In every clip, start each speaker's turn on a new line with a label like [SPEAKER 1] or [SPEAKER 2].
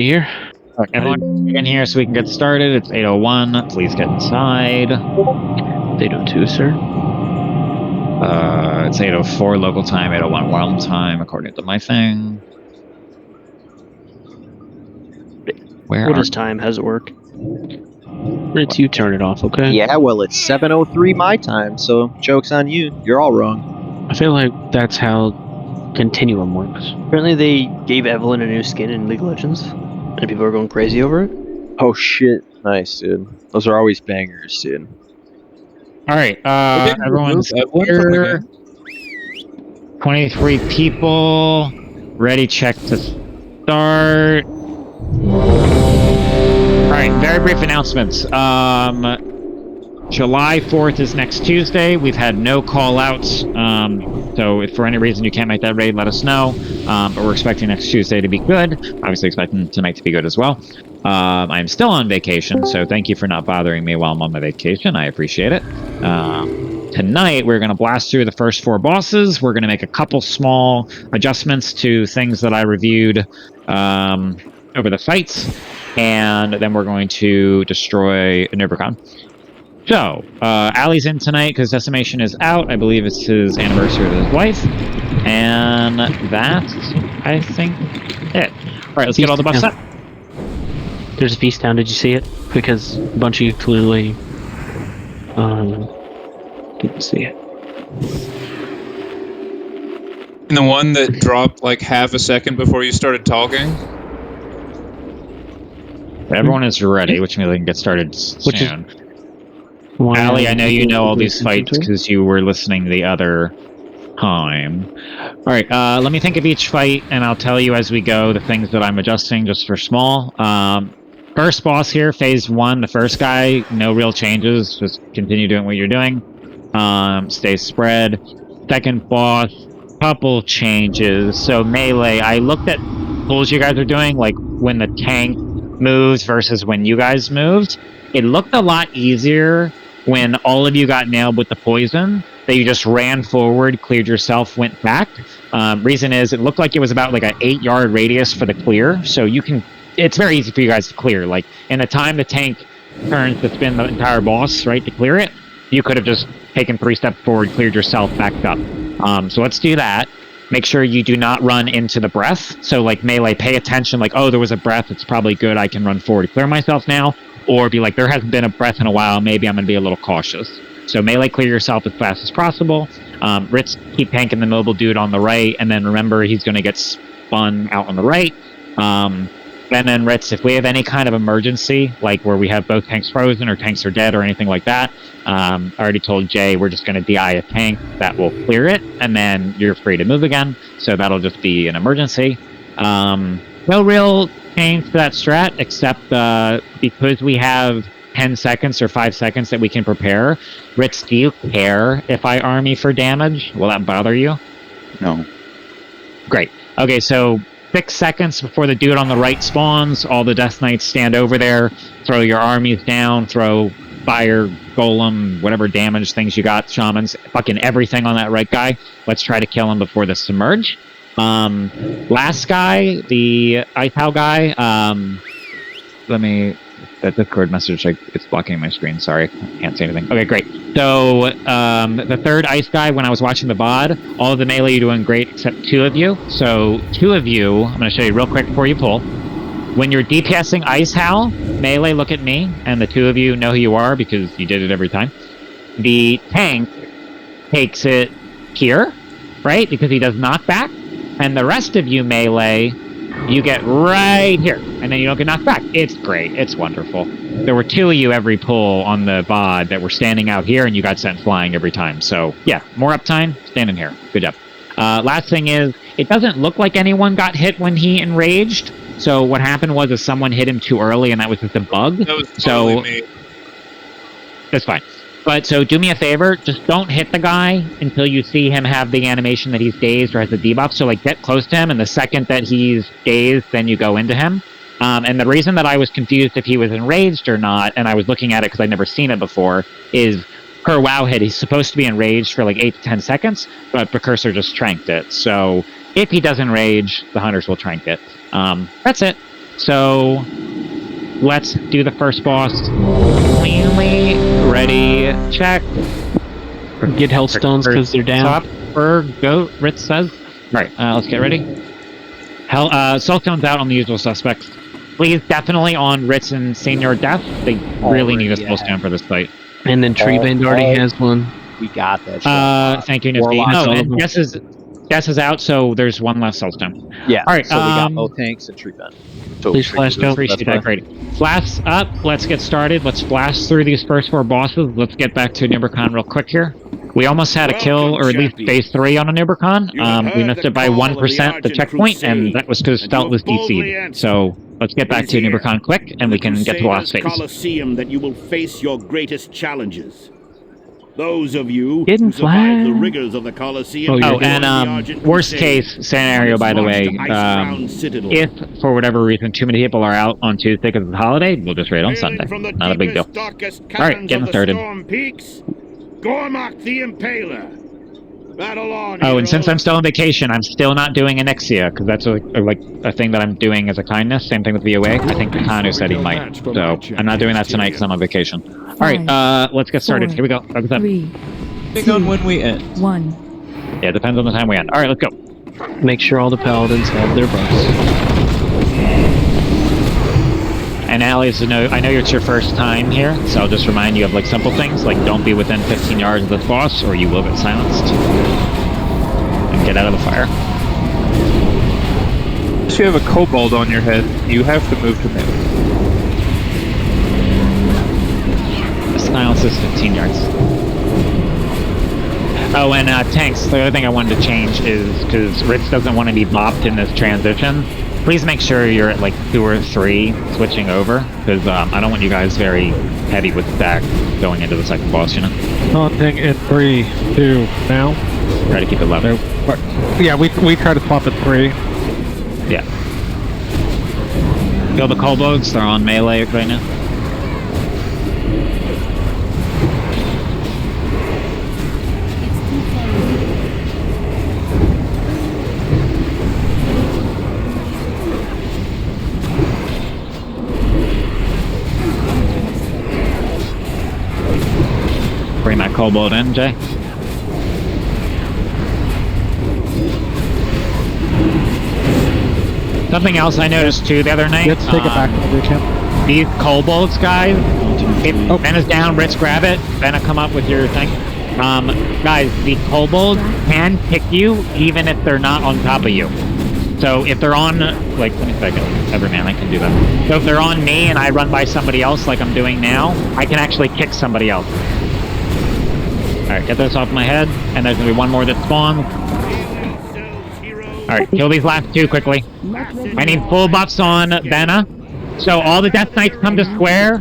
[SPEAKER 1] Here.
[SPEAKER 2] Okay. Everyone get in here so we can get started. It's 8:01. Please get inside.
[SPEAKER 1] 8:02, sir.
[SPEAKER 2] It's 8:04 local time, 8:01 world time, according to my thing.
[SPEAKER 1] What is time? How's it work? It's you turn it off, okay?
[SPEAKER 3] Yeah, well, it's 7:03 my time, so joke's on you. You're all wrong.
[SPEAKER 1] I feel like that's how Continuum works. Apparently they gave Evelyn a new skin in League of Legends, and people are going crazy over it.
[SPEAKER 3] Oh shit. Nice, dude. Those are always bangers, dude.
[SPEAKER 2] Alright, everyone's here. 23 people. Ready, check to start. Alright, very brief announcements. July 4th is next Tuesday. We've had no call-outs, so if for any reason you can't make that raid, let us know. But we're expecting next Tuesday to be good. Obviously expecting tonight to be good as well. I'm still on vacation, so thank you for not bothering me while I'm on my vacation. I appreciate it. Tonight, we're going to blast through the first 4 bosses. We're going to make a couple small adjustments to things that I reviewed over the fights, and then we're going to destroy Nurburgron. So, Ali's in tonight because Decimation is out. I believe it's his anniversary with his wife. And that's, I think, it. Alright, let's get all the buffs up.
[SPEAKER 1] There's a feast down, did you see it? Because a bunch of you clearly didn't see it.
[SPEAKER 4] And the one that dropped like half a second before you started talking?
[SPEAKER 2] Everyone is ready, which means we can get started soon. Ali, I know you know all these fights because you were listening the other time. Alright, let me think of each fight, and I'll tell you as we go the things that I'm adjusting just for small. First boss here, phase 1, the first guy, no real changes, just continue doing what you're doing. Stay spread. Second boss, couple changes. So melee, I looked at pulls you guys are doing, like when the tank moves versus when you guys moved. It looked a lot easier when all of you got nailed with the poison, that you just ran forward, cleared yourself, went back. Reason is, it looked like it was about like an 8-yard radius for the clear, so you can, it's very easy for you guys to clear. Like, in the time the tank turns to spin the entire boss, right, to clear it, you could have just taken 3 steps forward, cleared yourself, backed up. So let's do that. Make sure you do not run into the breath. So like melee, pay attention, like, oh, there was a breath, it's probably good, I can run forward to clear myself now. Or be like, there hasn't been a breath in a while, maybe I'm going to be a little cautious. So melee, clear yourself as fast as possible. Ritz, keep tanking the mobile dude on the right, and then remember he's going to get spun out on the right. And then Ritz, if we have any kind of emergency, like where we have both tanks frozen or tanks are dead or anything like that, I already told Jay we're just going to DI a tank, that will clear it, and then you're free to move again. So that'll just be an emergency. No real change to that strat, except because we have 10 seconds or 5 seconds that we can prepare. Ritz, do you care if I army for damage? Will that bother you?
[SPEAKER 5] No.
[SPEAKER 2] Great. Okay, so 6 seconds before the dude on the right spawns, all the Death Knights stand over there, throw your armies down, throw fire, golem, whatever damage things you got, shamans, fucking everything on that right guy. Let's try to kill him before the submerge. Last guy, the Ital guy, that Discord message, like, it's blocking my screen, sorry, can't say anything. Okay, great. So, the third ice guy, when I was watching the VOD, all of the melee are doing great except 2 of you. So, 2 of you, I'm going to show you real quick before you pull. When you're DPSing Ice Hal, melee, look at me, and the 2 of you know who you are because you did it every time. The tank takes it here, right, because he does knockback. And the rest of you melee, you get right here, and then you don't get knocked back. It's great. It's wonderful. There were 2 of you every pull on the VOD that were standing out here, and you got sent flying every time. So, yeah, more uptime, standing here. Good job. Last thing is, it doesn't look like anyone got hit when he enraged. So what happened was someone hit him too early, and that was just a bug.
[SPEAKER 4] That was totally me.
[SPEAKER 2] That's fine. But so do me a favor, just don't hit the guy until you see him have the animation that he's dazed or has a debuff. So like get close to him, and the second that he's dazed, then you go into him. And the reason that I was confused if he was enraged or not, and I was looking at it because I'd never seen it before, is per Wowhead, he's supposed to be enraged for like 8 to 10 seconds, but Precursor just tranked it. So if he does enrage, the hunters will trank it. That's it. So let's do the first boss. Cleanly, ready, check.
[SPEAKER 1] Get hellstones because they're down.
[SPEAKER 2] Stop, go, Ritz says. Alright, let's get ready. Soulstone's out on the usual suspects. Please, definitely on Ritz and Senior Death. They really need a Soulstone for this fight.
[SPEAKER 1] And then Treeband already has one.
[SPEAKER 3] We got that.
[SPEAKER 2] Thank you, Nifty.
[SPEAKER 3] Warlock.
[SPEAKER 2] Oh, and Guess is out, so there's one less Soulstone.
[SPEAKER 3] Yeah.
[SPEAKER 2] Alright,
[SPEAKER 3] so we got both tanks and tree band. So
[SPEAKER 1] Please flash down.
[SPEAKER 2] Appreciate that, great. Blast up, let's get started. Let's blast through these first 4 bosses. Let's get back to Nibbercon real quick here. We almost had a kill, or at least phase 3 on a Nibbercon. We missed it by 1% the checkpoint, and that was because Stealth was DC'd. So let's get back to Nibbercon quick, and we can get to the last phase.
[SPEAKER 5] Coliseum that you will face your greatest challenges. Those of you
[SPEAKER 1] Didn't
[SPEAKER 5] who survive the
[SPEAKER 1] flag.
[SPEAKER 5] rigors of the Coliseum.
[SPEAKER 2] Oh, and worst case scenario, by the way, if for whatever reason too many people are out on Tuesday because of the holiday, we'll just raid on Sunday. Not a big deal. Alright, getting started.
[SPEAKER 5] Gormak the Impaler. Battle on,
[SPEAKER 2] Oh, and since I'm still on vacation, I'm still not doing Anixia, because that's like a thing that I'm doing as a kindness. Same thing with VOA. I think Kanu said he might. So I'm not doing that tonight because I'm on vacation. Alright, let's get started. Here we go. Focus up.
[SPEAKER 6] 3,
[SPEAKER 3] Big on when we end.
[SPEAKER 6] 1.
[SPEAKER 2] Yeah, it depends on the time we end. Alright, let's go.
[SPEAKER 1] Make sure all the paladins have their buffs.
[SPEAKER 2] And Allie, I know it's your first time here, so I'll just remind you of like simple things, like don't be within 15 yards of this boss or you will get silenced. And get out of the fire.
[SPEAKER 4] If you have a kobold on your head, you have to move to melee.
[SPEAKER 2] The silence is 15 yards. Oh, and tanks, the other thing I wanted to change is, because Ritz doesn't want to be bopped in this transition, please make sure you're at like 2 or 3 switching over, because I don't want you guys very heavy with stack going into the second boss, you know?
[SPEAKER 7] Taunting in 3, 2, now.
[SPEAKER 2] Try to keep it level.
[SPEAKER 7] Yeah, we try to swap at 3.
[SPEAKER 2] Yeah. Kill the kobolds, they're on melee right now. Bring that kobold in, Jay. Something else I noticed too the other night.
[SPEAKER 7] Let's take it back to the boot camp.
[SPEAKER 2] These kobolds, guys. If Ben is down, Ritz grab it. Ben, come up with your thing. Guys, the kobolds can pick you even if they're not on top of you. So if they're on, like, let me see, every man, I can do that. So if they're on me and I run by somebody else like I'm doing now, I can actually kick somebody else. Alright, get this off my head, and there's gonna be one more that spawns. Alright, kill these last 2 quickly. I need full buffs on Benna. So all the Death Knights come to square.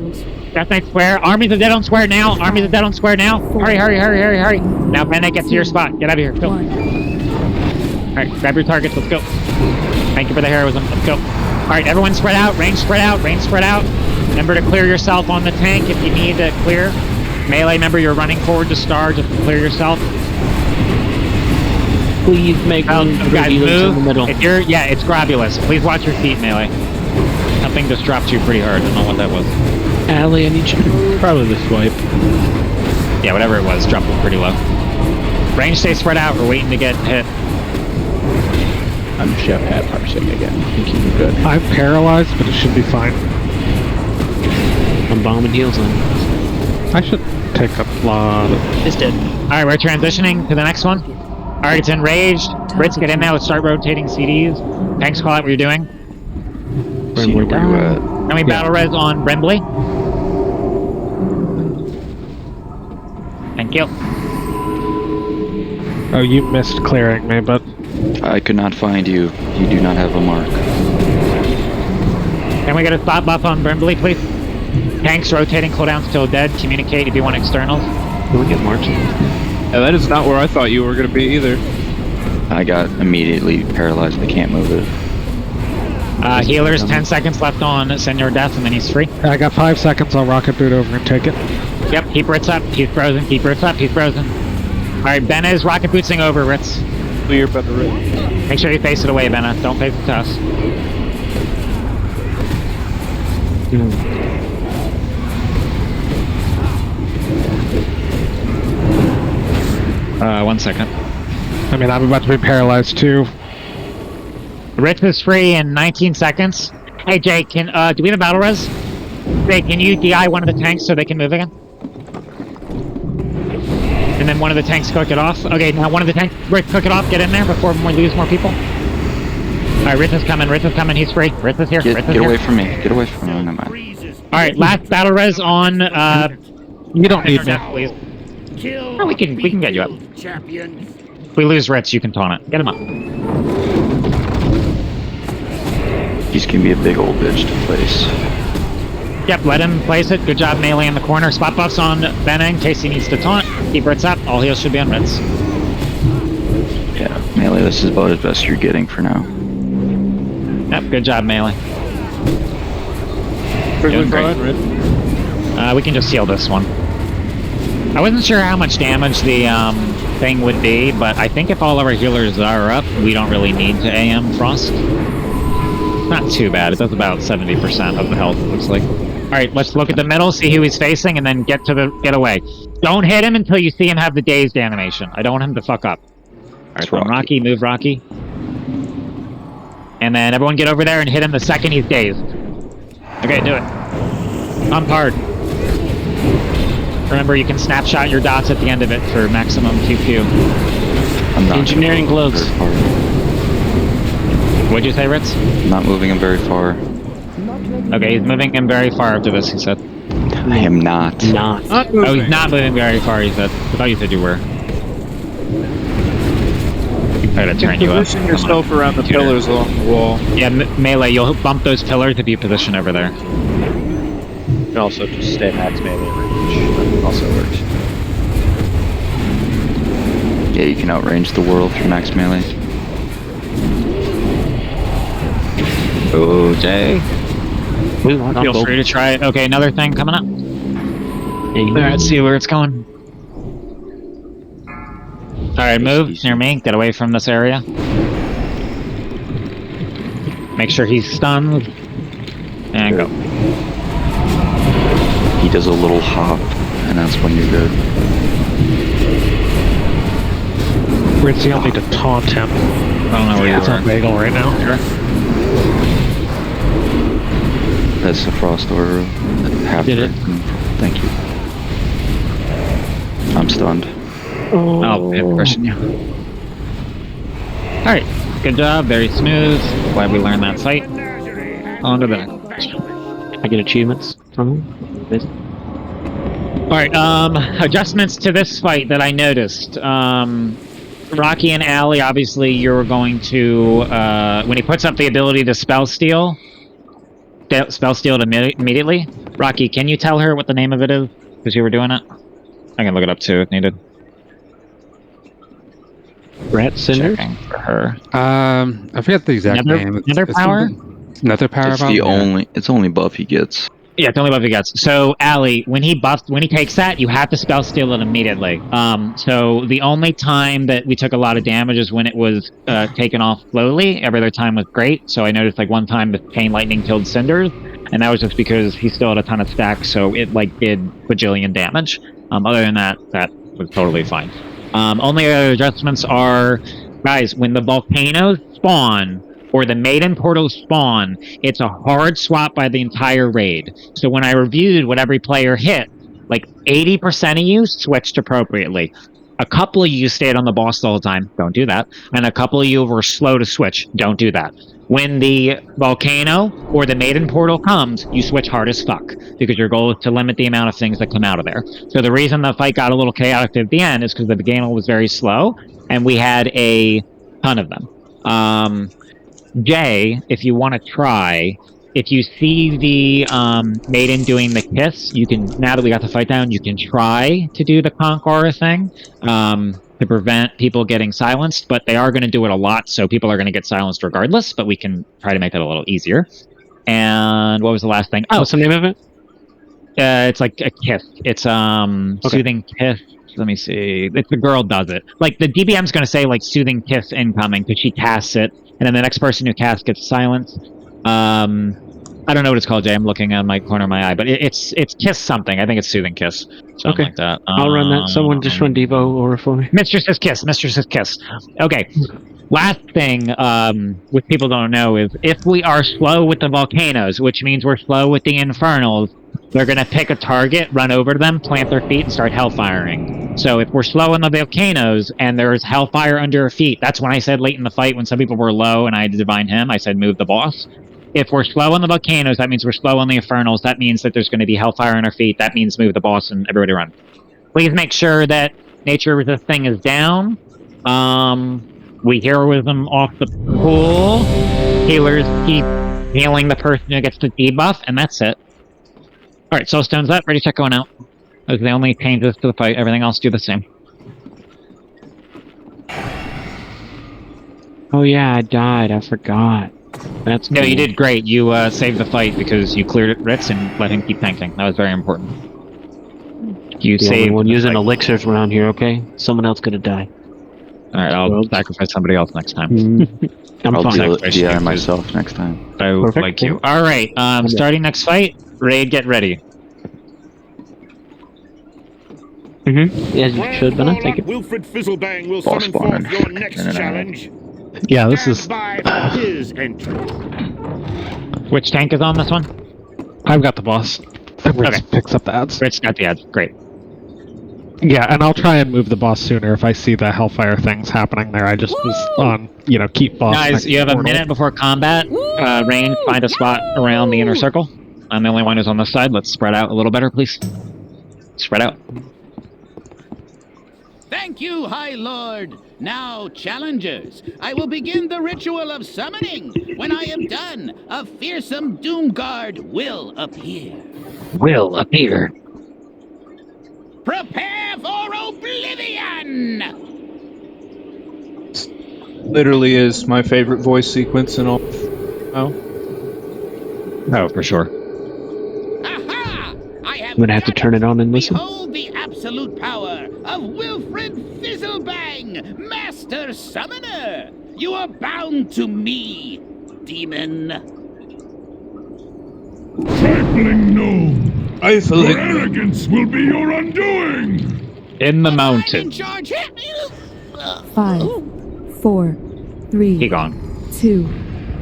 [SPEAKER 2] Death Knight square. Armies are dead on square now. Armies are dead on square now. Hurry, hurry, hurry, hurry, hurry. Now Benna, get to your spot. Get out of here. Go. Alright, grab your targets. Let's go. Thank you for the heroism. Let's go. Alright, everyone spread out. Range spread out. Range spread out. Remember to clear yourself on the tank if you need to clear. Melee, remember you're running forward to star just to clear yourself.
[SPEAKER 1] Please make
[SPEAKER 2] guys move.
[SPEAKER 1] in the middle.
[SPEAKER 2] If you're, yeah, it's Grobulus. Please watch your feet, Melee. Something just dropped you pretty hard. I don't know what that was.
[SPEAKER 1] Allie, I need you to probably the swipe.
[SPEAKER 2] Yeah, whatever it was, dropped it pretty low. Range stay spread out. We're waiting to get hit.
[SPEAKER 1] I'm Chef Hat. I'm sitting again. I think you're good.
[SPEAKER 7] I'm paralyzed, but it should be fine.
[SPEAKER 1] I'm bombing heals on.
[SPEAKER 7] I should take a lot of...
[SPEAKER 1] It's dead.
[SPEAKER 2] Alright, we're transitioning to the next one. Alright, it's enraged. Ritz, get in there. Let's start rotating CDs. Thanks, call out what you're doing.
[SPEAKER 1] Brimley down.
[SPEAKER 2] Then we battle res on Brimley. Thank you.
[SPEAKER 7] Oh, you missed clearing me, but...
[SPEAKER 8] I could not find you. You do not have a mark.
[SPEAKER 2] Can we get a spot buff on Brimley, please? Tanks rotating, cooldown still dead. Communicate if you want externals.
[SPEAKER 1] Can we get marks?
[SPEAKER 4] Yeah, that is not where I thought you were going to be either.
[SPEAKER 8] I got immediately paralyzed. I can't move it.
[SPEAKER 2] Healers, 10 seconds left on Senior Death, and then he's free.
[SPEAKER 7] I got 5 seconds. I'll rocket boot over and take it.
[SPEAKER 2] Yep, keep Ritz up. He's frozen. Keep Ritz up. He's frozen. Alright, Ben is rocket bootsing over, Ritz.
[SPEAKER 4] Clear by the red.
[SPEAKER 2] Make sure you face it away, Benna. Don't face it to us. 1 second.
[SPEAKER 7] I mean, I'm about to be paralyzed too.
[SPEAKER 2] Rich is free in 19 seconds. Hey, Jay, do we have a battle res? Jay, can you DI one of the tanks so they can move again? And then one of the tanks cook it off. Okay, now one of the tanks, Rich, cook it off, get in there before we lose more people. Alright, Rich is coming, he's free. Rich is here,
[SPEAKER 8] Get away from me. Get away from me. Oh, never mind.
[SPEAKER 2] Alright, last battle res on,
[SPEAKER 7] You don't need me.
[SPEAKER 2] please. Oh, we can get you up. If we lose Ritz, you can taunt it. Get him up.
[SPEAKER 8] He's gonna be a big old bitch to place.
[SPEAKER 2] Yep, let him place it. Good job, melee in the corner. Spot buffs on Benning in case he needs to taunt. Keep Ritz up. All heals should be on Ritz.
[SPEAKER 8] Yeah, melee, this is about as best you're getting for now.
[SPEAKER 2] Yep, good job, melee. Doing great. We can just seal this one. I wasn't sure how much damage the thing would be, but I think if all of our healers are up, we don't really need to AM Frost. Not too bad. It does about 70% of the health, it looks like. Alright, let's look at the middle, see who he's facing, and then get away. Don't hit him until you see him have the dazed animation. I don't want him to fuck up. Alright, so Rocky, move Rocky. And then everyone get over there and hit him the second he's dazed. Okay, do it. Pump hard. Remember, you can snapshot your dots at the end of it for maximum QQ.
[SPEAKER 8] I'm not
[SPEAKER 1] Engineering gloves.
[SPEAKER 2] What'd you say, Ritz?
[SPEAKER 8] I'm not moving him very far.
[SPEAKER 2] Okay, he's moving him very far after this, he said.
[SPEAKER 8] I am not.
[SPEAKER 2] Oh, he's not moving very far, he said. I thought you said you were. Try to turn you up.
[SPEAKER 4] Position yourself around the pillars along the wall.
[SPEAKER 2] Yeah, melee, you'll bump those pillars if you position over there.
[SPEAKER 3] You can also just stay max melee range. That also works.
[SPEAKER 8] Yeah, you can outrange the world through max melee. Oh, Jay.
[SPEAKER 2] Feel free to try it. Okay, another thing coming up. Alright, let's see where it's going. Alright, move near me. Get away from this area. Make sure he's stunned. And go.
[SPEAKER 8] He does a little hop, and that's when you're good.
[SPEAKER 7] Ritz, you'll need to taunt him.
[SPEAKER 2] I don't know where
[SPEAKER 7] It's on Bagel right now.
[SPEAKER 8] That's the Frost Order.
[SPEAKER 1] Did it?
[SPEAKER 8] Thank you. I'm stunned.
[SPEAKER 2] Oh, I'm crushing you. Alright, good job, very smooth. Glad we learned that fight. On to the next.
[SPEAKER 1] I get achievements from this.
[SPEAKER 2] Alright, adjustments to this fight that I noticed. Rocky and Allie, obviously you're going to, when he puts up the ability to spell steal it immediately. Rocky, can you tell her what the name of it is? Because you were doing it? I can look it up too if needed.
[SPEAKER 1] Rat Cinder?
[SPEAKER 2] Checking for her.
[SPEAKER 6] I forget the exact name.
[SPEAKER 2] Nether power?
[SPEAKER 6] Nether power.
[SPEAKER 8] It's the only. It's the only buff he gets.
[SPEAKER 2] Yeah, it's only buff he gets. So, Allie, when he takes that, you have to spell steal it immediately. So the only time that we took a lot of damage is when it was taken off slowly. Every other time was great. So I noticed like one time the chain lightning killed Cinders, and that was just because he still had a ton of stacks, so it like did bajillion damage. Other than that, that was totally fine. Only other adjustments are, guys, when the volcanoes spawn, or the maiden portals spawn, it's a hard swap by the entire raid. So when I reviewed what every player hit, like 80% of you switched appropriately. A couple of you stayed on the boss the whole time. Don't do that. And a couple of you were slow to switch. Don't do that. When the volcano or the maiden portal comes, you switch hard as fuck, because your goal is to limit the amount of things that come out of there. So the reason the fight got a little chaotic at the end is because the volcano was very slow, and we had a ton of them. Jay, if you want to try, if you see the maiden doing the kiss, you can, now that we got the fight down, you can try to do the Conqueror thing to prevent people getting silenced, but they are going to do it a lot, so people are going to get silenced regardless, but we can try to make it a little easier. And what was the last thing?
[SPEAKER 1] What's the name of it?
[SPEAKER 2] It's like a kiss. It's soothing kiss. Let me see. If the girl does it. Like, the DBM's going to say, like, soothing kiss incoming, because she casts it, and then the next person who casts gets silenced. I don't know what it's called, Jay. I'm looking on my corner of my eye, but it's Kiss something. I think it's Soothing Kiss. Something
[SPEAKER 1] Okay.
[SPEAKER 2] like that.
[SPEAKER 1] I'll run that. Someone just run Devo over for me.
[SPEAKER 2] Mistress's Kiss. Mistress's Kiss. Okay. Last thing, which people don't know, is if we are slow with the volcanoes, which means we're slow with the infernals, they're going to pick a target, run over to them, plant their feet, and start hellfiring. So if we're slow on the volcanoes and there's hellfire under our feet, that's when I said late in the fight when some people were low and I had to divine him, I said move the boss. If we're slow on the volcanoes, that means we're slow on the infernals. That means that there's going to be hellfire on our feet. That means move the boss and everybody run. Please make sure that nature resist thing is down. We heroism off the pool. Healers keep healing the person who gets the debuff, and that's it. Alright, Soulstone's up. Ready, check, going out. Those are the only changes to the fight. Everything else do the same.
[SPEAKER 1] Oh yeah, I died. I forgot. That's cool.
[SPEAKER 2] No, you did great. You saved the fight because you cleared it, Ritz, and let him keep tanking. That was very important. You saved
[SPEAKER 1] one using
[SPEAKER 2] fight.
[SPEAKER 1] elixirs around here, okay? Someone else gonna die.
[SPEAKER 2] Alright, I'll sacrifice somebody else next time.
[SPEAKER 1] I'm
[SPEAKER 8] I'll
[SPEAKER 1] fine.
[SPEAKER 8] deal it DI myself next time.
[SPEAKER 2] I
[SPEAKER 1] Perfect.
[SPEAKER 2] like you. Alright, starting next fight, Raid, get ready.
[SPEAKER 1] As you should, but I think it.
[SPEAKER 5] Wilfred Fizzlebang will
[SPEAKER 8] Boss
[SPEAKER 5] summon
[SPEAKER 8] spawn.
[SPEAKER 5] forth your next challenge.
[SPEAKER 7] Yeah, this is.
[SPEAKER 5] By his entry.
[SPEAKER 2] Which tank is on this one?
[SPEAKER 7] I've got the boss. Ritz picks up the ads.
[SPEAKER 2] Ritz got the ads. Great.
[SPEAKER 7] Yeah, and I'll try and move the boss sooner if I see the Hellfire things happening there. I just was on, keep boss.
[SPEAKER 2] Guys, you have a minute before combat. Rain, find a spot around the inner circle. I'm the only one who's on this side. Let's spread out a little better, please. Spread out.
[SPEAKER 9] Thank you, High Lord. Now, challengers, I will begin the ritual of summoning. When I am done, a fearsome doom guard will appear.
[SPEAKER 1] Will appear.
[SPEAKER 9] Prepare for oblivion!
[SPEAKER 4] Literally is my favorite voice sequence in all.
[SPEAKER 2] Oh, for sure.
[SPEAKER 9] Aha! I have
[SPEAKER 1] I'm gonna have to turn it on and listen.
[SPEAKER 9] Behold the absolute power of Wilfred Fizzlebang, Master Summoner! You are bound to me, demon.
[SPEAKER 5] Trifling gnome!
[SPEAKER 4] Trifling.
[SPEAKER 5] Your arrogance will be your undoing!
[SPEAKER 2] In the
[SPEAKER 9] In
[SPEAKER 2] mountain.
[SPEAKER 9] charge.
[SPEAKER 10] 5, 4, 3,
[SPEAKER 2] He gone.
[SPEAKER 10] 2,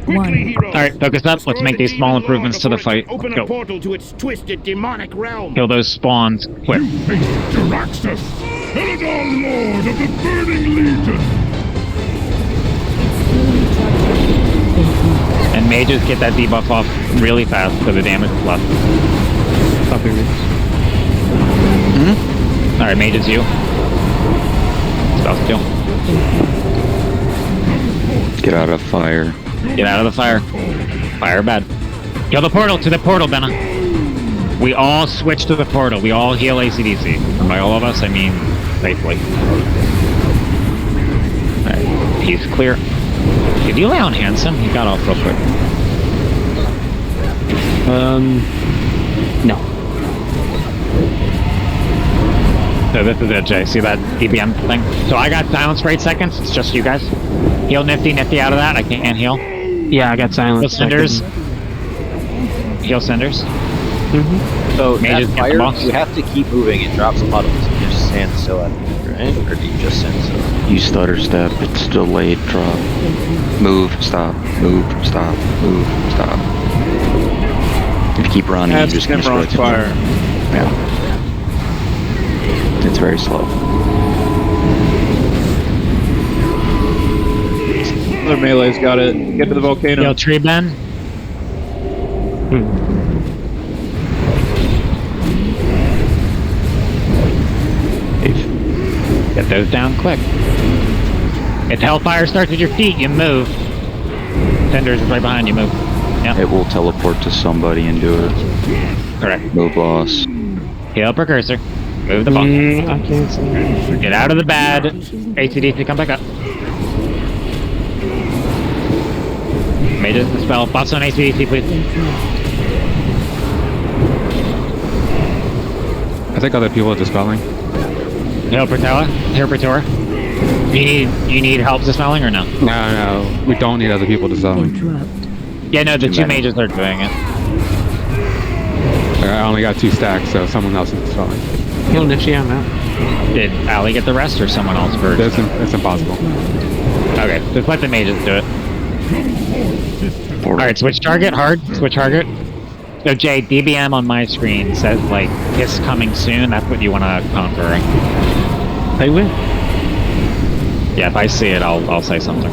[SPEAKER 5] Quickly,
[SPEAKER 10] 1.
[SPEAKER 5] heroes!
[SPEAKER 2] Alright, focus up. Let's make these small improvements to the fight.
[SPEAKER 5] Open a
[SPEAKER 2] Go.
[SPEAKER 5] portal to its twisted demonic realm.
[SPEAKER 2] Kill those spawns quick.
[SPEAKER 5] You face Jaraxxus, Eladon Lord of the Burning Legion!
[SPEAKER 2] And mages get that debuff off really fast so the damage is less. Alright, mages, you. Spell skill.
[SPEAKER 8] Get out of fire.
[SPEAKER 2] Get out of the fire. Fire bad. Kill the portal, to the portal, Benna. We all switch to the portal. We all heal ACDC. And by all of us, I mean safely. Alright, he's clear. Did you lay on Handsome? He got off real quick.
[SPEAKER 1] No.
[SPEAKER 2] So this is it, Jay. See that DPM thing? So I got silence for 8 seconds. It's just you guys. Heal Nifty out of that. I can't heal.
[SPEAKER 1] Yeah, I got silence.
[SPEAKER 2] Heal Cinders. Heal Cinders.
[SPEAKER 3] So
[SPEAKER 2] Mages
[SPEAKER 3] that
[SPEAKER 2] get the
[SPEAKER 3] fire,
[SPEAKER 2] boss.
[SPEAKER 3] you have to keep moving. It drops puddles. You just stand still at it, right? Or do you just stand still?
[SPEAKER 8] You stutter step. It's delayed drop. Move. Stop. Move. Stop. Move. Stop. If you keep running, you're just gonna
[SPEAKER 4] never on
[SPEAKER 8] start to-
[SPEAKER 4] fire.
[SPEAKER 8] Yeah. It's very slow.
[SPEAKER 4] Other melee's got it. Get to the volcano.
[SPEAKER 2] Heal Tree Ben. Get those down quick. If Hellfire starts at your feet, you move. Cinders is right behind you, move. Yep.
[SPEAKER 8] It will teleport to somebody and do it.
[SPEAKER 2] Correct.
[SPEAKER 8] Move boss.
[SPEAKER 2] Heal Precursor. Move the boss.
[SPEAKER 1] I can't see.
[SPEAKER 2] Get out of the bad. ACDC, come back up. Mages dispel. Bots on ACDC, please.
[SPEAKER 6] I think other people are dispelling.
[SPEAKER 2] Heal Protella. Heal Pretora. You need help dispelling or no?
[SPEAKER 6] No, we don't need other people dispelling.
[SPEAKER 10] Interrupt.
[SPEAKER 2] Yeah, no, the two mages are doing it.
[SPEAKER 6] I only got 2 stacks, so someone else is dispelling.
[SPEAKER 1] He'll niche on that.
[SPEAKER 2] Did Ali get the rest or someone else first?
[SPEAKER 6] That's impossible.
[SPEAKER 2] Okay, just let the mages do it. Alright, switch target, hard. Switch target. So Jay, DBM on my screen says like, hiss coming soon. That's what you want to conquer.
[SPEAKER 1] I will.
[SPEAKER 2] Yeah, if I see it, I'll say something.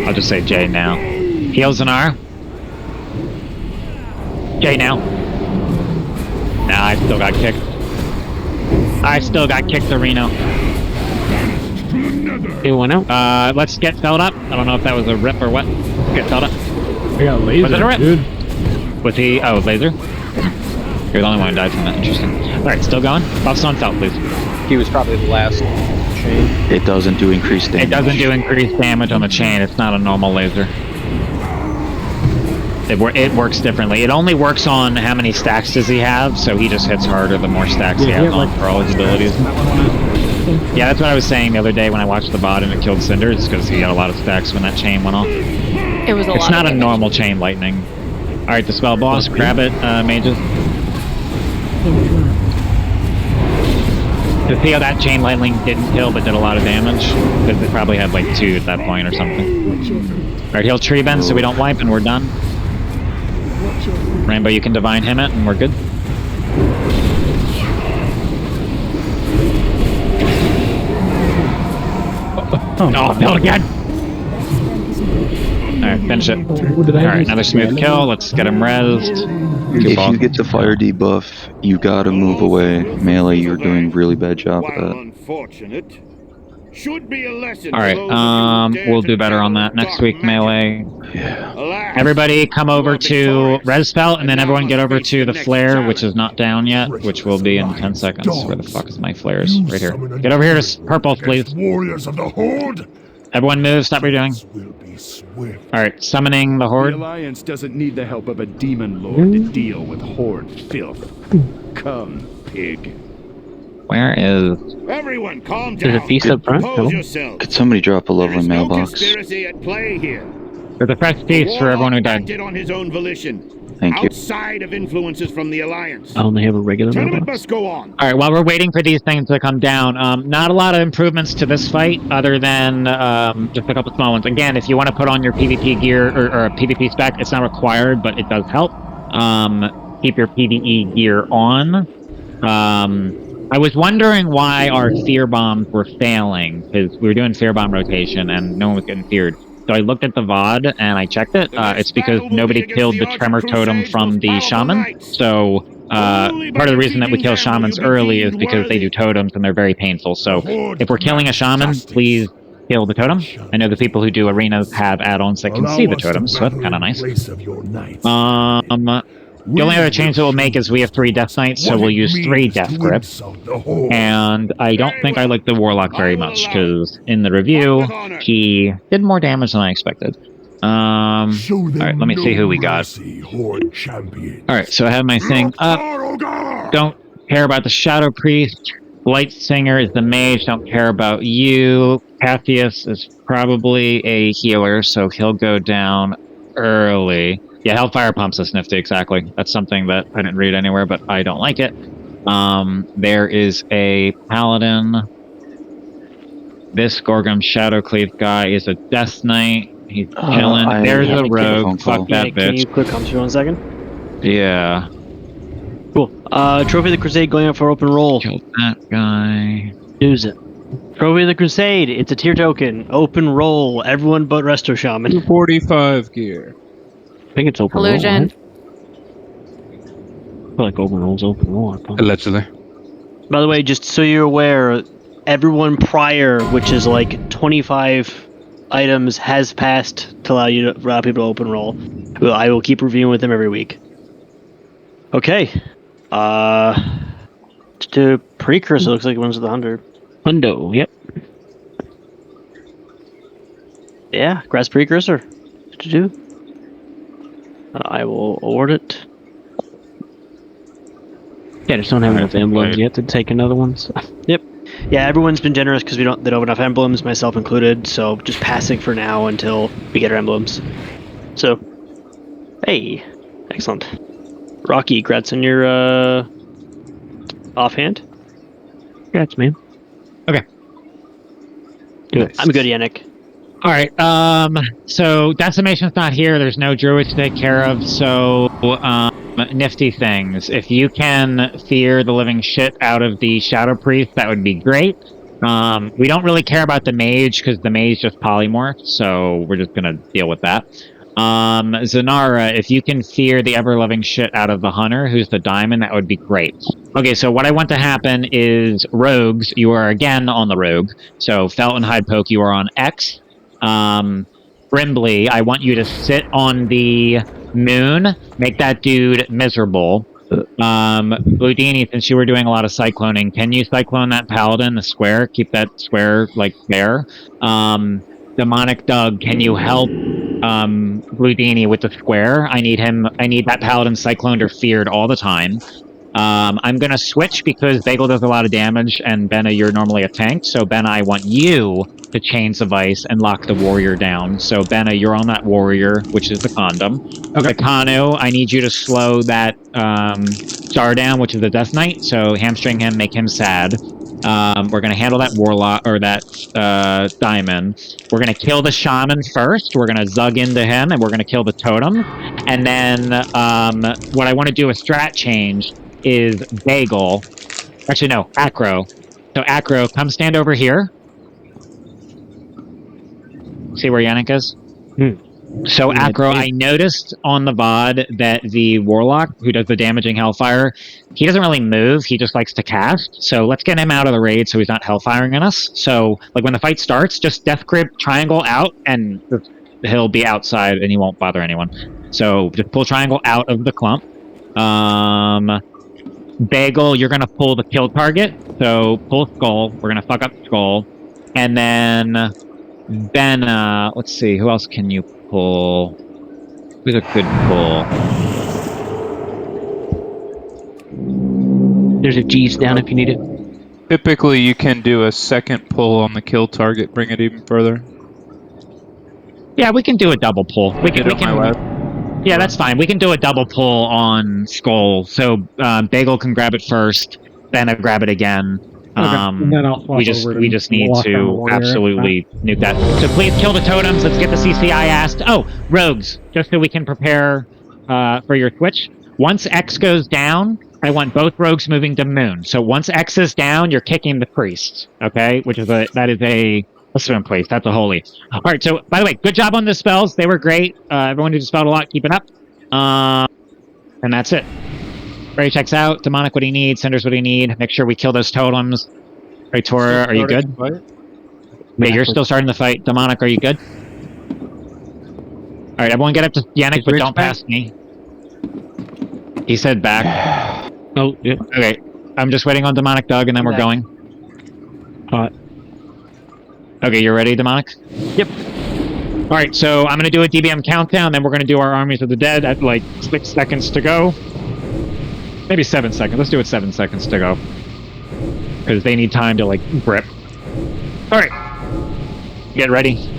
[SPEAKER 2] I'll just say Jay now. Heals an R. Jay now. Nah, I still got kicked. I still got kicked to Reno.
[SPEAKER 1] He went out.
[SPEAKER 2] Let's get felled up. I don't know if that was a rip or what. Get felled up.
[SPEAKER 7] I got laser,
[SPEAKER 2] Was it a rip?
[SPEAKER 7] dude.
[SPEAKER 2] Was he? Oh, laser? You're the only one who died from that. Interesting. Alright, still going? Buffs on felt, please.
[SPEAKER 3] He was probably the last chain.
[SPEAKER 8] It doesn't do increased damage.
[SPEAKER 2] It doesn't do increased damage on the chain. It's not a normal laser. It works differently. It only works on how many stacks does he have, so he just hits harder the more stacks he has on for all his abilities. Yeah, that's what I was saying the other day when I watched the bot and it killed Cinders, because he had a lot of stacks when that chain went off.
[SPEAKER 11] It was a lot.
[SPEAKER 2] It's not a normal chain lightning. Alright, the spell boss, grab it, mages. To see how that chain lightning didn't kill but did a lot of damage, because it probably had like 2 at that point or something. Alright, heal tree bend so we don't wipe and we're done. Rainbow, you can divine him it and we're good. Oh, no, again! Alright, finish it. Alright, another smooth kill. Let's get him rezzed.
[SPEAKER 8] If you get the fire debuff, you gotta move away. Melee, you're doing a really bad job of that.
[SPEAKER 5] Unfortunate. Should be a lesson.
[SPEAKER 2] Alright, we'll do better on that next week, Melee.
[SPEAKER 8] Yeah.
[SPEAKER 2] Everybody come over to Res Spell, and then everyone get over to the Flare, which is not down yet, which will be in 10 seconds. Where the fuck is my flares? Right here. Get over here to Purple, please.
[SPEAKER 5] Warriors of the Horde.
[SPEAKER 2] Everyone move, stop what you're doing. Alright, summoning the Horde.
[SPEAKER 5] The Alliance doesn't need the help of a demon lord to deal with Horde filth. Come, pig.
[SPEAKER 2] Where is...
[SPEAKER 5] Everyone, calm down.
[SPEAKER 1] There's a feast up front.
[SPEAKER 5] Compose yourselves.
[SPEAKER 8] Could somebody drop a
[SPEAKER 5] There
[SPEAKER 8] lovely
[SPEAKER 5] is no
[SPEAKER 8] mailbox?
[SPEAKER 5] conspiracy at play here.
[SPEAKER 2] There's a fresh feast for everyone who died.
[SPEAKER 5] Acted on his own volition.
[SPEAKER 8] Thank you.
[SPEAKER 5] Outside of influences from the Alliance.
[SPEAKER 1] I only have a regular
[SPEAKER 5] Tournament
[SPEAKER 1] mailbox.
[SPEAKER 5] must go on.
[SPEAKER 2] Alright, while we're waiting for these things to come down, not a lot of improvements to this fight, other than just a couple small ones. Again, if you want to put on your PvP gear, or a PvP spec, it's not required, but it does help. Keep your PvE gear on. I was wondering why our fear bombs were failing, because we were doing fear bomb rotation and no one was getting feared. So I looked at the VOD and I checked it. It's because nobody killed the Tremor Totem from the Shaman. So part of the reason that we kill Shamans early is because they do totems and they're very painful. So if we're killing a Shaman, please kill the totem. I know the people who do arenas have add-ons that can see the totems, so that's kind of nice. The only other change that we'll make is we have 3 Death Knights, so we'll use 3 Death Grips. And I don't think I like the Warlock very much, because in the review, he did more damage than I expected. Alright, let me see who we got. Alright, so I have my thing up. Don't care about the Shadow Priest. Light Singer is the mage, don't care about you. Cassius is probably a healer, so he'll go down early. Yeah, Hellfire Pumps is nifty, exactly. That's something that I didn't read anywhere, but I don't like it. There is a Paladin. This Gorgum Shadowcleave guy is a Death Knight. He's chilling. There's a Rogue. Fuck that bitch.
[SPEAKER 1] Can you click on for 1 second?
[SPEAKER 2] Yeah.
[SPEAKER 1] Cool. Trophy of the Crusade going up for open roll.
[SPEAKER 2] Killed that guy.
[SPEAKER 1] Use it. Trophy of the Crusade. It's a tier token. Open roll. Everyone but Resto Shaman.
[SPEAKER 4] 245 gear.
[SPEAKER 1] I think it's open
[SPEAKER 11] Illusion.
[SPEAKER 1] roll. Right? I feel like open roll's open roll.
[SPEAKER 4] Allegedly.
[SPEAKER 1] By the way, just so you're aware, everyone prior, which is like 25 items, has passed to allow people to open roll. Well, I will keep reviewing with them every week. Okay. To precursor, looks like it runs with 100. Hundo, yep. Yeah, grass precursor. What to do? I will award it. Yeah, just don't have enough emblems yet to take another one. So. Yep. Yeah, everyone's been generous because they don't have enough emblems, myself included. So just passing for now until we get our emblems. So, hey, excellent. Rocky, grats on your offhand.
[SPEAKER 7] Congrats, man.
[SPEAKER 2] Okay.
[SPEAKER 1] Good. I'm good, Yannick.
[SPEAKER 2] All right. So Decimation's not here. There's no druid to take care of. So, nifty things. If you can fear the living shit out of the Shadow Priest, that would be great. We don't really care about the mage because the mage just polymorphed, so we're just gonna deal with that. Zanara, if you can fear the ever-loving shit out of the hunter, who's the diamond, that would be great. Okay, so what I want to happen is rogues, you are again on the rogue. So Felt and Hide Poke, you are on X. Brimbley, I want you to sit on the moon, make that dude miserable. Bludini, since you were doing a lot of cycloning, can you cyclone that paladin, the square? Keep that square, like, there. Demonic Doug, can you help Bludini with the square? I need that paladin cycloned or feared all the time. I'm gonna switch because Bagel does a lot of damage, and Benna, you're normally a tank, so Benna, I want you to Chains of Ice and lock the warrior down. So Benna, you're on that warrior, which is the condom. Okay. Kano, I need you to slow that Star down, which is the Death Knight, so hamstring him, make him sad. We're gonna handle that warlock, or that diamond. We're gonna kill the shaman first, we're gonna zug into him, and we're gonna kill the totem. And then what I want to do a strat change is Bagel. Actually, no, Acro. So Acro, come stand over here. See where Yannick is? So Acro, I noticed on the VOD that the Warlock, who does the damaging Hellfire, he doesn't really move, he just likes to cast. So let's get him out of the raid so he's not Hellfiring on us. So, like, when the fight starts, just Death Grip Triangle out, and he'll be outside and he won't bother anyone. So just pull Triangle out of the clump. Bagel, you're gonna pull the kill target. So pull Skull. We're gonna fuck up Skull. And then Ben, let's see, who else can you pull? Who's a good pull?
[SPEAKER 1] There's a G's down if you need it.
[SPEAKER 4] Typically, you can do a second pull on the kill target, bring it even further.
[SPEAKER 2] Yeah, we can do a double pull. We can. Yeah, that's fine. We can do a double pull on Skull. So Bagel can grab it first, then grab it again.
[SPEAKER 7] And then I'll
[SPEAKER 2] we just need to absolutely nuke that. So please kill the totems. Let's get the CCI asked. Oh, rogues, just so we can prepare for your switch. Once X goes down, I want both rogues moving to moon. So once X is down, you're kicking the priest. Okay, that is a swim place. That's a holy. All right. So by the way, good job on the spells. They were great. Everyone who dispelled a lot, keep it up. And that's it. Ray checks out. Demonic, what do you need? Cinder's, what do you need? Make sure we kill those totems. Ray Tora, are you good? Yeah, you're still starting the fight. Demonic, are you good? Alright, everyone get up to Yannick, but don't pass me. He said back.
[SPEAKER 1] Oh, yeah.
[SPEAKER 2] Okay, I'm just waiting on Demonic Doug, and then we're going. Okay, you ready, Demonic?
[SPEAKER 1] Yep.
[SPEAKER 2] Alright, so I'm gonna do a DBM countdown, then we're gonna do our Armies of the Dead at like 6 seconds to go. Maybe 7 seconds. Let's do it 7 seconds to go. Because they need time to, like, grip. Alright. Get ready.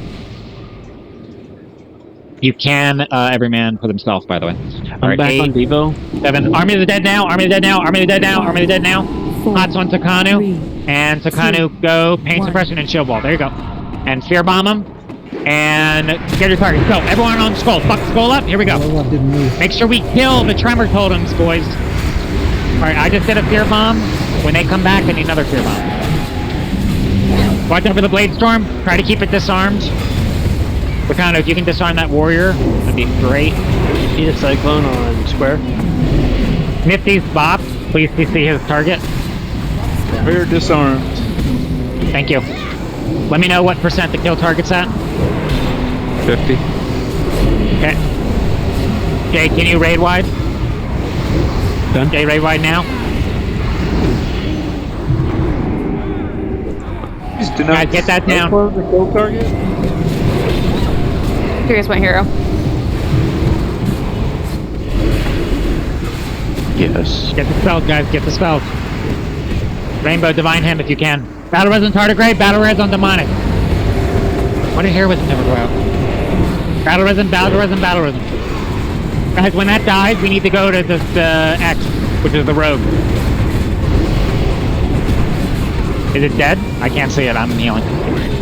[SPEAKER 2] You can, every man for themselves, by the way.
[SPEAKER 1] I'm back on Devo.
[SPEAKER 2] 7. Army of the Dead now! Army of the Dead now! Army of the Dead now! Army of the Dead now! Hots on Takanu. And Takanu, go. Pain Suppression and Shield Wall. There you go. And Fear Bomb them. And get your targets. Go. Everyone on Skull. Fuck Skull up. Here we go. Make sure we kill the Tremor Totems, boys. Alright, I just did a Fear Bomb. When they come back, I need another Fear Bomb. Watch out for the Blade Storm. Try to keep it disarmed. Wakano, if you can disarm that warrior, that'd be great.
[SPEAKER 1] Need a Cyclone on square.
[SPEAKER 2] Nifty's Bop. Please see his target.
[SPEAKER 4] We're disarmed.
[SPEAKER 2] Thank you. Let me know what percent the kill target's at.
[SPEAKER 6] 50.
[SPEAKER 2] Okay. Jay, can you raid wide? Done. Jay, raid wide now. Guys, get that down.
[SPEAKER 4] The kill target?
[SPEAKER 11] Curious what hero.
[SPEAKER 8] Yes.
[SPEAKER 2] Get the spells, guys. Get the spells. Rainbow, Divine Him if you can. Battle Res on Tardigrade, Battle Res on Demonic. What did Heroism never go out? Battle Res and Battle Res and Battle Res. Guys, when that dies, we need to go to the X, which is the rogue. Is it dead? I can't see it. I'm healing.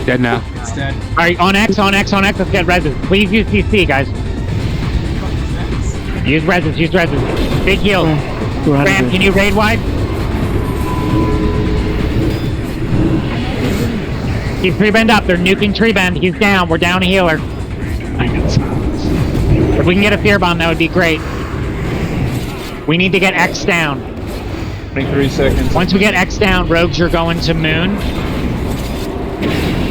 [SPEAKER 6] Dead now.
[SPEAKER 4] It's dead.
[SPEAKER 2] All right, on X. Let's get reses. Please use CC, guys. Use reses. Big heal. Graham, can you raid wide? Keep tree bend up. They're nuking tree bend. He's down. We're down a healer. If we can get a fear bomb, that would be great. We need to get X down.
[SPEAKER 4] 23 seconds.
[SPEAKER 2] Once we get X down, rogues, you're going to moon.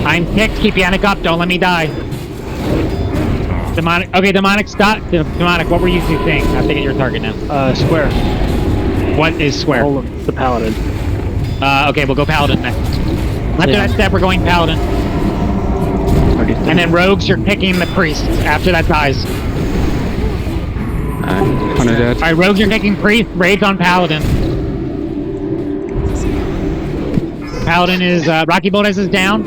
[SPEAKER 2] I'm ticked. Keep Yannick up. Don't let me die. Demonic. Okay, demonic. Stop. Demonic. What were you seeing? I have to get your target now.
[SPEAKER 1] Square.
[SPEAKER 2] What is square?
[SPEAKER 1] The paladin.
[SPEAKER 2] Okay, we'll go paladin next. After that step, we're going paladin. And then rogues, you're picking the priest after that dies.
[SPEAKER 6] Hunter dead.
[SPEAKER 2] Alright, rogues, you're picking priest. Raids on paladin. Paladin is Rocky Boldes is down.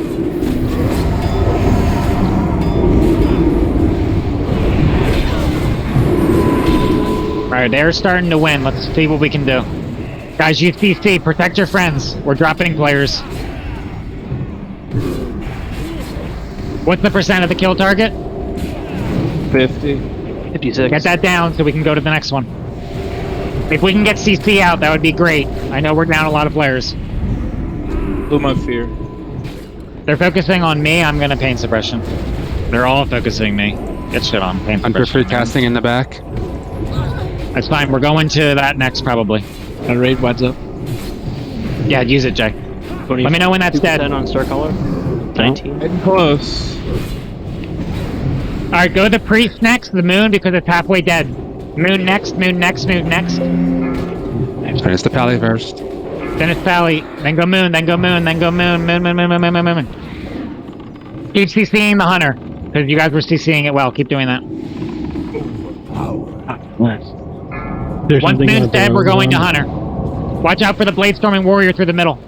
[SPEAKER 2] Alright, they're starting to win. Let's see what we can do. Guys, UCC, protect your friends. We're dropping players. What's the percent of the kill target?
[SPEAKER 4] 50.
[SPEAKER 1] 56.
[SPEAKER 2] Get that down so we can go to the next one. If we can get CC out, that would be great. I know we're down a lot of players.
[SPEAKER 4] Blew my fear.
[SPEAKER 2] They're focusing on me. I'm gonna pain suppression. They're all focusing me. Get shit on. Pain
[SPEAKER 6] Hunter
[SPEAKER 2] suppression.
[SPEAKER 6] free casting in the back.
[SPEAKER 2] That's fine. We're going to that next probably.
[SPEAKER 1] And raid what's up?
[SPEAKER 2] Yeah, use it, Jay. Let me know when that's dead.
[SPEAKER 1] On star color. 19.
[SPEAKER 4] Getting close.
[SPEAKER 2] Alright, go to the priest next, the moon, because it's halfway dead. Moon next, moon next, moon next.
[SPEAKER 6] Finish the pally first.
[SPEAKER 2] Finish pally, then go moon, then go moon, then go moon, moon, moon, moon, moon, moon, moon, moon. Keep CCing the hunter, because you guys were CCing it well. Keep doing that. Once moon's dead, we're going to hunter. Watch out for the Bladestorming Warrior through the middle.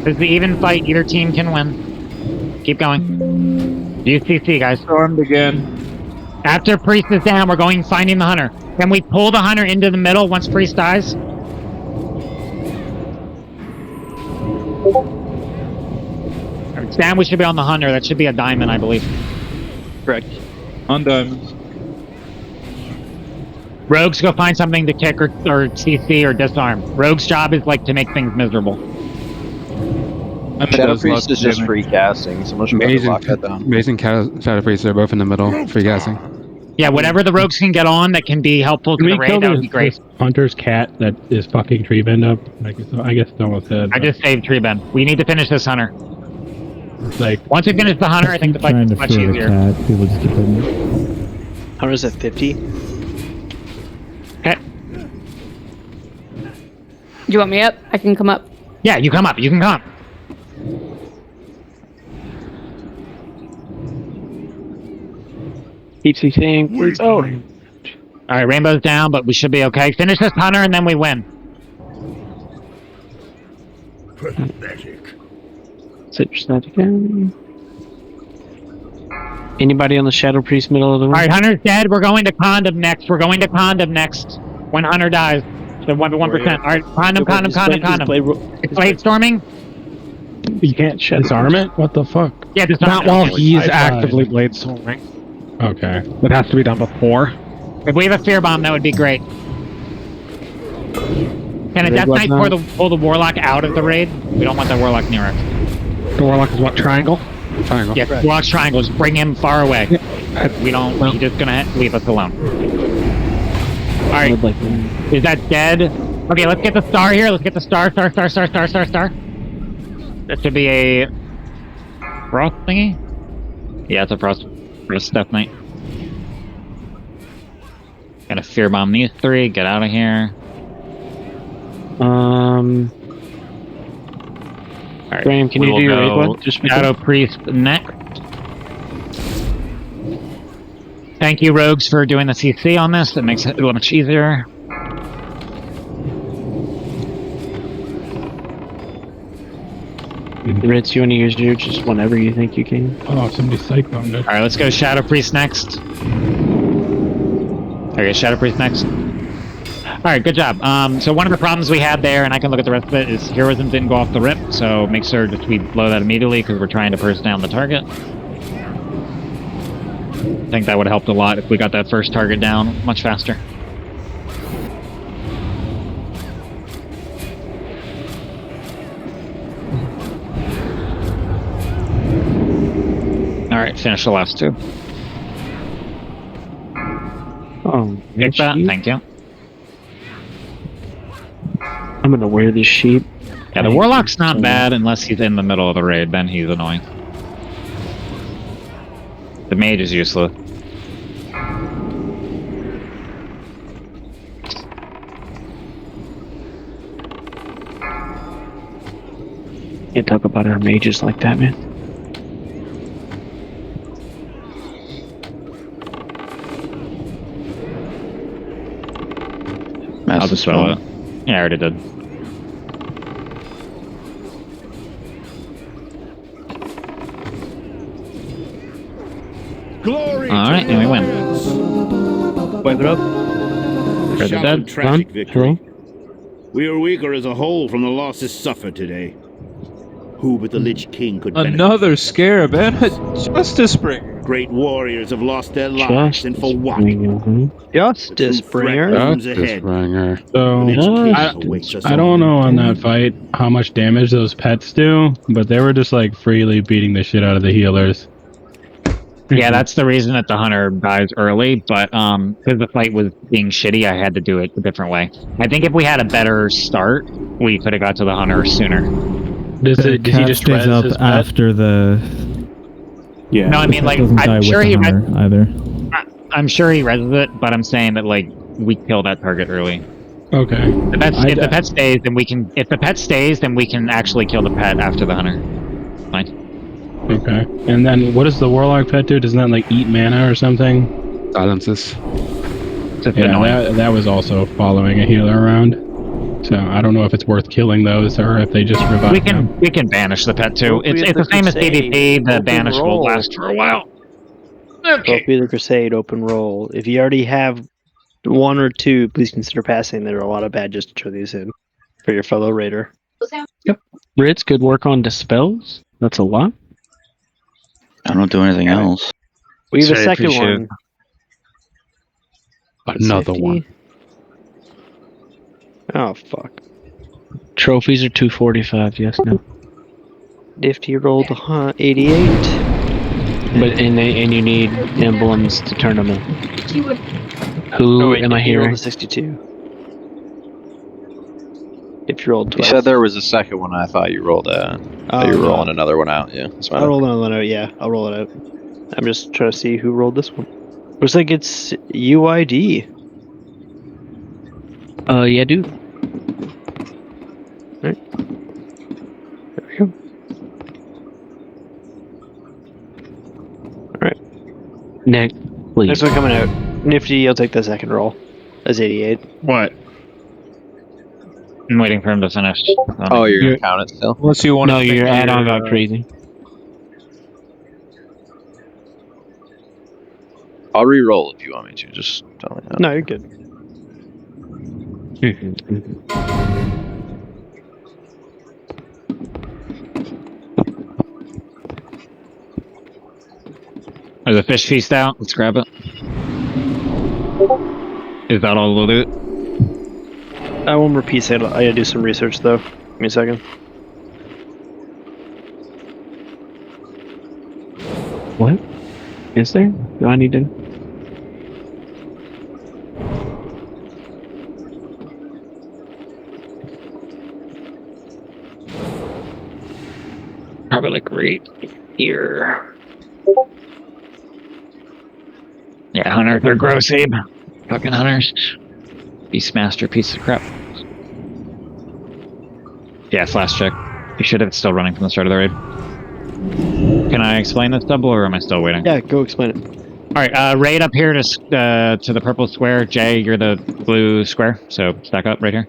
[SPEAKER 2] This is the even fight. Either team can win. Keep going. UCC, guys.
[SPEAKER 4] Stormed again.
[SPEAKER 2] After priest is down, we're going finding the hunter. Can we pull the hunter into the middle once priest dies? It's down, we should be on the hunter. That should be a diamond, I believe.
[SPEAKER 1] Correct.
[SPEAKER 4] On diamonds.
[SPEAKER 2] Rogues, go find something to kick or CC or disarm. Rogue's job is like to make things miserable.
[SPEAKER 3] Shadow Priest is just free casting. Someone should better lock that down.
[SPEAKER 6] Amazing Shadow Priest are both in the middle. Free casting.
[SPEAKER 2] Yeah, whatever the rogues can get on that can be helpful to the raid, that would be great.
[SPEAKER 11] Hunter's cat that is fucking tree bend up. I guess no one said.
[SPEAKER 2] I just saved tree bend. We need to finish this hunter.
[SPEAKER 11] Like
[SPEAKER 2] once we finish the hunter, I think the fight is much easier.
[SPEAKER 1] Hunter's at 50.
[SPEAKER 2] Okay.
[SPEAKER 12] Do you want me up? I can come up.
[SPEAKER 2] Yeah, you come up. You can come.
[SPEAKER 1] Keep CCing, please. Oh.
[SPEAKER 2] Alright, Rainbow's down, but we should be okay. Finish this hunter and then we win.
[SPEAKER 5] Pathetic.
[SPEAKER 1] Citrus that again. Anybody on the Shadow Priest middle of the room?
[SPEAKER 2] Alright, Hunter's dead. We're going to Condom next. We're going to Condom next. When Hunter dies. So 1%. Alright, Condom. It's blade storming.
[SPEAKER 11] You can't disarm it? What the fuck?
[SPEAKER 2] Yeah, disarm
[SPEAKER 7] Not
[SPEAKER 2] it.
[SPEAKER 7] while he's actively blade storming.
[SPEAKER 11] Okay.
[SPEAKER 7] It has to be done before.
[SPEAKER 2] If we have a fear bomb, that would be great. Can a Death Knight pull the Warlock out of the raid? We don't want the Warlock near us.
[SPEAKER 7] The Warlock is what, triangle?
[SPEAKER 6] Triangle.
[SPEAKER 2] Yeah, Warlock's triangle. Just bring him far away. We don't. He's just gonna leave us alone. Alright. Is that dead? Okay, let's get the star here. Let's get the star. That should be a frost thingy. Yeah, it's a frost Death Knight. Gotta fear bomb these three. Get out of here. Alright,
[SPEAKER 1] Graham, can you do your raid one? Just
[SPEAKER 2] Shadow Priest next. Thank you, Rogues, for doing the CC on this. It makes it a little much easier.
[SPEAKER 1] Ritz, you want to use your just whenever you think you can.
[SPEAKER 11] Oh, somebody cycloned it.
[SPEAKER 2] Alright, let's go Shadow Priest next. Okay, Shadow Priest next. Alright, good job. So one of the problems we had there, and I can look at the rest of it, is heroism didn't go off the rip, so make sure that we blow that immediately because we're trying to burst down the target. I think that would have helped a lot if we got that first target down much faster. Alright, finish the last two.
[SPEAKER 11] Oh,
[SPEAKER 2] Pick that, thank you.
[SPEAKER 11] I'm gonna wear this sheep.
[SPEAKER 2] Yeah, the Warlock's not bad unless he's in the middle of the raid, then he's annoying. The Mage is useless.
[SPEAKER 11] Can't talk about our mages like that, man.
[SPEAKER 2] I'll just spell it. Yeah, I already did.
[SPEAKER 5] Glory.
[SPEAKER 2] Alright, and we win.
[SPEAKER 11] Wipe it up.
[SPEAKER 2] They're dead.
[SPEAKER 13] Tragic victory. We are weaker as a whole from the losses suffered today. Who but the Lich King could benefit?
[SPEAKER 4] Another scarab and a Justice Bringer.
[SPEAKER 13] Great warriors have lost their lives, and for what?
[SPEAKER 3] Justice Bringer.
[SPEAKER 6] Justice Bringer.
[SPEAKER 11] So, I don't know on that fight how much damage those pets do, but they were just like freely beating the shit out of the healers.
[SPEAKER 2] Yeah, that's the reason that the Hunter dies early, but because the fight was being shitty, I had to do it a different way. I think if we had a better start, we could have got to the Hunter sooner.
[SPEAKER 11] Did he just res
[SPEAKER 14] up
[SPEAKER 11] his pet?
[SPEAKER 14] after the...
[SPEAKER 11] Yeah.
[SPEAKER 2] No, I mean, like,
[SPEAKER 14] I'm sure he either.
[SPEAKER 2] I'm sure he reses it, but I'm saying that, like, we kill that target early.
[SPEAKER 11] Okay.
[SPEAKER 2] If the pet stays, then we can... If the pet stays, then we can actually kill the pet after the Hunter. Fine.
[SPEAKER 11] Okay. And then what does the Warlock pet do? Doesn't that, like, eat mana or something?
[SPEAKER 6] Silences.
[SPEAKER 11] Yeah, that was also following a healer around. So I don't know if it's worth killing those or if they just revive
[SPEAKER 2] We can banish the pet too. It's the same as PvP. The banish will last for a while.
[SPEAKER 1] Okay. Be the Crusade open roll. If you already have one or two, please consider passing. There are a lot of badges to throw these in for your fellow raider.
[SPEAKER 11] Yep. Ritz, good work on dispels. That's a lot.
[SPEAKER 8] I don't do anything else.
[SPEAKER 1] We have a second one.
[SPEAKER 11] Another one.
[SPEAKER 1] Oh, fuck.
[SPEAKER 11] Trophies are 245, yes, no.
[SPEAKER 1] Nifty rolled 88.
[SPEAKER 11] But and you need emblems to turn them in. Who am I
[SPEAKER 1] He rolled
[SPEAKER 11] hearing?
[SPEAKER 1] a 62. If you rolled
[SPEAKER 3] You
[SPEAKER 1] 12.
[SPEAKER 3] said there was a second one. I thought you rolled a. You were rolling another one out. Yeah, that's fine.
[SPEAKER 1] I'll roll another one out. Yeah, I'll roll it out. I'm just trying to see who rolled this one. Looks like it's UID.
[SPEAKER 11] Yeah, dude.
[SPEAKER 1] Right. There we go. Alright.
[SPEAKER 11] Next, please.
[SPEAKER 1] Next one coming out. Nifty, you'll take the second roll. That's 88.
[SPEAKER 2] What? I'm waiting for him to finish.
[SPEAKER 3] Oh, you're gonna count it still?
[SPEAKER 4] Unless you want
[SPEAKER 11] No,
[SPEAKER 4] to.
[SPEAKER 11] your add-on got crazy.
[SPEAKER 3] I'll re-roll if you want me to. Just tell me.
[SPEAKER 1] No, you're good.
[SPEAKER 2] There's a fish feast out. Let's grab it. Is that all we'll do?
[SPEAKER 1] I won't repeat it. I gotta do some research though. Give me a second.
[SPEAKER 11] What? Is there? Do I need to?
[SPEAKER 2] Probably like right here. Yeah, Hunter, they're gross, Abe. Fucking Hunters. Beastmaster piece of crap. Yeah, flash check. You should have it still running from the start of the raid. Can I explain this double, or am I still waiting?
[SPEAKER 1] Yeah, go explain it.
[SPEAKER 2] Alright, raid up here to the purple square. Jay, you're the blue square, so stack up right here.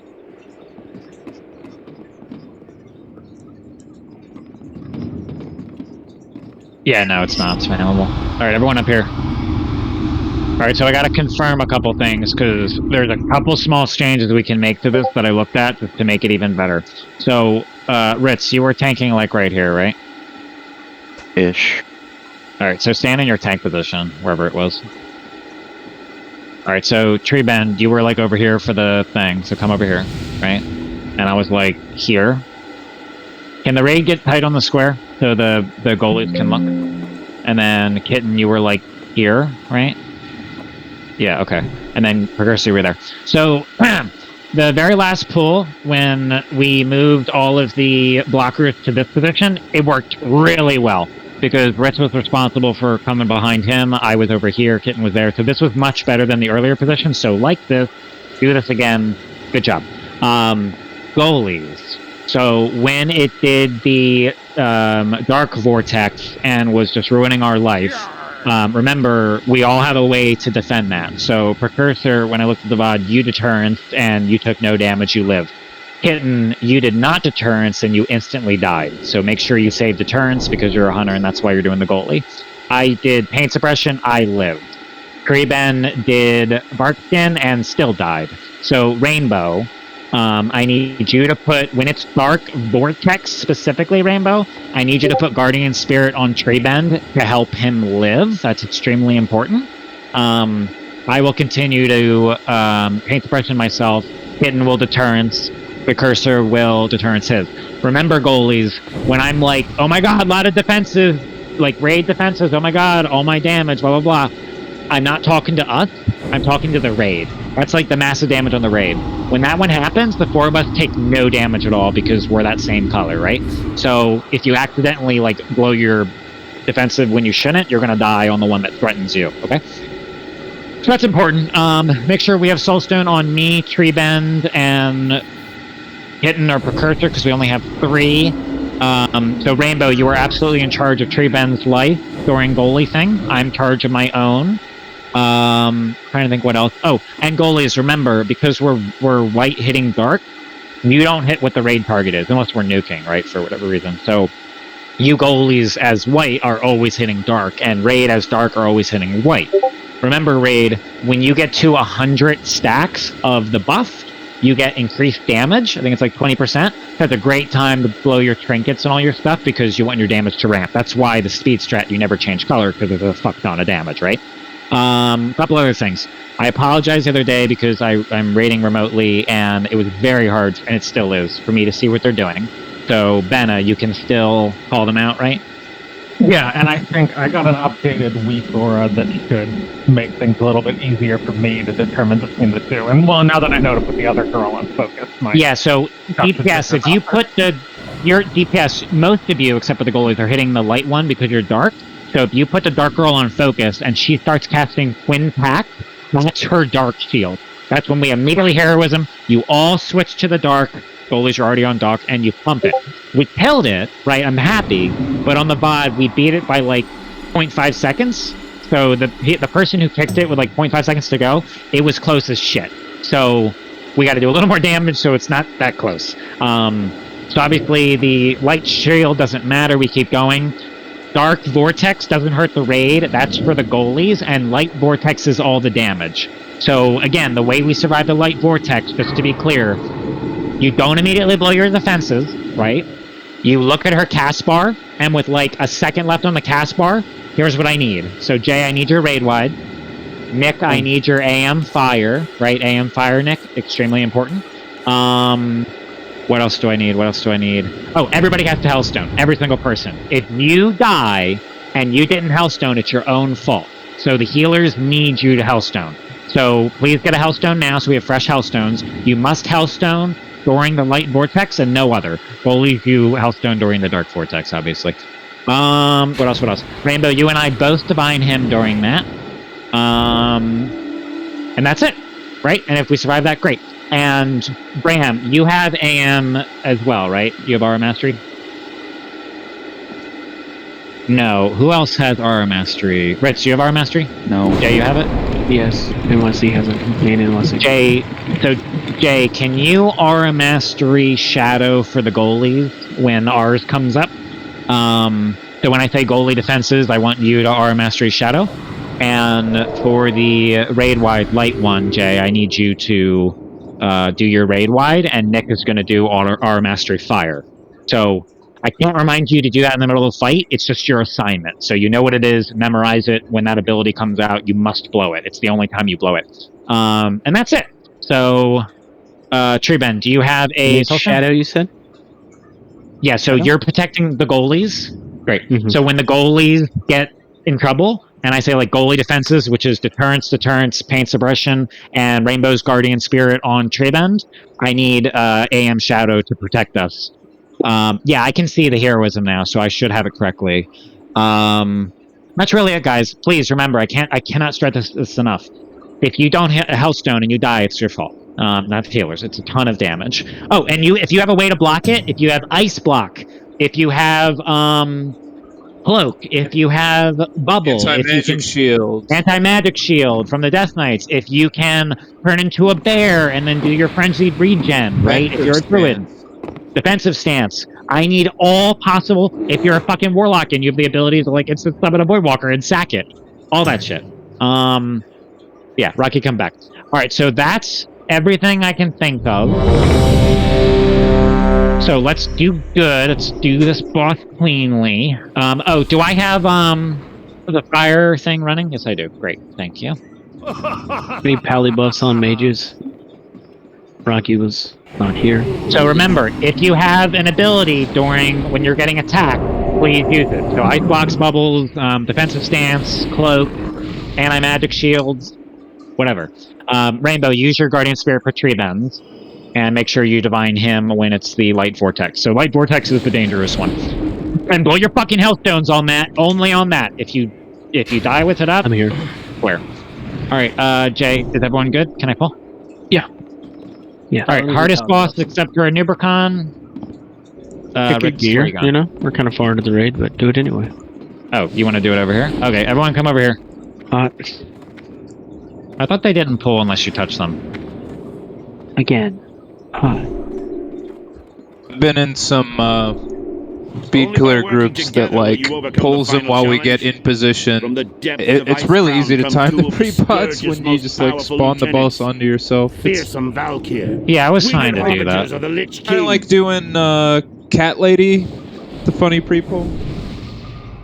[SPEAKER 2] Yeah, no, it's not. It's available. Alright, everyone up here. Alright, Alright, so I gotta confirm a couple things, because there's a couple small changes we can make to this that I looked at just to make it even better. So, Ritz, you were tanking like right here, right?
[SPEAKER 8] Ish.
[SPEAKER 2] Alright, so stand in your tank position, wherever it was. Alright, so Tree Bend, you were like over here for the thing, so come over here, right? And I was like here. Can the raid get tight on the square so the goalies can look? And then Kitten, you were like here, right? Yeah, okay. And then Precursor, you were there. So, the very last pull, when we moved all of the blockers to this position, it worked really well. Because Ritz was responsible for coming behind him, I was over here, Kitten was there. So this was much better than the earlier position. So like this, do this again, good job. Goalies. So when it did the Dark Vortex and was just ruining our life, remember, we all have a way to defend that. So, Precursor, when I looked at the VOD, you deterrenced and you took no damage, you lived. Kitten, you did not deterrence and you instantly died. So make sure you save deterrence because you're a hunter and that's why you're doing the goalie. I did paint suppression, I lived. Kreben did bark skin and still died. So, Rainbow, I need you to put, when it's Dark Vortex specifically, Rainbow, I need you to put Guardian Spirit on Tree Bend to help him live. That's extremely important. I will continue to paint suppression myself. Kitten will deterrence. Precursor will deterrence his. Remember, goalies, when I'm like, oh my god, a lot of defenses, like raid defenses, oh my god, all my damage, blah, blah, blah. I'm not talking to us, I'm talking to the raid. That's like the massive damage on the raid. When that one happens, the 4 of us take no damage at all because we're that same color, right? So if you accidentally like blow your defensive when you shouldn't, you're gonna die on the one that threatens you, okay? So that's important. Make sure we have Soulstone on me, Tree Bend, and Kitten or Precursor because we only have 3. So Rainbow, you were absolutely in charge of Tree Bend's life during goalie thing. I'm in charge of my own. Trying to think what else. Oh, and goalies, remember, because we're white hitting dark, you don't hit what the raid target is, unless we're nuking, right, for whatever reason. So, you goalies as white are always hitting dark, and raid as dark are always hitting white. Remember, raid, when you get to 100 stacks of the buff, you get increased damage. I think it's like 20%. That's a great time to blow your trinkets and all your stuff, because you want your damage to ramp. That's why the speed strat, you never change color, because there's a fuck ton of damage, right? A couple other things. I apologize the other day because I'm raiding remotely and it was very hard, and it still is, for me to see what they're doing. So, Benna, you can still call them out, right?
[SPEAKER 7] Yeah, and I think I got an updated weak aura that should make things a little bit easier for me to determine between the two. And well, now that I know to put the other girl on focus,
[SPEAKER 2] yeah, so DPS, if you put your DPS, most of you, except for the goalies, are hitting the light one because you're dark. So if you put the dark girl on focus and she starts casting Twin Pack, that's her dark shield. That's when we immediately heroism, you all switch to the dark, goalies are already on dark, and you pump it. We killed it, right? I'm happy, but on the VOD, we beat it by like 0.5 seconds. So the person who kicked it with like 0.5 seconds to go, it was close as shit. So we got to do a little more damage so it's not that close. So obviously the light shield doesn't matter, we keep going. Dark Vortex doesn't hurt the raid, that's for the goalies, and Light Vortex is all the damage. So again, the way we survive the Light Vortex, just to be clear, you don't immediately blow your defenses, right? You look at her cast bar, and with like a second left on the cast bar, here's what I need. So Jay, I need your raid wide. Nick, I need your AM fire, right? AM fire, Nick, extremely important. What else do I need? What else do I need? Oh, everybody has to Hellstone. Every single person. If you die and you didn't Hellstone, it's your own fault. So the healers need you to Hellstone. So please get a Hellstone now so we have fresh Hellstones. You must Hellstone during the Light Vortex and no other. We'll leave you Hellstone during the Dark Vortex, obviously. What else? What else? Rainbow, you and I both divine him during that. And that's it, right? And if we survive that, great. And Braham, you have AM as well, right? You have Aura Mastery? No. Who else has Aura Mastery? Ritz, do you have Aura Mastery?
[SPEAKER 8] No.
[SPEAKER 2] Jay, you have it?
[SPEAKER 1] Yes, unless he hasn't made it, unless he...
[SPEAKER 2] Jay, can you Aura Mastery Shadow for the goalies when ours comes up? So when I say goalie defenses, I want you to Aura Mastery Shadow. And for the raid wide light one, Jay, I need you to do your raid wide, and Nick is going to do our mastery fire. So I can't remind you to do that in the middle of the fight. It's just your assignment. So you know what it is, memorize it. When that ability comes out, you must blow it. It's the only time you blow it. And that's it. So, Treeben, do you have a
[SPEAKER 1] shadow, you said?
[SPEAKER 2] Yeah, so you're protecting the goalies. Great. So when the goalies get in trouble, and I say like goalie defenses, which is deterrence, pain suppression, and Rainbow's Guardian Spirit on Trebend, I need AM Shadow to protect us. Yeah, I can see the heroism now, so I should have it correctly. That's really it, guys. Please remember, I cannot stress this enough. If you don't hit a Hellstone and you die, it's your fault. Not healers. It's a ton of damage. Oh, and if you have a way to block it, if you have Ice Block, if you have Cloak, if you have Bubble,
[SPEAKER 4] Anti-magic shield.
[SPEAKER 2] Anti-magic shield from the Death Knights, if you can turn into a bear and then do your frenzied regen, right? If you're a druid, defensive stance. I need all possible. If you're a fucking warlock and you have the ability to like instant summon a Voidwalker and sack it, all that shit. Yeah, Rocky, come back. All right, so that's everything I can think of. So let's do good. Let's do this boss cleanly. Oh, do I have the fire thing running? Yes, I do. Great, thank you.
[SPEAKER 1] Any pally buffs on mages? Rocky was not here.
[SPEAKER 2] So remember, if you have an ability when you're getting attacked, please use it. So ice blocks, bubbles, defensive stance, cloak, anti-magic shields, whatever. Rainbow, use your Guardian Spirit for Trebends, and make sure you divine him when it's the Light Vortex. So Light Vortex is the dangerous one. And blow your fucking Hellstones on that, only on that. If you die with it up...
[SPEAKER 1] I'm here.
[SPEAKER 2] Where? Alright, Jay, is everyone good? Can I pull?
[SPEAKER 1] Yeah. Yeah.
[SPEAKER 2] Alright, hardest boss except for a Nubricon.
[SPEAKER 1] Pick a gear, you know? We're kind of far into the raid, but do it anyway.
[SPEAKER 2] Oh, you want to do it over here? Okay, everyone come over here. I thought they didn't pull unless you touch them.
[SPEAKER 1] Again.
[SPEAKER 4] Been in some speed killer groups that like pulls them while we get in position. It's really easy to time the pre-bots when you just like spawn the boss onto yourself.
[SPEAKER 2] Yeah, I was trying to do that.
[SPEAKER 4] I like doing Cat Lady, the funny pre-pull.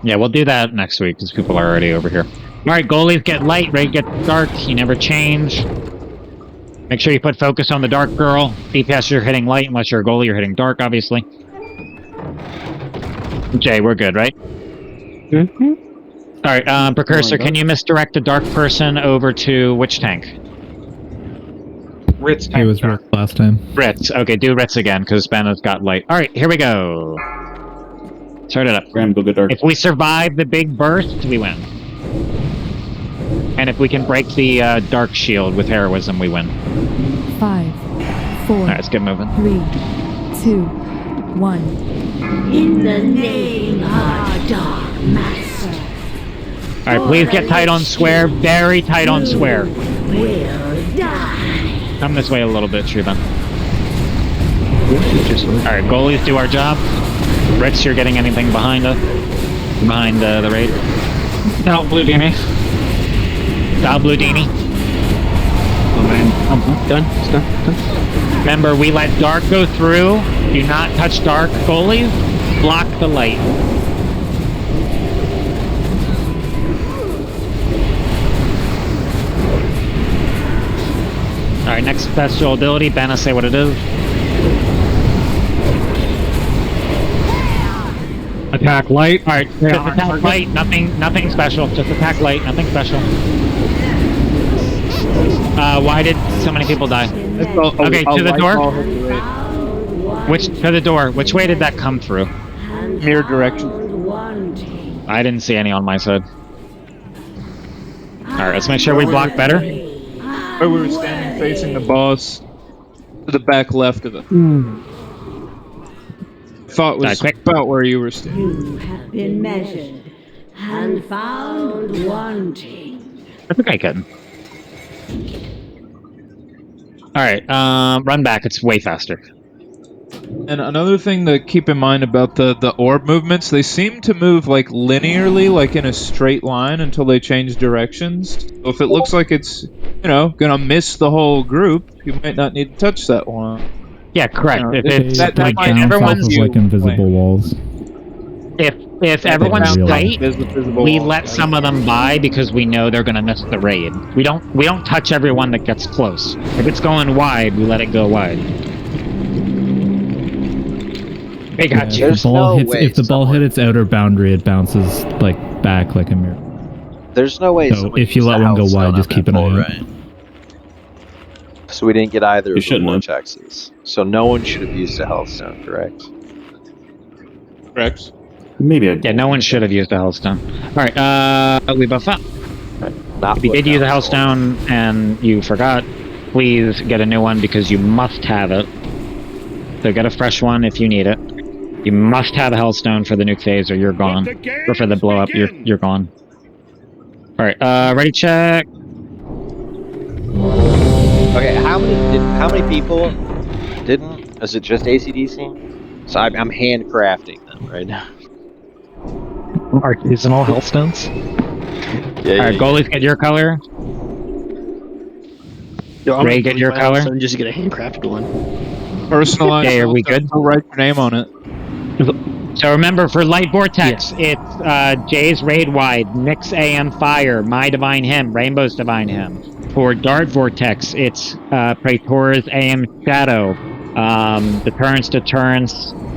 [SPEAKER 2] Yeah, we'll do that next week because people are already over here. Alright, goalies get light, raid gets dark, you never change. Make sure you put focus on the dark girl. DPS you're hitting light, unless you're a goalie, you're hitting dark, obviously. Jay, we're good, right? Alright, Precursor, can you misdirect a dark person over to which tank?
[SPEAKER 14] Ritz tank. He was Ritz last time.
[SPEAKER 2] Ritz, okay, do Ritz again, because Ben has got light. Alright, here we go. Start it up. If we survive the big burst, we win. And if we can break the dark shield with heroism, we win.
[SPEAKER 10] 5, 4.
[SPEAKER 2] Alright, let's get moving.
[SPEAKER 10] 3, 2, 1.
[SPEAKER 15] In the name of Dark Master.
[SPEAKER 2] Alright, please get tight on swear. Very tight on swear.
[SPEAKER 15] Will die.
[SPEAKER 2] Come this way a little bit, Shriban. Alright, goalies do our job. Ritz, you're getting anything behind us? Behind the raid?
[SPEAKER 11] No, Blue Dini.
[SPEAKER 2] Blue Dini.
[SPEAKER 1] Done. It's done.
[SPEAKER 2] Remember, we let dark go through. Do not touch dark. Goalies, block the light. Alright, next special ability. Benna, say what it is.
[SPEAKER 11] Attack light.
[SPEAKER 2] Alright, just attack light. Nothing special. Just attack light. Nothing special. Why did so many people die? Okay, to the door. To the door. Which way did that come through?
[SPEAKER 4] Mirror direction.
[SPEAKER 2] I didn't see any on my side. Alright, let's make sure we block better.
[SPEAKER 4] Where we were standing facing the boss. To the back left of it. Thought was about where you were standing.
[SPEAKER 15] You have been measured and found wanting.
[SPEAKER 2] I think I can. Alright, run back. It's way faster.
[SPEAKER 4] And another thing to keep in mind about the orb movements, they seem to move like linearly, like in a straight line until they change directions. So if it looks like it's, gonna miss the whole group, you might not need to touch that one.
[SPEAKER 7] Yeah, correct.
[SPEAKER 4] That might
[SPEAKER 14] bounce off of like invisible walls.
[SPEAKER 2] If everyone's tight, we let some of them by because we know they're gonna miss the raid. We don't touch everyone that gets close. If it's going wide, we let it go wide. They got you.
[SPEAKER 14] If the ball hit its outer boundary, it bounces like back like a mirror.
[SPEAKER 3] There's no way.
[SPEAKER 14] So if you let one go wide, just keep an eye out.
[SPEAKER 3] So we didn't get either of the vortexes. So no one should have used a healthstone, correct?
[SPEAKER 4] Correct.
[SPEAKER 6] Maybe
[SPEAKER 2] Yeah, no one should have used a hellstone. Alright, we buff up. If you did use a hellstone and you forgot, please get a new one because you must have it. So get a fresh one if you need it. You must have a hellstone for the nuke phase or you're gone. Or for the blow up, you're gone. Alright, ready check.
[SPEAKER 3] Okay, how many people didn't? Is it just ACDC? So I'm handcrafting them right now.
[SPEAKER 7] Artisanal hellstones?
[SPEAKER 2] Alright, goalies get your color. Ray, get your color.
[SPEAKER 1] Just get a handcrafted one.
[SPEAKER 4] Personalized.
[SPEAKER 2] Okay, are we good?
[SPEAKER 4] I'll write your name on it.
[SPEAKER 2] So remember, for Light Vortex, it's Jay's Raid Wide, Nick's AM Fire, My Divine Hymn, Rainbow's Divine Hymn. For Dart Vortex, it's Praetor's AM Shadow, Deterrence,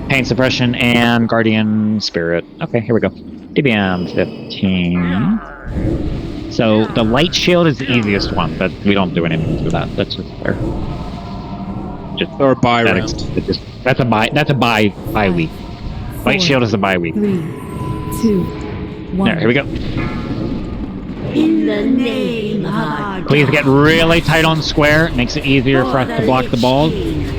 [SPEAKER 2] Pain Suppression, and Guardian Spirit. Okay, here we go. DBM 15. So the Light Shield is the easiest one, but we don't do anything for that. That's just fair.
[SPEAKER 4] Or a buy round.
[SPEAKER 2] That's a buy week. Light Shield is a bye week.
[SPEAKER 10] 3, 2, 1.
[SPEAKER 2] There, here we go.
[SPEAKER 15] In the name of
[SPEAKER 2] Please get really tight on square. It makes it easier for us to block the balls.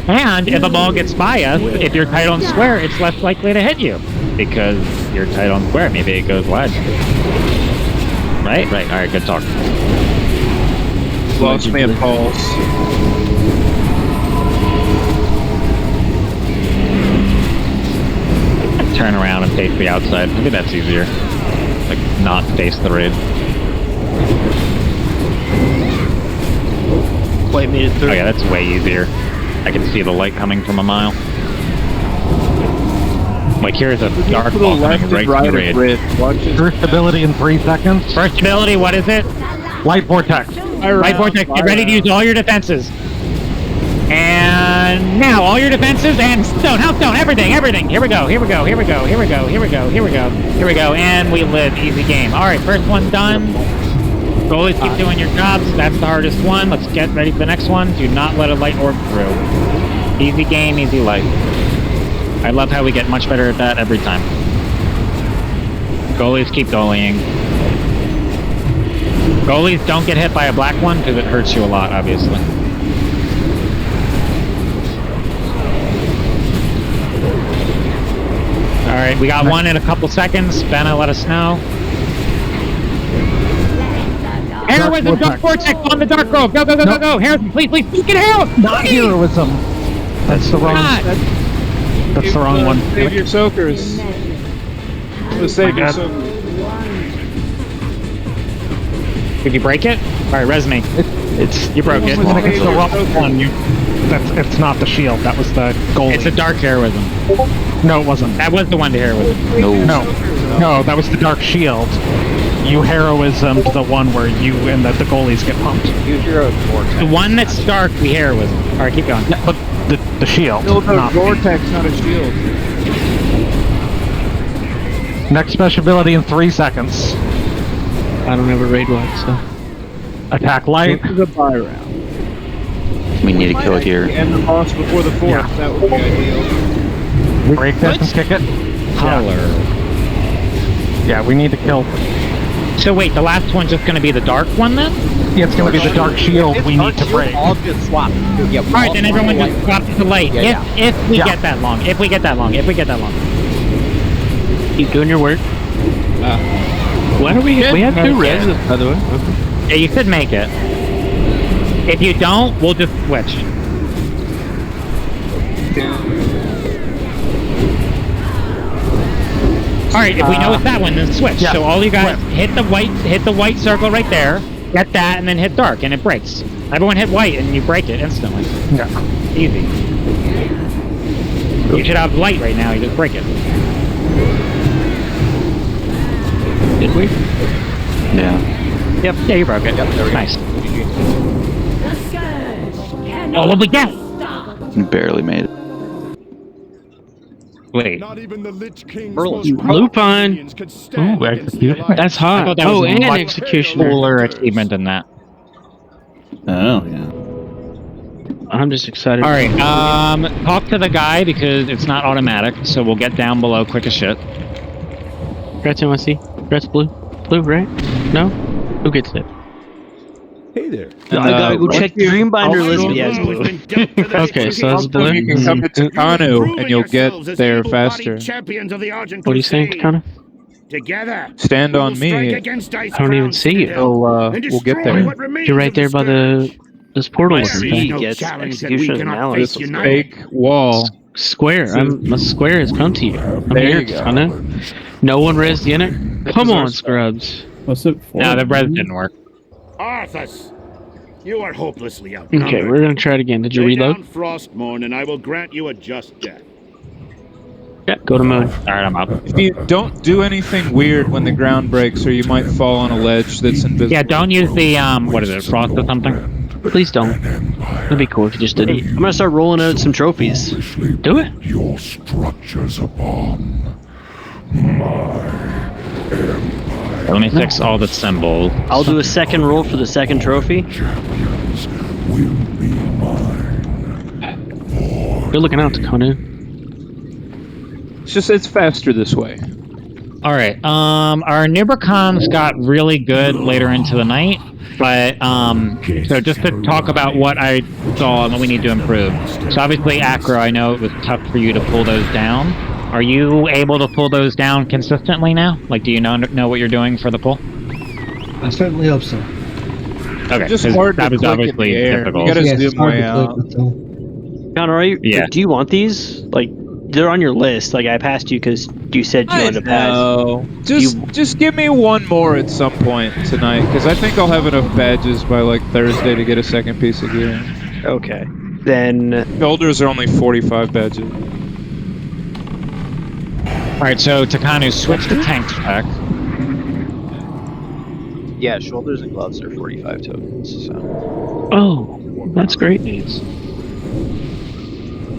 [SPEAKER 2] And if a ball gets by us, if you're tight on square, it's less likely to hit you. Because you're tight on square. Maybe it goes wide. Right? Right. Alright, good talk.
[SPEAKER 4] Lost me a pulse.
[SPEAKER 2] Turn around and face the outside. Maybe that's easier. Like, not face the raid.
[SPEAKER 1] Quite made it through.
[SPEAKER 2] Oh yeah, that's way easier. I can see the light coming from a mile. Like, here's a dark ball coming right through the raid.
[SPEAKER 7] First ability in 3 seconds.
[SPEAKER 2] First ability, what is it?
[SPEAKER 7] Light Vortex.
[SPEAKER 2] Light Vortex, get ready to use all your defenses. And now, all your defenses and stone, healthstone, everything. Here we go. And we live. Easy game. Alright, first one done. Goalies keep doing your jobs. That's the hardest one. Let's get ready for the next one. Do not let a light orb through. Easy game, easy life. I love how we get much better at that every time. Goalies keep goalieing. Goalies don't get hit by a black one because it hurts you a lot, obviously. Alright, we got one in a couple seconds. Benna, let us know. Heroism, Dark Vortex on the Dark Grove. Go. Harrison, please, get out!
[SPEAKER 7] Not heroism. That's the wrong. That's the wrong one.
[SPEAKER 4] Save your soakers. Save your soakers.
[SPEAKER 2] Did you break it? Alright, resume. You broke it.
[SPEAKER 7] It's the wrong one. It's not the shield. That was the goalie.
[SPEAKER 2] It's a Dark Heroism.
[SPEAKER 7] No, it wasn't.
[SPEAKER 2] That was the one to heroism.
[SPEAKER 7] No, that was the Dark Shield. You heroismed the one where you and the goalies get pumped.
[SPEAKER 3] Use your vortex.
[SPEAKER 2] The one that's dark, we heroism. Alright, keep going.
[SPEAKER 7] Yeah, but the shield.
[SPEAKER 4] No, vortex, not a shield.
[SPEAKER 7] Next special ability in 3 seconds.
[SPEAKER 1] I don't have a raid lock, so.
[SPEAKER 7] Attack light.
[SPEAKER 4] This is a buy round.
[SPEAKER 8] We need to kill it here.
[SPEAKER 4] And the boss before the fourth.
[SPEAKER 7] Yeah.
[SPEAKER 4] That would be ideal.
[SPEAKER 7] Break this and kick it.
[SPEAKER 2] Color.
[SPEAKER 7] Yeah, we need to kill.
[SPEAKER 2] So wait, the last one's just gonna be the dark one then?
[SPEAKER 7] Yeah, it's gonna be the dark shield we need to break.
[SPEAKER 3] All just swap. Yeah,
[SPEAKER 2] Alright, then everyone just swap to light. If we get that long. If we get that long.
[SPEAKER 1] Keep doing your work.
[SPEAKER 6] Why do we have 2 res, by the way?
[SPEAKER 2] Yeah, you should make it. If you don't, we'll just switch. Alright, if we know it's that one, then switch. So all you guys hit the white circle right there, get that, and then hit dark, and it breaks. Everyone hit white, and you break it instantly. Yeah. Easy. You should have light right now, you just break it.
[SPEAKER 1] Did we?
[SPEAKER 8] Yeah.
[SPEAKER 2] Yep, yeah, you broke it. Yep, there we go. Nice. Oh, what we get?
[SPEAKER 8] Barely made it.
[SPEAKER 2] Wait.
[SPEAKER 11] Lupine. Oh, execution. That's hot.
[SPEAKER 2] That was
[SPEAKER 11] and
[SPEAKER 2] much
[SPEAKER 11] execution.
[SPEAKER 2] cooler achievement than that.
[SPEAKER 11] Oh, yeah. I'm just excited.
[SPEAKER 2] All right, talk to the guy because it's not automatic, so we'll get down below quick as shit.
[SPEAKER 11] Congrats, MSC. Congrats, Blue. Blue, right? No? Who gets it?
[SPEAKER 5] Hey there.
[SPEAKER 1] I gotta go check the Dreambinder list. Yeah, it's Blue.
[SPEAKER 11] Okay, so that's Blue.
[SPEAKER 4] You can come to Takanu and you'll get there faster.
[SPEAKER 11] What do you think, Takanu?
[SPEAKER 13] Together.
[SPEAKER 4] Stand on me.
[SPEAKER 11] I don't even see you.
[SPEAKER 4] We'll get there.
[SPEAKER 11] You're right there by this portal.
[SPEAKER 1] He gets execution analysis.
[SPEAKER 4] This fake wall.
[SPEAKER 11] Square. A square has come to you. I'm
[SPEAKER 4] There
[SPEAKER 11] here,
[SPEAKER 4] you go.
[SPEAKER 11] Takanu. No one rezzed in it. Come on, scrubs.
[SPEAKER 14] What's it for?
[SPEAKER 2] No, the res didn't work.
[SPEAKER 13] Arthas, you are hopelessly outnumbered.
[SPEAKER 11] Okay, we're gonna try it again. Did you
[SPEAKER 13] Lay
[SPEAKER 11] reload?
[SPEAKER 13] down Frostmourne, and I will grant you a just death.
[SPEAKER 11] Yeah, go to moon.
[SPEAKER 2] Alright, I'm up.
[SPEAKER 4] If you don't do anything weird when the ground breaks, or you might fall on a ledge that's invisible.
[SPEAKER 2] Yeah, don't use the, what is it, frost or something?
[SPEAKER 11] Please don't. That'd be cool if you just didn't.
[SPEAKER 1] I'm gonna start rolling out some trophies.
[SPEAKER 11] Do it.
[SPEAKER 5] Your structures upon my
[SPEAKER 2] Let me fix all the symbols.
[SPEAKER 1] I'll do a second roll for the second trophy.
[SPEAKER 11] You're looking out, Takanu.
[SPEAKER 4] It's faster this way.
[SPEAKER 2] Alright, our Nubricons got really good later into the night, but, so just to talk about what I saw and what we need to improve. So obviously, Acro, I know it was tough for you to pull those down. Are you able to pull those down consistently now? Like, do you know what you're doing for the pull?
[SPEAKER 16] I certainly hope so.
[SPEAKER 2] Okay,
[SPEAKER 4] Just hard
[SPEAKER 2] that
[SPEAKER 4] to
[SPEAKER 2] was
[SPEAKER 4] click
[SPEAKER 2] obviously
[SPEAKER 4] in the air.
[SPEAKER 2] difficult.
[SPEAKER 4] You gotta
[SPEAKER 16] Yeah, it's
[SPEAKER 4] zoom
[SPEAKER 16] hard
[SPEAKER 4] way
[SPEAKER 16] to
[SPEAKER 4] out.
[SPEAKER 16] click, that's all.
[SPEAKER 1] Connor, are you?
[SPEAKER 2] Yeah.
[SPEAKER 1] Do you want these? Like, they're on your list. Like, I passed you because you said you wanted to pass.
[SPEAKER 4] No. Just give me one more at some point tonight, because I think I'll have enough badges by like Thursday to get a second piece of gear.
[SPEAKER 1] Okay. Then.
[SPEAKER 4] Shoulders are only 45 badges.
[SPEAKER 2] Alright, so Takanu, switch to tank spec.
[SPEAKER 3] Yeah, shoulders and gloves are 45 tokens. So
[SPEAKER 11] Oh, that's great news.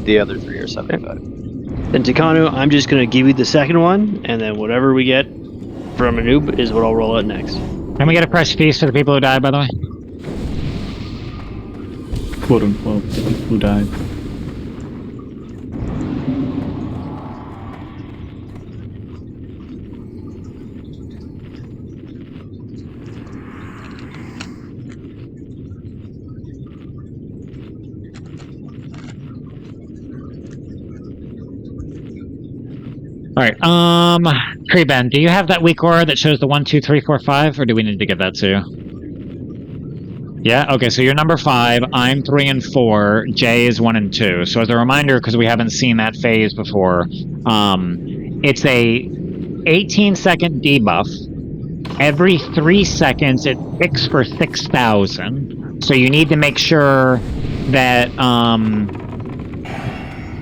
[SPEAKER 3] the other three are 75.
[SPEAKER 1] Then Takanu, I'm just gonna give you the second one, and then whatever we get from a noob is what I'll roll out next.
[SPEAKER 2] Can we get a fresh piece for the people who died, by the way?
[SPEAKER 14] Quote unquote, who died.
[SPEAKER 2] Alright, Tree Ben, do you have that weak aura that shows the 1, 2, 3, 4, 5, or do we need to give that to you? Yeah, okay, so you're number 5, I'm 3 and 4, Jay is 1 and 2. So as a reminder, because we haven't seen that phase before, it's a 18-second debuff. Every 3 seconds it ticks for 6,000. So you need to make sure that,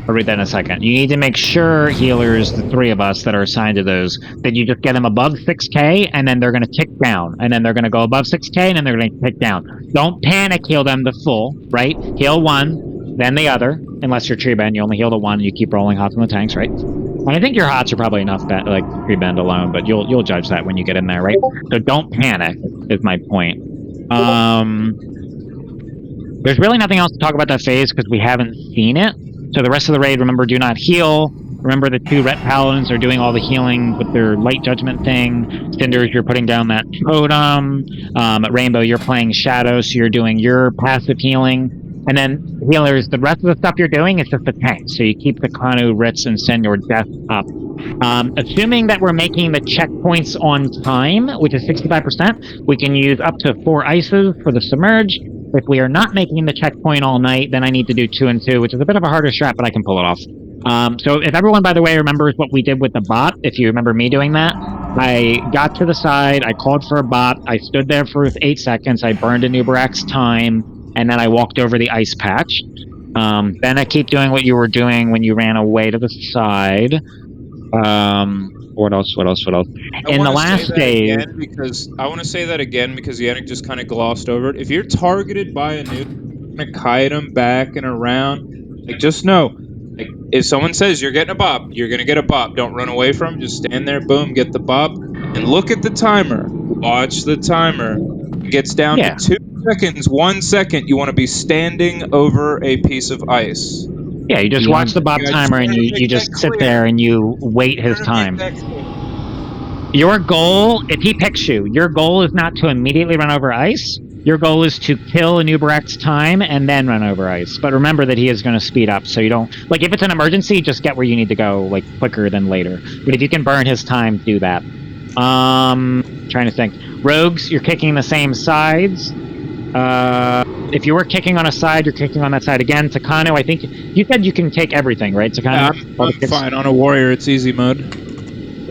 [SPEAKER 2] I'll read that in a second. You need to make sure, healers, the 3 of us that are assigned to those, that you just get them above 6k, and then they're going to tick down. And then they're going to go above 6k, and then they're going to tick down. Don't panic heal them to full, right? Heal one, then the other. Unless you're Tree Bend, you only heal the one, and you keep rolling hots in the tanks, right? And I think your hots are probably enough, like Tree Bend alone, but you'll judge that when you get in there, right? So don't panic, is my point. There's really nothing else to talk about that phase, because we haven't seen it. So the rest of the raid, remember, do not heal. Remember the 2 Ret Paladins are doing all the healing with their Light Judgment thing. Cinders, you're putting down that totem. At Rainbow, you're playing Shadow, so you're doing your passive healing. And then, healers, the rest of the stuff you're doing is just the tank. So you keep the Kanu, Ritz, and send your death up. Assuming that we're making the checkpoints on time, which is 65%, we can use up to 4 ices for the Submerge. If we are not making the checkpoint all night, then I need to do 2 and 2, which is a bit of a harder strat, but I can pull it off. So if everyone, by the way, remembers what we did with the bot, if you remember me doing that, I got to the side, I called for a bot, I stood there for 8 seconds, I burned a Nubarak's time, and then I walked over the ice patch. Then I keep doing what you were doing when you ran away to the side. What else? In the last phase...
[SPEAKER 4] I want to say that again because Yannick just kind of glossed over it. If you're targeted by a nuke, going to kite them back and around, like, just know, like, if someone says you're getting a bop, you're going to get a bop. Don't run away from them. Just stand there, boom, get the bop, and look at the timer. Watch the timer. It gets down to 2 seconds, 1 second. You want to be standing over a piece of ice.
[SPEAKER 2] Yeah, you just watch the bop timer and you just sit there and you wait his time. Your goal, if he picks you, your goal is not to immediately run over ice. Your goal is to kill a Nubarak's time and then run over ice. But remember that he is going to speed up, so you don't... Like, if it's an emergency, just get where you need to go, like, quicker than later. But if you can burn his time, do that. Trying to think. Rogues, you're kicking the same sides. If you were kicking on a side, you're kicking on that side again. Takano, I think... You said you can take everything, right, Takano?
[SPEAKER 4] Yeah, I'm fine. On a warrior, it's easy mode.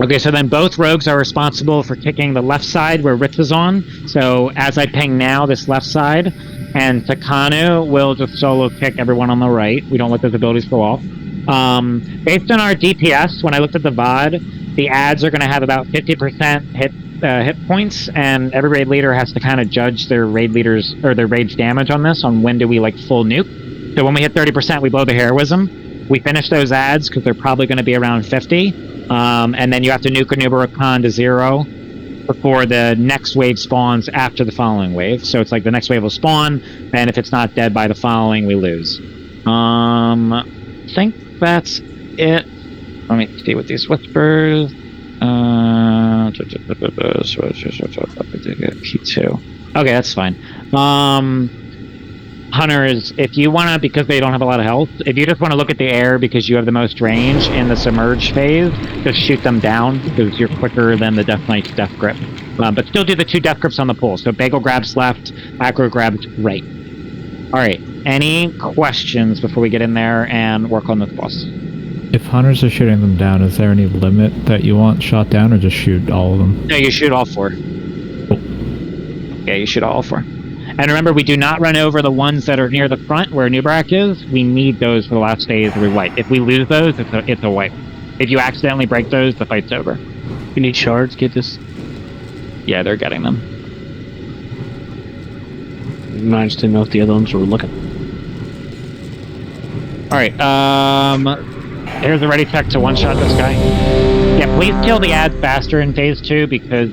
[SPEAKER 2] Okay, so then both rogues are responsible for kicking the left side where Ritz is on. So as I ping now, this left side, and Takano will just solo kick everyone on the right. We don't let those abilities go off. Based on our DPS, when I looked at the VOD, the ads are going to have about 50% hit points, and every raid leader has to kind of judge their raid leaders or their raid's damage on this, on when do we like full nuke. So when we hit 30%, we blow the heroism. We finish those ads because they're probably going to be around 50. And then you have to nuke a Nubarak to 0 before the next wave spawns after the following wave. So it's like the next wave will spawn, and if it's not dead by the following, we lose. I think that's it. Let me see with these whispers. P2. Okay, that's fine. Hunters, if you want to, because they don't have a lot of health, if you just want to look at the air because you have the most range in the submerge phase, just shoot them down because you're quicker than the Death Knight's Death Grip. But still do the 2 Death Grips on the pool. So Bagel grabs left, Acro grabs right. Alright, any questions before we get in there and work on this boss?
[SPEAKER 14] If hunters are shooting them down, is there any limit that you want shot down, or just shoot all of them?
[SPEAKER 2] No, you shoot all 4. Yeah, you shoot all 4. And remember, we do not run over the ones that are near the front where Nubarak is. We need those for the last phase we wipe. If we lose those, it's a wipe. If you accidentally break those, the fight's over.
[SPEAKER 1] You need shards, get this.
[SPEAKER 2] Yeah, they're getting them.
[SPEAKER 1] I just didn't know if the other ones were looking.
[SPEAKER 2] Alright, here's a ready tech to one-shot this guy. Yeah, please kill the ads faster in phase 2 because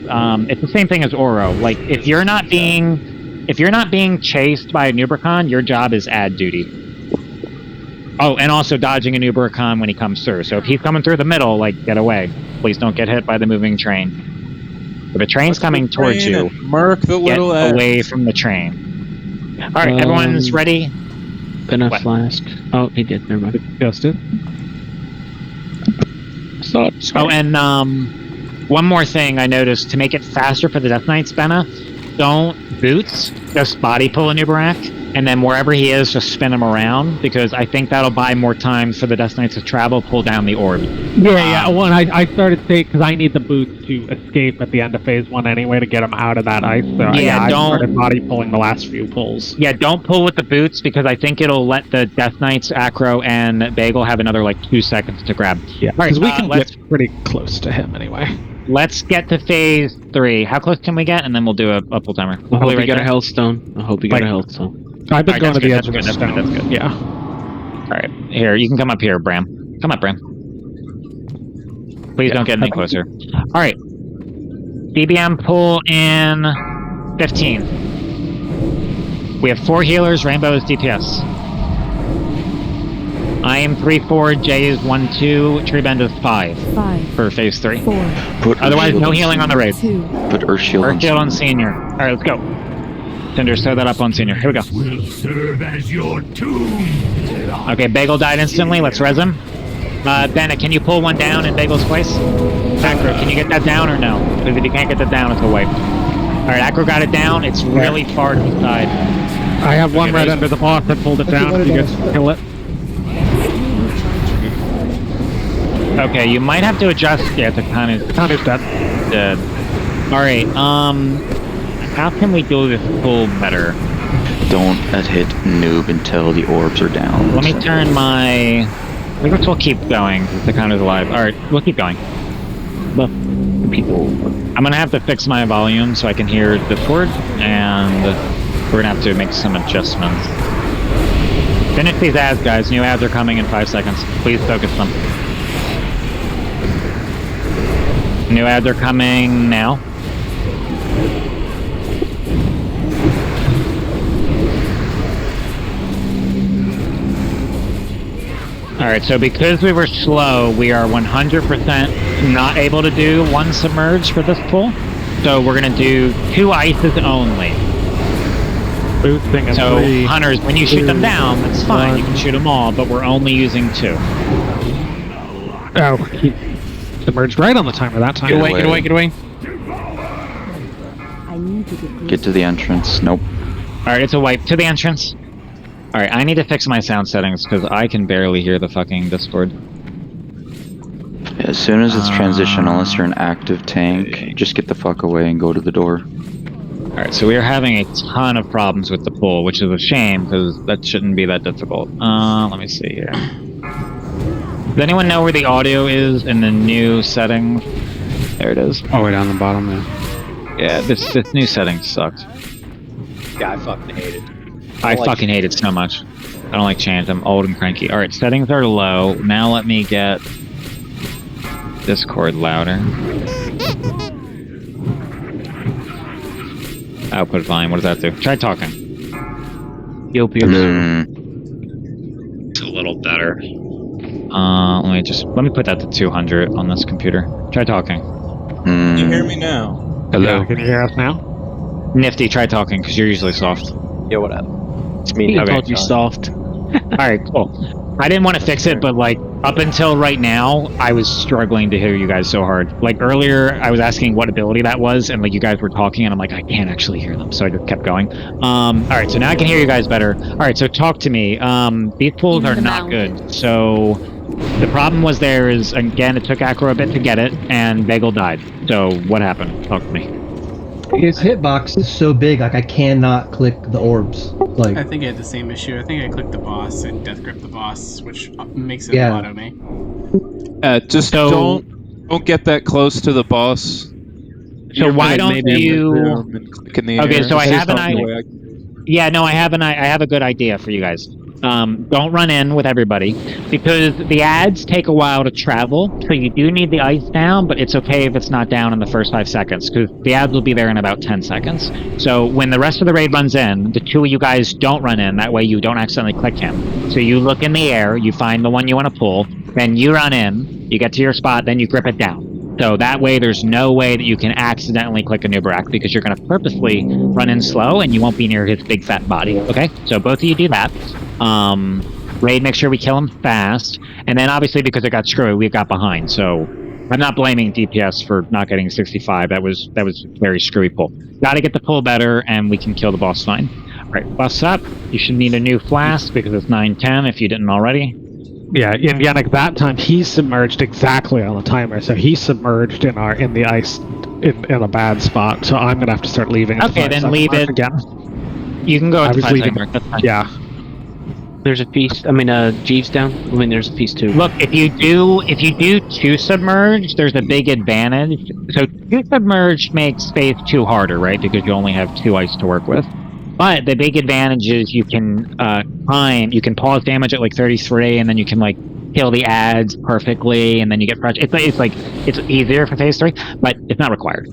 [SPEAKER 2] it's the same thing as Oro. Like, if you're not being chased by a Nubarak, your job is ad duty. Oh, and also dodging a Nubarak when he comes through. So if he's coming through the middle, like, get away. Please don't get hit by the moving train. If the train's coming towards you, get away from the train. Alright, everyone's ready?
[SPEAKER 1] Been a flask. Oh, he did. Never mind.
[SPEAKER 4] Just it.
[SPEAKER 2] Oh, and one more thing I noticed, to make it faster for the Death Knights, Benna, don't boots, just body pull a Nubarak, and then wherever he is, just spin him around, because I think that'll buy more time for the Death Knights to travel, pull down the orb.
[SPEAKER 7] Yeah. Well, I started saying, because I need the boots to escape at the end of phase 1 anyway to get him out of that ice. So I started body pulling the last few pulls.
[SPEAKER 2] Yeah, don't pull with the boots, because I think it'll let the Death Knights, Acro, and Bagel have another, like, 2 seconds to grab.
[SPEAKER 7] Yeah, because we can get pretty close to him anyway.
[SPEAKER 2] Let's get to phase 3. How close can we get? And then we'll do a pull timer.
[SPEAKER 1] I hope you got a health stone.
[SPEAKER 7] I've been going to the edge of the stone.
[SPEAKER 2] That's good.
[SPEAKER 7] Yeah.
[SPEAKER 2] Alright, here, you can come up here, Bram. Come up, Bram. Please don't get any closer. Alright. DBM pull in 15. We have 4 healers, Rainbow is DPS. I am 3-4, Jay is 1-2, Treebend is 5 for phase 3.
[SPEAKER 10] 4.
[SPEAKER 2] Otherwise, no healing on the raid.
[SPEAKER 10] 2.
[SPEAKER 8] Put Earth Shield
[SPEAKER 2] on Senior. Alright, let's go. Cinder, throw that up on Senior. Here we go.
[SPEAKER 5] Will serve as your tomb.
[SPEAKER 2] Okay, Bagel died instantly. Let's res him. Bennett, can you pull one down in Bagel's place? Acro, can you get that down or no? Because if you can't get that down, it's a wipe. Alright, Acro got it down. It's really far to the side.
[SPEAKER 7] I have one right under the boss that pulled it down. You guys kill it.
[SPEAKER 2] Okay, you might have to adjust. Yeah, the connor's dead. Alright, how can we do this pull better?
[SPEAKER 8] Don't hit noob until the orbs are down.
[SPEAKER 2] Let me turn my... I guess we'll keep going, because the connor's alive. Alright, we'll keep going. Look, people... I'm gonna have to fix my volume so I can hear Discord, and we're gonna have to make some adjustments. Finish these ads, guys. New ads are coming in 5 seconds. Please focus them. New ads are coming now. Alright, so because we were slow, we are 100% not able to do one submerge for this pull. So we're gonna do 2 ices only. So, hunters, when you shoot them down, that's fine, you can shoot them all, but we're only using 2.
[SPEAKER 6] Oh, he submerged right on the timer that time.
[SPEAKER 8] Get away.
[SPEAKER 6] Get
[SPEAKER 8] to the entrance. Nope.
[SPEAKER 2] Alright, it's a wipe to the entrance. Alright, I need to fix my sound settings, because I can barely hear the fucking Discord.
[SPEAKER 8] Yeah, as soon as it's transition, unless you're an active tank, just get the fuck away and go to the door.
[SPEAKER 2] Alright, so we are having a ton of problems with the pull, which is a shame, because that shouldn't be that difficult. Let me see here. Does anyone know where the audio is in the new settings? There it is.
[SPEAKER 11] Oh, way down the bottom there.
[SPEAKER 2] Yeah, this new setting sucks.
[SPEAKER 3] Yeah, I fucking hate it.
[SPEAKER 2] I fucking hate it so much. I don't like change, I'm old and cranky. Alright, settings are low. Now let me get Discord louder. Output volume, what does that do? Try talking. It's a little better. Let me put that to 200 on this computer. Try talking.
[SPEAKER 17] Can you hear me now?
[SPEAKER 2] Hello.
[SPEAKER 6] Can you hear us now?
[SPEAKER 2] Nifty, try talking, because you're usually soft.
[SPEAKER 3] Yeah, whatever. It's me.
[SPEAKER 1] I told you soft.
[SPEAKER 2] Alright, cool. I didn't want to fix it, but like, up until right now, I was struggling to hear you guys so hard. Like, earlier, I was asking what ability that was, and like, you guys were talking, and I'm like, I can't actually hear them, so I just kept going. Alright, so now I can hear you guys better. Alright, so talk to me. These pools are not good, so... The problem was there is, again, it took Acro a bit to get it, and Bagel died. So, what happened? Talk to me.
[SPEAKER 16] His hitbox is so big, like I cannot click the orbs. Like
[SPEAKER 18] I think I had the same issue. I think I clicked the boss and death grip the boss, which makes it auto me.
[SPEAKER 4] Just don't get that close to the boss.
[SPEAKER 2] So why don't you? Okay, so I have an
[SPEAKER 4] idea.
[SPEAKER 2] Yeah, no, I have a good idea for you guys. Don't run in with everybody, because the ads take a while to travel, so you do need the ice down, but it's okay if it's not down in the first 5 seconds, because the ads will be there in about 10 seconds. So when the rest of the raid runs in, the 2 of you guys don't run in, that way you don't accidentally click him. So you look in the air, you find the one you want to pull, then you run in, you get to your spot, then you grip it down. So that way there's no way that you can accidentally click a Nubarak, because you're going to purposely run in slow and you won't be near his big fat body, okay? So both of you do that. Raid, make sure we kill him fast. And then obviously because it got screwy, we got behind. So I'm not blaming DPS for not getting 65. That was a very screwy pull. Gotta get the pull better and we can kill the boss fine. Alright, bust up. You should need a new flask because it's 9:10 if you didn't already.
[SPEAKER 6] Yeah, in Yannick, that time he submerged exactly on the timer, so he submerged in the ice in a bad spot. So I'm gonna have to start leaving.
[SPEAKER 2] Okay, then leave it again. You can go at the 5 timer. That's fine.
[SPEAKER 6] Yeah.
[SPEAKER 1] There's a feast. I mean, Jeeves down. I mean, there's a feast too.
[SPEAKER 2] Look, if you do 2 submerged, there's a big advantage. So 2 submerged makes phase 2 harder, right? Because you only have 2 ice to work with. But the big advantage is you can you can pause damage at like 33, and then you can like kill the ads perfectly, and then you get fresh. It's easier for phase 3, but it's not required.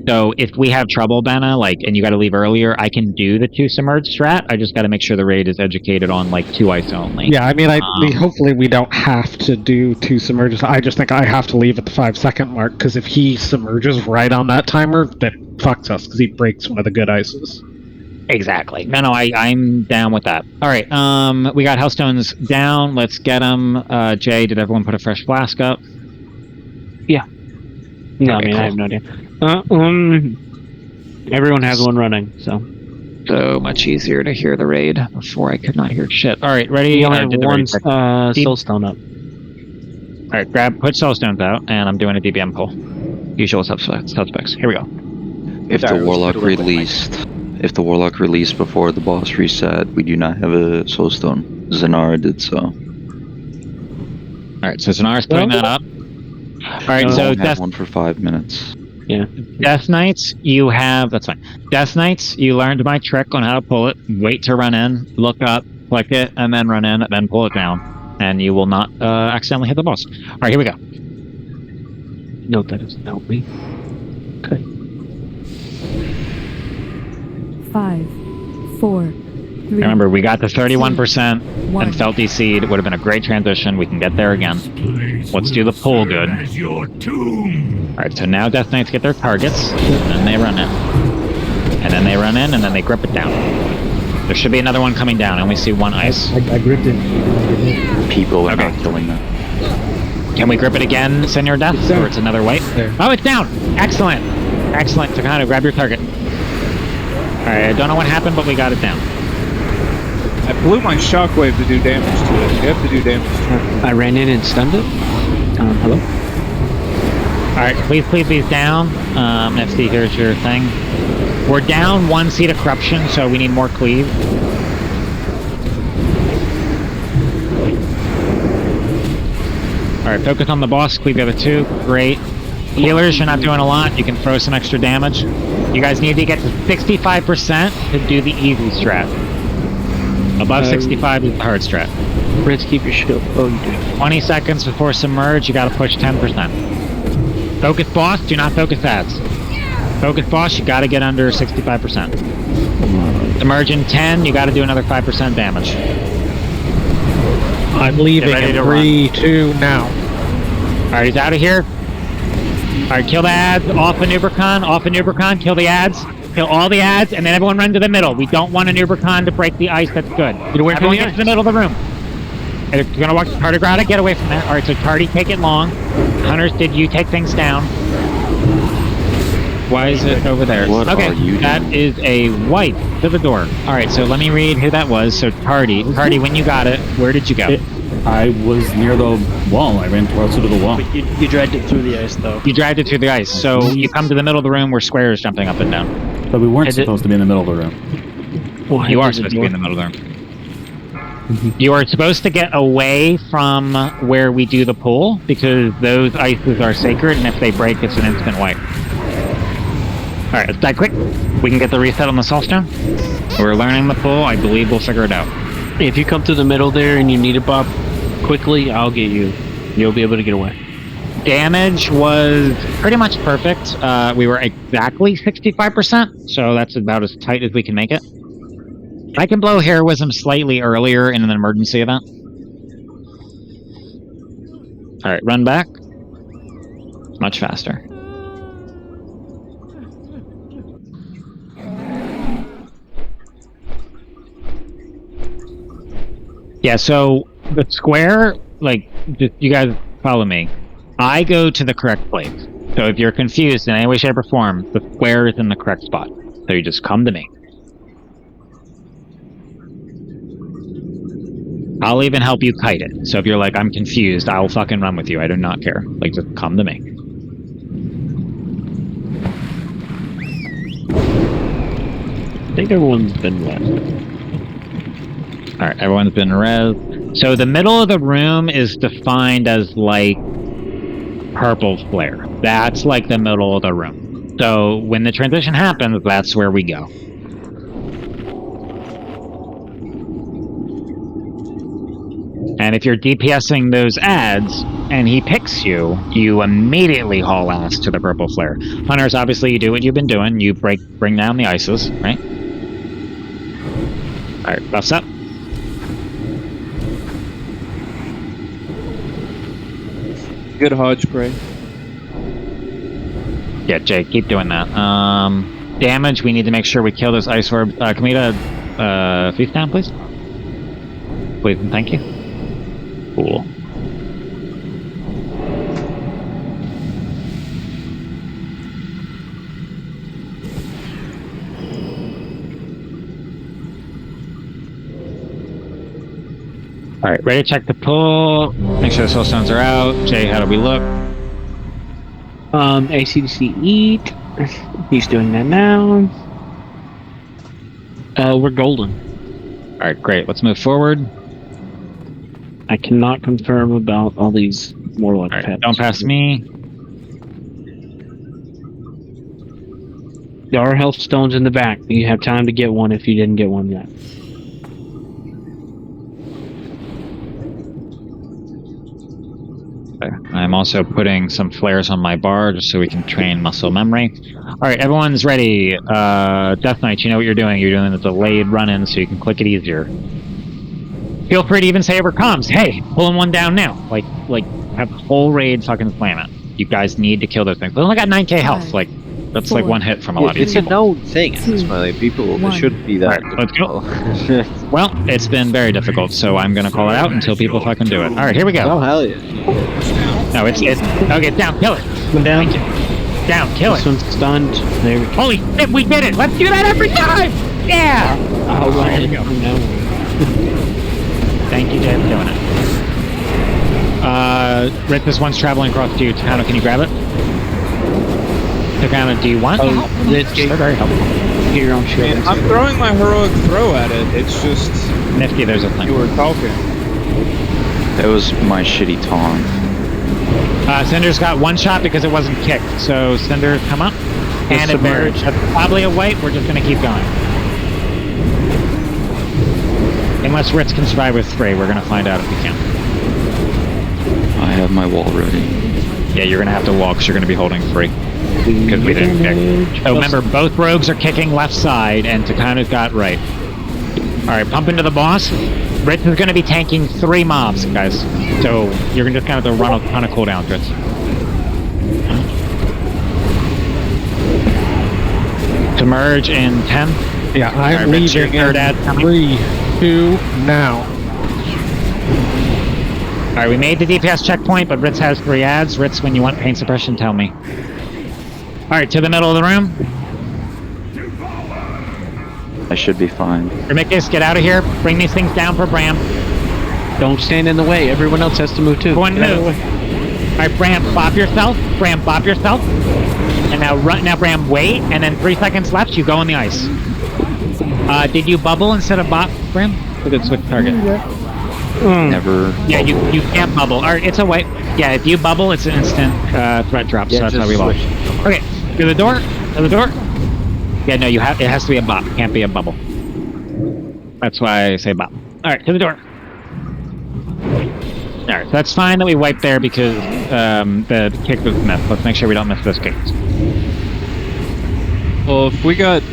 [SPEAKER 2] So if we have trouble, Benna, and you got to leave earlier, I can do the 2 submerged strat. I just got to make sure the raid is educated on 2 ice only.
[SPEAKER 6] Yeah, I mean, hopefully we don't have to do 2 submerges. I just think I have to leave at the 5-second mark, because if he submerges right on that timer, that fucks us, because he breaks one of the good ices.
[SPEAKER 2] Exactly. No, I'm down with that. All right, we got Hellstones down. Let's get them. Jay, did everyone put a fresh flask up?
[SPEAKER 1] Yeah. No,
[SPEAKER 2] okay,
[SPEAKER 1] I mean,
[SPEAKER 2] cool.
[SPEAKER 1] I have no idea. Everyone has one running, so
[SPEAKER 2] much easier to hear the raid. Before I could not hear shit. All right, ready?
[SPEAKER 1] You only have one soulstone up.
[SPEAKER 2] Alright, put soulstones out, and I'm doing a DBM pull. Usual suspects. Here we go.
[SPEAKER 8] If the warlock released before the boss reset, we do not have a soulstone. Zanara did so.
[SPEAKER 2] Alright, so Zanara's putting that up. Alright, so
[SPEAKER 8] have one for 5 minutes.
[SPEAKER 1] Yeah.
[SPEAKER 2] Death Knights, you have... That's fine. Death Knights, you learned my trick on how to pull it. Wait to run in, look up, click it, and then run in, and then pull it down. And you will not accidentally hit the boss. Alright, here we go.
[SPEAKER 1] Note that doesn't help me. Okay.
[SPEAKER 10] 5, 4, 3.
[SPEAKER 2] Remember, we got to 31% and felt DC'd. It would have been a great transition. We can get there again. Let's do the pull good. Alright, so now Death Knights get their targets, and then they run in. And then they run in, and then they grip it down. There should be another one coming down. I only see one ice.
[SPEAKER 16] I gripped it.
[SPEAKER 8] People are not killing them.
[SPEAKER 2] Can we grip it again, Senor Death? Or it's another white? Oh, it's down! Excellent! Excellent. Takano, grab your target. Alright, I don't know what happened, but we got it down.
[SPEAKER 4] I blew my shockwave to do damage to it. You have to do damage to it.
[SPEAKER 1] I ran in and stunned it. Hello?
[SPEAKER 2] Alright, please cleave these down. FC, here's your thing. We're down 1 seed of corruption, so we need more cleave. Alright, focus on the boss, cleave the other 2. Great. Healers, you're not doing a lot. You can throw some extra damage. You guys need to get to 65% to do the easy strat. Above 65 is the hard strat.
[SPEAKER 1] Let's keep your shield. Oh, you do.
[SPEAKER 2] 20 seconds before submerge, you gotta push 10%. Focus boss, do not focus ads. Focus boss, you gotta get under 65%. Submerge in 10, you gotta do another 5% damage.
[SPEAKER 6] I'm leaving in 3, 2, now.
[SPEAKER 2] Alright, he's out of here. Alright, kill the ads, off a Nubricon, kill the ads. Kill all the ads, and then everyone run to the middle. We don't want a Nubricon to break the ice, that's good.
[SPEAKER 1] Get away from
[SPEAKER 2] everyone get to the middle of the room. If you're gonna watch Tardigrade, get away from that. Alright, so Tardy, take it long. Hunters, did you take things down? Why is it over there?
[SPEAKER 8] What are you
[SPEAKER 2] that
[SPEAKER 8] doing?
[SPEAKER 2] is a wipe to the door. Alright, so let me read who that was. So Tardy, when you got it, where did you go?
[SPEAKER 19] I was near the wall. I ran closer to the wall.
[SPEAKER 1] But you dragged it through the ice, though.
[SPEAKER 2] You dragged it through the ice. So you come to the middle of the room where Square is jumping up and down.
[SPEAKER 19] But we weren't supposed to be in the middle of the room.
[SPEAKER 2] Well, you are supposed to be in the middle of the room. You are supposed to get away from where we do the pull, because those ices are sacred, and if they break, it's an instant wipe. Alright, let's die quick. We can get the reset on the soulstone. We're learning the pull. I believe we'll figure it out.
[SPEAKER 1] If you come to the middle there and you need it, Bob, quickly, I'll get you. You'll be able to get away.
[SPEAKER 2] Damage was pretty much perfect. We were exactly 65%, so that's about as tight as we can make it. I can blow heroism slightly earlier in an emergency event. Alright, run back. Much faster. Yeah, so the square, like, just you guys follow me. I go to the correct place. So if you're confused in any way, shape, or form, the square is in the correct spot. So you just come to me. I'll even help you kite it. So if you're like, I'm confused, I'll fucking run with you. I do not care. Like, just come to me.
[SPEAKER 1] I think everyone's been left.
[SPEAKER 2] Alright, everyone's been res. So the middle of the room is defined as, like, purple flare. That's, like, the middle of the room. So when the transition happens, that's where we go. And if you're DPSing those ads, and he picks you, you immediately haul ass to the purple flare. Hunters, obviously you do what you've been doing. You bring down the ISIS, right? Alright, buffs up.
[SPEAKER 4] Good Hodge spray.
[SPEAKER 2] Yeah, Jake, keep doing that. Damage, we need to make sure we kill those ice orbs. Can we get a feast down, please? Please and thank you. Cool. Alright, ready to check the pull. Make sure the soul stones are out. Jay, how do we look?
[SPEAKER 1] ACDC eat. He's doing that now. We're golden.
[SPEAKER 2] Alright, great. Let's move forward.
[SPEAKER 1] I cannot confirm about all these Warlock pets.
[SPEAKER 2] Don't pass me.
[SPEAKER 1] There are health stones in the back. You have time to get one if you didn't get one yet.
[SPEAKER 2] I'm also putting some flares on my bar just so we can train muscle memory. Alright, everyone's ready. Death Knight, you know what you're doing. You're doing the delayed run-in so you can click it easier. Feel free to even say over comms, hey, pulling one down now. Like, have the whole raid fucking slam it. You guys need to kill those things. They only got 9k health. Like, that's like one hit from a lot of
[SPEAKER 3] It's
[SPEAKER 2] people.
[SPEAKER 3] a known thing at this point. Like, people shouldn't be that.
[SPEAKER 2] Alright, let's go. Well, it's been very difficult, so I'm gonna call it out until people fucking do it. Alright, here we go.
[SPEAKER 3] Oh, hell yeah.
[SPEAKER 2] No, it's okay, down, kill it.
[SPEAKER 1] One down.
[SPEAKER 2] Down, kill
[SPEAKER 1] This
[SPEAKER 2] it.
[SPEAKER 1] one's stunned. There we go.
[SPEAKER 2] Holy shit, we did it! Let's do that every time! Yeah!
[SPEAKER 1] Oh,
[SPEAKER 2] there we go.
[SPEAKER 1] No.
[SPEAKER 2] Thank you, Jay, for doing it. Rick, this one's traveling across to you. Takano, can you grab it? Takano, do you want to help?
[SPEAKER 1] They're very helpful. Get your own shit.
[SPEAKER 4] I'm throwing my heroic throw at it. It's just...
[SPEAKER 2] Nifty, there's a thing.
[SPEAKER 4] You were talking.
[SPEAKER 8] That was my shitty taunt.
[SPEAKER 2] Cinder's got one shot because it wasn't kicked. So, Cinder, come up. And advantage. That's probably a wipe. We're just going to keep going. Unless Ritz can survive with 3, we're going to find out if we can.
[SPEAKER 8] I have my wall ready.
[SPEAKER 2] Yeah, you're going to have to walk because you're going to be holding 3. Because we didn't kick. So remember, both rogues are kicking left side, and Takano's got right. Alright, pump into the boss. Ritz is going to be tanking 3 mobs, guys. So you're just going to have to run a ton of cooldowns, Ritz. To merge in 10.
[SPEAKER 6] Yeah, I'm leaving
[SPEAKER 2] third ad
[SPEAKER 6] 3, 2, now.
[SPEAKER 2] Alright, we made the DPS checkpoint, but Ritz has 3 ads. Ritz, when you want pain suppression, tell me. Alright, to the middle of the room.
[SPEAKER 8] I should be fine.
[SPEAKER 2] Remicus, get out of here. Bring these things down for Bram.
[SPEAKER 1] Don't stand in the way. Everyone else has to move too.
[SPEAKER 2] One move. Alright, Bram, bop yourself. Bram, bop yourself. And now run. Now, Bram, wait. And then 3 seconds left. You go on the ice. Did you bubble instead of bop, Bram? Or did it switch target?
[SPEAKER 8] Never.
[SPEAKER 2] Yeah, you can't bubble. Alright, it's a wipe. Yeah, if you bubble, it's an instant threat drop. So that's how we lost. Okay, to the door. To the door. Yeah, no, you have. It has to be a bop. It can't be a bubble. That's why I say bop. All right, to the door. All right, so that's fine that we wiped there because the kick was missed. Let's make sure we don't miss those kicks.
[SPEAKER 4] Well, if we got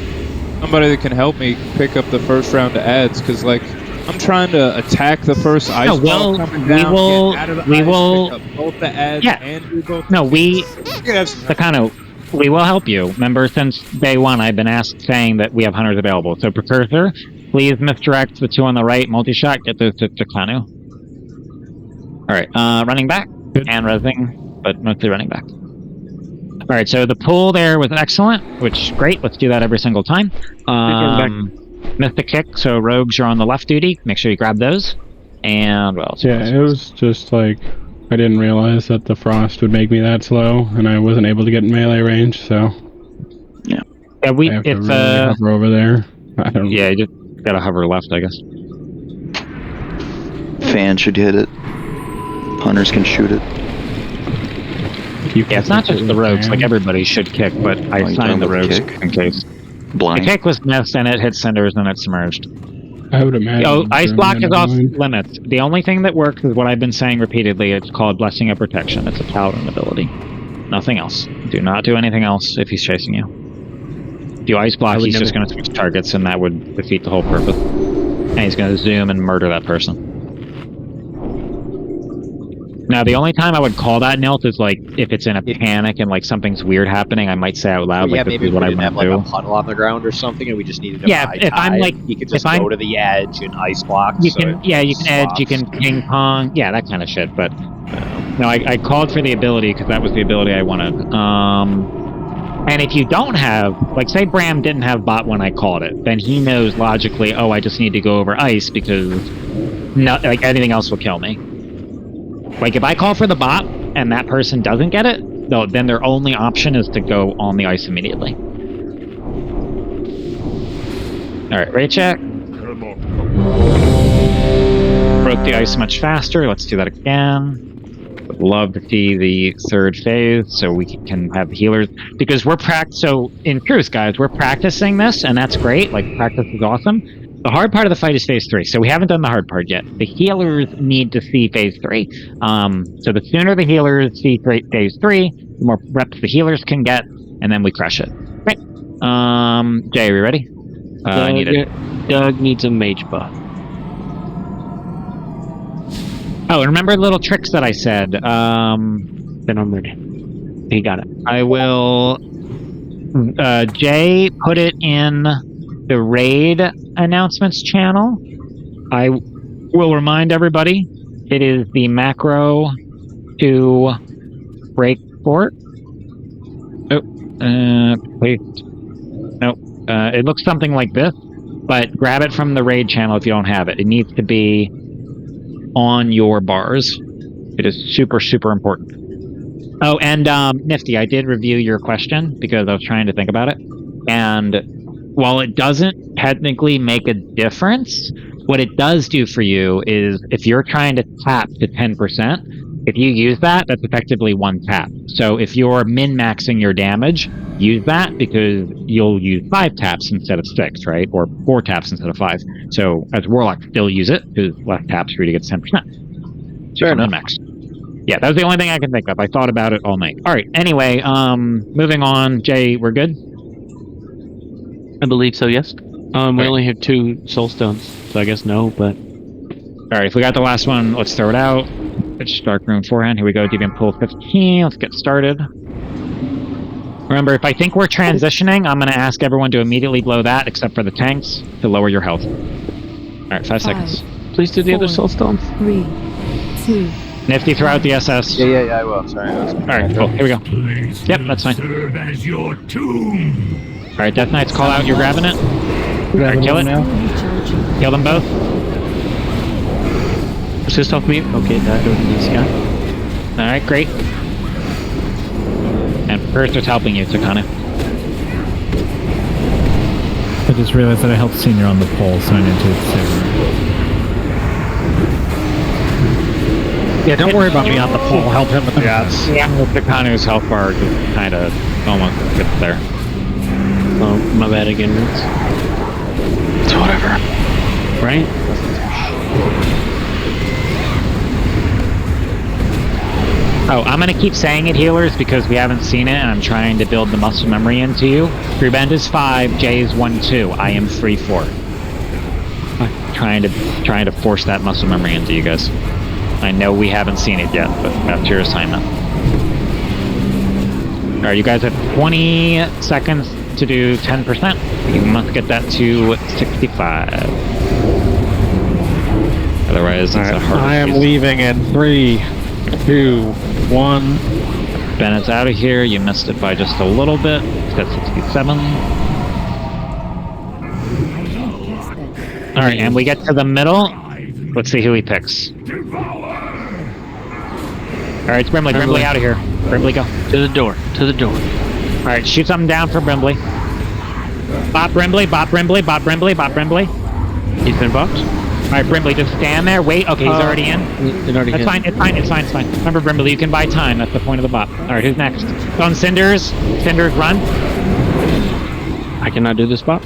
[SPEAKER 4] somebody that can help me pick up the first round of ads, because like I'm trying to attack the first ice ball coming down. We will. Pick up both the ads and do both.
[SPEAKER 2] No, the kind of. We will help you. Remember, since day 1, I've been saying that we have hunters available. So, Precursor, please misdirect the 2 on the right. Multi-shot, get those to Kanu. Alright, running back. And resing, but mostly running back. Alright, so the pull there was excellent, which, great. Let's do that every single time. Missed the kick, so rogues are on the left duty. Make sure you grab those. And, what else?
[SPEAKER 11] Yeah, it was just like... I didn't realize that the frost would make me that slow, and I wasn't able to get in melee range, so...
[SPEAKER 8] Yeah.
[SPEAKER 2] Yeah,
[SPEAKER 11] I have to really hover over there. I don't...
[SPEAKER 2] Yeah, you just gotta hover left, I guess.
[SPEAKER 8] Fan should hit it. Hunters can shoot it.
[SPEAKER 2] Yeah, it's not just the rogues, like everybody should kick, but I assigned the rogues in case.
[SPEAKER 8] Blind.
[SPEAKER 2] The kick was missed and it hit cinders and it submerged.
[SPEAKER 11] I would imagine.
[SPEAKER 2] Oh, ice block is off limits. The only thing that works is what I've been saying repeatedly. It's called Blessing of Protection. It's a paladin ability. Nothing else. Do not do anything else if he's chasing you. If you ice block, he's just going to switch targets and that would defeat the whole purpose. And he's going to zoom and murder that person. Now, the only time I would call that Nilt is like if it's in a panic and like something's weird happening. I might say out loud,
[SPEAKER 3] yeah,
[SPEAKER 2] like,
[SPEAKER 3] maybe
[SPEAKER 2] this is what I
[SPEAKER 3] we didn't
[SPEAKER 2] want
[SPEAKER 3] have
[SPEAKER 2] to
[SPEAKER 3] like
[SPEAKER 2] do.
[SPEAKER 3] a puddle on the ground or something, and we just needed to
[SPEAKER 2] Yeah, if I'm like,
[SPEAKER 3] you could just go to the edge and ice block.
[SPEAKER 2] You can, yeah, you can edge, you can ping pong, yeah, that kind of shit. But no, I called for the ability because that was the ability I wanted. And if you don't have, like, say Bram didn't have bot when I called it, then he knows logically, oh, I just need to go over ice because like anything else will kill me. Like, if I call for the bot and that person doesn't get it, then their only option is to go on the ice immediately. Alright, rate check. Broke the ice much faster. Let's do that again. Would love to see the third phase so we can have the healers. Because so in truth, guys, we're practicing this, and that's great. Like, practice is awesome. The hard part of the fight is phase 3, so we haven't done the hard part yet. The healers need to see phase 3. So the sooner the healers see phase 3, the more reps the healers can get, and then we crush it. Right. Jay, are we ready? I need it.
[SPEAKER 1] Doug needs a mage buff.
[SPEAKER 2] Oh, and remember the little tricks that I said.
[SPEAKER 1] Then I'm ready. He got it.
[SPEAKER 2] I will... Jay, put it in the raid announcements channel. I will remind everybody, it is the macro to break fort. Oh, wait. Nope. It looks something like this, but grab it from the raid channel if you don't have it. It needs to be on your bars. It is super, super important. Oh, and Nifty, I did review your question because I was trying to think about it. And while it doesn't technically make a difference, what it does do for you is if you're trying to tap to 10%, if you use that, that's effectively one tap. So if you're min-maxing your damage, use that because you'll use 5 taps instead of 6, right? Or 4 taps instead of 5. So as Warlock, still use it because less taps for you to get 10%.
[SPEAKER 3] Fair enough.
[SPEAKER 2] Min-max. Yeah, that was the only thing I can think of. I thought about it all night. All right. Anyway, moving on. Jay, we're good?
[SPEAKER 1] I believe so, yes. We only have 2 soul stones, so I guess no, but...
[SPEAKER 2] Alright, if we got the last one, let's throw it out. It's Dark Room forehand. Here we go, Deviant Pool 15. Let's get started. Remember, if I think we're transitioning, I'm going to ask everyone to immediately blow that, except for the tanks, to lower your health. Alright, 5 seconds.
[SPEAKER 1] Please do the other soul stones.
[SPEAKER 10] 3, 2...
[SPEAKER 2] Nifty, throw out the SS.
[SPEAKER 3] Yeah, I will. Sorry.
[SPEAKER 2] Alright, cool. Here we go. Yep, that's fine.
[SPEAKER 13] Serve as your tomb.
[SPEAKER 2] Alright, Death Knights, call out. You're grabbing it. Alright, kill it. Kill them both.
[SPEAKER 1] Assist off me. Okay, that over this guy.
[SPEAKER 2] Alright, great. And first it's helping you, Takana.
[SPEAKER 14] I just realized that I helped Senior on the pole, so I need to save her.
[SPEAKER 6] Yeah, don't worry about me on the pole. Help him with the ads.
[SPEAKER 2] Yeah, Takanu's health bar just kind of almost gets there.
[SPEAKER 1] Oh, my bad again, Vince. It's whatever. Right?
[SPEAKER 2] Oh, I'm going to keep saying it, healers, because we haven't seen it, and I'm trying to build the muscle memory into you. Free bend is 5, J is 1-2. I am 3-4. I'm trying to force that muscle memory into you guys. I know we haven't seen it yet, but that's your assignment. Alright, you guys have 20 seconds to do 10%. You must get that to 65. Otherwise, it's a hard.
[SPEAKER 6] I am leaving in 3, 2, 1.
[SPEAKER 2] Bennett's out of here. You missed it by just a little bit. It's got 67. Alright, and we get to the middle. Let's see who he picks. Alright, it's Brimley. Brimley out of here. Brimley, go.
[SPEAKER 1] To the door. To the door.
[SPEAKER 2] Alright, shoot something down for Brimley. Bop Brimley, bop Brimley, bop Brimley, bop Brimley.
[SPEAKER 1] He's been bopped.
[SPEAKER 2] Alright, Brimley, just stand there. Wait. Okay, he's already in. That's fine. It's fine. It's fine. It's fine. Remember, Brimley, you can buy time. That's the point of the bop. Alright, who's next? It's on Cinders. Cinders, run.
[SPEAKER 1] I cannot do this bop.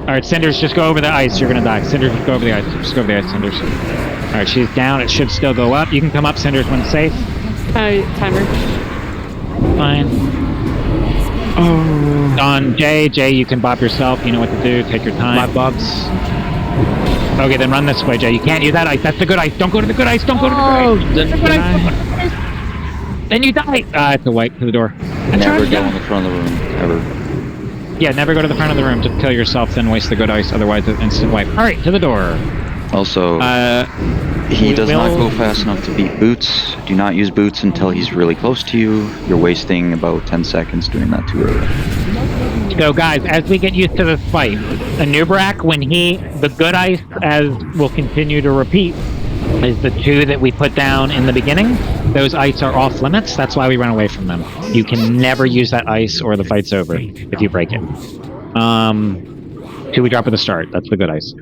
[SPEAKER 2] Alright, Cinders, just go over the ice. You're gonna die. Cinders, just go over the ice. Just go over the ice, Cinders. Alright, she's down. It should still go up. You can come up, Cinders, when safe.
[SPEAKER 12] Timer.
[SPEAKER 2] Fine.
[SPEAKER 1] Oh.
[SPEAKER 2] On Jay, you can bop yourself. You know what to do. Take your time.
[SPEAKER 1] My bops.
[SPEAKER 2] Okay, then run this way, Jay. You can't use that ice. That's the good ice. Don't go to the good ice. Don't go to the good ice. Then you die. It's a wipe to the door.
[SPEAKER 8] Never go in the front of the room, ever.
[SPEAKER 2] Yeah, never go to the front of the room. Just kill yourself, then waste the good ice. Otherwise, it's instant wipe. All right, to the door.
[SPEAKER 8] Also, He does not go fast enough to beat Boots. Do not use Boots until he's really close to you. You're wasting about 10 seconds doing that too early.
[SPEAKER 2] So guys, as we get used to this fight, Anubrak, when the good ice, as will continue to repeat, is the 2 that we put down in the beginning. Those ice are off limits. That's why we run away from them. You can never use that ice or the fight's over if you break it. 2 we drop at the start. That's the good ice.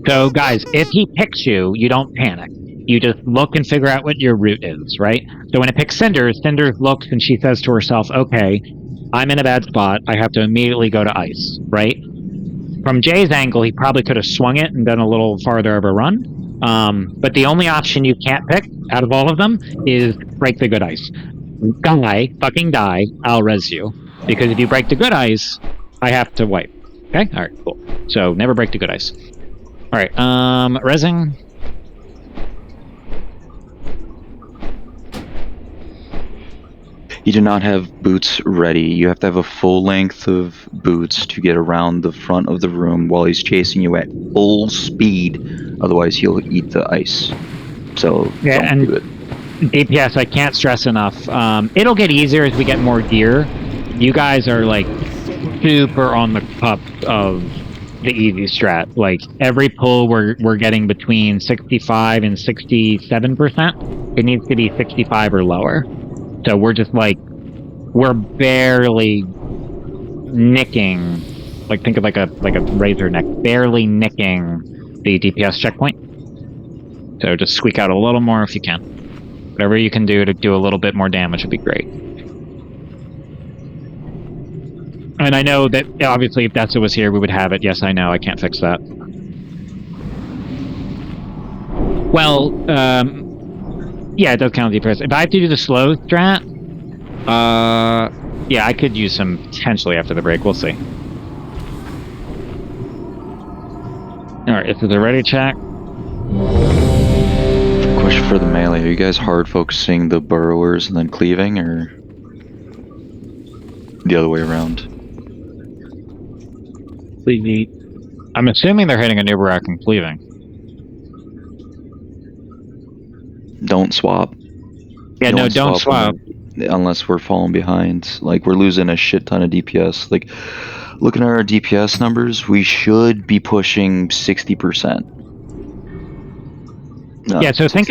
[SPEAKER 2] So guys, if he picks you, you don't panic. You just look and figure out what your route is, right? So when it picks Cinders, Cinders looks and she says to herself, okay, I'm in a bad spot. I have to immediately go to ice, right? From Jay's angle, he probably could have swung it and done a little farther of a run. But the only option you can't pick out of all of them is break the good ice. Fucking die, I'll res you. Because if you break the good ice, I have to wipe. Okay? Alright, cool. So never break the good ice. Alright, resing.
[SPEAKER 8] You do not have boots ready. You have to have a full length of boots to get around the front of the room while he's chasing you at full speed. Otherwise, he'll eat the ice. So,
[SPEAKER 2] yeah,
[SPEAKER 8] don't
[SPEAKER 2] and
[SPEAKER 8] do it.
[SPEAKER 2] DPS, I can't stress enough. It'll get easier as we get more gear. You guys are, like, super on the cusp of the easy strat. Like, every pull we're getting between 65 and 67%. It needs to be 65 or lower. So we're just like, we're barely nicking, like think of like a razor neck, barely nicking the DPS checkpoint. So just squeak out a little more if you can. Whatever you can do to do a little bit more damage would be great. And I know that, obviously, if Detsa was here, we would have it. Yes, I know, I can't fix that. Well, yeah, it does count DPS. If I have to do the slow strat, yeah, I could use some potentially after the break. We'll see. Alright, this is a ready check.
[SPEAKER 8] Question for the melee. Are you guys hard focusing the burrowers and then cleaving, or the other way around?
[SPEAKER 2] I'm assuming they're hitting a Nubarak and cleaving.
[SPEAKER 8] Don't swap.
[SPEAKER 2] Yeah, no, don't swap.
[SPEAKER 8] Unless we're falling behind. Like, we're losing a shit ton of DPS. Like, looking at our DPS numbers, we should be pushing 60%. No,
[SPEAKER 2] yeah, so think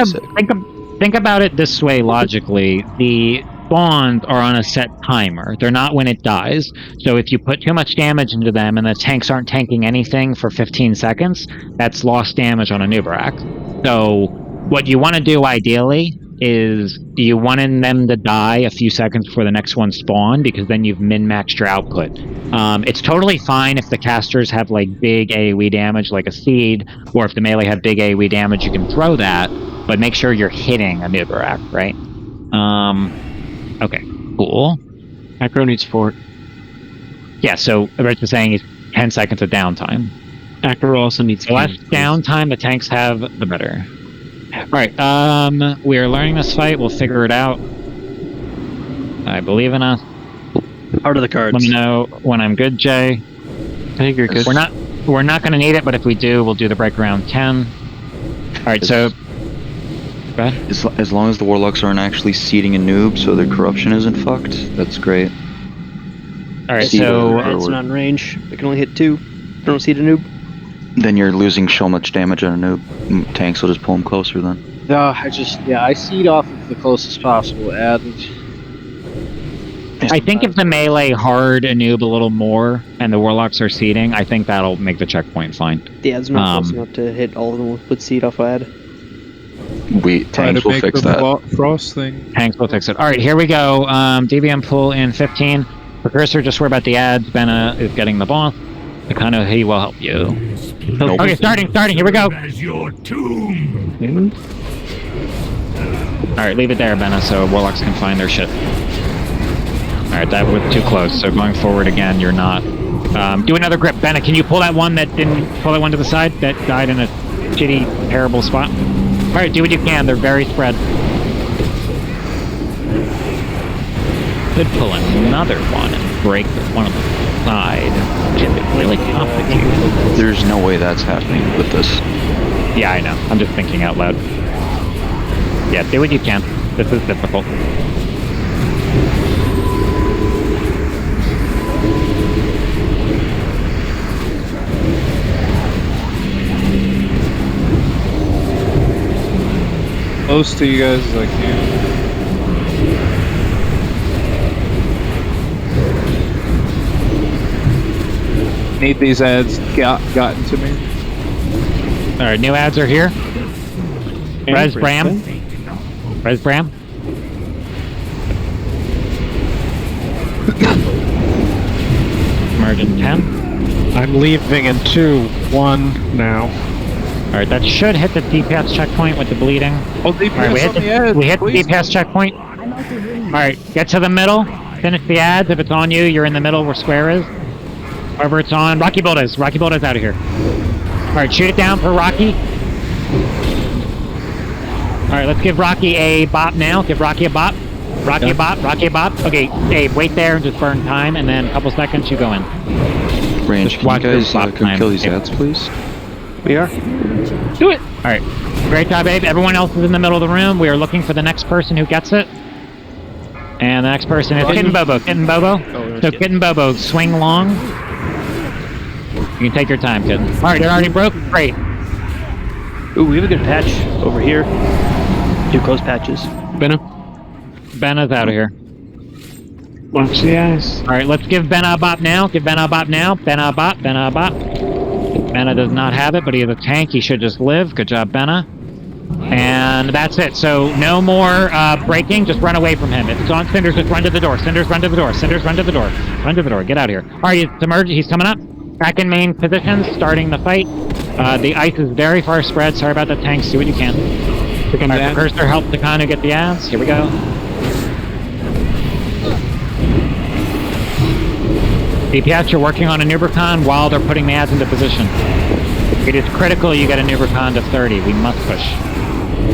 [SPEAKER 2] about it this way logically. The spawns are on a set timer. They're not when it dies. So if you put too much damage into them and the tanks aren't tanking anything for 15 seconds, that's lost damage on a Nubarak. So what you want to do ideally is you want them to die a few seconds before the next one spawn, because then you've min-maxed your output. It's totally fine if the casters have like big AoE damage like a seed, or if the melee have big AoE damage, you can throw that, but make sure you're hitting a Nubarak, right? Okay, cool.
[SPEAKER 1] Acro needs fort.
[SPEAKER 2] Yeah, so Rich was saying is 10 seconds of downtime.
[SPEAKER 1] Acro also needs
[SPEAKER 2] the less downtime the tanks have, the better. Alright, we are learning this fight. We'll figure it out. I believe in us.
[SPEAKER 1] Out of the cards.
[SPEAKER 2] Let me know when I'm good, Jay.
[SPEAKER 1] I think you're good.
[SPEAKER 2] We're not going to need it, but if we do, we'll do the break around 10. Alright, so... Go ahead.
[SPEAKER 8] As long as the Warlocks aren't actually seeding a noob so their corruption isn't fucked, that's great.
[SPEAKER 2] Alright, so...
[SPEAKER 1] It's not in range. They can only hit 2. They don't seed a noob.
[SPEAKER 8] Then you're losing so much damage on a noob. Tanks will just pull them closer then.
[SPEAKER 3] No, I seed off of the closest possible, and...
[SPEAKER 2] I think if the melee hard a noob a little more, and the Warlocks are seeding, I think that'll make the checkpoint fine.
[SPEAKER 1] Yeah, it's not close enough to hit all of them with seed off ad.
[SPEAKER 8] Tanks will fix that.
[SPEAKER 4] Frost thing.
[SPEAKER 2] Tanks will fix it. Alright, here we go. DBM pull in 15. Precursor, just worry about the ads. Benna is getting the boss. Akano, he will help you.
[SPEAKER 8] Nope.
[SPEAKER 2] Okay, starting, here we go. Alright, leave it there, Benna, so Warlocks can find their shit. Alright, that was too close, so going forward again, you're not. Do another grip. Benna, can you pull that one that didn't, pull that one to the side, that died in a shitty, terrible spot? Alright, do what you can, they're very spread. Could pull another one and break one on the side. It's really complicated.
[SPEAKER 8] There's no way that's happening with this.
[SPEAKER 2] Yeah, I know. I'm just thinking out loud. Yeah, do what you can. This is difficult.
[SPEAKER 4] Close to you guys as I can. Need these ads gotten to me.
[SPEAKER 2] Alright, new ads are here. Res Bram. Res Bram. Merge in 10.
[SPEAKER 6] I'm leaving in 2, 1 now.
[SPEAKER 2] Alright, that should hit the DPS checkpoint with the bleeding.
[SPEAKER 4] Oh, DPS
[SPEAKER 2] Alright, we hit the DPS checkpoint. Alright, get to the middle. Finish the ads. If it's on you, you're in the middle where square is. Wherever it's on. Rocky Bulldoze. Rocky Bulldoze out of here. Alright, shoot it down for Rocky. Alright, let's give Rocky a bop now. Give Rocky a bop. Rocky a bop. Rocky a bop. Okay, hey, wait there and just burn time, and then a couple seconds, you go in.
[SPEAKER 8] Range,
[SPEAKER 2] Just
[SPEAKER 8] can you guys come kill these
[SPEAKER 2] Okay.
[SPEAKER 8] ads, please?
[SPEAKER 1] We are.
[SPEAKER 2] Do it! Alright. Great job, Abe. Everyone else is in the middle of the room. We are looking for the next person who gets it. And the next person is Kitten Bobo. Kitten Bobo. So Kitten Bobo, swing long. You can take your time, Kitten. Alright, it already broke? Great.
[SPEAKER 1] Ooh, we have a good patch over here. 2 close patches.
[SPEAKER 2] Benna's out of here.
[SPEAKER 11] Watch the eyes.
[SPEAKER 2] Alright, let's give Benna a bop now. Give Benna a bop now. Benna a bop. Benna a bop. Benna does not have it, but he has a tank. He should just live. Good job, Benna. And that's it. So no more breaking. Just run away from him. If it's on Cinders, just run to the door. Cinders, run to the door. Cinders, run to the door. Run to the door. Get out of here. Alright, he's emerged. He's coming up. Back in main position, starting the fight. The ice is very far spread. Sorry about the tanks. Do what you can. Alright, Cursor, help Takano get the ads. Here we go. DPS, you're working on a Nubricon while they're putting the ads into position. It is critical you get a Nubricon to 30. We must push.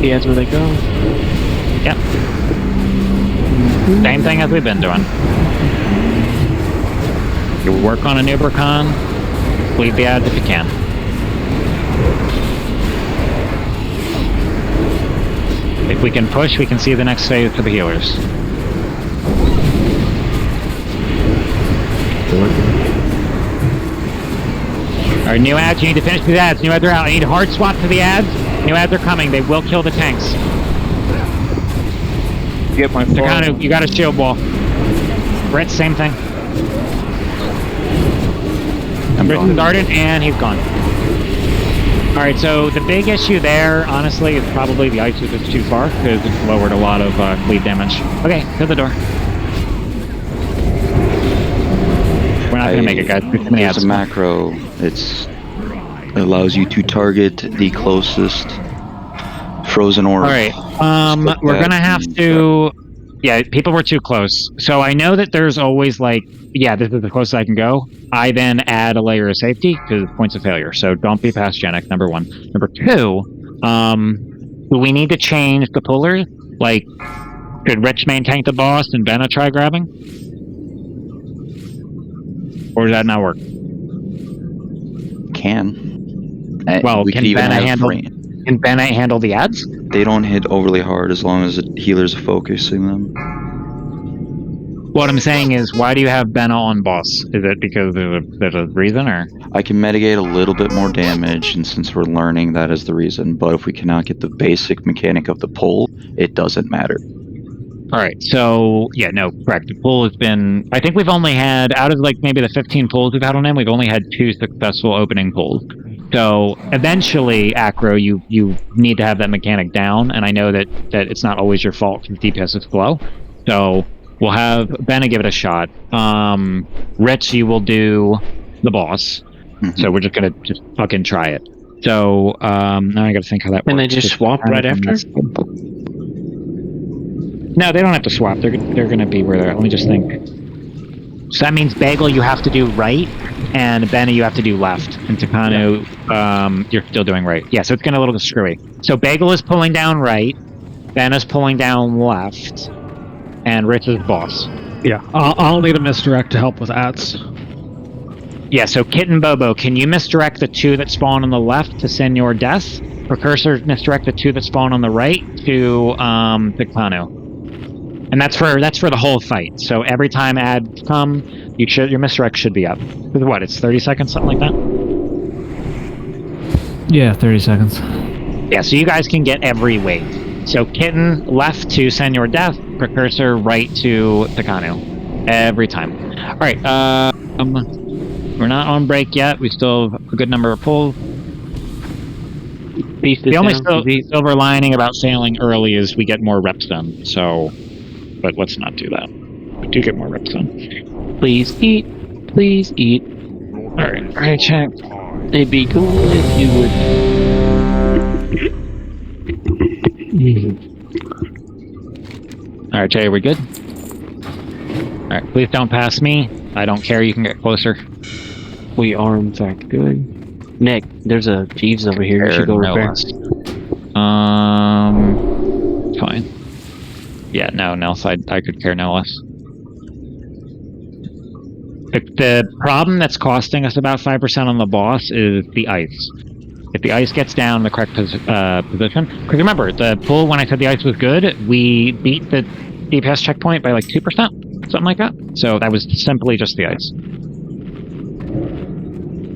[SPEAKER 1] The ads where they go.
[SPEAKER 2] Yep. Same thing as we've been doing. You work on a Nubricon, leave the ads if you can. If we can push, we can see the next phase for the healers. Alright, new ads, you need to finish these ads. New ads are out. I need a hard swap to the ads. New ads are coming. They will kill the tanks.
[SPEAKER 4] Get my phone.
[SPEAKER 2] Takano, you got a shield wall. Brett, same thing. Britt's started, and he's gone. Alright, so the big issue there, honestly, is probably the ice is just too far, because it's lowered a lot of bleed damage. Okay, to the door. We're not gonna make it, guys.
[SPEAKER 8] There's a macro. It allows you to target the closest frozen orb.
[SPEAKER 2] Alright, we're gonna have to... Yeah, people were too close. So I know that there's always like, yeah, this is the closest I can go. I then add a layer of safety to points of failure. So don't be pathogenic, number 1. Number 2, do we need to change the puller? Like, could Rich maintain the boss and Benna try grabbing? Or does that not work?
[SPEAKER 8] Can.
[SPEAKER 2] Well, can Benna handle the ads?
[SPEAKER 8] They don't hit overly hard as long as the healers are focusing them.
[SPEAKER 2] What I'm saying is, why do you have Benna on boss? Is it because there's a reason, or?
[SPEAKER 8] I can mitigate a little bit more damage, and since we're learning, that is the reason. But if we cannot get the basic mechanic of the pull, it doesn't matter.
[SPEAKER 2] Alright, so, yeah, no, correct. The pull has been... I think we've only had, out of like maybe the 15 pulls we've had on him, we've only had 2 successful opening pulls. So, eventually, Acro, you need to have that mechanic down, and I know that it's not always your fault because DPS is slow. So, we'll have Benna give it a shot. Rich, you will do the boss.
[SPEAKER 8] Mm-hmm.
[SPEAKER 2] So we're just gonna fucking try it. So, now I gotta think how that works.
[SPEAKER 1] And they just swap right after?
[SPEAKER 2] No, they don't have to swap. They're gonna be where they're at. Let me just think. So that means Bagel you have to do right, and Benna you have to do left. And Takano, you're still doing right. Yeah, so it's getting a little screwy. So Bagel is pulling down right, Benna's pulling down left, and Rich is boss.
[SPEAKER 6] Yeah, I'll need a misdirect to help with ads.
[SPEAKER 2] Yeah, so Kitten Bobo, can you misdirect the 2 that spawn on the left to Senor Death? Precursor misdirect the 2 that spawn on the right to Pictano. And that's for the whole fight. So every time ads come, your misdirect should be up. What? It's 30 seconds, something like that.
[SPEAKER 14] Yeah, 30 seconds.
[SPEAKER 2] Yeah, so you guys can get every wave. So Kitten left to Senor Death, Precursor right to Takano. Every time. Alright, we're not on break yet. We still have a good number of pulls. The only silver lining about sailing early is we get more reps done, so... But let's not do that. We do get more reps done.
[SPEAKER 1] Please eat. Please eat.
[SPEAKER 2] Alright, check.
[SPEAKER 1] It'd be cool if you would.
[SPEAKER 2] Alright, Jay, are we good? Alright, please don't pass me. I don't care, you can get closer.
[SPEAKER 1] We are, in fact, good. Nick, there's a Jeeves over here. You should go repair.
[SPEAKER 2] Fine. Yeah, no else. I could care no less. The problem that's costing us about 5% on the boss is the ice. If the ice gets down in the correct position... Because remember, the pull, when I said the ice was good, we beat the DPS checkpoint by like 2%, something like that. So that was simply just the ice.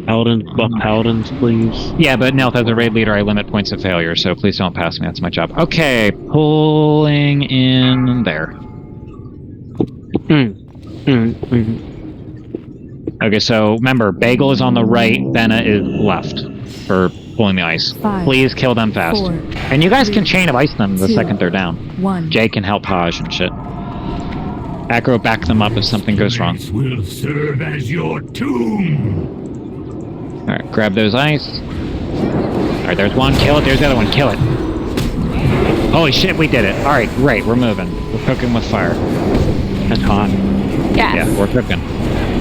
[SPEAKER 1] Paladins, buff paladins, please.
[SPEAKER 2] Yeah, but Nelth, as a raid leader, I limit points of failure, so please don't pass me. That's my job. Okay, pulling in there. Okay, so remember, Bagel is on the right, Benna is left for pulling the ice.
[SPEAKER 10] 5,
[SPEAKER 2] please kill them fast.
[SPEAKER 10] 4,
[SPEAKER 2] and you guys can chain of ice them the
[SPEAKER 10] 2,
[SPEAKER 2] second they're down.
[SPEAKER 10] 1.
[SPEAKER 2] Jay can help Haj and shit. Aggro, back them up if something goes wrong.
[SPEAKER 5] Will serve as your tomb.
[SPEAKER 2] Alright, grab those ice. Alright, there's one, kill it, there's the other one, kill it. Holy shit, we did it. Alright, great, we're moving. We're cooking with fire.
[SPEAKER 1] That's hot.
[SPEAKER 12] Yes.
[SPEAKER 2] Yeah, we're cooking.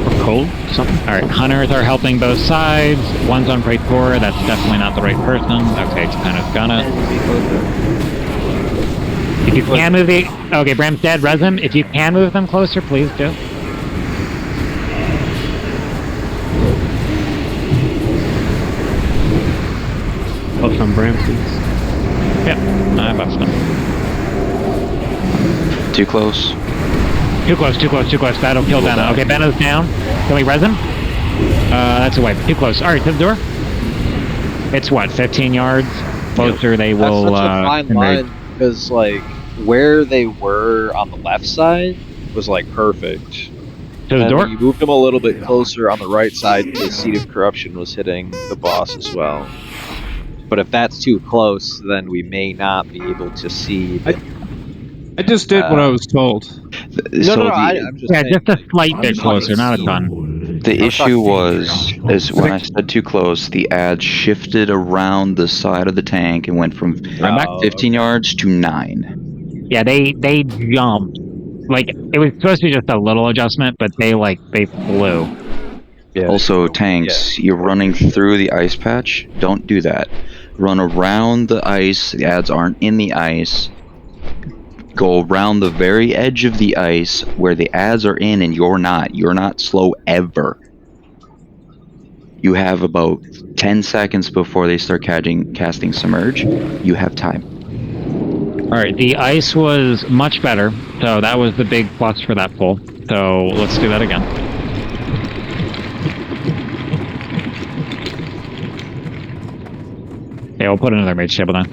[SPEAKER 1] We're cold? Something?
[SPEAKER 2] Alright, hunters are helping both sides. One's on Praetor, that's definitely not the right person. Okay, it's kind of gonna... If you can move the... Okay, Bram's dead, res him. If you can move them closer, please do.
[SPEAKER 1] Buff on Bram, please.
[SPEAKER 2] Yep, I buffed them.
[SPEAKER 8] Too close.
[SPEAKER 2] Too close. That'll kill Benna. Okay, Benna's down. Can we res him? That's a wipe. Too close. Alright, to the door. It's what, 15 yards? Closer, they will...
[SPEAKER 3] That's such a fine line, because, like, where they were on the left side was, like, perfect.
[SPEAKER 2] To the door?
[SPEAKER 3] You moved them a little bit closer on the right side, the Seed of Corruption was hitting the boss as well. But if that's too close, then we may not be able to see...
[SPEAKER 4] I just did what I was told.
[SPEAKER 3] I'm just saying,
[SPEAKER 2] just a slight bit closer, not a ton.
[SPEAKER 8] The issue is when I said too close, the ad shifted around the side of the tank and went from 15 yards to 9.
[SPEAKER 2] Yeah, they jumped. Like, it was supposed to be just a little adjustment, but they flew.
[SPEAKER 8] Yeah, also, tanks, you're running through the ice patch. Don't do that. Run around the ice. The ads aren't in the ice. Go around the very edge of the ice where the ads are in and you're not. You're not slow ever. You have about 10 seconds before they start casting Submerge. You have time.
[SPEAKER 2] Alright, the ice was much better, so that was the big plus for that pull. So let's do that again. Yeah, we'll put another mage table down.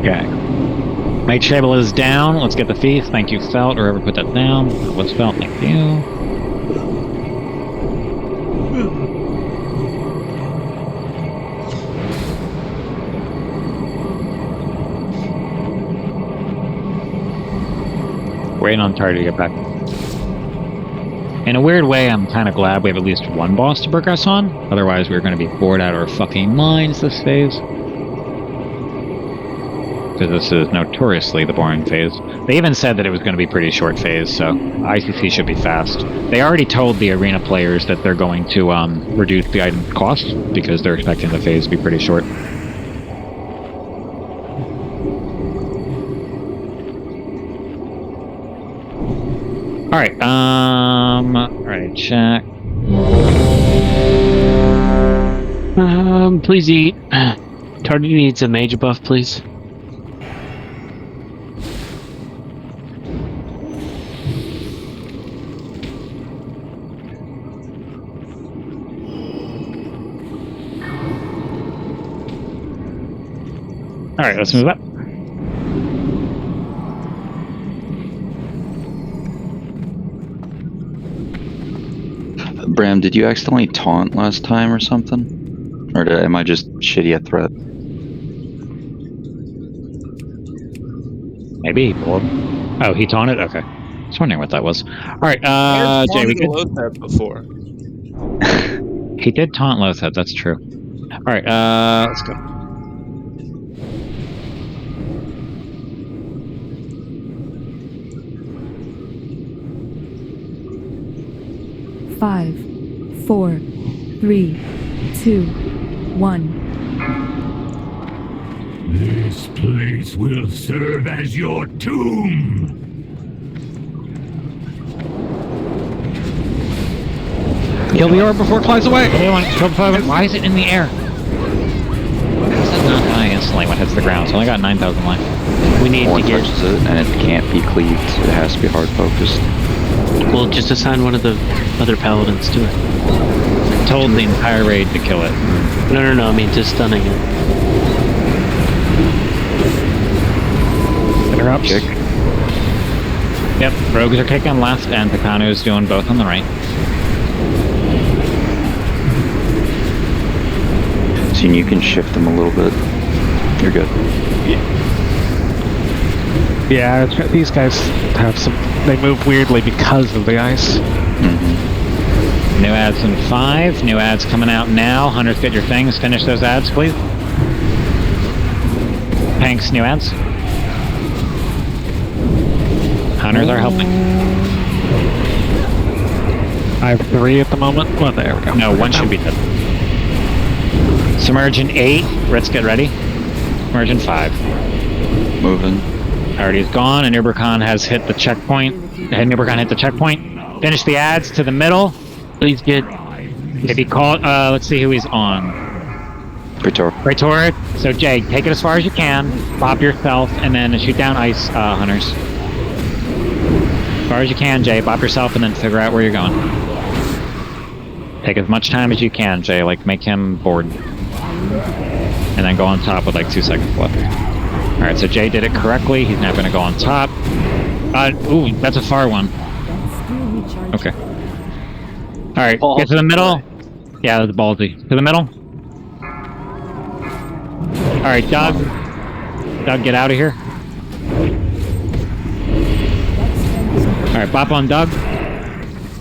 [SPEAKER 2] Okay. Mage table is down. Let's get the feast. Thank you, Felt, or whoever put that down. What's Felt? Thank you. Waiting on Tardy to get back. In a weird way, I'm kind of glad we have at least one boss to progress on. Otherwise, we're going to be bored out of our fucking minds this phase. Because this is notoriously the boring phase. They even said that it was going to be pretty short phase, so ICC should be fast. They already told the arena players that they're going to reduce the item cost, because they're expecting the phase to be pretty short. Alright, check.
[SPEAKER 1] Please eat. Tardy needs a major buff, please.
[SPEAKER 2] Alright, let's move up.
[SPEAKER 8] Bram, did you accidentally taunt last time or something? Or am I just shitty at threat?
[SPEAKER 2] Maybe he pulled. Oh, he taunted? Okay. I was wondering what that was. Alright, Jay, we good?
[SPEAKER 4] Lothab before.
[SPEAKER 2] He did taunt Lothab, that's true. Alright, let's go.
[SPEAKER 10] Five, 4, 3, 2, 1.
[SPEAKER 5] This place will serve as your tomb.
[SPEAKER 6] Kill the orb before it flies away.
[SPEAKER 2] Why is it in the air? How does that not die instantly when it hits the ground? It's only got 9,000 life.
[SPEAKER 1] We need to get...
[SPEAKER 8] touches it, and it can't be cleaved. It has to be hard focused.
[SPEAKER 1] We'll just assign one of the other paladins to it.
[SPEAKER 2] Told the entire raid to kill it.
[SPEAKER 1] No, I mean just stunning it.
[SPEAKER 2] Interrupt. Kick. Yep, rogues are kicking left, and Takano's doing both on the right.
[SPEAKER 8] So you can shift them a little bit. You're good.
[SPEAKER 6] Yeah, these guys have some... They move weirdly because of the ice.
[SPEAKER 2] New ads in 5. New ads coming out now. Hunters, get your things. Finish those ads, please. Panks, new ads. Hunters are helping.
[SPEAKER 6] I have 3 at the moment. Well, there we go.
[SPEAKER 2] No, 1 should be dead. Submerge in 8. Ritz, get ready. Submerge in 5.
[SPEAKER 8] Moving.
[SPEAKER 2] Already is gone, and Ubercon has hit the checkpoint. Ubercon hit the checkpoint. Finish the ads to the middle. Please get... If he called... let's see who he's on. Praetor. So, Jay, take it as far as you can. Bob yourself, and then shoot down ice hunters. As far as you can, Jay. Bob yourself, and then figure out where you're going. Take as much time as you can, Jay. Like, make him bored. And then go on top with, like, 2 seconds left. Alright, so Jay did it correctly. He's now going to go on top. Ooh, that's a far one. Okay. Alright, get to the middle. Yeah, that's ballsy. To the middle. Alright, Doug. Doug, get out of here. Alright, bop on Doug.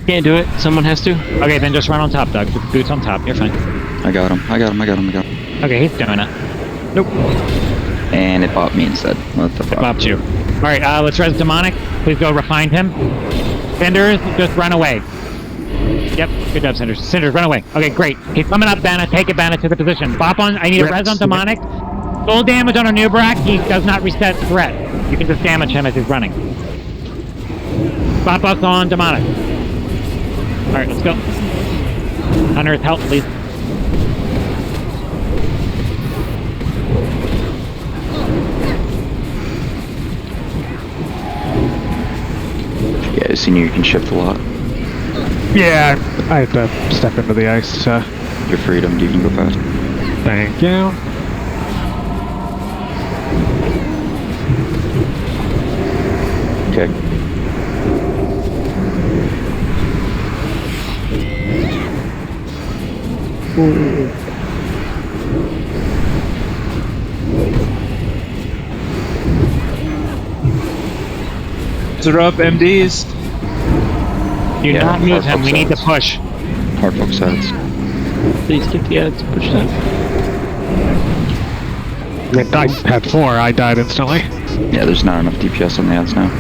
[SPEAKER 1] Can't do it. Someone has to.
[SPEAKER 2] Okay, then just run on top, Doug. With boots on top. You're fine.
[SPEAKER 8] I got him.
[SPEAKER 2] Okay, he's doing it. Nope.
[SPEAKER 8] And it bopped me instead. What the fuck?
[SPEAKER 2] It bopped you. Alright, let's res Demonic. Please go find him. Cinders, just run away. Yep, good job, Cinders. Cinders, run away. Okay, great. He's coming up, Banna. Take it, Banna, to the position. Bop on... I need a res on Demonic. Full damage on a Nubrak. He does not reset threat. You can just damage him as he's running. Bop us on Demonic. Alright, let's go. Hunters, help, please.
[SPEAKER 8] Yeah, I've seen you can shift a lot.
[SPEAKER 6] Yeah, I had to step into the ice.
[SPEAKER 8] Your freedom, you can go fast.
[SPEAKER 6] Thank you.
[SPEAKER 8] Okay.
[SPEAKER 6] Ooh.
[SPEAKER 4] Are up, MDs.
[SPEAKER 2] Do not move him. We need to push.
[SPEAKER 8] Hard focus ads.
[SPEAKER 1] Please get the ads. Push that.
[SPEAKER 6] I had 4. I died instantly.
[SPEAKER 8] Yeah, there's not enough DPS on the ads now.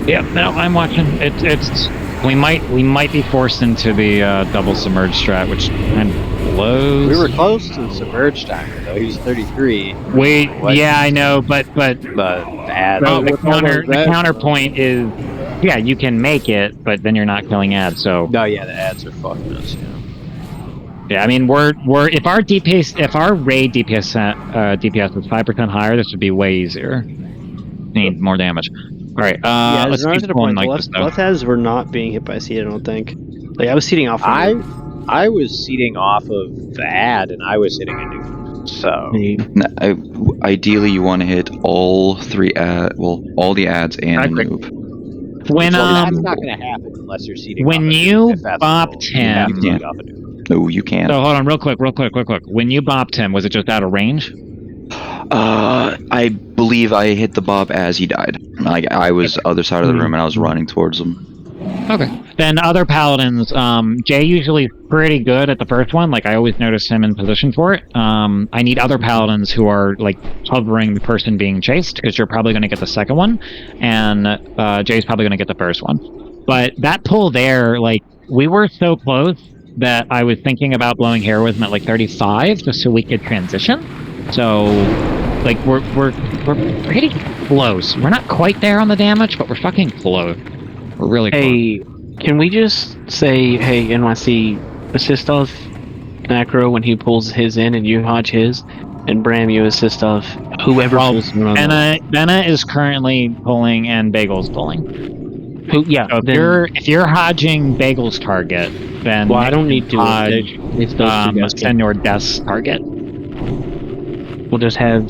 [SPEAKER 2] Yep. No, I'm watching. It's. We might be forced into the double submerge strat, which kind of blows.
[SPEAKER 3] We were close to the submerge timer though. He was 33.
[SPEAKER 2] Yeah, I know, but the
[SPEAKER 3] ad.
[SPEAKER 2] the counterpoint is Yeah, you can make it, but then you're not killing ads. So
[SPEAKER 3] no, yeah, the ads are fucking us.
[SPEAKER 2] Yeah, I mean, we're if our DPS, if our raid DPS was 5% higher, this would be way easier. Need more damage. All right,
[SPEAKER 1] yeah,
[SPEAKER 2] let's
[SPEAKER 1] not
[SPEAKER 2] keep
[SPEAKER 1] to the
[SPEAKER 2] going
[SPEAKER 1] point.
[SPEAKER 2] like
[SPEAKER 1] The left ads were not being hit by seed. I don't think. Like I was seeding off.
[SPEAKER 3] I was seeding off of the ad, and I was hitting a noob. So
[SPEAKER 8] ideally, you want to hit all three all the ads and a noob.
[SPEAKER 2] When
[SPEAKER 3] that's not going to happen unless you're seeding.
[SPEAKER 2] When you bopped him,
[SPEAKER 8] no, you can't.
[SPEAKER 2] So hold on, real quick. When you bopped him, was it just out of range?
[SPEAKER 8] I believe I hit the bob as he died. Like I was other side of the room and I was running towards him.
[SPEAKER 2] Okay. Then other paladins, Jay usually is pretty good at the first one. Like I always notice him in position for it. I need other paladins who are like hovering the person being chased, because you're probably going to get the second one, and Jay's probably going to get the first one. But that pull there, like we were so close that I was thinking about blowing heroism at like 35 just so we could transition. So like we're pretty close. We're not quite there on the damage, but we're fucking close. We're really close.
[SPEAKER 1] Hey, can we just say, hey, NYC, assist off Macro when he pulls his in, and you hodge his, and Bram, you assist off whoever pulls him on.
[SPEAKER 2] Benna is currently pulling, and Bagel's pulling.
[SPEAKER 1] So
[SPEAKER 2] if you're hodging Bagel's target, then
[SPEAKER 1] I don't need to
[SPEAKER 2] hodge Senor Death's target.
[SPEAKER 1] We'll just have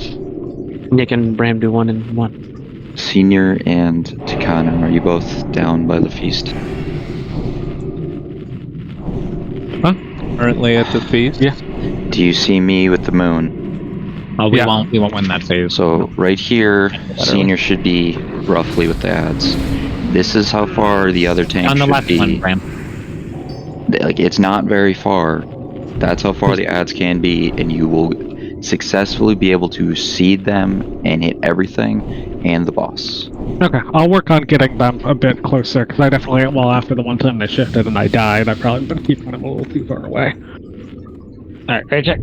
[SPEAKER 1] Nick and Bram do 1 and 1.
[SPEAKER 8] Senior and Takano, are you both down by the feast?
[SPEAKER 4] Currently at the feast?
[SPEAKER 1] Yeah.
[SPEAKER 8] Do you see me with the moon?
[SPEAKER 2] Oh, we won't win that phase.
[SPEAKER 8] So right here, Senior should be roughly with the ads. This is how far the other tank
[SPEAKER 2] on the
[SPEAKER 8] should
[SPEAKER 2] left
[SPEAKER 8] be.
[SPEAKER 2] one, Bram.
[SPEAKER 8] Like it's not very far. That's how far the ads can be, and you will successfully be able to seed them and hit everything and the boss.
[SPEAKER 6] Okay, I'll work on getting them a bit closer, because I definitely, after the one time they shifted and I died, I've probably been keeping them a little too far away.
[SPEAKER 2] Alright, right check.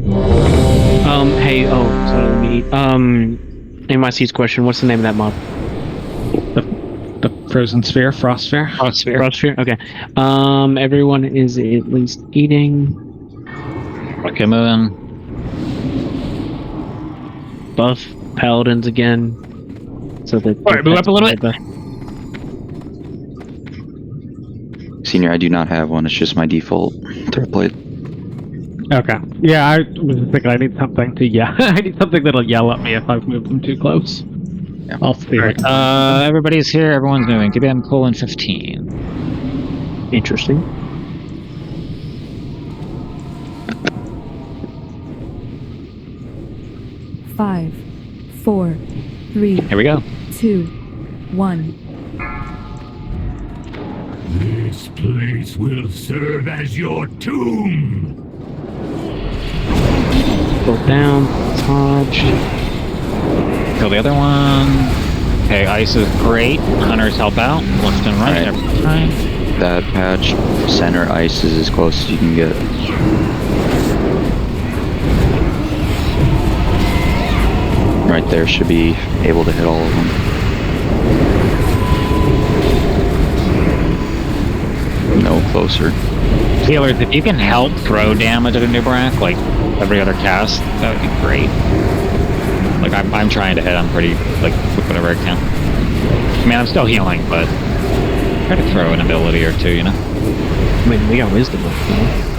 [SPEAKER 1] Hey, sorry, NYC's question, what's the name of that mob?
[SPEAKER 6] The Frozen Sphere? Frost Sphere?
[SPEAKER 1] Frost Sphere, okay. Everyone is at least eating.
[SPEAKER 2] Okay, moving.
[SPEAKER 1] Buff paladins again. So that.
[SPEAKER 2] Alright, move up a little bit.
[SPEAKER 8] Senior, I do not have one. It's just my default third plate.
[SPEAKER 6] Okay. Yeah, I was thinking I need something to I need something that'll yell at me if I've moved them too close. Yeah. I'll see.
[SPEAKER 2] Right. Everybody's here. Everyone's moving. Give them colon 15.
[SPEAKER 1] Interesting.
[SPEAKER 10] Five, 4, 3.
[SPEAKER 2] Here we go.
[SPEAKER 10] 2, 1.
[SPEAKER 5] This place will serve as your tomb.
[SPEAKER 1] Go down. Hodge.
[SPEAKER 2] Kill the other one. Okay, ice is great. Hunters help out. Left and right every time.
[SPEAKER 8] That patch, center ice is as close as you can get. Right there should be able to hit all of them. No closer.
[SPEAKER 2] Healers, if you can help throw damage at a Nubrak, like every other cast, that would be great. Like I'm trying to hit. I'm pretty like whatever I can. I mean, I'm still healing, but try to throw an ability or two, you know.
[SPEAKER 1] I mean, we got wisdom, you know?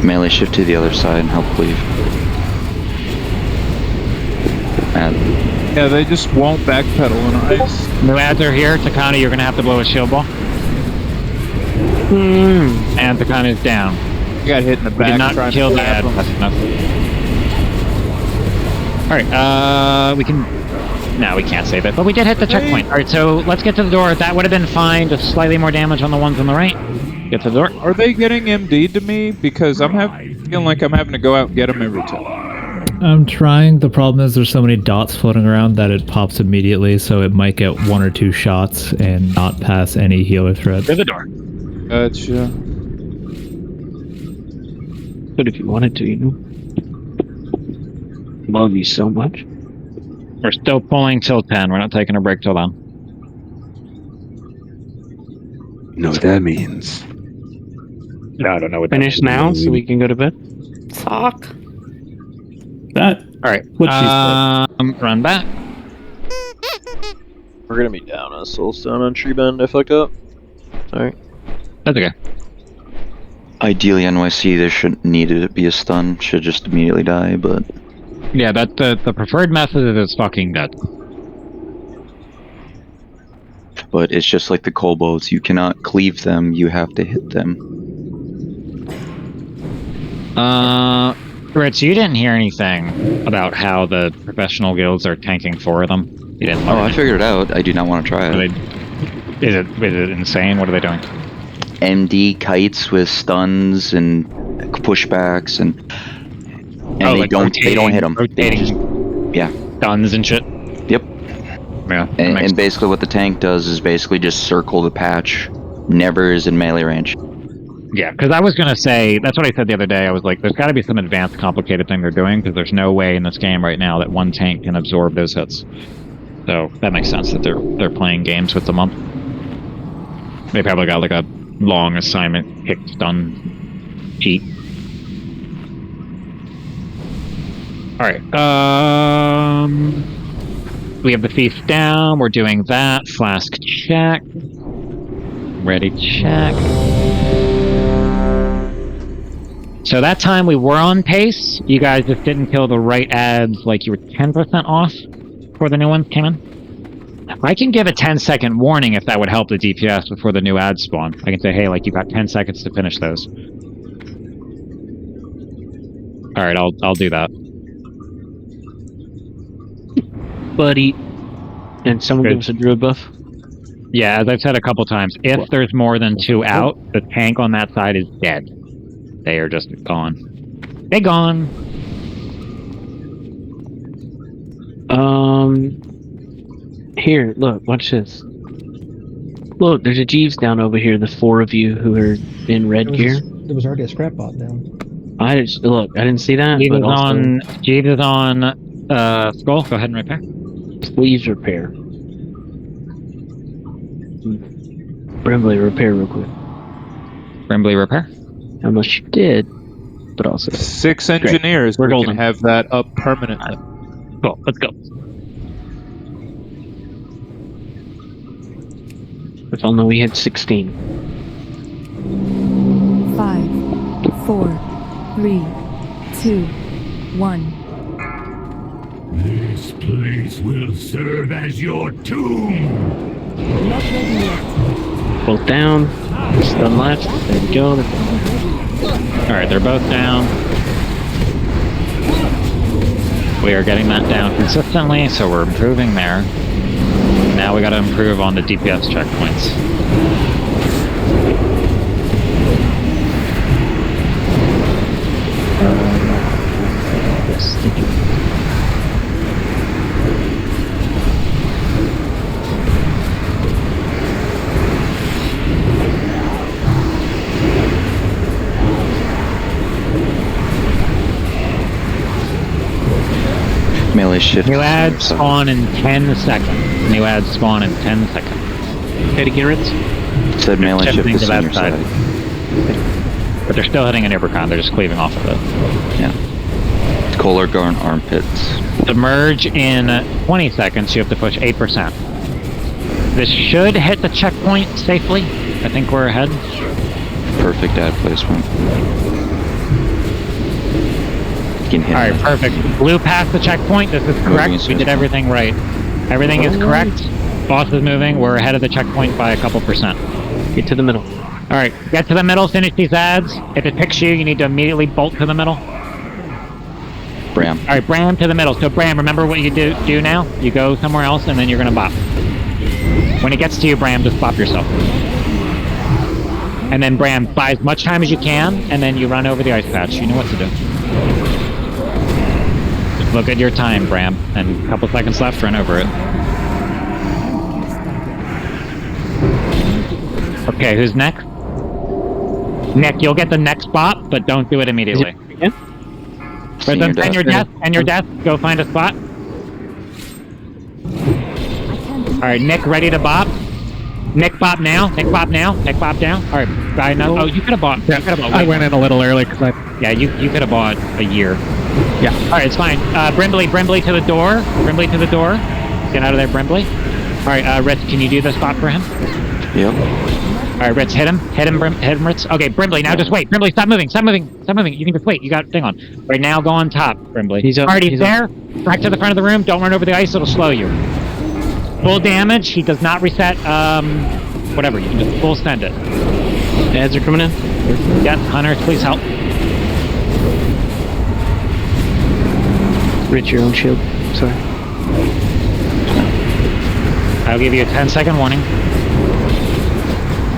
[SPEAKER 8] Melee shift to the other side and help cleave.
[SPEAKER 4] Yeah, they just won't backpedal on ice.
[SPEAKER 2] New ads are here. Takana, you're gonna have to blow a shield ball. And Takana's down.
[SPEAKER 4] You got hit in the back.
[SPEAKER 2] Did not kill the ad. That's enough. Alright, we can... No, we can't save it, but we did hit the checkpoint. Alright, so let's get to the door. That would have been fine. Just slightly more damage on the ones on the right. Get to the door.
[SPEAKER 4] Are they getting MD'd to me? Because I'm feeling like I'm having to go out and get them every time.
[SPEAKER 14] I'm trying. The problem is there's so many dots floating around that it pops immediately, so it might get 1 or 2 shots and not pass any healer threads.
[SPEAKER 2] To the door.
[SPEAKER 4] Gotcha.
[SPEAKER 1] But if you wanted to, you know. Love you so much.
[SPEAKER 2] We're still pulling till 10. We're not taking a break till then.
[SPEAKER 5] You know what that means?
[SPEAKER 2] No, I don't know what
[SPEAKER 1] Finish now so we can go to bed?
[SPEAKER 12] Talk.
[SPEAKER 19] That.
[SPEAKER 2] Alright.
[SPEAKER 19] What she said.
[SPEAKER 2] Run back.
[SPEAKER 3] We're gonna be down a soul stone on tree bend. I fucked up. Sorry.
[SPEAKER 2] That's okay.
[SPEAKER 8] Ideally, NYC, there shouldn't need to be a stun. Should just immediately die, but...
[SPEAKER 2] Yeah, that the preferred method is fucking dead.
[SPEAKER 8] But it's just like the kobolds. You cannot cleave them, you have to hit them.
[SPEAKER 2] Ritz, you didn't hear anything about how the professional guilds are tanking for them? You didn't
[SPEAKER 8] I figured it out. I do not want to try it.
[SPEAKER 2] Is it insane? What are they doing?
[SPEAKER 8] MD kites with stuns and pushbacks and they
[SPEAKER 2] like
[SPEAKER 8] don't hit them. They just, yeah,
[SPEAKER 2] stuns and shit.
[SPEAKER 8] Yep.
[SPEAKER 2] Yeah.
[SPEAKER 8] And basically what the tank does is basically just circle the patch. Never is in melee range.
[SPEAKER 2] Yeah, because I was gonna say that's what I said the other day. I was like, there's got to be some advanced, complicated thing they're doing because there's no way in this game right now that one tank can absorb those hits. So that makes sense that they're playing games with them up. They probably got like a long assignment kick stun cheat. Alright, we have the feast down, we're doing that. Flask check. Ready check. So that time we were on pace. You guys just didn't kill the right ads, like you were 10% off before the new ones came in. I can give a 10-second warning if that would help the DPS before the new ads spawn. I can say, hey, like, you've got 10 seconds to finish those. Alright, I'll do that.
[SPEAKER 1] Buddy. And someone gives a druid buff?
[SPEAKER 2] Yeah, as I've said a couple times, if there's more than 2 out, the tank on that side is dead. They are just gone. They're gone!
[SPEAKER 1] Here, look, watch this. Look, there's a Jeeves down over here, the 4 of you who are in red gear.
[SPEAKER 16] There was already a scrap bot down.
[SPEAKER 1] I didn't see that.
[SPEAKER 2] Jeeves is on Skull, go ahead and repair.
[SPEAKER 1] Please repair. Brimley, repair real quick.
[SPEAKER 2] Brimley, repair?
[SPEAKER 1] How much you did, but also...
[SPEAKER 4] 6 engineers,
[SPEAKER 1] We're golden.
[SPEAKER 4] Can have that up permanently.
[SPEAKER 2] Cool, let's go.
[SPEAKER 1] If only we had 16.
[SPEAKER 10] 5, 4, 3, 2, 1.
[SPEAKER 5] This place will serve as your tomb.
[SPEAKER 10] Not ready yet.
[SPEAKER 1] Both down. Stun left. There we go.
[SPEAKER 2] Alright, they're both down. We are getting that down consistently, so we're improving there. Now we gotta improve on the DPS checkpoints.
[SPEAKER 8] Melee shift.
[SPEAKER 2] New ads spawn in 10 seconds. New ads spawn in 10 seconds.
[SPEAKER 1] Head Garrett's?
[SPEAKER 8] It said melee shift is on your side.
[SPEAKER 2] But they're still hitting an Ibercon, they're just cleaving off of it.
[SPEAKER 8] Yeah. Collar guard armpits.
[SPEAKER 2] To merge in 20 seconds, you have to push 8%. This should hit the checkpoint safely. I think we're ahead.
[SPEAKER 8] Perfect ad placement.
[SPEAKER 2] Alright, perfect. Blew past the checkpoint. This is correct. We did everything right. Everything is correct. Boss is moving. We're ahead of the checkpoint by a couple percent.
[SPEAKER 1] Get to the middle.
[SPEAKER 2] Alright, get to the middle, finish these ads. If it picks you, you need to immediately bolt to the middle.
[SPEAKER 8] Bram.
[SPEAKER 2] Alright, Bram to the middle. So Bram, remember what you do now? You go somewhere else and then you're gonna bop. When it gets to you, Bram, just bop yourself. And then Bram, buy as much time as you can, and then you run over the ice patch. You know what to do. Just look at your time, Bram, and a couple seconds left, run over it. Okay, who's next? Nick, you'll get the next bop, but don't do it immediately.
[SPEAKER 8] Seeing your
[SPEAKER 2] And your death. Go find a spot. Alright, Nick, ready to bop? Nick bop now. Nick bop now. Nick bop down. Alright, I know. Oh, you could have bought.
[SPEAKER 6] Yeah, I went in a little early because I.
[SPEAKER 2] Yeah, you could have bought a year.
[SPEAKER 6] Yeah.
[SPEAKER 2] Alright, it's fine. Brimbley to the door. Brimbley to the door. Get out of there, Brimbley. Alright, Ritz, can you do the spot for him?
[SPEAKER 8] Yep.
[SPEAKER 2] Alright, Ritz, hit him, Ritz. Okay, Brimbley, now just wait. Brimbley, stop moving. You can just wait. You got thing on. Right now, go on top, Brimbley.
[SPEAKER 1] He's up.
[SPEAKER 2] Alright, he's there. Back to the front of the room. Don't run over the ice, it'll slow you. Full damage. He does not reset, whatever. You can just full send it.
[SPEAKER 1] Ads are coming in.
[SPEAKER 2] Yes, Hunters, please help.
[SPEAKER 1] Reach your own shield. Sorry.
[SPEAKER 2] I'll give you a 10-second warning.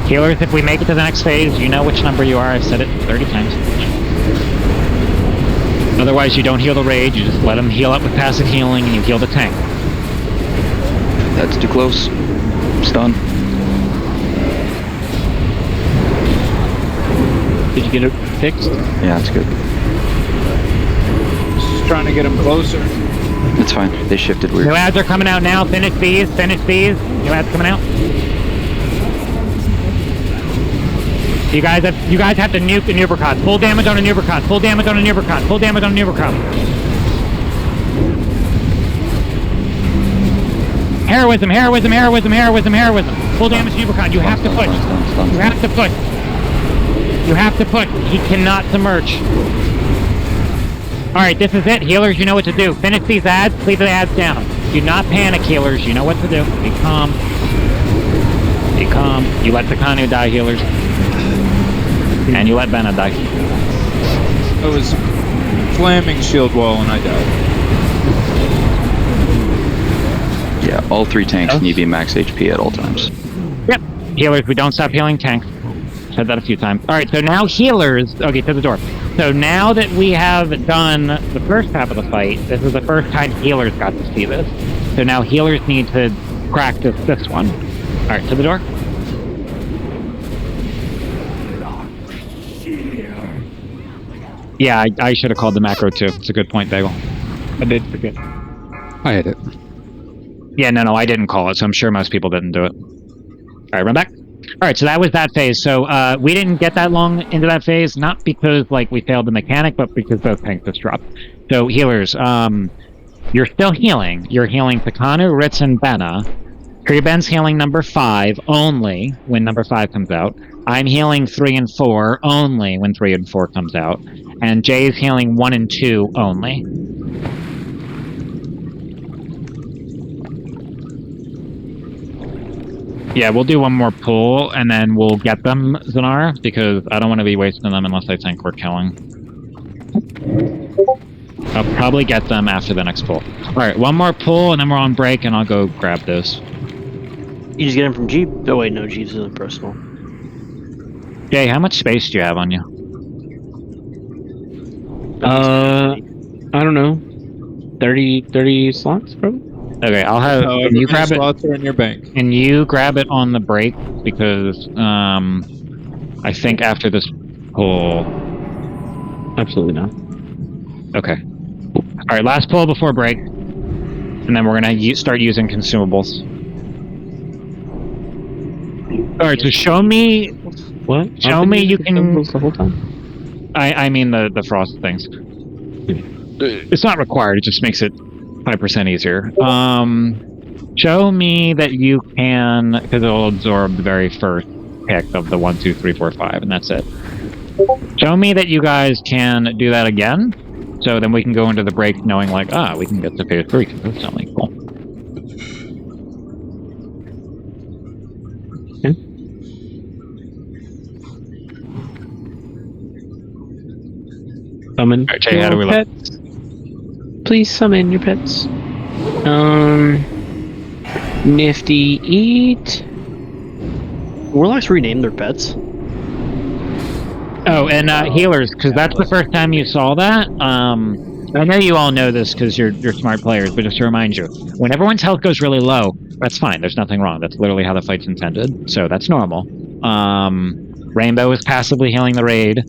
[SPEAKER 2] Healers, if we make it to the next phase, you know which number you are. I've said it 30 times. Otherwise, you don't heal the rage. You just let them heal up with passive healing, and you heal the tank.
[SPEAKER 8] That's too close. Stun.
[SPEAKER 1] Did you get it fixed?
[SPEAKER 8] Yeah, that's good.
[SPEAKER 4] Just trying to get him closer.
[SPEAKER 8] It's fine. They shifted weird.
[SPEAKER 2] New ads are coming out now. Finish these. New ads coming out. You guys have to nuke the Nubercon. Full damage on a Nubercon. Heroism. Full damage Nubercon. You have to push. He cannot submerge. Alright, this is it. Healers, you know what to do. Finish these ads. Leave the ads down. Do not panic, healers. You know what to do. Be calm. You let Takanu die, healers. And you let Benna die.
[SPEAKER 4] I was flaming shield wall and I died.
[SPEAKER 8] Yeah, all 3 tanks need to be max HP at all times.
[SPEAKER 2] Yep. Healers, we don't stop healing tanks. Said that a few times. Alright, so now healers... Okay, to the door. So now that we have done the first half of the fight, this is the first time healers got to see this. So now healers need to practice this one. Alright, to the door. Yeah, I should have called the macro too. It's a good point, Bagel. I did forget.
[SPEAKER 4] I had it.
[SPEAKER 2] Yeah, no, I didn't call it, so I'm sure most people didn't do it. Alright, run back. Alright, so that was that phase. So we didn't get that long into that phase, not because like we failed the mechanic, but because both tanks just dropped. So healers, you're still healing. You're healing Takanu, Ritz, and Benna. Ben's healing number 5 only when number 5 comes out. I'm healing 3 and 4 only when 3 and 4 comes out. And Jay's healing 1 and 2 only. Yeah, we'll do one more pull, and then we'll get them, Zanar, because I don't want to be wasting them unless I think we're killing. I'll probably get them after the next pull. Alright, one more pull, and then we're on break, and I'll go grab those.
[SPEAKER 1] You just get them from Jeep? Oh wait, no, Jeep's isn't personal.
[SPEAKER 2] Jay, how much space do you have on you?
[SPEAKER 1] I don't know. 30 slots, probably?
[SPEAKER 2] Okay, I'll have... can you grab it?
[SPEAKER 4] Slots are in your bank.
[SPEAKER 2] Can you grab it on the break? Because, I think after this pull...
[SPEAKER 1] Absolutely not.
[SPEAKER 2] Okay. Alright, last pull before break. And then we're gonna start using consumables. Alright, so show me...
[SPEAKER 1] What?
[SPEAKER 2] Show me you can...
[SPEAKER 1] The whole time?
[SPEAKER 2] I mean the frost things. It's not required, it just makes it 5% easier. Show me that you can, because it'll absorb the very first pick of the 1, 2, 3, 4, 5, and that's it. Show me that you guys can do that again, so then we can go into the break knowing like, we can get to phase 3, because that's something cool.
[SPEAKER 1] Okay. Summon
[SPEAKER 2] Jay, how do we look?
[SPEAKER 1] pets. Please summon your pets. Nifty eat. Warlocks rename their pets.
[SPEAKER 2] Oh, and healers, because that's the first time you saw that. I know you all know this because you're smart players, but just to remind you, when everyone's health goes really low, that's fine. There's nothing wrong. That's literally how the fight's intended, so that's normal. Rainbow is passively healing the raid.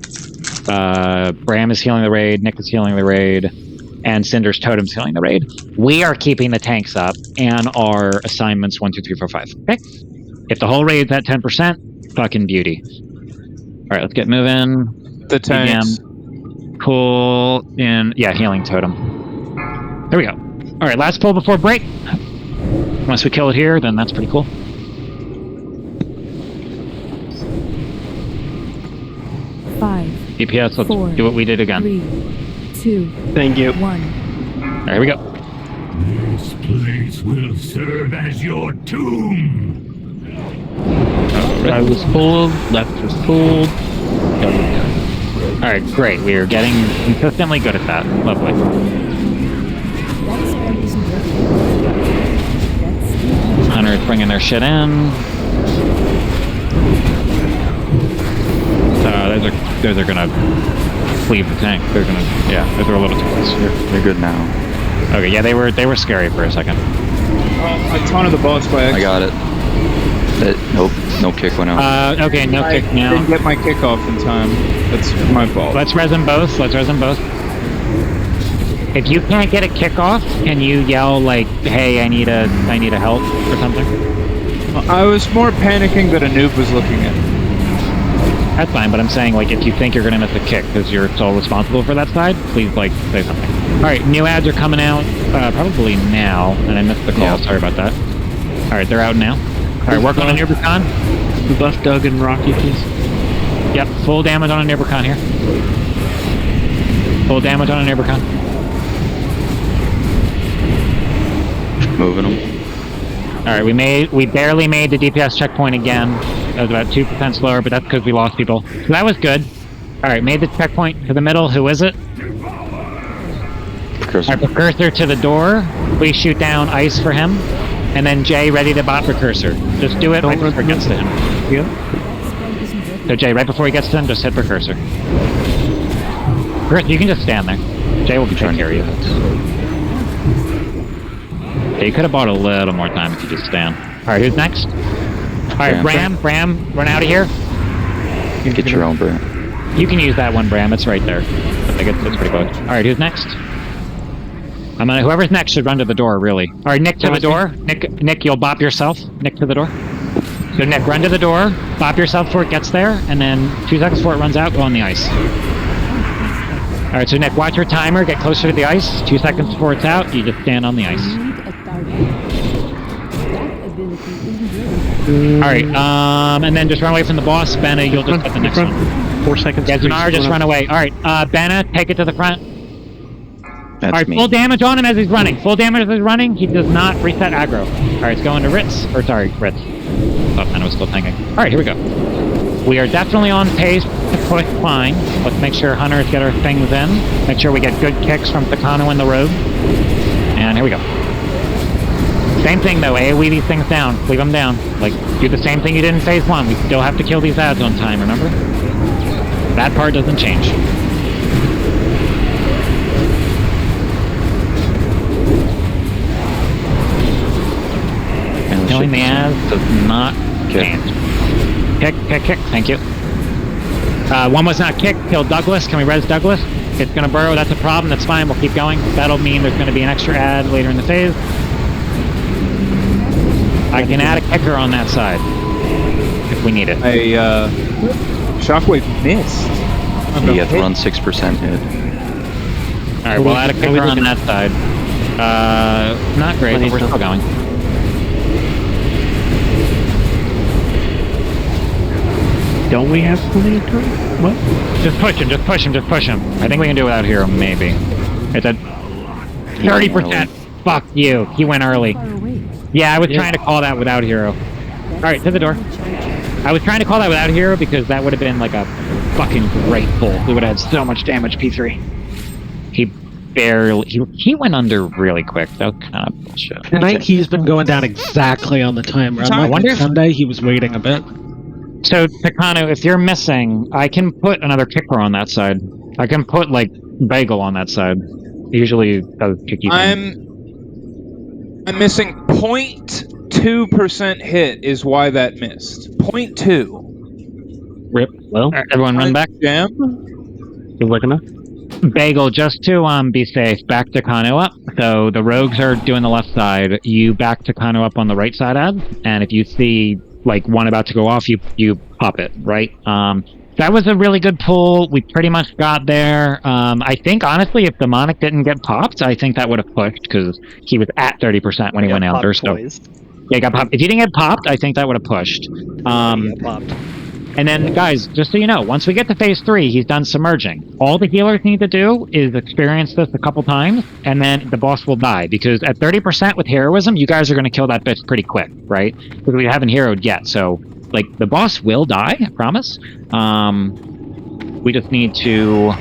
[SPEAKER 2] Bram is healing the raid, Nick is healing the raid, and Cinder's Totem's healing the raid. We are keeping the tanks up and our assignments 1, 2, 3, 4, 5. Okay? If the whole raid's at 10%, fucking beauty. Alright, let's get moving.
[SPEAKER 4] The tanks.
[SPEAKER 2] Pull in, yeah, healing totem. There we go. Alright, last pull before break. Once we kill it here, then that's pretty cool.
[SPEAKER 10] Five.
[SPEAKER 2] DPS, let's do what we did again.
[SPEAKER 10] 3, 2.
[SPEAKER 1] Thank you.
[SPEAKER 10] 1.
[SPEAKER 2] Alright, here we go.
[SPEAKER 5] This place will serve as your tomb.
[SPEAKER 11] Right was pulled, left was pulled.
[SPEAKER 2] Alright, great. We are getting consistently good at that. Lovely. Hunter's bringing their shit in. Those are gonna leave the tank. They're gonna, yeah, those are a little too close.
[SPEAKER 8] They're good now.
[SPEAKER 2] Okay, yeah, they were scary for a second.
[SPEAKER 4] I taunted the boss by accident.
[SPEAKER 8] I got it. Nope, no kick went out.
[SPEAKER 2] Okay, no kick now.
[SPEAKER 4] I didn't get my kickoff in time. That's my fault.
[SPEAKER 2] Let's res them both. If you can't get a kickoff, can you yell like, "Hey, I need a help" or something?
[SPEAKER 4] I was more panicking that a noob was looking at me.
[SPEAKER 2] That's fine, but I'm saying like if you think you're gonna miss a kick because you're sole responsible for that side, please like say something. All right, new ads are coming out probably now, and I missed the call. Sorry about that. All right, they're out now. All right, working on your Nirbercon.
[SPEAKER 11] Buff Doug and Rocky, please.
[SPEAKER 2] Yep, full damage on a Nirbercon here. Full damage on a Nirbercon.
[SPEAKER 8] Moving them.
[SPEAKER 2] All right, we barely made the DPS checkpoint again. That was about 2% slower, but that's because we lost people. So that was good. All right, made the checkpoint to the middle. Who is it?
[SPEAKER 8] Precursor.
[SPEAKER 2] All right, Precursor to the door. Please shoot down ice for him. And then Jay, ready to bot Precursor. Just do it right before it gets to him.
[SPEAKER 11] Yeah.
[SPEAKER 2] So Jay, right before he gets to him, just hit Precursor. You can just stand there. Jay will be taking care of you. Yeah, you could have bought a little more time if you just stand. Alright, who's next? Alright, Bram, run out of here.
[SPEAKER 8] You get your own Bram.
[SPEAKER 2] You can use that one, Bram. It's right there. I think it's pretty close. Alright, who's next? Whoever's next should run to the door, really. Alright, Nick to the door. Nick, you'll bop yourself. Nick to the door. So Nick, run to the door, bop yourself before it gets there, and then 2 seconds before it runs out, go on the ice. Alright, so Nick, watch your timer, get closer to the ice. 2 seconds before it's out, you just stand on the ice. Alright, and then just run away from the boss. Benna, you'll just get the next one.
[SPEAKER 1] 4 seconds.
[SPEAKER 2] Yeah, Zanar, just run away. Alright, Benna, take it to the front. Alright, full damage on him as he's running. Full damage as he's running. He does not reset aggro. Alright, it's going to Ritz. Or sorry, Ritz. Oh, I was still thinking. Alright, here we go. We are definitely on pace to push fine. Let's make sure hunters get our things in. Make sure we get good kicks from Takano in the road. And here we go. Same thing though, AoE these things down. Leave them down. Like, do the same thing you did in phase 1. We still have to kill these ads on time, remember? That part doesn't change. Killing the ads does not change. Kick, thank you. One was not kicked, killed Douglas. Can we res Douglas? It's gonna burrow, that's a problem, that's fine, we'll keep going. That'll mean there's gonna be an extra ad later in the phase. I can add a kicker on that side, if we need it.
[SPEAKER 4] Shockwave missed.
[SPEAKER 8] You have to run 6% hit.
[SPEAKER 2] Alright, we'll add a kicker on that side. Not great, but we're still going.
[SPEAKER 1] Don't we have plenty of time? What?
[SPEAKER 2] Just push him. I think we can do it without hero, maybe. It's at 30%. Fuck you. He went early. Yeah, I was trying to call that without hero. Alright, to the door. I was trying to call that without hero because that would have been like a fucking great pull. We would have had so much damage, P3. He went under really quick. That was kind of bullshit.
[SPEAKER 6] Tonight he's been going down exactly on the timer.
[SPEAKER 2] I wonder if
[SPEAKER 6] Sunday he was waiting a bit.
[SPEAKER 2] So, Takano, if you're missing, I can put another kicker on that side. I can put, like, Bagel on that side. Usually does kicky thing.
[SPEAKER 4] I'm missing 0.2% hit is why that missed. 0.2.
[SPEAKER 2] Rip. Well, everyone run back.
[SPEAKER 4] Jam?
[SPEAKER 1] Seems like enough.
[SPEAKER 2] Bagel, just to be safe, back to Kano up. So the rogues are doing the left side. You back to Kano up on the right side, Ab. And if you see like one about to go off, you pop it, right? That was a really good pull. We pretty much got there. I think honestly, if Demonic didn't get popped, I think that would have pushed because he was at 30% when he went Elder. So yeah, he got popped. If he didn't get popped, I think that would have pushed.
[SPEAKER 1] He got popped.
[SPEAKER 2] And then, guys, just so you know, once we get to phase 3, he's done submerging. All the healers need to do is experience this a couple times, and then the boss will die. Because at 30% with heroism, you guys are going to kill that bitch pretty quick, right? Because we haven't heroed yet. So, like, the boss will die, I promise. We just need to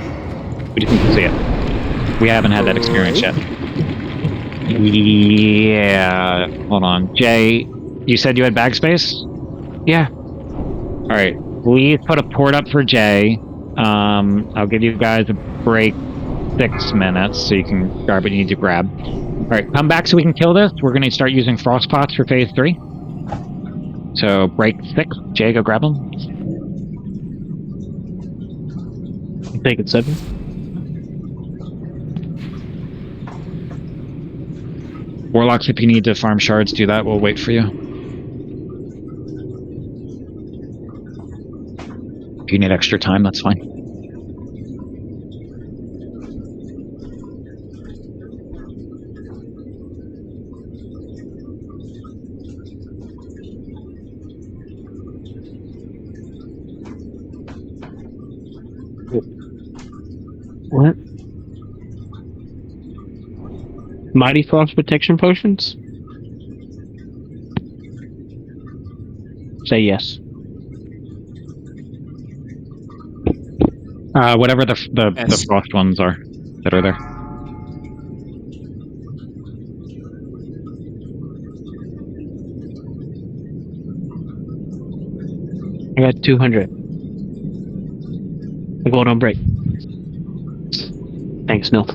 [SPEAKER 2] see it. We haven't had that experience yet. Yeah. Hold on. Jay, you said you had bag space?
[SPEAKER 1] Yeah.
[SPEAKER 2] All right, please put a port up for Jay. I'll give you guys a break 6 minutes so you can grab what you need to grab. All right, come back so we can kill this. We're going to start using frost pots for phase 3. So break 6. Jay, go grab them.
[SPEAKER 1] I'm taking 7.
[SPEAKER 2] Warlocks, if you need to farm shards, do that. We'll wait for you. If you need extra time, that's fine.
[SPEAKER 1] What? Mighty Frost protection potions? Say yes.
[SPEAKER 2] Whatever the frost ones are that are there.
[SPEAKER 1] I got 200. I'm going on break. Thanks, Nil.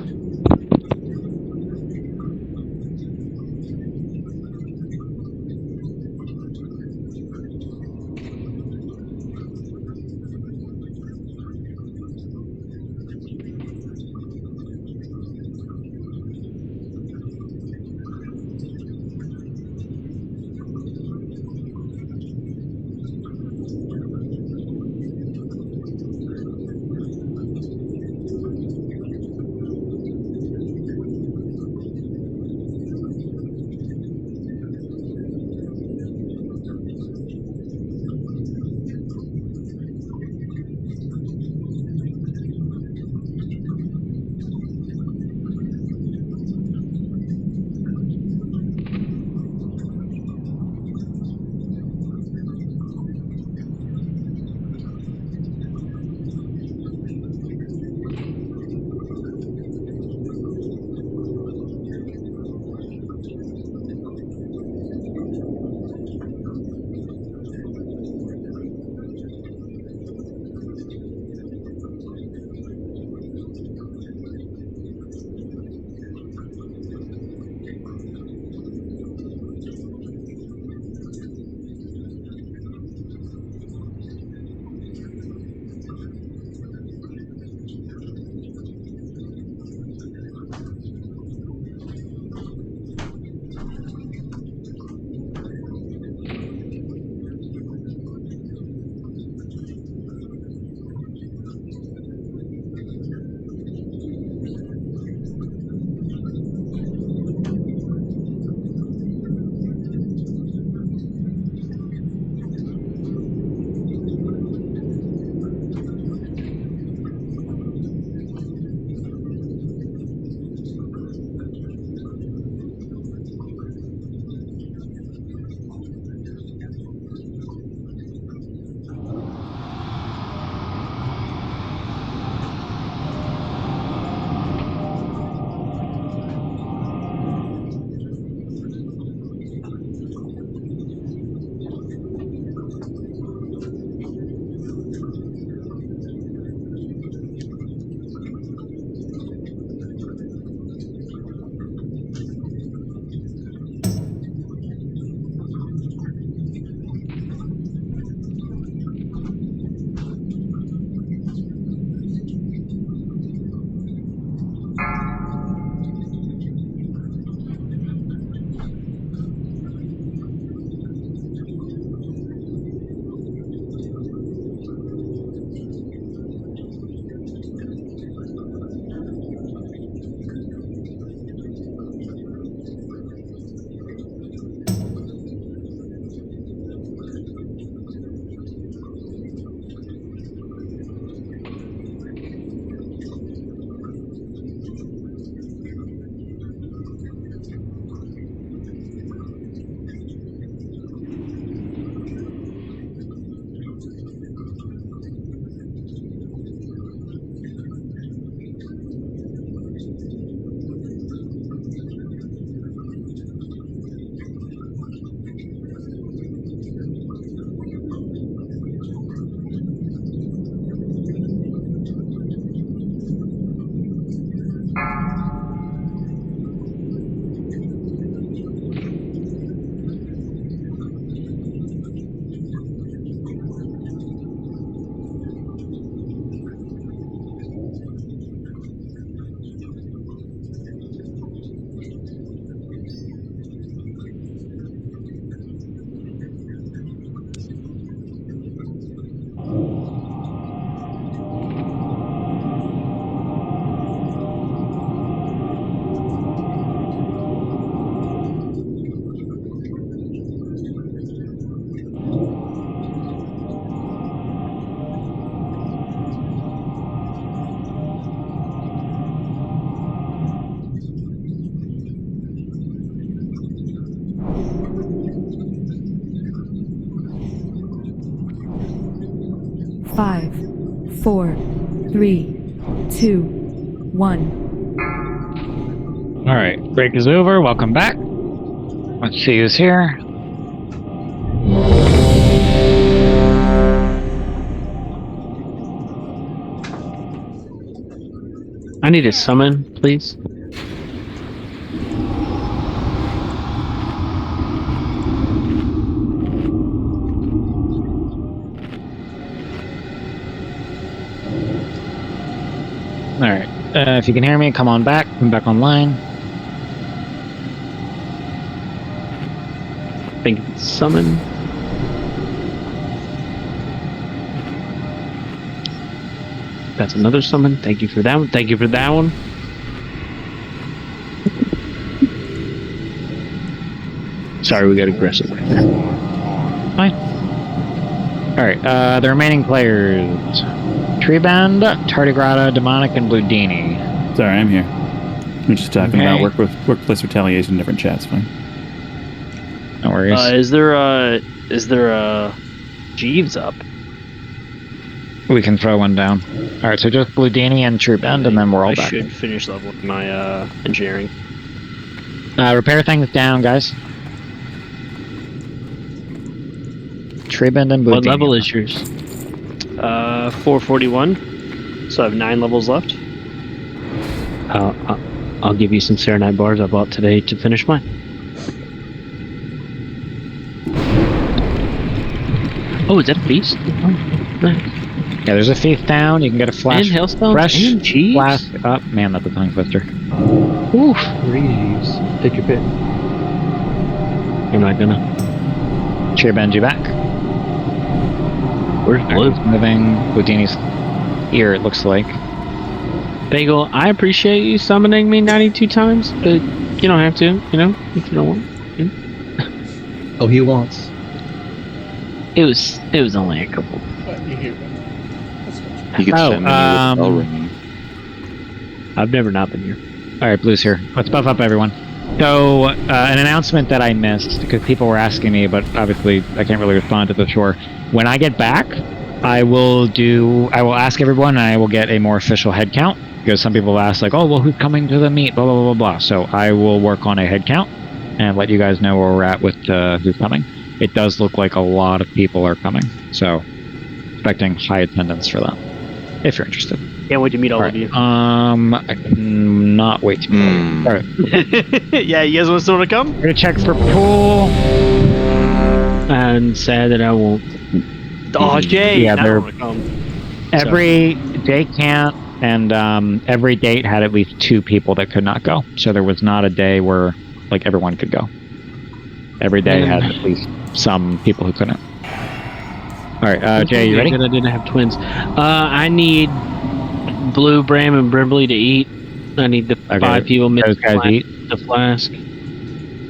[SPEAKER 10] 5, 4, 3, 2, 1.
[SPEAKER 2] Alright, break is over. Welcome back. Let's see who's here.
[SPEAKER 1] I need a summon, please.
[SPEAKER 2] Alright, if you can hear me, come on back. Come back online.
[SPEAKER 1] I think it's summon. That's another summon. Thank you for that one. Thank you for that one. Sorry, we got aggressive right there.
[SPEAKER 2] Fine. Alright, the remaining players. Treeband, Tardigrada, Demonic, and Bludini.
[SPEAKER 19] Sorry, I'm here. We're just talking
[SPEAKER 2] Okay.
[SPEAKER 19] about workplace retaliation in different chats. Fine.
[SPEAKER 2] No worries.
[SPEAKER 1] Is there a Jeeves up?
[SPEAKER 2] We can throw one down. Alright, so just Bludini and Treeband, and then we're all
[SPEAKER 1] I
[SPEAKER 2] back.
[SPEAKER 1] should finish leveling my engineering.
[SPEAKER 2] Repair things down, guys. Treeband and Bludini.
[SPEAKER 1] What level is yours? 441. So I have 9 levels left. I'll give you some Serenite bars I bought today to finish mine. Oh, is that a feast? Oh, nice.
[SPEAKER 2] Yeah, there's a thief down. You can get a flash.
[SPEAKER 1] And hailstone.
[SPEAKER 2] Fresh
[SPEAKER 1] and cheese.
[SPEAKER 2] flash. Oh, man, that's a tongue twister.
[SPEAKER 1] Oof. Freeze. Take your pick. You're not gonna.
[SPEAKER 2] Treeband you back.
[SPEAKER 1] Where's Blue?
[SPEAKER 2] Moving Bludini's ear, it looks like.
[SPEAKER 1] Bagel, I appreciate you summoning me 92 times, but you don't have to, you know, if you don't want. You know?
[SPEAKER 16] Oh, he wants.
[SPEAKER 1] It was only a couple.
[SPEAKER 8] You could send me with bell ringing.
[SPEAKER 1] I've never not been here.
[SPEAKER 2] Alright, Blue's here. Let's buff up everyone. So, an announcement that I missed, because people were asking me, but obviously I can't really respond to the shore. When I get back, I will ask everyone, and I will get a more official head count, because some people ask, like, oh, well, who's coming to the meet, blah, blah, blah, blah. So I will work on a head count, and let you guys know where we're at with who's coming. It does look like a lot of people are coming, so expecting high attendance for that, if you're interested.
[SPEAKER 1] Can't wait to meet all of you.
[SPEAKER 2] I cannot wait to meet all of you. All right.
[SPEAKER 1] Yeah, you guys want someone to come?
[SPEAKER 2] We're gonna check for pool.
[SPEAKER 1] And sad that I won't. Oh, Jay!
[SPEAKER 2] Yeah,
[SPEAKER 1] I don't want to come.
[SPEAKER 2] Every Jay can't, and every date had at least 2 people that could not go. So there was not a day where like everyone could go. Every day had at least some people who couldn't. All right, Jay, you ready?
[SPEAKER 1] I didn't have twins. I need Blue, Bram, and Brimley to eat. I need the 5 people
[SPEAKER 2] those guys eat
[SPEAKER 1] the flask.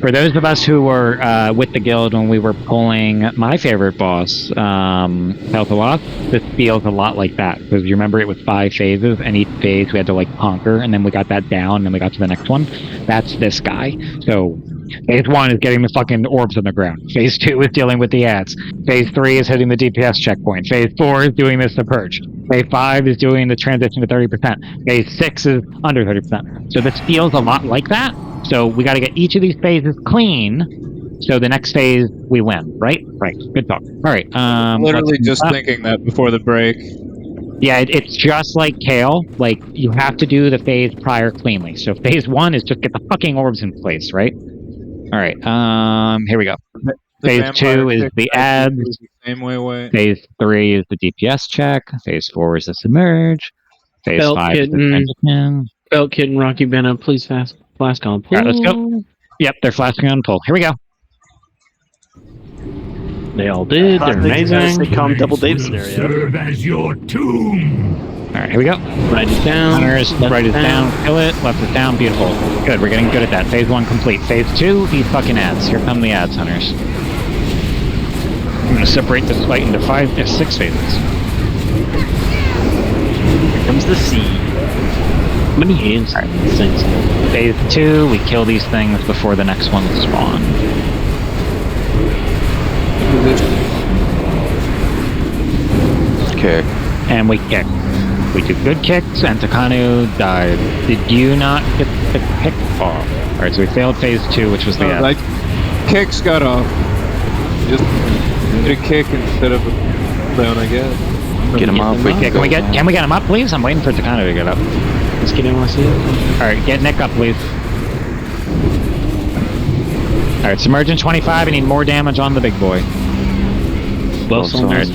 [SPEAKER 2] For those of us who were with the guild when we were pulling my favorite boss, Peltaloth, this feels a lot like that. Because you remember it was 5 phases, and each phase we had to like conquer, and then we got that down, and then we got to the next one. That's this guy. So phase 1 is getting the fucking orbs on the ground. Phase 2 is dealing with the ads. Phase 3 is hitting the DPS checkpoint. Phase 4 is doing this to purge. Phase 5 is doing the transition to 30%. Phase 6 is under 30%. So this feels a lot like that. So we got to get each of these phases clean, so the next phase we win, right? Right. Good talk. All right.
[SPEAKER 4] Literally just thinking that before the break.
[SPEAKER 2] Yeah, it's just like Kale. Like, you have to do the phase prior cleanly. So phase 1 is just get the fucking orbs in place, right? All right. Here we go. Phase 2 is the ads.
[SPEAKER 4] Same way.
[SPEAKER 2] Phase 3 is the DPS check. Phase 4 is the submerge. Phase 5 is the transition.
[SPEAKER 1] Belt Kid and Rocky Bennett, please flask on pull.
[SPEAKER 2] All right, let's go. Yep, they're flasking on pull. Here we go.
[SPEAKER 1] They all did. They're amazing. Sitcom double Dave scenario.
[SPEAKER 5] Serve as your tomb.
[SPEAKER 2] All right, here we go.
[SPEAKER 1] Write it down.
[SPEAKER 2] Hunters, right is down. Kill it. Left is down. Beautiful. Good. We're getting good at that. Phase 1 complete. Phase 2, these fucking ads. Here come the ads, Hunters. I'm going to separate this fight into 6 phases.
[SPEAKER 1] Here comes the sea. How many hands?
[SPEAKER 2] All right. Phase 2, we kill these things before the next ones spawn.
[SPEAKER 8] Kick.
[SPEAKER 2] And we kick. We do good kicks, and Takanu died. Did you not get the kick off? Alright, so we failed phase 2, which was the end.
[SPEAKER 4] Like, kicks got off. Just did a kick instead of a down, I guess.
[SPEAKER 8] Get him up.
[SPEAKER 2] Can we get him up, please? I'm waiting for Takanu to get up.
[SPEAKER 1] Let's get him. See it.
[SPEAKER 2] Alright, get Nick up, please. Alright, Submergent 25. I need more damage on the big boy.
[SPEAKER 1] Buffs on
[SPEAKER 2] right.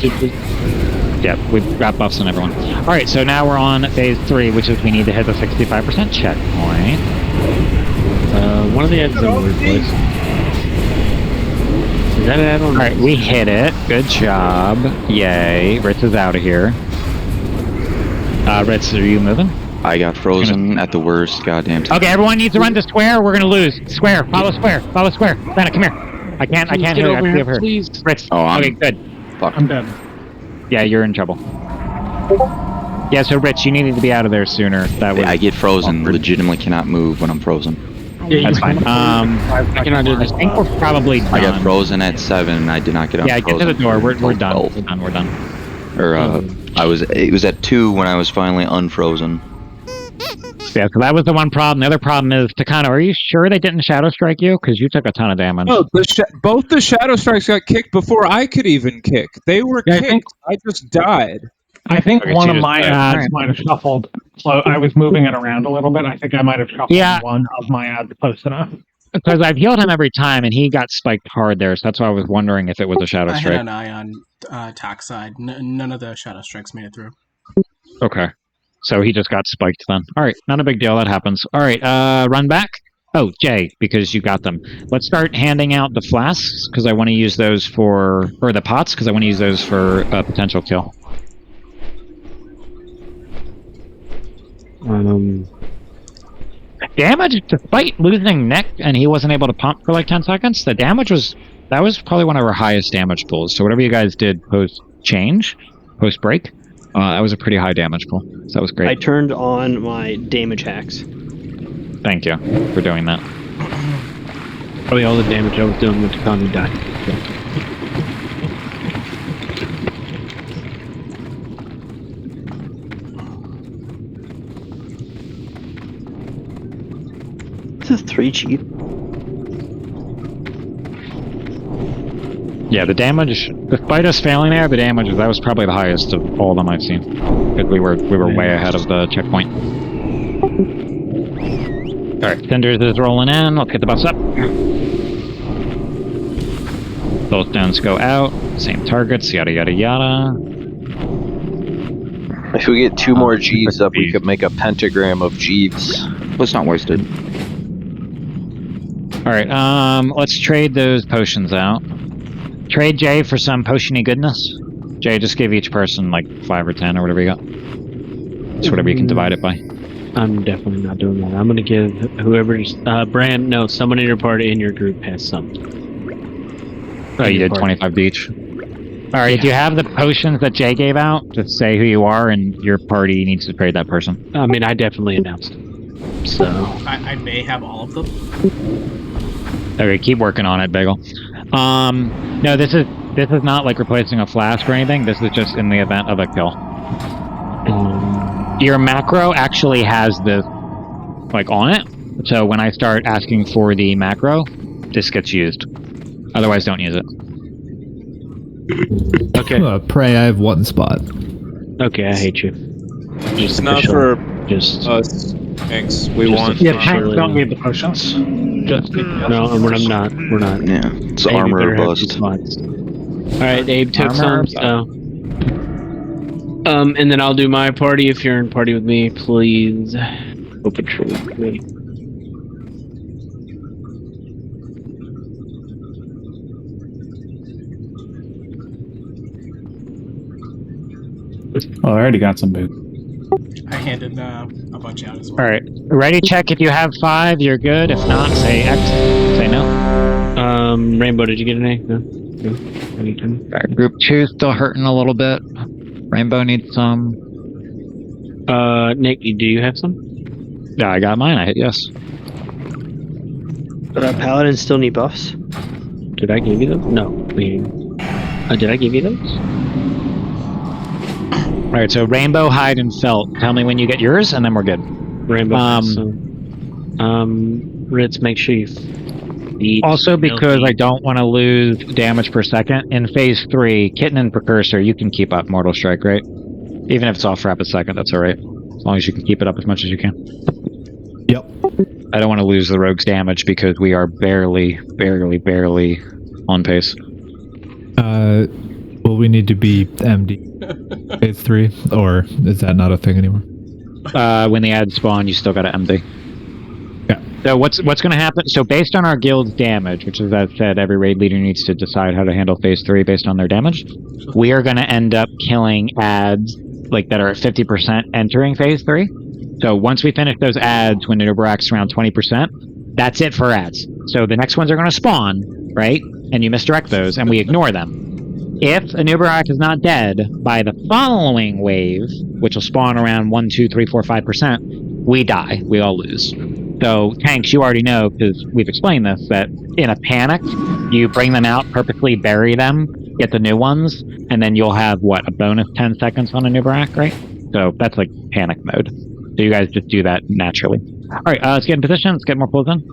[SPEAKER 2] Yep, we've got buffs on everyone. Alright, so now we're on phase 3, which is we need to hit the 65% checkpoint.
[SPEAKER 1] One of the ads in a weird place. Is that an add on?
[SPEAKER 2] Alright, we hit it. Good job. Yay. Ritz is out of here. Ritz, are you moving?
[SPEAKER 8] I got frozen at the worst goddamn time.
[SPEAKER 2] Okay, everyone needs to run to square. We're gonna lose. Square. Follow square. Follow square. Santa, come here. I can't hear you. I have to give her.
[SPEAKER 1] Please.
[SPEAKER 2] Ritz.
[SPEAKER 8] Oh,
[SPEAKER 2] okay, good.
[SPEAKER 8] Fuck.
[SPEAKER 7] I'm dead.
[SPEAKER 2] Yeah, you're in trouble. Yeah, so Rich, you needed to be out of there sooner. That was
[SPEAKER 8] I get frozen.
[SPEAKER 2] awkward.
[SPEAKER 8] Legitimately cannot move when I'm frozen.
[SPEAKER 2] That's fine. I think we're probably done.
[SPEAKER 8] I got frozen at 7 and I did not get unfrozen.
[SPEAKER 2] Yeah, get to the door. We're done. We're done.
[SPEAKER 8] Or it was at 2 when I was finally unfrozen.
[SPEAKER 2] Yeah, so that was the one problem. The other problem is, Takano, are you sure they didn't Shadow Strike you? Because you took a ton of damage.
[SPEAKER 4] No, both the Shadow Strikes got kicked before I could even kick. They were kicked. I just died.
[SPEAKER 7] I think one of my ads might have shuffled. So I was moving it around a little bit. I think I might have shuffled one of my ads close enough.
[SPEAKER 2] Because I've healed him every time, and he got spiked hard there, so that's why I was wondering if it was a Shadow
[SPEAKER 18] I
[SPEAKER 2] Strike.
[SPEAKER 18] had an eye on TOGC side. None of the Shadow Strikes made it through.
[SPEAKER 2] Okay. So he just got spiked then. Alright, not a big deal, that happens. Alright, run back. Oh, Jay, because you got them. Let's start handing out the flasks, because I want to use those for... Or the pots, because I want to use those for a potential kill. Damage, despite losing Nick, and he wasn't able to pump for like 10 seconds, the damage was... That was probably one of our highest damage pulls. So whatever you guys did post-change, post-break, that was a pretty high damage pull. So that was great.
[SPEAKER 1] I turned on my damage hacks.
[SPEAKER 2] Thank you for doing that.
[SPEAKER 1] Probably all the damage I was doing when Takanu died. This is 3 cheap.
[SPEAKER 2] Yeah, the damage, despite us failing there, the damage, that was probably the highest of all of them I've seen. Because we were way ahead of the checkpoint. Alright, Cinders is rolling in. Let's get the bus up. Both stones go out. Same targets, yada yada yada.
[SPEAKER 3] If we get 2 more Jeeves up, we could make a pentagram of Jeeves.
[SPEAKER 8] Let's not waste it.
[SPEAKER 2] Alright, let's trade those potions out. Trade Jay for some potion-y goodness. Jay, just give each person like 5 or 10 or whatever you got. Just whatever you can divide it by.
[SPEAKER 1] I'm definitely not doing that. I'm gonna give whoever's someone in your party in your group has some.
[SPEAKER 2] Oh, you did 25 each. Alright, do you have the potions that Jay gave out? Just say who you are and your party needs to trade that person.
[SPEAKER 1] I mean, I definitely announced it. So
[SPEAKER 18] I may have all of them.
[SPEAKER 2] Okay, keep working on it, Bagel. No, this is not like replacing a flask or anything. This is just in the event of a kill. Your macro actually has this like on it. So when I start asking for the macro, this gets used. Otherwise, don't use it.
[SPEAKER 1] Okay.
[SPEAKER 14] Pray, I have 1 spot.
[SPEAKER 1] Okay, I hate you.
[SPEAKER 4] It's not for us. Thanks. We want.
[SPEAKER 7] Yeah, tanks don't need the potions. Just
[SPEAKER 1] no, we're not. We're not.
[SPEAKER 8] Yeah, it's armor bust.
[SPEAKER 1] All right, Abe took some. So, and then I'll do my party. If you're in party with me, please go patrol with me.
[SPEAKER 19] Oh, I already got some boots.
[SPEAKER 18] I handed a bunch out as well.
[SPEAKER 2] Alright, ready check if you have 5, you're good. If not, say X. Say no.
[SPEAKER 1] Rainbow, did you get an A? No? Anytime?
[SPEAKER 2] Alright, group 2 still hurting a little bit. Rainbow needs some.
[SPEAKER 1] Nick, do you have some?
[SPEAKER 2] Yeah, I got mine. I hit yes.
[SPEAKER 1] Paladins still need buffs? Did I give you those? No. Did I give you those?
[SPEAKER 2] Alright, so Rainbow, Hide, and Felt. Tell me when you get yours, and then we're good.
[SPEAKER 1] Rainbow. Ritz, make sure you feed.
[SPEAKER 2] Also, because I don't want to lose damage per second, in Phase 3, Kitten and Precursor, you can keep up Mortal Strike, right? Even if it's off for half a second, that's alright. As long as you can keep it up as much as you can.
[SPEAKER 19] Yep.
[SPEAKER 2] I don't want to lose the Rogue's damage because we are barely on pace.
[SPEAKER 14] Will we need to be MD Phase 3, or is that not a thing anymore?
[SPEAKER 2] When the ads spawn, you still got to MD.
[SPEAKER 14] Yeah.
[SPEAKER 2] So what's going to happen? So based on our guild's damage, which is, as I said, every raid leader needs to decide how to handle Phase 3 based on their damage. We are going to end up killing ads like that are at 50% entering Phase 3. So once we finish those ads, when it overacts around 20%, that's it for ads. So the next ones are going to spawn, right? And you misdirect those, and we ignore them. If a Nubarak is not dead by the following wave, which will spawn around 1, 2, 3, 4, 5%, we die. We all lose. So, tanks, you already know, because we've explained this, that in a panic, you bring them out, purposely bury them, get the new ones, and then you'll have, what, a bonus 10 seconds on a Nubarak, right? So that's like panic mode. So you guys just do that naturally. Alright, let's get in position, let's get more pulls in.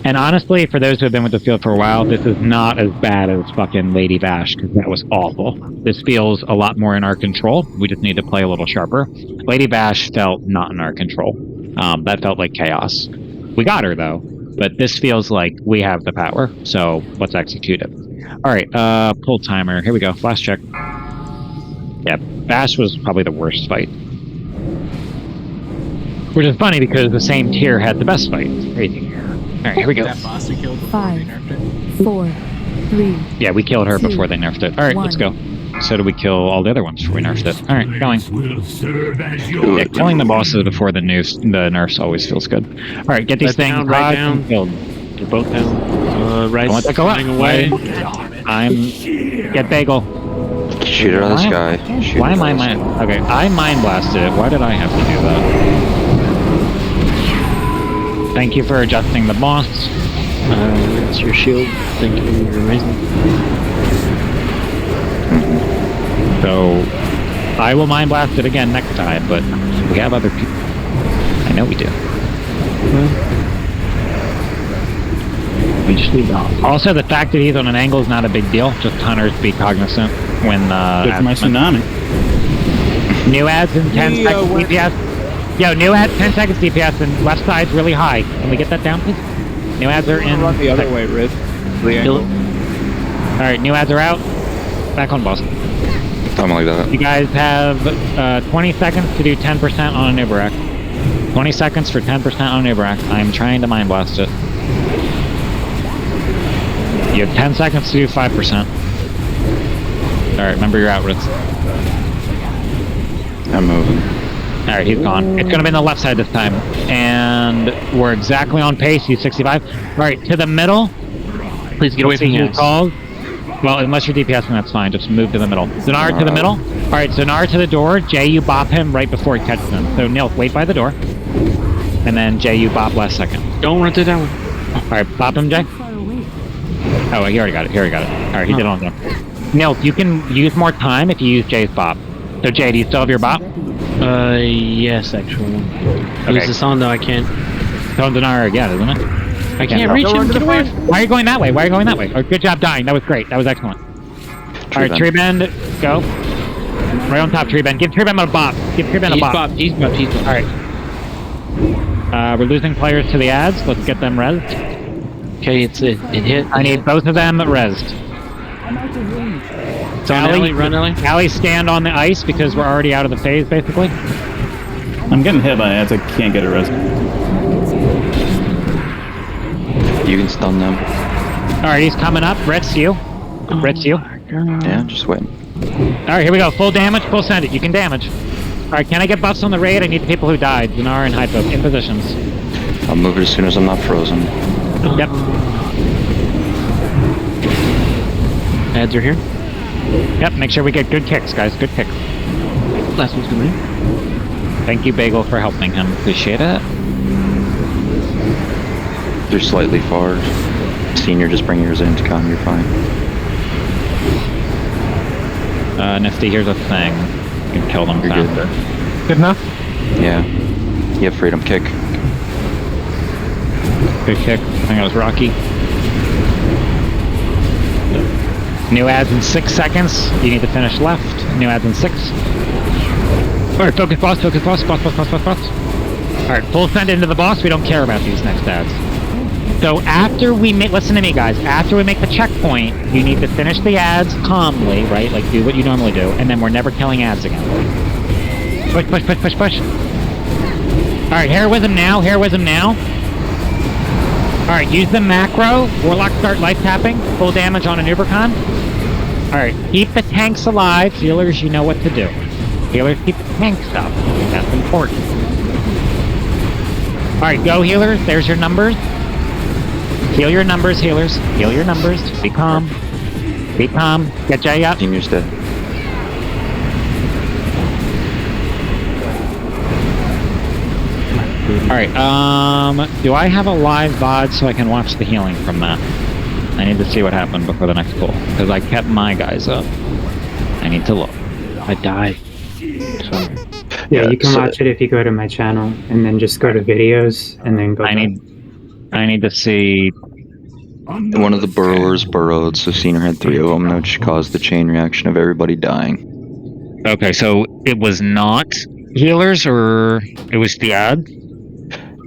[SPEAKER 2] And honestly, for those who have been with the field for a while, this is not as bad as fucking Lady Bash, because that was awful. This feels a lot more in our control. We just need to play a little sharper. Lady Bash felt not in our control. That felt like chaos. We got her, though. But this feels like we have the power, so let's execute it. Alright, pull timer. Here we go. Flash check. Yeah, Bash was probably the worst fight. Which is funny, because the same tier had the best fight. It's crazy. Alright, here we go.
[SPEAKER 18] That boss we killed before they nerfed it.
[SPEAKER 10] 4, 3.
[SPEAKER 2] Yeah, we killed her
[SPEAKER 10] 2,
[SPEAKER 2] before they nerfed it. Alright, let's go. So did we kill all the other ones before we nerfed it? Alright, going. Yeah, killing the bosses before the nerfs always feels good. Alright, get these things
[SPEAKER 1] right down.
[SPEAKER 2] killed.
[SPEAKER 1] They're both down. Right.
[SPEAKER 2] Don't let that go up.
[SPEAKER 1] Away.
[SPEAKER 2] Get Bagel.
[SPEAKER 8] Shoot it out of the sky.
[SPEAKER 2] Why am I okay, I mind blasted it. Why did I have to do that? Thank you for adjusting the boss.
[SPEAKER 1] It's your shield. Thank you. You're amazing.
[SPEAKER 2] So, I will mind blast it again next time, but we have other people. I know we do. We just need to. Also, the fact that he's on an angle is not a big deal. Just hunters be cognizant when.
[SPEAKER 19] Good for my tsunami.
[SPEAKER 2] New ads in 10 seconds DPS. Yo, new ads 10 seconds DPS and left side's really high. Can we get that down, please? New ads are in.
[SPEAKER 4] Run the other way, Riz.
[SPEAKER 2] Alright, new ads are out. Back on boss.
[SPEAKER 8] Something like that.
[SPEAKER 2] You guys have 20 seconds to do 10% on a Nubarak. 20 seconds for 10% on a Nubarak. I'm trying to mind blast it. You have 10 seconds to do 5%. Alright, remember you're out, Ritz.
[SPEAKER 8] I'm moving.
[SPEAKER 2] Alright, he's gone. It's gonna be on the left side this time. And we're exactly on pace. He's 65. Alright, to the middle.
[SPEAKER 1] Please get away from his
[SPEAKER 2] calls. Well, unless you're DPSing, that's fine. Just move to the middle. Zonar to the middle. Alright, Zonar to the door. Jay, you bop him right before he catches him. So, Nilf, wait by the door. And then, Jay, you bop last second.
[SPEAKER 1] Don't run to that one.
[SPEAKER 2] Alright, bop him, Jay. Oh, he already got it. Alright, he did on there. Nilf, you can use more time if you use Jay's bop. So, Jay, do you still have your bop?
[SPEAKER 1] Yes, actually.
[SPEAKER 2] Okay.
[SPEAKER 1] Use this on, though, I can't.
[SPEAKER 2] It's on Zonar again, isn't it?
[SPEAKER 1] I can't reach him. Get away.
[SPEAKER 2] Why are you going that way? Oh, good job dying. That was great. That was excellent. Alright, tree bend, go. Right on top, tree bend. Give tree bend a bop. He's bop. Alright. We're losing players to the ads. Let's get them rezzed.
[SPEAKER 1] Okay, it hit.
[SPEAKER 2] I need both of them rezzed. So
[SPEAKER 1] run Ellie.
[SPEAKER 2] Allie, stand on the ice because we're already out of the phase, basically.
[SPEAKER 19] I'm getting hit by ads. I can't get a res.
[SPEAKER 8] You can stun them.
[SPEAKER 2] Alright, he's coming up. Ritz, you.
[SPEAKER 8] Yeah, just wait.
[SPEAKER 2] Alright, here we go. Full damage, full send it. You can damage. Alright, can I get buffs on the raid? I need the people who died. Zonar and Hypo in positions.
[SPEAKER 8] I'll move it as soon as I'm not frozen.
[SPEAKER 2] Yep.
[SPEAKER 1] Ads are here.
[SPEAKER 2] Yep, make sure we get good kicks, guys. Good kicks.
[SPEAKER 1] Last one's coming in.
[SPEAKER 2] Thank you, Bagel, for helping him. Appreciate it.
[SPEAKER 8] They're slightly far. Senior, just bring yours in to come. You're fine.
[SPEAKER 2] Nifty, here's a thing. can kill them faster.
[SPEAKER 7] Good enough?
[SPEAKER 8] Yeah. You have freedom kick.
[SPEAKER 2] Good kick. I think it was Rocky. New ads in 6 seconds. You need to finish left. New ads in 6. Alright, focus boss. Alright, full send into the boss. We don't care about these next ads. So after we make, listen to me guys, after we make the checkpoint, you need to finish the ads calmly, right? Like do what you normally do, and then we're never killing ads again. Push. Alright, heroism now. Alright, use the macro. Warlock start life tapping. Full damage on an Ubercon. Alright, keep the tanks alive. Healers, you know what to do. Healers, keep the tanks up. That's important. Alright, go healers. There's your numbers. Heal your numbers, healers. Heal your numbers. Be calm. Get Jay up.
[SPEAKER 8] Senior's dead.
[SPEAKER 2] Alright, do I have a live VOD so I can watch the healing from that? I need to see what happened before the next pull, because I kept my guys up. I need to look. I died. So.
[SPEAKER 20] Yeah, you can watch it if you go to my channel, and then just go to videos, and then go
[SPEAKER 2] I need to see...
[SPEAKER 8] One of the burrowers burrowed, so Senior had 3 of them, which caused the chain reaction of everybody dying.
[SPEAKER 2] Okay, so it was not healers, or it was the ad?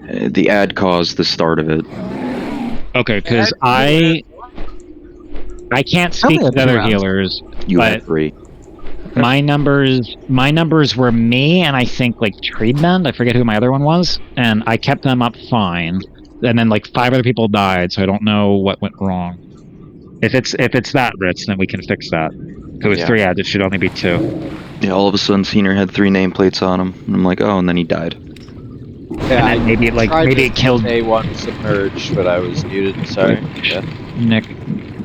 [SPEAKER 8] The ad caused the start of it.
[SPEAKER 2] Okay, because I can't speak to the other healers.
[SPEAKER 8] You had 3.
[SPEAKER 2] My numbers were me and I think like Treebend. I forget who my other one was, and I kept them up fine. And then like 5 other people died, so I don't know what went wrong. If it's that, Ritz, then we can fix that. If it was 3 ads, it should only be 2.
[SPEAKER 8] Yeah, all of a sudden Senior had 3 nameplates on him, and I'm like, oh, and then he died.
[SPEAKER 3] Yeah,
[SPEAKER 2] and maybe it killed
[SPEAKER 3] A1 submerged, but I was muted. Sorry. Yeah.
[SPEAKER 2] Nick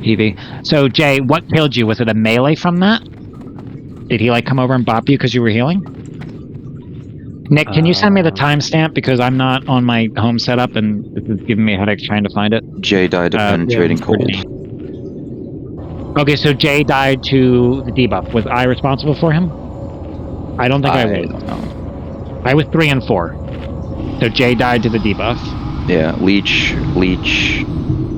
[SPEAKER 2] TV. So Jay, what killed you? Was it a melee from that? Did he like come over and bop you because you were healing? Nick, can you send me the timestamp because I'm not on my home setup and this is giving me a headache trying to find it.
[SPEAKER 8] Jay died to penetrating cold.
[SPEAKER 2] Okay, so Jay died to the debuff. Was I responsible for him? I don't think I was.
[SPEAKER 8] Don't know.
[SPEAKER 2] I was 3 and 4. So Jay died to the debuff.
[SPEAKER 8] Yeah, leech,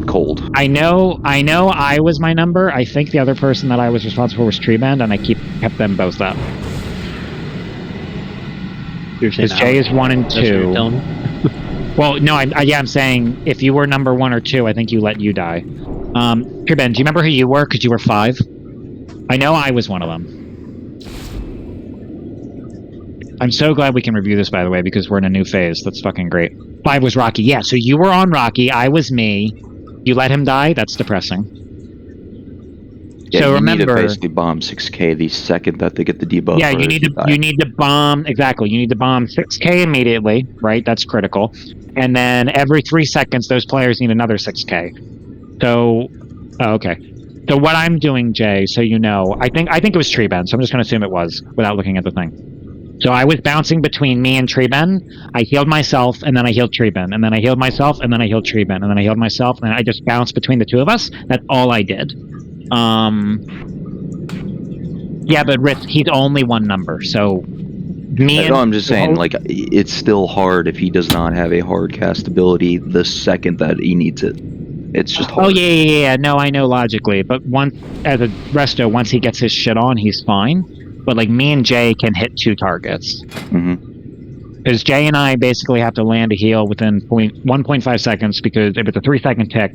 [SPEAKER 8] cold.
[SPEAKER 2] I know I was my number. I think the other person that I was responsible for was Treeband, and I kept them both up. Because Jay is 1 and 2. Well, no, I'm saying if you were number 1 or 2, I think you let you die. Treeband, do you remember who you were? Because you were 5. I know I was one of them. I'm so glad we can review this, by the way, because we're in a new phase. That's fucking great. 5 was Rocky. Yeah, so you were on Rocky. I was me. You let him die? That's depressing.
[SPEAKER 8] Yeah,
[SPEAKER 2] so
[SPEAKER 8] you
[SPEAKER 2] remember,
[SPEAKER 8] need to basically bomb 6k the second that they get the debuff.
[SPEAKER 2] Yeah, you need to bomb, exactly. You need to bomb 6k immediately, right? That's critical. And then every 3 seconds, those players need another 6k. So, okay. So what I'm doing, Jay, so you know, I think it was Treebend, so I'm just going to assume it was without looking at the thing. So I was bouncing between me and Treebend. I healed myself, and then I healed Treebend, and then I healed myself, and then I healed Treebend, and then I healed myself, and then I just bounced between the 2 of us. That's all I did. Yeah, but Ritz, he's only 1 number, so
[SPEAKER 8] No, I'm just saying, like, it's still hard if he does not have a hard cast ability the second that he needs it. It's just hard.
[SPEAKER 2] Oh, yeah. No, I know logically, but as a resto, once he gets his shit on, he's fine. But, like, me and Jay can hit 2 targets. Because Jay and I basically have to land a heal within 1.5 seconds, because if it's a 3-second tick,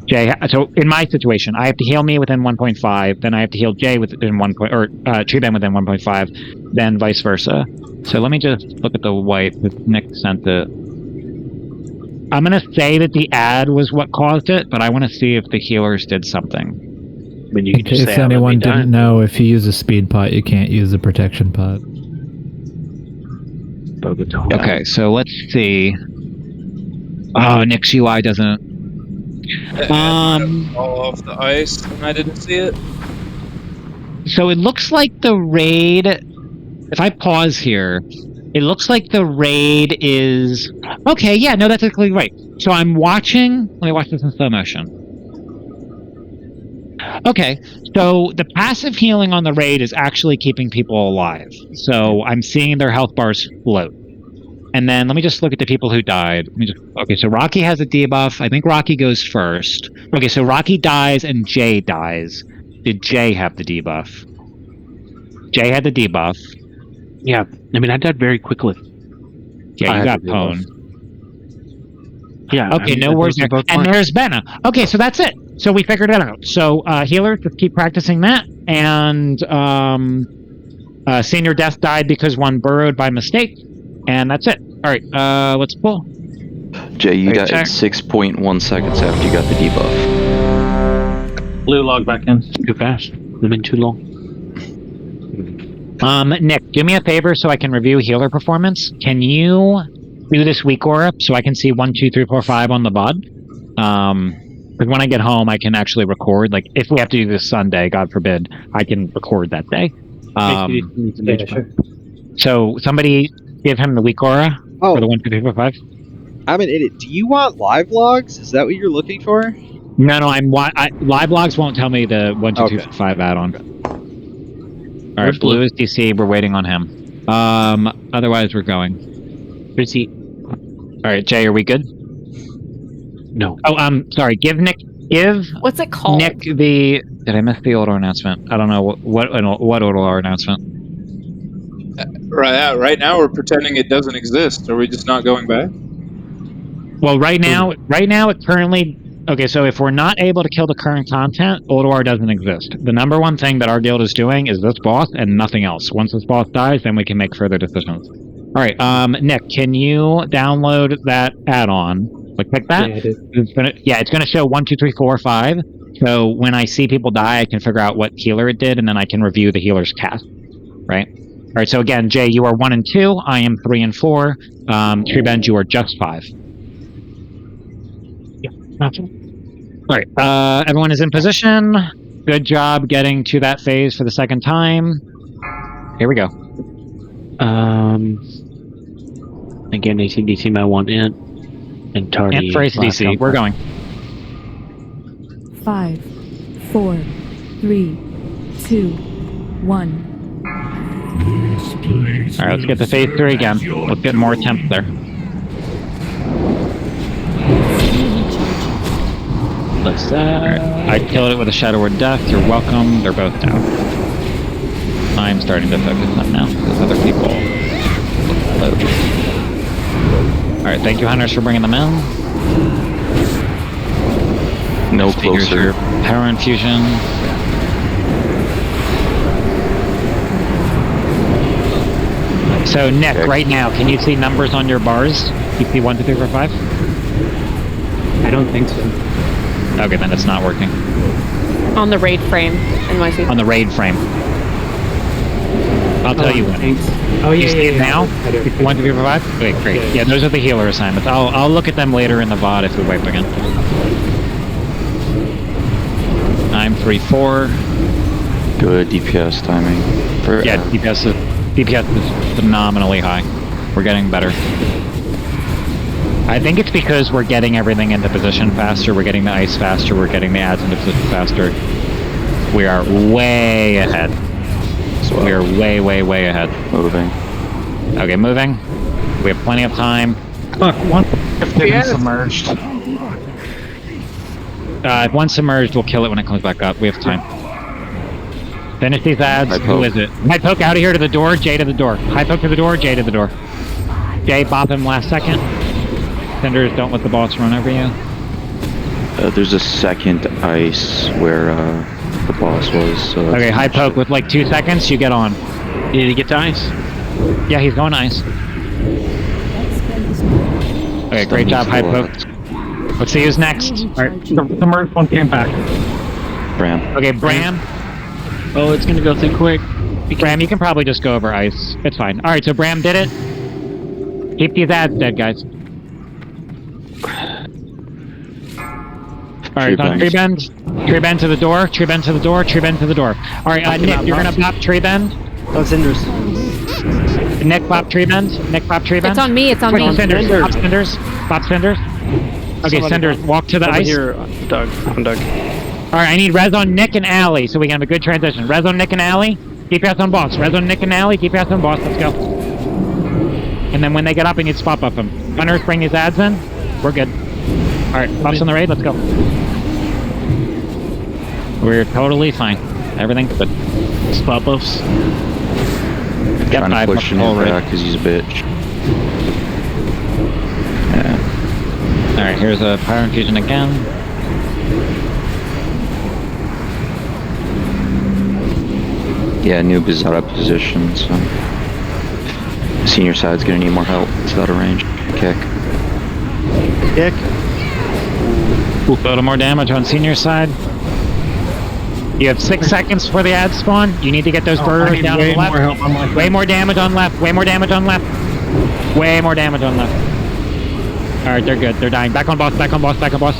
[SPEAKER 2] Jay... So, in my situation, I have to heal me within 1.5, then I have to heal Jay within 1. Or Treeband within 1.5, then vice versa. So let me just look at the white, because Nick sent it. I'm going to say that the ad was what caused it, but I want to see if the healers did something.
[SPEAKER 14] But you can just say, anyone didn't know, if you use a speed pot, you can't use a protection pot.
[SPEAKER 2] Okay, so let's see. Oh, Nick's UI doesn't...
[SPEAKER 17] Fall off the ice, and I didn't see it.
[SPEAKER 2] So it looks like the raid... If I pause here, it looks like the raid is... Okay, yeah, no, that's exactly right. So I'm watching... Let me watch this in slow motion. Okay, so the passive healing on the raid is actually keeping people alive. So I'm seeing their health bars float. And then let me just look at the people who died. Okay, so Rocky has a debuff. I think Rocky goes first. Okay, so Rocky dies and Jay dies. Did Jay have the debuff? Jay had the debuff.
[SPEAKER 1] Yeah, I mean, I died very quickly.
[SPEAKER 2] Yeah, you got pwned.
[SPEAKER 1] Yeah.
[SPEAKER 2] Okay, no worries there. And there's Benna. Okay, so that's it. So we figured it out. So healer, just keep practicing that. And Senior Death died because one burrowed by mistake. And that's it. All right, let's pull.
[SPEAKER 8] Jay, you got 6.1 seconds after you got the debuff.
[SPEAKER 1] Blue log back in. Too fast. It's been too long.
[SPEAKER 2] Nick, do me a favor so I can review healer performance. Can you do this week aura so I can see 1, 2, 3, 4, 5 on the VOD? Because when I get home, I can actually record. Like, if we have to do this Sunday, God forbid, I can record that day. So somebody give him the week aura for the 1, 2, 3, 4, 5.
[SPEAKER 3] I'm an idiot. Do you want live logs? Is that what you're looking for?
[SPEAKER 2] No, live logs won't tell me the 1, 2, 3, 4, 5 add-on. All right, Blue is DC. We're waiting on him. Otherwise, we're going.
[SPEAKER 1] Receipt.
[SPEAKER 2] All right, Jay, are we good?
[SPEAKER 1] No.
[SPEAKER 2] Oh, sorry. Give
[SPEAKER 12] What's it called?
[SPEAKER 2] Nick the. Did I miss the order announcement? I don't know what order announcement.
[SPEAKER 17] Right now we're pretending it doesn't exist. Are we just not going back?
[SPEAKER 2] Well, right now it currently. Okay, so if we're not able to kill the current content, Oldwar doesn't exist. The number one thing that our guild is doing is this boss and nothing else. Once this boss dies, then we can make further decisions. All right, Nick, can you download that add-on? Like, pick that.
[SPEAKER 20] Yeah,
[SPEAKER 2] it's gonna show 1, 2, 3, 4, 5. So when I see people die, I can figure out what healer it did, and then I can review the healer's cast. Right. All right. So again, Jay, you are 1 and 2. I am 3 and 4. Trebend, you are just 5. Yeah. All right. Everyone is in position. Good job getting to that phase for the second time. Here we go.
[SPEAKER 1] Again, ACDC my 1 int. And tardy.
[SPEAKER 2] And for ACDC, we're going.
[SPEAKER 10] 5, 4, 3, 2, 1.
[SPEAKER 2] All right, let's get to phase 3 again. Let's get more attempts there.
[SPEAKER 1] Let's.
[SPEAKER 2] Right. I killed it with a Shadow Word Death. You're welcome. They're both down. I'm starting to focus on now because other people load. All right, thank you, Hunters, for bringing them in.
[SPEAKER 8] No closer.
[SPEAKER 2] Power infusion. So, Nick, right now, can you see numbers on your bars? You see 1, 2, 3, 4, 5?
[SPEAKER 20] I don't think so.
[SPEAKER 2] Okay, then it's not working.
[SPEAKER 12] On the raid frame, NYC.
[SPEAKER 2] On the raid frame. I'll tell you when.
[SPEAKER 20] Oh, yeah,
[SPEAKER 2] you see it now? 1, 2, 3, 4, 5? Okay, great. Yeah, those are the healer assignments. I'll look at them later in the VOD if we wipe again. I'm 3, 4.
[SPEAKER 8] Good DPS timing.
[SPEAKER 2] DPS is phenomenally high. We're getting better. I think it's because we're getting everything into position faster, we're getting the ice faster, we're getting the ads into position faster. We are way ahead. We are way, way, way ahead.
[SPEAKER 8] Moving.
[SPEAKER 2] Okay, moving. We have plenty of time.
[SPEAKER 6] Look, one getting submerged.
[SPEAKER 2] If one's submerged, we'll kill it when it comes back up. We have time. Finish these ads. Who is it? High poke out of here to the door. Jay to the door. High poke to the door. Jay to the door. Jay, bop him last second. Cinders, don't let the boss run over you.
[SPEAKER 8] There's a second ice where the boss was. So
[SPEAKER 2] okay, high poke with like 2 seconds. You get on.
[SPEAKER 1] You need to get to ice?
[SPEAKER 2] Yeah, he's going ice. Okay, great job, high poke. Let's see who's next.
[SPEAKER 6] Alright, the merge one came back.
[SPEAKER 8] Bram.
[SPEAKER 2] Okay, Bram.
[SPEAKER 1] Oh, it's gonna go through quick.
[SPEAKER 2] Bram, you can probably just go over ice. It's fine. Alright, so Bram did it. Keep these ads dead, guys. Alright, Trebend. Trebend to the door. Trebend to the door. Trebend to the door. Alright, Nick, you're gonna bop Trebend.
[SPEAKER 1] Oh, Cinders.
[SPEAKER 2] Nick, bop Trebend. Nick, bop Trebend.
[SPEAKER 12] It's on me, it's on me.
[SPEAKER 2] Cinders. Bop Cinders. Bop Cinders. Okay, Cinders, walk to the ice.
[SPEAKER 1] Here, Doug. I'm Doug.
[SPEAKER 2] Alright, I need res on Nick and Allie so we can have a good transition. Res on Nick and Allie, DPS on boss. Res on Nick and Allie, DPS on boss. Let's go. And then when they get up, I need to spot buff them. Hunters, bring these ads in. We're good. Alright, buffs on the raid, let's go. We're totally fine. Everything's good.
[SPEAKER 1] Spot buffs.
[SPEAKER 8] Trying to push him back because he's a bitch. Yeah.
[SPEAKER 2] Alright, here's a Power Infusion again.
[SPEAKER 8] Yeah, noob is out of position, so senior side's gonna need more help. It's out of range. Kick.
[SPEAKER 2] Kick. A little more damage on senior side. You have 6 seconds before the ads spawn. You need to get those burgers down on the left. Way more damage on left. Way more damage on left. Way more damage on left. Alright, they're good. They're dying. Back on boss, back on boss, back on boss.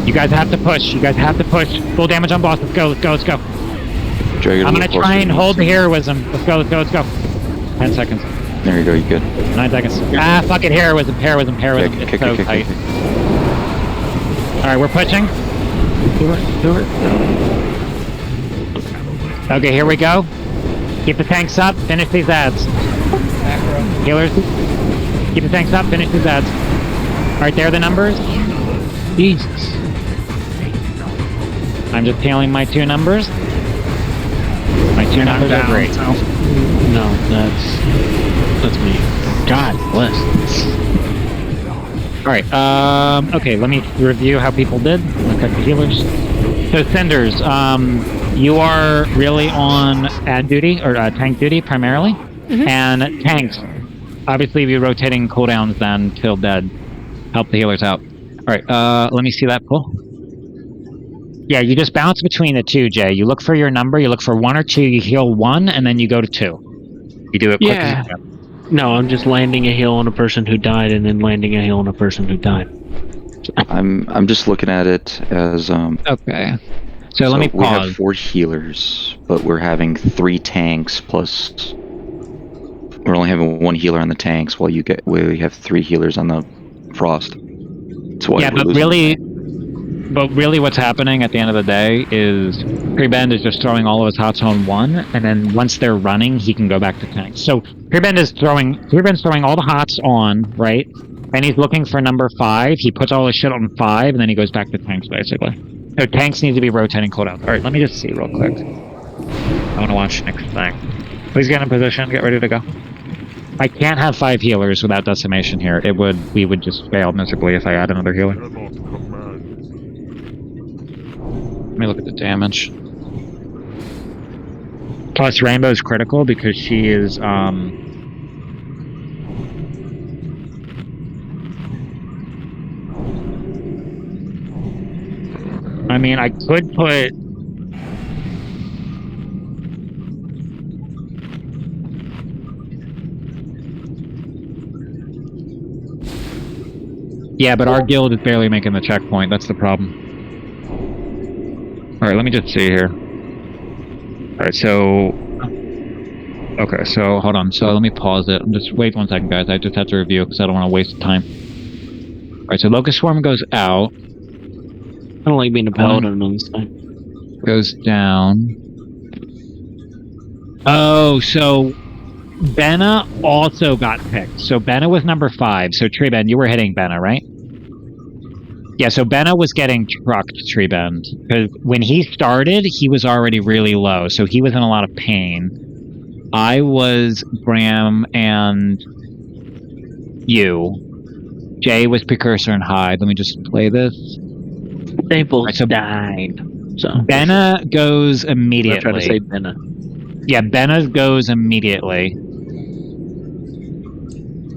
[SPEAKER 2] You guys have to push. You guys have to push. Full damage on boss. Let's go, let's go, let's go. I'm gonna try and hold the heroism. Let's go, let's go, let's go. 10 seconds.
[SPEAKER 8] There you go, you good.
[SPEAKER 2] 9 seconds. Ah, fuck it, heroism, heroism, heroism. It's so tight. Alright, we're pushing.
[SPEAKER 1] Do it.
[SPEAKER 2] Okay, here we go. Keep the tanks up, finish these ads. Healers, keep the tanks up, finish these ads. Alright, there are the numbers. Jesus. I'm just healing my 2 numbers. My 2 numbers are great.
[SPEAKER 1] No, that's me. God bless.
[SPEAKER 2] Alright, okay, let me review how people did. Look at the healers. So, Cinders, you are really on ad duty, or tank duty primarily. And tanks, obviously you're rotating cooldowns then till dead. Help the healers out. Alright, let me see that pull. Yeah, you just bounce between the 2, Jay. You look for your number, you look for 1 or 2, you heal 1, and then you go to 2. You do it quick as you can.
[SPEAKER 1] No, I'm just landing a heal on a person who died and then landing a heal on a person who died.
[SPEAKER 8] I'm just looking at it as
[SPEAKER 2] Okay. So let me pause.
[SPEAKER 8] We have 4 healers, but we're having 3 tanks plus we're only having 1 healer on the tanks while we have 3 healers on the frost. That's why
[SPEAKER 2] yeah, but really what's happening at the end of the day is Prebend is just throwing all of his hots on 1, and then once they're running, he can go back to tanks. So Prebend's throwing all the hots on, right? And he's looking for number 5. He puts all his shit on 5, and then he goes back to tanks, basically. So tanks need to be rotating cooldowns. Alright, let me just see real quick. I want to watch next thing. Please get in position, get ready to go. I can't have 5 healers without decimation here. We would just fail miserably if I add another healer. Let me look at the damage. Plus, Rainbow's critical because she is, I mean, I could put... Yeah, but our guild is barely making the checkpoint. That's the problem. Alright, let me just see here. Alright, so... Okay, so, hold on. So, let me pause it. Just wait 1 second, guys. I just have to review because I don't want to waste time. Alright, so Locust Swarm goes out.
[SPEAKER 1] I don't like being a paladin on this thing.
[SPEAKER 2] Goes down. Oh, so... Benna also got picked. So, Benna was number 5. So, Trebend, you were hitting Benna, right? Yeah, so Benna was getting trucked, Trebend. Because when he started, he was already really low, so he was in a lot of pain. I was Bram and you. Jay was Precursor and Hyde. Let me just play this.
[SPEAKER 1] They both died. So
[SPEAKER 2] Benna goes immediately.
[SPEAKER 1] I try to say Benna.
[SPEAKER 2] Yeah, Benna goes immediately.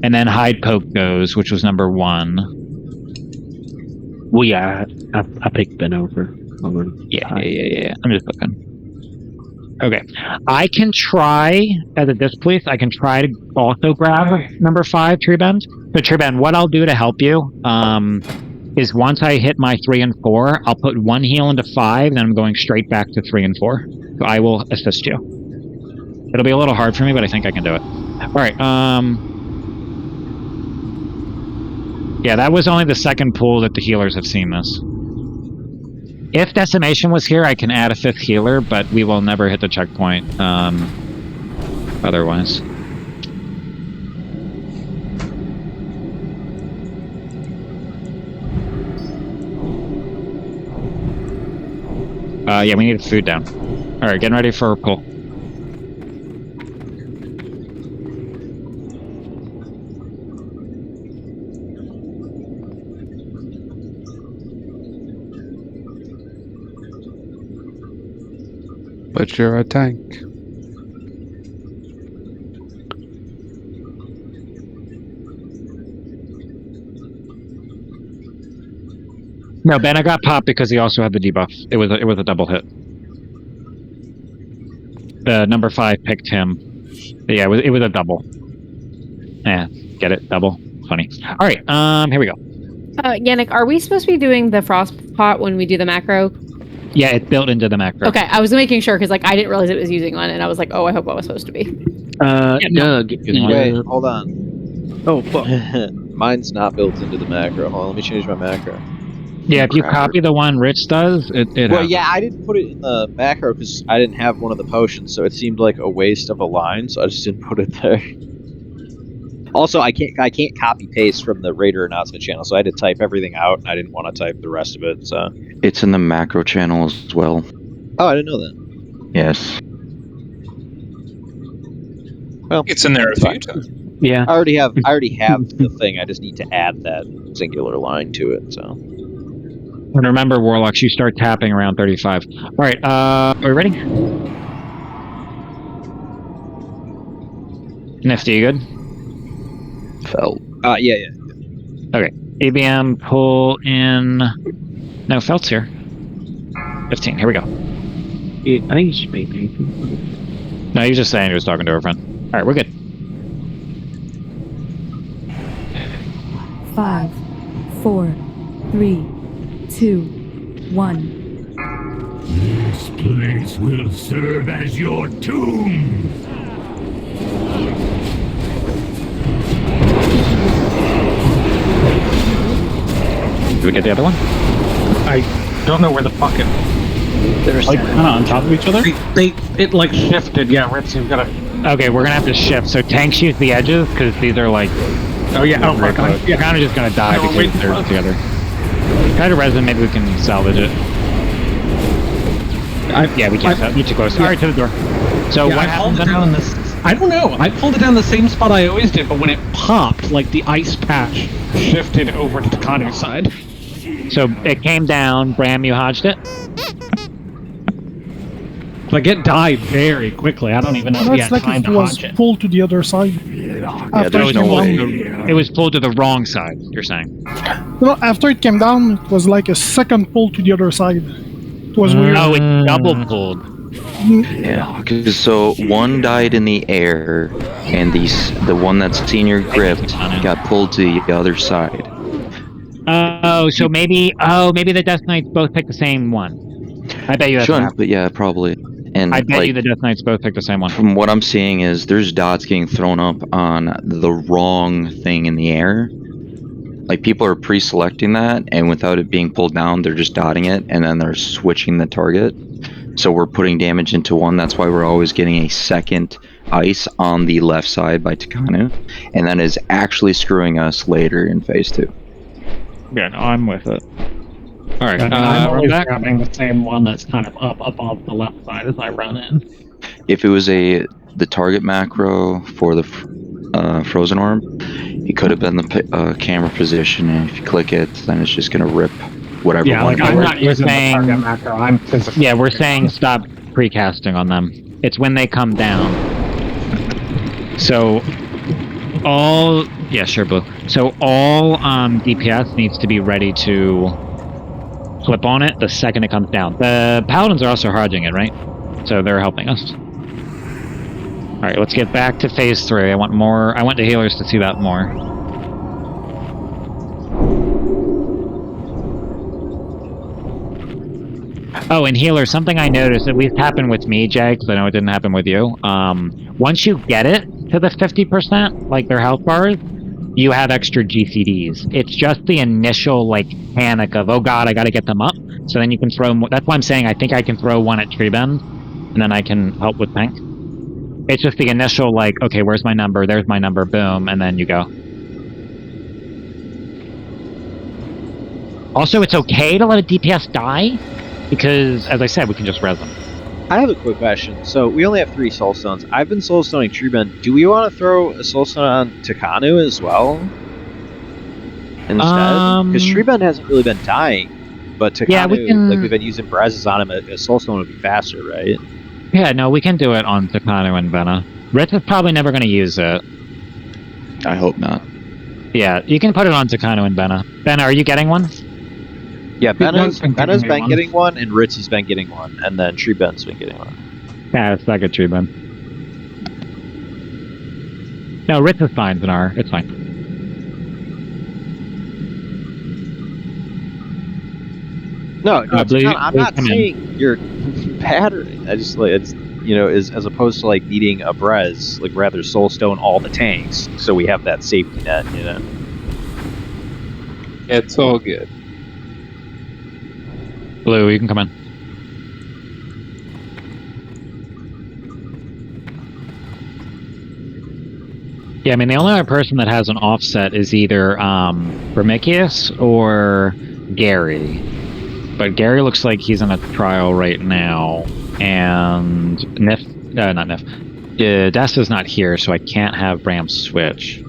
[SPEAKER 2] And then Hyde Poke goes, which was number 1.
[SPEAKER 1] Well, yeah, I picked Ben over.
[SPEAKER 2] Yeah. I'm just looking. Okay. I can try, as a Displease, I can try to also grab number 5, Trebend. So, Trebend, what I'll do to help you is once I hit my 3 and 4, I'll put 1 heal into 5, and then I'm going straight back to 3 and 4. So I will assist you. It'll be a little hard for me, but I think I can do it. Alright, yeah, that was only the second pool that the healers have seen this. If Decimation was here, I can add a 5th healer, but we will never hit the checkpoint otherwise. Yeah, we need food down. Alright, getting ready for a pull.
[SPEAKER 4] But you're a tank.
[SPEAKER 2] No, Bana got popped because he also had the debuff. It was a double hit. The number 5 picked him. But yeah, it was a double. Yeah, get it? Double. Funny. Alright, here we go.
[SPEAKER 12] Yannick, are we supposed to be doing the frost pot when we do the macro?
[SPEAKER 2] Yeah, it's built into the macro.
[SPEAKER 12] Okay, I was making sure because like I didn't realize it was using one, and I was like, oh, I hope I was supposed to be.
[SPEAKER 3] Wait, hold on. Oh, fuck. Mine's not built into the macro. Hold on, let me change my macro.
[SPEAKER 2] Yeah, if you copy the one Rich does, it
[SPEAKER 3] Well,
[SPEAKER 2] happens.
[SPEAKER 3] yeah, I didn't put it in the macro because I didn't have one of the potions, so it seemed like a waste of a line, so I just didn't put it there. Also, I can't copy paste from the Raider announcement channel, so I had to type everything out, and I didn't want to type the rest of it. So
[SPEAKER 8] It's in the macro channel as well.
[SPEAKER 3] oh, I didn't know that.
[SPEAKER 8] Yes.
[SPEAKER 3] Well,
[SPEAKER 17] It's in there a few times.
[SPEAKER 1] Yeah.
[SPEAKER 3] I already have the thing. I just need to add that singular line to it. So.
[SPEAKER 2] And remember, Warlocks, you start tapping around 35. Alright, are we ready? Nifty, you good?
[SPEAKER 8] Felt.
[SPEAKER 3] Yeah.
[SPEAKER 2] Okay. ABM, pull in... No, Felt's here. 15, here we go.
[SPEAKER 1] I think he should be.
[SPEAKER 2] No, he was just saying he was talking to a friend. Alright, we're good.
[SPEAKER 10] 5, 4, 3, 2, 1.
[SPEAKER 5] This place will serve as your tomb.
[SPEAKER 2] Did we get the other one?
[SPEAKER 6] I don't know where the fuck it.
[SPEAKER 1] They're
[SPEAKER 11] like kind of on top of each other.
[SPEAKER 6] It like shifted. Yeah, Ritz, you've got to.
[SPEAKER 2] Okay, we're gonna have to shift. So tanks use the edges because these are like.
[SPEAKER 6] Oh yeah. Oh,
[SPEAKER 2] right.
[SPEAKER 6] okay.
[SPEAKER 2] You're kind of just gonna die because they're together. Try to resin. Maybe we can salvage it. Yeah, we can't. You're too close. All right, to the door. So
[SPEAKER 6] Yeah,
[SPEAKER 2] what happened then?
[SPEAKER 6] I don't know. I pulled it down the same spot I always did, but when it popped, like the ice patch shifted over to the Kanu side.
[SPEAKER 2] So it came down. Bram, you hodged it.
[SPEAKER 6] Like it died very quickly. I don't even know if he
[SPEAKER 21] That's
[SPEAKER 6] had
[SPEAKER 21] like
[SPEAKER 6] time
[SPEAKER 21] it
[SPEAKER 6] to
[SPEAKER 21] was
[SPEAKER 6] hodge it.
[SPEAKER 21] pulled to the other side. After
[SPEAKER 2] There's
[SPEAKER 21] it
[SPEAKER 2] no
[SPEAKER 21] came
[SPEAKER 2] way.
[SPEAKER 21] down.
[SPEAKER 2] It was pulled to the wrong side. You're saying?
[SPEAKER 21] No, after it came down, it was like a second pull to the other side. It was weird.
[SPEAKER 2] Oh, it double pulled.
[SPEAKER 8] Yeah, because so one died in the air, and the one that's senior gripped got pulled to the other side.
[SPEAKER 2] Oh, so maybe the Death Knights both picked the same one. I bet you that's what
[SPEAKER 8] Shouldn't,
[SPEAKER 2] happened.
[SPEAKER 8] but yeah, probably. And
[SPEAKER 2] I bet
[SPEAKER 8] like,
[SPEAKER 2] you the Death Knights both picked the same one.
[SPEAKER 8] from what I'm seeing is there's dots getting thrown up on the wrong thing in the air. Like people are pre-selecting that, and without it being pulled down, they're just dotting it, and then they're switching the target. So we're putting damage into one. That's why we're always getting a second ice on the left side by Takanu, and that is actually screwing us later in phase 2.
[SPEAKER 2] Yeah, no, I'm with it. All right,
[SPEAKER 6] I'm always
[SPEAKER 2] back.
[SPEAKER 6] grabbing the same one that's kind of up above the left side as I run in.
[SPEAKER 8] If it was the target macro for the frozen orb, it could have been the camera position, and if you click it, then it's just gonna rip whatever.
[SPEAKER 6] Yeah, like I'm not using the target macro. I'm physically.
[SPEAKER 2] Yeah, we're saying stop precasting on them. It's when they come down. So all Blue. So all DPS needs to be ready to flip on it the second it comes down. The paladins are also hodging it, right? So they're helping us. All right, let's get back to phase 3. I want the healers to see that more. Oh, and healer, something I noticed, at least happened with me, Jay, because I know it didn't happen with you. Once you get it to the 50%, like their health bars, you have extra GCDs. It's just the initial, like, panic of, oh god, I gotta get them up. So then you can throw more. That's why I'm saying I think I can throw one at Tree Bend, and then I can help with Pink. It's just the initial, like, okay, where's my number? There's my number, boom, and then you go. Also, it's okay to let a DPS die, because, as I said, we can just res them.
[SPEAKER 3] I have a quick question. So, we only have 3 soulstones. I've been soulstoning Tree Bend. Do we want to throw a soulstone on Takanu as well? Instead? Because Tree Bend hasn't really been dying, but Takanu,
[SPEAKER 2] yeah,
[SPEAKER 3] like, we've been using Brezes on him, a soulstone would be faster, right?
[SPEAKER 2] Yeah, no, we can do it on Takanu and Venna. Ritz is probably never going to use it.
[SPEAKER 8] I hope not.
[SPEAKER 2] Yeah, you can put it on Takanu and Venna. Venna, are you getting one?
[SPEAKER 3] Yeah, Benna's been getting one, and Ritz has been getting one, and then Tree Bend's been getting one.
[SPEAKER 2] Yeah, it's not good, Tree Bend. No, Ritz is fine, Zanar. It's fine.
[SPEAKER 3] No, I'm not saying you're battering. I just, like, it's, you know, as opposed to, like, needing a Brez, like, rather soulstone all the tanks, so we have that safety net, you know?
[SPEAKER 17] It's all good.
[SPEAKER 2] Blue, you can come in. Yeah, I mean, the only other person that has an offset is either Vermicius or Gary. But Gary looks like he's in a trial right now, and not Nif. Desta's not here, so I can't have Ram switch.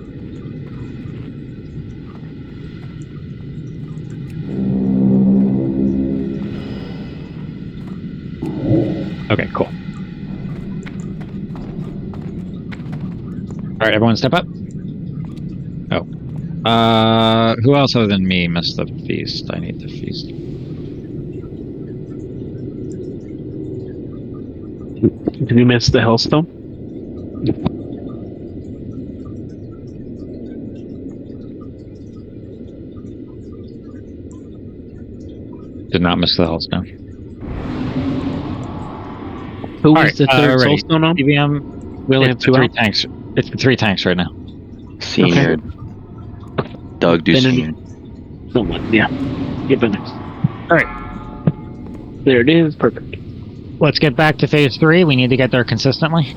[SPEAKER 2] Okay, cool. Alright, everyone step up. Oh. Who else other than me missed the feast? I need the feast.
[SPEAKER 1] Did you miss the Hellstone?
[SPEAKER 2] Did not miss the Hellstone.
[SPEAKER 1] Who was the third soulstone on?
[SPEAKER 2] EVM. We'll have 3 tanks. It's the 3 tanks right now.
[SPEAKER 8] Senior. Okay. Doug Ducene.
[SPEAKER 1] Someone, yeah. Get the next. Alright. There it is. Perfect.
[SPEAKER 2] Let's get back to phase 3. We need to get there consistently.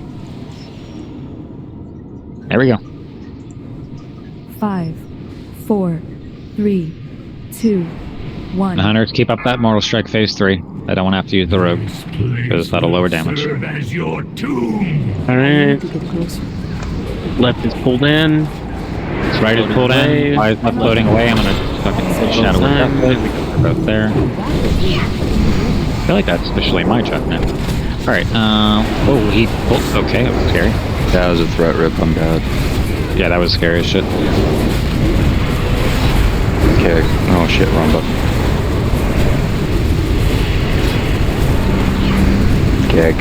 [SPEAKER 2] There we go.
[SPEAKER 10] 5, 4, 3, 2, 1.
[SPEAKER 2] The hunters, keep up that Mortal Strike phase 3. I don't want to have to use the rogue, because that'll lower damage.
[SPEAKER 1] Alright. Left is pulled in.
[SPEAKER 2] Right is pulled in. Why is left floating away? I'm gonna fucking shadow with that because they're both there. I feel like that's officially my check now. Alright, oh, he pulled. Okay, that was scary.
[SPEAKER 8] That was a threat rip, I'm bad.
[SPEAKER 2] Yeah, that was scary as shit.
[SPEAKER 8] Okay, oh shit, wrong button. Kick.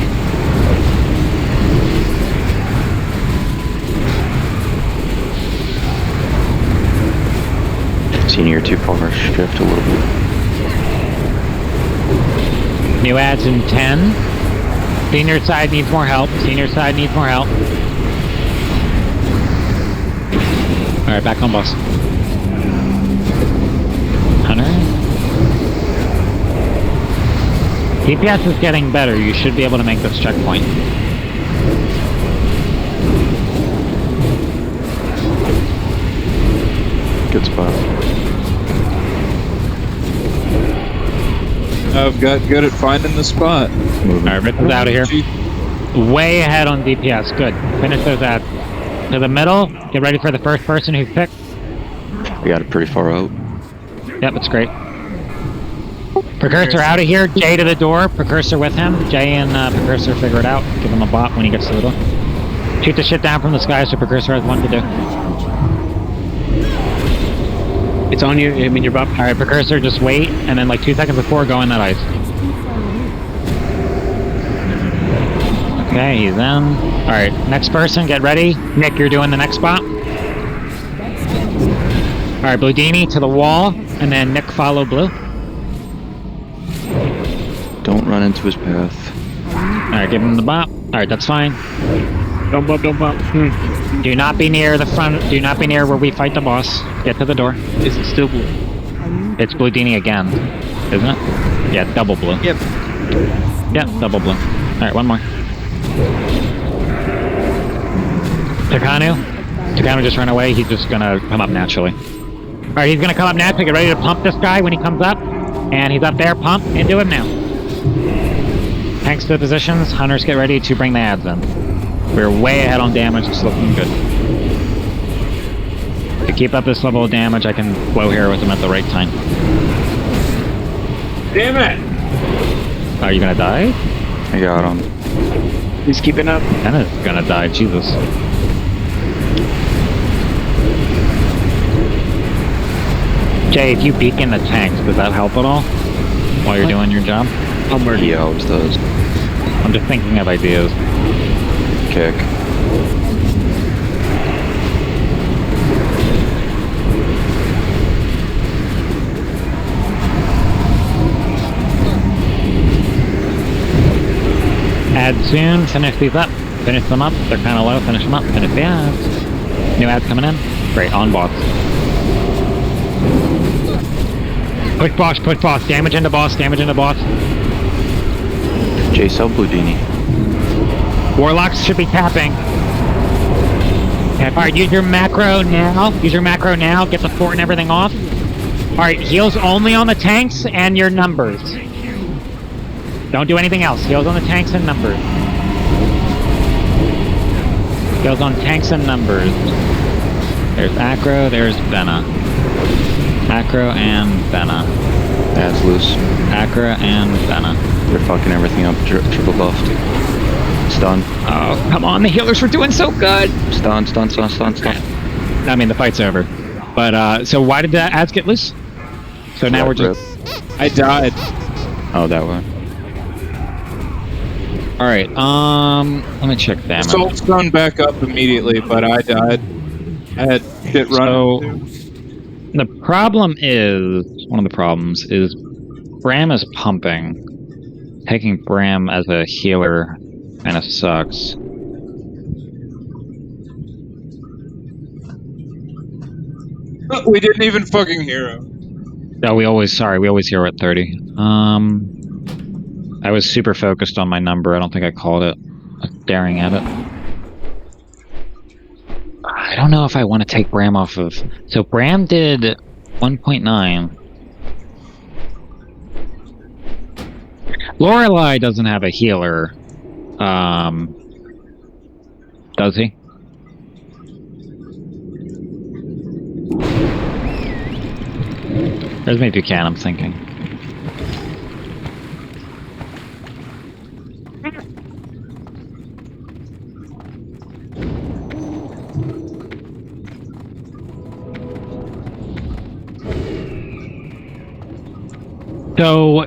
[SPEAKER 8] Senior too far, shift a little bit.
[SPEAKER 2] New ads in 10. Senior side needs more help. Senior side needs more help. Alright, back on boss. Hunter. DPS is getting better. You should be able to make this checkpoint.
[SPEAKER 8] Good spot.
[SPEAKER 17] I've got good at finding the spot.
[SPEAKER 2] Alright, Ritz is out of here. Way ahead on DPS. Good. Finish those ads. To the middle. Get ready for the first person who's picked.
[SPEAKER 8] We got it pretty far out.
[SPEAKER 2] Yep, it's great. Precursor out of here. Jay to the door. Precursor with him. Jay and Precursor figure it out. Give him a bot when he gets to the door. Shoot the shit down from the sky so Precursor has one to do.
[SPEAKER 1] It's on you. I mean, you're about.
[SPEAKER 2] Alright, Precursor, just wait, and then like 2 seconds before, go in that ice. Okay, he's in. Alright, next person, get ready. Nick, you're doing the next spot. Alright, Bludini to the wall, and then Nick follow Blue.
[SPEAKER 8] Don't run into his path.
[SPEAKER 2] Alright, give him the bop. Alright, that's fine.
[SPEAKER 1] Don't bop, don't bop.
[SPEAKER 2] Do not be near the front. Do not be near where we fight the boss. Get to the door.
[SPEAKER 1] Is it still blue?
[SPEAKER 2] It's blue Dini again, isn't it? Yeah, double blue.
[SPEAKER 3] Yep.
[SPEAKER 2] Yep, double blue. Alright, one more. Takanu just ran away. He's just gonna come up naturally. Alright, he's gonna come up naturally. Get ready to pump this guy when he comes up. And he's up there. Pump into him now. Tanks to the positions. Hunters, get ready to bring the ads in. We're way ahead on damage. It's looking good. To keep up this level of damage, I can blow heroism at the right time.
[SPEAKER 17] Damn it!
[SPEAKER 2] Are you gonna die?
[SPEAKER 8] I got him.
[SPEAKER 1] He's keeping up.
[SPEAKER 2] Anna's gonna die, Jesus. Jay, if you peek in the tanks, does that help at all? While you're doing your job?
[SPEAKER 8] I'm ready. He always does.
[SPEAKER 2] I'm just thinking of ideas.
[SPEAKER 8] Kick.
[SPEAKER 2] Add soon, finish these up. Finish them up, they're kinda low, finish them up, finish the ads. New ads coming in. Great, on boss. Push boss, damage into boss, damage into boss.
[SPEAKER 8] Jay, sell Blue Dini.
[SPEAKER 2] Warlocks should be tapping. Alright, use your macro now. Use your macro now, get the fort and everything off. Alright, heals only on the tanks and your numbers. Don't do anything else. Heals on the tanks and numbers. Heals on tanks and numbers. There's Acro, there's Benna. Acro and Benna.
[SPEAKER 8] That's loose.
[SPEAKER 2] Acro and Benna.
[SPEAKER 8] They're fucking everything up. Triple buffed. Stun.
[SPEAKER 2] Oh, come on, the healers were doing so good!
[SPEAKER 8] Stun.
[SPEAKER 2] I mean, the fight's over. But, so why did the ads get loose? So now we're just...
[SPEAKER 17] I died.
[SPEAKER 8] Oh, that way.
[SPEAKER 2] Alright, let me check damage.
[SPEAKER 17] Assault stun back up immediately, but I died. I had shit running.
[SPEAKER 2] So, the problem is, one of the problems is Bram is pumping. Taking Bram as a healer kinda sucks.
[SPEAKER 17] We didn't even fucking hero.
[SPEAKER 2] No, we always hero at 30. I was super focused on my number. I don't think I called it. Staring at it. I don't know if I want to take Bram off of... So Bram did 1.9. Lorelei doesn't have a healer. Does he? There's maybe you can, I'm thinking. So,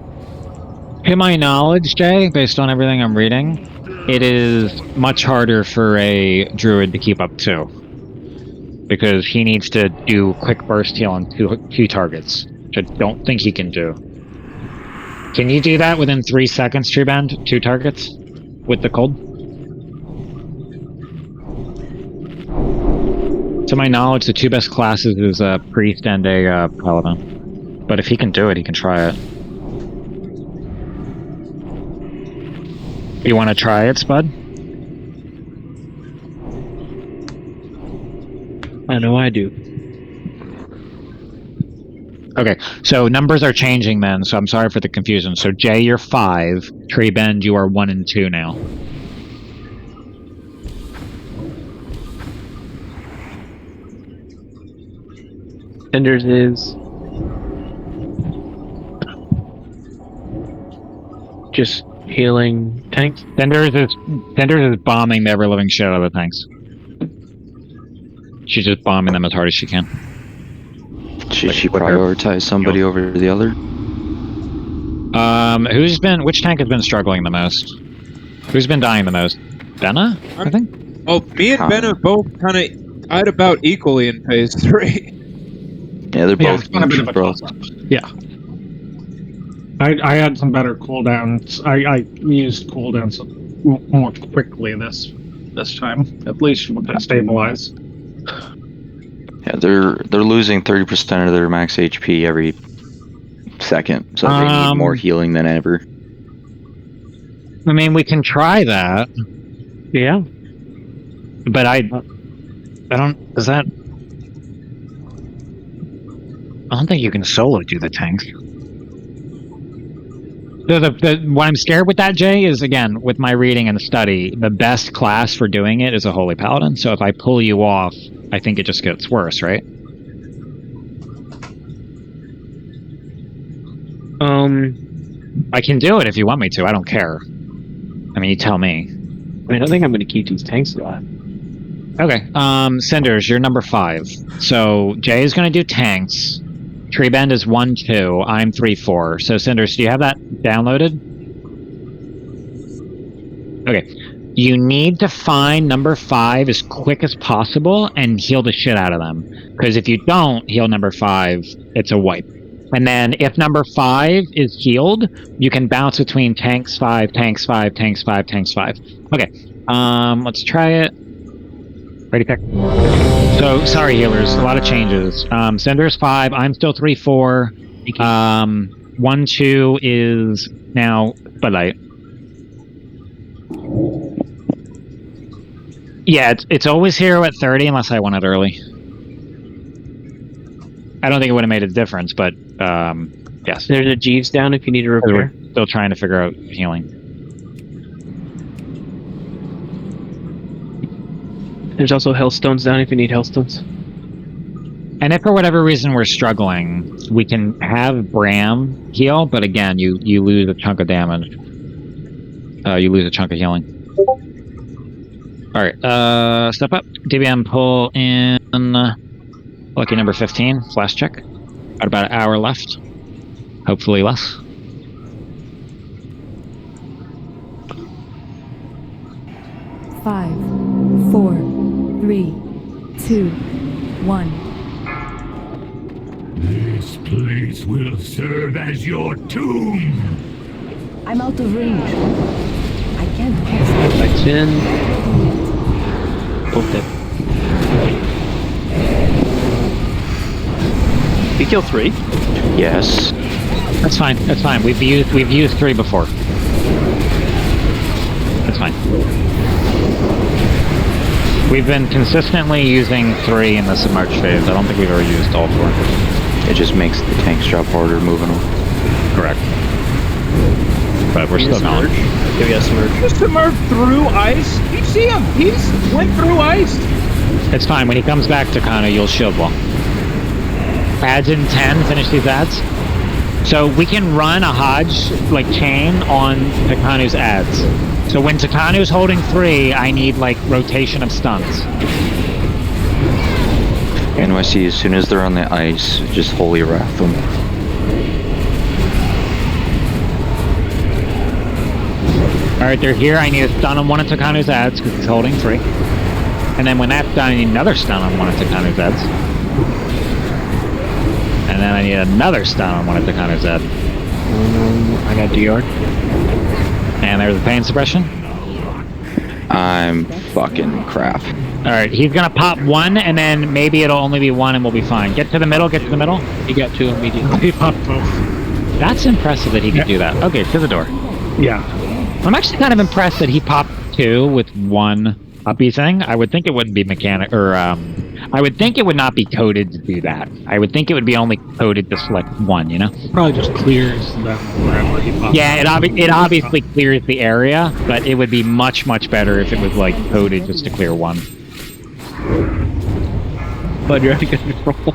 [SPEAKER 2] to my knowledge, Jay, based on everything I'm reading, it is much harder for a druid to keep up too. Because he needs to do quick burst heal on two targets, which I don't think he can do. Can you do that within 3 seconds, Treeband? 2 targets? With the cold? To my knowledge, the 2 best classes is a priest and a paladin. But if he can do it, he can try it. You want to try it, Spud?
[SPEAKER 1] I know I do.
[SPEAKER 2] Okay, so numbers are changing then, so I'm sorry for the confusion. So Jay, you're 5. Treebend, you are 1 and 2 now.
[SPEAKER 1] Enders is... just healing tanks?
[SPEAKER 2] Cinders is bombing the ever-living shit out of the tanks. She's just bombing them as hard as she can.
[SPEAKER 8] Should she prioritize somebody over the other?
[SPEAKER 2] Which tank has been struggling the most? Who's been dying the most? Benna, I think?
[SPEAKER 17] Oh, me and Ben are both kind of at about equally in phase 3.
[SPEAKER 8] Yeah, they're both
[SPEAKER 6] a bit of a toss-up. Yeah. I had some better cooldowns. I used cooldowns more quickly this this time. At least with that stabilize.
[SPEAKER 8] Yeah, they're losing 30% of their max HP every second, so they need more healing than ever.
[SPEAKER 2] I mean, we can try that.
[SPEAKER 1] Yeah.
[SPEAKER 2] But I don't. Is that? I don't think you can solo do the tanks. What I'm scared with that, Jay, is again with my reading and the study, the best class for doing it is a Holy Paladin. So if I pull you off, I think it just gets worse, right? I can do it if you want me to. I don't care. I mean, you tell me.
[SPEAKER 1] I mean, I don't think I'm going to keep these tanks alive.
[SPEAKER 2] Okay. Cinders, you're number 5. So Jay is going to do tanks. Tree Bend is 1, 2. I'm 3, 4. So Cinders, do you have that downloaded? Okay. You need to find number 5 as quick as possible and heal the shit out of them. Because if you don't heal number 5, it's a wipe. And then if number 5 is healed, you can bounce between tanks 5, tanks 5, tanks 5, tanks 5. Okay. Let's try it. Ready, pick. So, sorry, healers. A lot of changes. Cinders 5. I'm still 3, 4. 1, 2 is now Spotlight. Yeah, it's always hero at 30 unless I won it early. I don't think it would have made a difference, but yes.
[SPEAKER 1] There's a Jeeves down if you need a repair.
[SPEAKER 2] We're still trying to figure out healing.
[SPEAKER 1] There's also Hellstones down if you need Hellstones.
[SPEAKER 2] And if for whatever reason we're struggling, we can have Bram heal, but again, you lose a chunk of damage. You lose a chunk of healing. Alright, step up. DBM pull in lucky number 15, flash check. Got about an hour left. Hopefully less.
[SPEAKER 10] Five, 4, 3, 2, 1.
[SPEAKER 5] This place will serve as your tomb.
[SPEAKER 15] I'm out of range. I can't cast it.
[SPEAKER 1] Lights in. Both dead. You kill 3?
[SPEAKER 8] Yes.
[SPEAKER 2] That's fine. That's fine. We've used 3 before. That's fine. We've been consistently using 3 in the submerge phase. I don't think we've ever used all 4.
[SPEAKER 8] It just makes the tanks drop harder moving them.
[SPEAKER 2] Correct. But we're still going.
[SPEAKER 1] Yeah, we got submerge.
[SPEAKER 17] He submerged through ice? You see him? He went through ice.
[SPEAKER 2] It's fine. When he comes back to Kana, you'll shield wall. Ads in 10. Finish these ads. So we can run a Hodge like chain on Takanu's ads. So when Takanu's holding 3, I need like rotation of stuns.
[SPEAKER 8] NYC, as soon as they're on the ice, just Holy Wrath them.
[SPEAKER 2] Alright, they're here. I need a stun on one of Takanu's ads because he's holding 3. And then when that's done, I need another stun on one of Takanu's ads. And then I need another stun on one of Takanu's ads.
[SPEAKER 1] I got DR.
[SPEAKER 2] And there's the pain suppression.
[SPEAKER 8] I'm fucking crap.
[SPEAKER 2] Alright, he's gonna pop 1, and then maybe it'll only be 1 and we'll be fine. Get to the middle, get to the middle.
[SPEAKER 1] He got 2 immediately. He popped both.
[SPEAKER 2] That's impressive that he could do that. Okay, to the door.
[SPEAKER 6] Yeah.
[SPEAKER 2] I'm actually kind of impressed that he popped 2 with 1 uppy thing. I would think it wouldn't be mechanic, or I would think it would not be coded to do that. I would think it would be only coded to select 1, you know?
[SPEAKER 6] Probably just clears them wherever he pops.
[SPEAKER 2] Yeah, it obviously clears the area, but it would be much, much better if it was like coded just to clear 1.
[SPEAKER 1] Bud, you're out of control.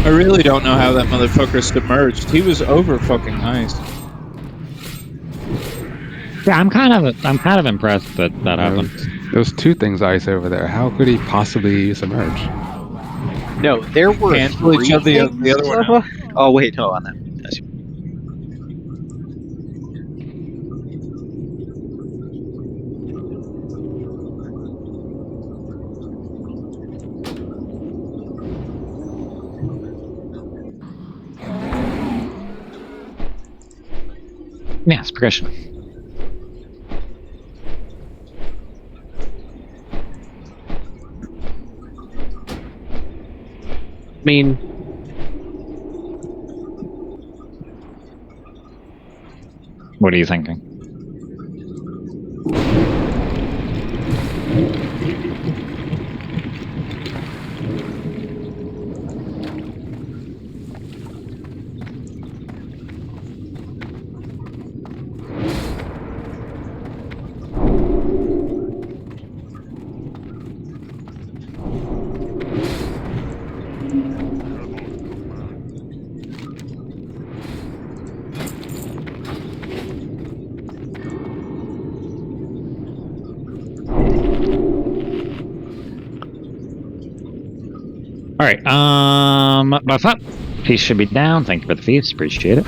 [SPEAKER 17] I really don't know how that motherfucker submerged. He was over fucking ice.
[SPEAKER 2] Yeah, I'm kind of impressed that that happened.
[SPEAKER 9] There was 2 things ice over there. How could he possibly submerge?
[SPEAKER 3] No, there were
[SPEAKER 17] Cancel each other, the other one out.
[SPEAKER 3] Oh wait, no, on that.
[SPEAKER 2] Yeah, it's progression.
[SPEAKER 1] I mean,
[SPEAKER 2] what are you thinking? All right, buff up. Feast should be down. Thank you for the feast. Appreciate it.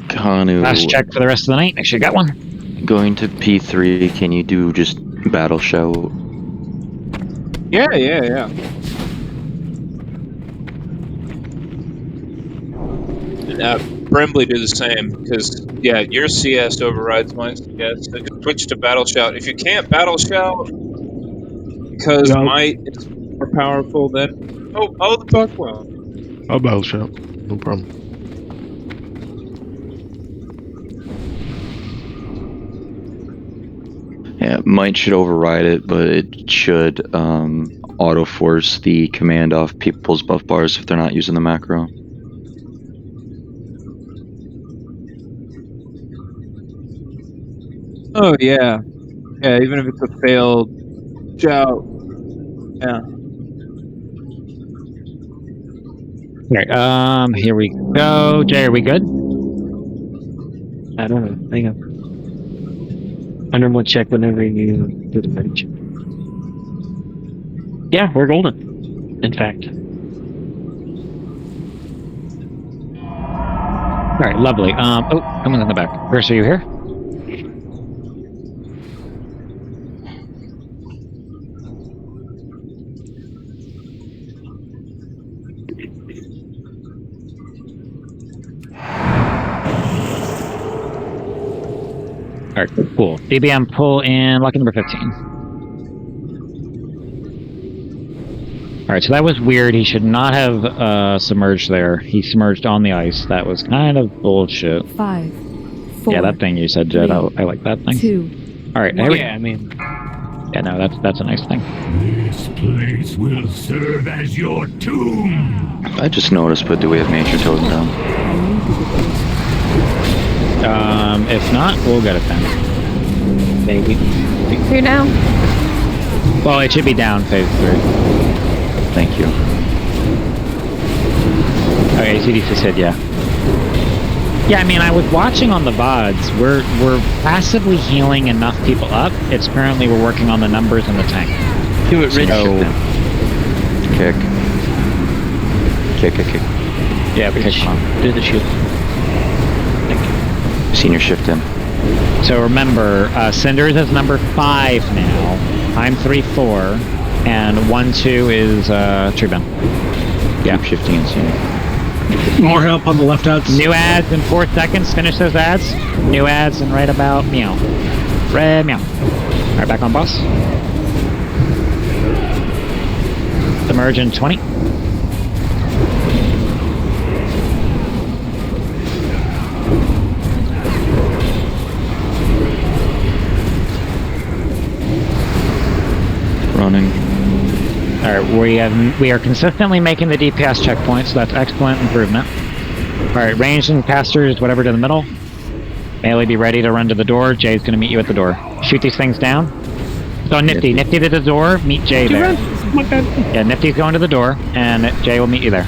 [SPEAKER 8] Kanu.
[SPEAKER 2] Last check for the rest of the night. Make sure you got one.
[SPEAKER 8] Going to P3, can you do just battle shout?
[SPEAKER 17] Yeah. Brimley do the same, because, yeah, your CS overrides my CS, so just switch to Battle Shout. If you can't Battle Shout, because Might is more powerful than... Oh, the Buckwell.
[SPEAKER 13] I'll battle shout. No problem.
[SPEAKER 8] Yeah, Might should override it, but it should auto-force the command off people's buff bars if they're not using the macro.
[SPEAKER 17] Oh, yeah. Yeah, even if it's a failed shout. Yeah.
[SPEAKER 2] Alright, here we go. Jay, are we good?
[SPEAKER 1] I don't know. Hang on. I normally check whenever you do the bench. Yeah, we're golden. In fact.
[SPEAKER 2] Alright, lovely. Oh, someone's in the back. Chris, are you here? Alright, cool. DBM pull in lucky number 15. Alright, so that was weird. He should not have submerged there. He submerged on the ice. That was kind of bullshit.
[SPEAKER 10] 5, 4.
[SPEAKER 2] Yeah, that thing you said, Jed. I like that thing.
[SPEAKER 10] 2.
[SPEAKER 2] Alright,
[SPEAKER 1] I mean...
[SPEAKER 2] Yeah, no, that's a nice thing.
[SPEAKER 5] This place will serve as your tomb.
[SPEAKER 8] I just noticed, but do we have nature totem down?
[SPEAKER 2] If not, we'll get it then.
[SPEAKER 1] Maybe.
[SPEAKER 12] Here now.
[SPEAKER 2] Well, it should be down phase 3.
[SPEAKER 8] Thank you.
[SPEAKER 2] Okay, CDC said yeah. Yeah, I mean, I was watching on the VODs. We're passively healing enough people up. It's apparently we're working on the numbers in the tank.
[SPEAKER 1] Do it, Rich.
[SPEAKER 8] Kick.
[SPEAKER 2] Yeah, because
[SPEAKER 1] do the shield.
[SPEAKER 8] Senior shift in.
[SPEAKER 2] So remember, Cinders is number 5 now. I'm 3-4, and 1-2 is Tribune. Yeah,
[SPEAKER 8] keep shifting and senior.
[SPEAKER 6] More help on the left ads.
[SPEAKER 2] New ads in 4 seconds. Finish those ads. New ads in right about meow. Red meow. All right, back on boss. Submerge in 20.
[SPEAKER 8] Running.
[SPEAKER 2] Alright, we are consistently making the DPS checkpoints, so that's excellent improvement. Alright, ranged and casters, whatever to the middle. Melee, be ready to run to the door. Jay's gonna meet you at the door. Shoot these things down. So Nifty to the door, meet Jay there. Yeah, Nifty's going to the door, and Jay will meet you there.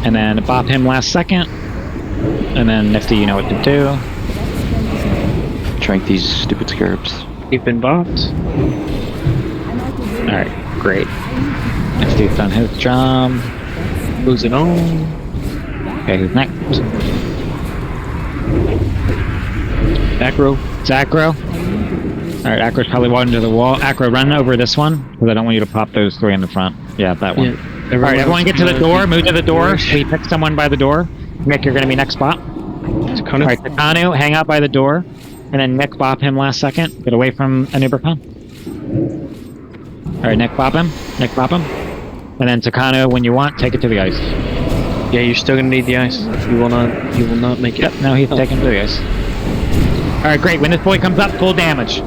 [SPEAKER 2] And then bop him last second. And then Nifty, you know what to do.
[SPEAKER 8] Trank these stupid scarabs.
[SPEAKER 1] Keep in box.
[SPEAKER 2] Alright, great. Nifty's done his job.
[SPEAKER 1] Losing on.
[SPEAKER 2] Okay, who's next?
[SPEAKER 1] Acro.
[SPEAKER 2] It's Acro. Alright, Acro's probably walking to the wall. Acro, run over this one, because I don't want you to pop those 3 in the front. Yeah, that one.
[SPEAKER 1] Yeah,
[SPEAKER 2] Alright, everyone get to the door, move to the door. So you pick someone by the door. Nick, you're gonna be next spot. Alright, Takanu, hang out by the door. And then Nick bop him last second. Get away from Anubercon. Alright, Nick pop him. Nick pop him. And then Takano, when you want, take it to the ice.
[SPEAKER 1] Yeah, you're still gonna need the ice. You will not make it.
[SPEAKER 2] Yep, no, he's taking to the ice. Alright, great. When this boy comes up, full damage.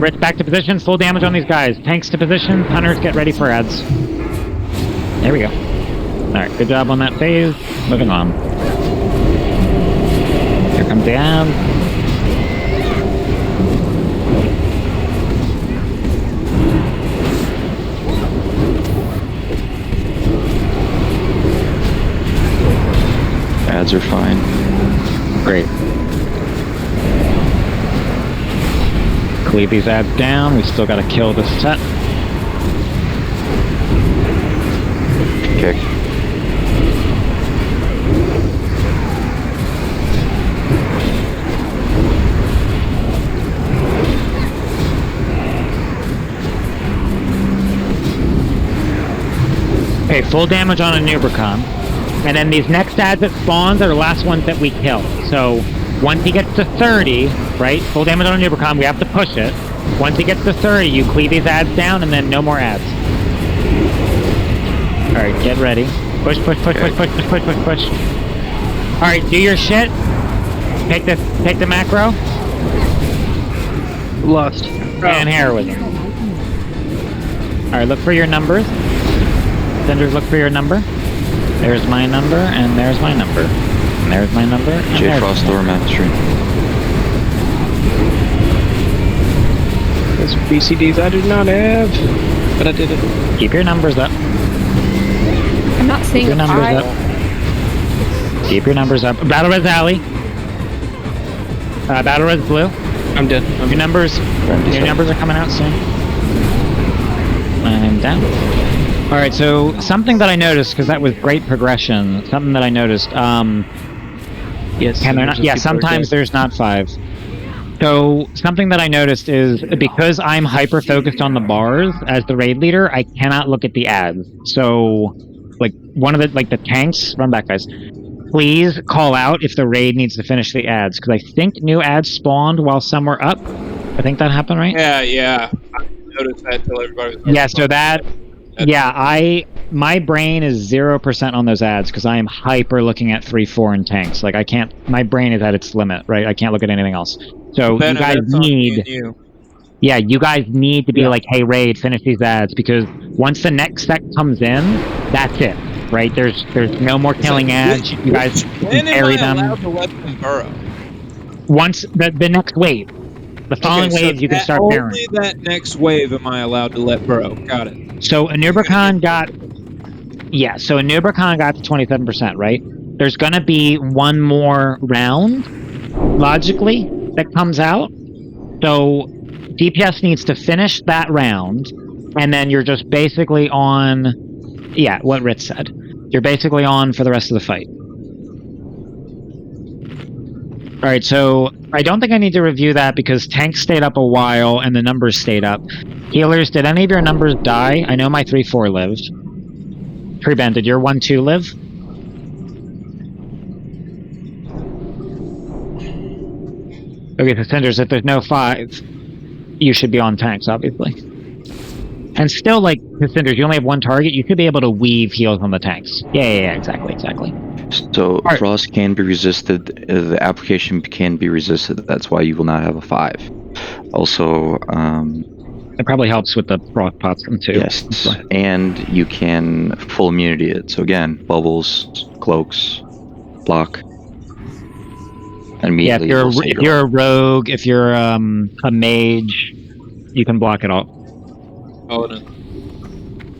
[SPEAKER 2] Ritz back to position, full damage on these guys. Tanks to position, hunters get ready for ads. There we go. Alright, good job on that phase. Moving on. Here comes the ad.
[SPEAKER 8] Ads are fine.
[SPEAKER 2] Great. Cleave these ads down. We still gotta kill this set.
[SPEAKER 8] Kick.
[SPEAKER 2] Okay, full damage on a Nubricon. And then these next ads that spawns are the last ones that we kill. So once he gets to 30, right? Full damage on a Nubricon, we have to push it. Once he gets to 30, you cleave these ads down and then no more ads. Alright, get ready. Push, push, push, push, push, push, push, push, push. Alright, do your shit. Take the macro.
[SPEAKER 1] Lost.
[SPEAKER 2] And heroism. Alright, look for your numbers. Senders, look for your number. There's my number, and there's my number. And there's my number, and
[SPEAKER 8] J Frost Lower Mastery.
[SPEAKER 1] Those BCDs I do not have, but I did it.
[SPEAKER 2] Keep your numbers up.
[SPEAKER 12] I'm not seeing
[SPEAKER 2] Keep your numbers up. Keep your numbers up. Battle Res Alley. Battle Res Blue.
[SPEAKER 1] I'm dead.
[SPEAKER 2] Your numbers are coming out soon. I'm down. Alright, so something that I noticed, because that was great progression, something that I noticed,
[SPEAKER 1] yes,
[SPEAKER 2] can there not, yeah, sometimes there's not 5. So, something that I noticed is, because I'm hyper-focused on the bars as the raid leader, I cannot look at the ads. So, like, one of the, like, the tanks, run back, guys. Please call out if the raid needs to finish the ads, because I think new ads spawned while some were up. I think that happened, right?
[SPEAKER 17] Yeah. I noticed that till everybody was...
[SPEAKER 2] Yeah, so that... Yeah, my brain is 0% on those ads because I am hyper looking at 3, 4, and tanks. Like I can't. My brain is at its limit, right? I can't look at anything else. So you guys need. Yeah, you guys need to be like, hey, raid, finish these ads because once the next sec comes in, that's it, right? There's no more killing ads. You guys carry them.
[SPEAKER 17] Allowed to let them burrow?
[SPEAKER 2] Once the next wave, the following wave, you can start
[SPEAKER 17] only
[SPEAKER 2] pairing.
[SPEAKER 17] That next wave am I allowed to let burrow? Got it.
[SPEAKER 2] So a Nubricon got to 27%, right? There's gonna be one more round, logically, that comes out. So DPS needs to finish that round, and then you're just basically on, what Ritz said. You're basically on for the rest of the fight. Alright, so I don't think I need to review that because tanks stayed up a while and the numbers stayed up. Healers, did any of your numbers die? I know my 3-4 lived. Preben, did your 1-2 live? Okay, so Cinders, if there's no 5, you should be on tanks, obviously. And still, like, Cinders, you only have 1 target, you could be able to weave heals on the tanks. Yeah, exactly.
[SPEAKER 8] So Frost can be resisted, the application can be resisted, that's why you will not have a 5. Also,
[SPEAKER 2] it probably helps with the Frost pots too.
[SPEAKER 8] Yes, and you can full immunity it. So again, bubbles, cloaks, block. Immediately.
[SPEAKER 2] Yeah, if you're a rogue, if you're a mage, you can block it all.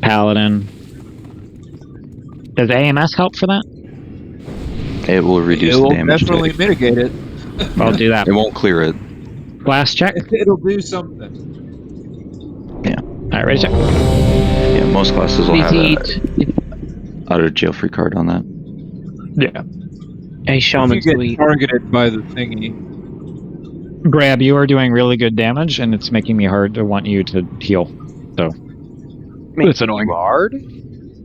[SPEAKER 2] Paladin. Does AMS help for that?
[SPEAKER 8] It will reduce the damage.
[SPEAKER 17] It will definitely mitigate it.
[SPEAKER 2] I'll do that.
[SPEAKER 8] It won't clear it.
[SPEAKER 2] Blast check?
[SPEAKER 17] It'll do something.
[SPEAKER 8] Yeah.
[SPEAKER 2] Alright, ready check.
[SPEAKER 8] Yeah, most classes will have an out of jail free card on that.
[SPEAKER 2] Yeah.
[SPEAKER 1] Hey, Shaman,
[SPEAKER 17] you get targeted by the thingy.
[SPEAKER 2] Grab, you are doing really good damage, and it's making me hard to want you to heal. So it's annoying.
[SPEAKER 3] Hard?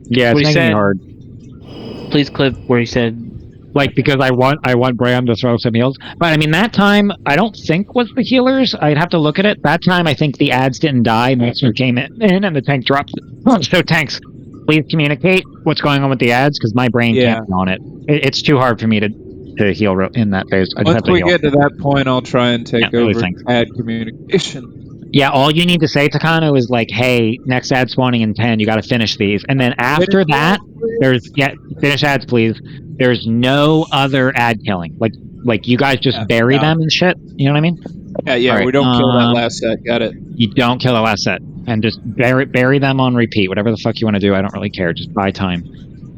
[SPEAKER 2] Yeah, it's making me hard.
[SPEAKER 1] Please clip where he said
[SPEAKER 2] like, because I want Bram to throw some heals. But I mean, that time I don't think was the healers. I'd have to look at it. That time I think the ads didn't die. Monster came in and the tank dropped. So tanks, please communicate what's going on with the ads because my brain can't be on it. It's too hard for me to heal in that phase.
[SPEAKER 4] Once we get to that point, I'll try and take over ad communication.
[SPEAKER 2] Yeah, all you need to say to Kano is like, "Hey, next ad spawning in 10. You got to finish these." And then after that, finish ads, please. There's no other ad killing. Like you guys just bury them and shit. You know what I mean?
[SPEAKER 4] Yeah.
[SPEAKER 2] Right,
[SPEAKER 4] We don't kill that last set. Got it.
[SPEAKER 2] You don't kill the last set, and just bury them on repeat. Whatever the fuck you want to do, I don't really care. Just buy time.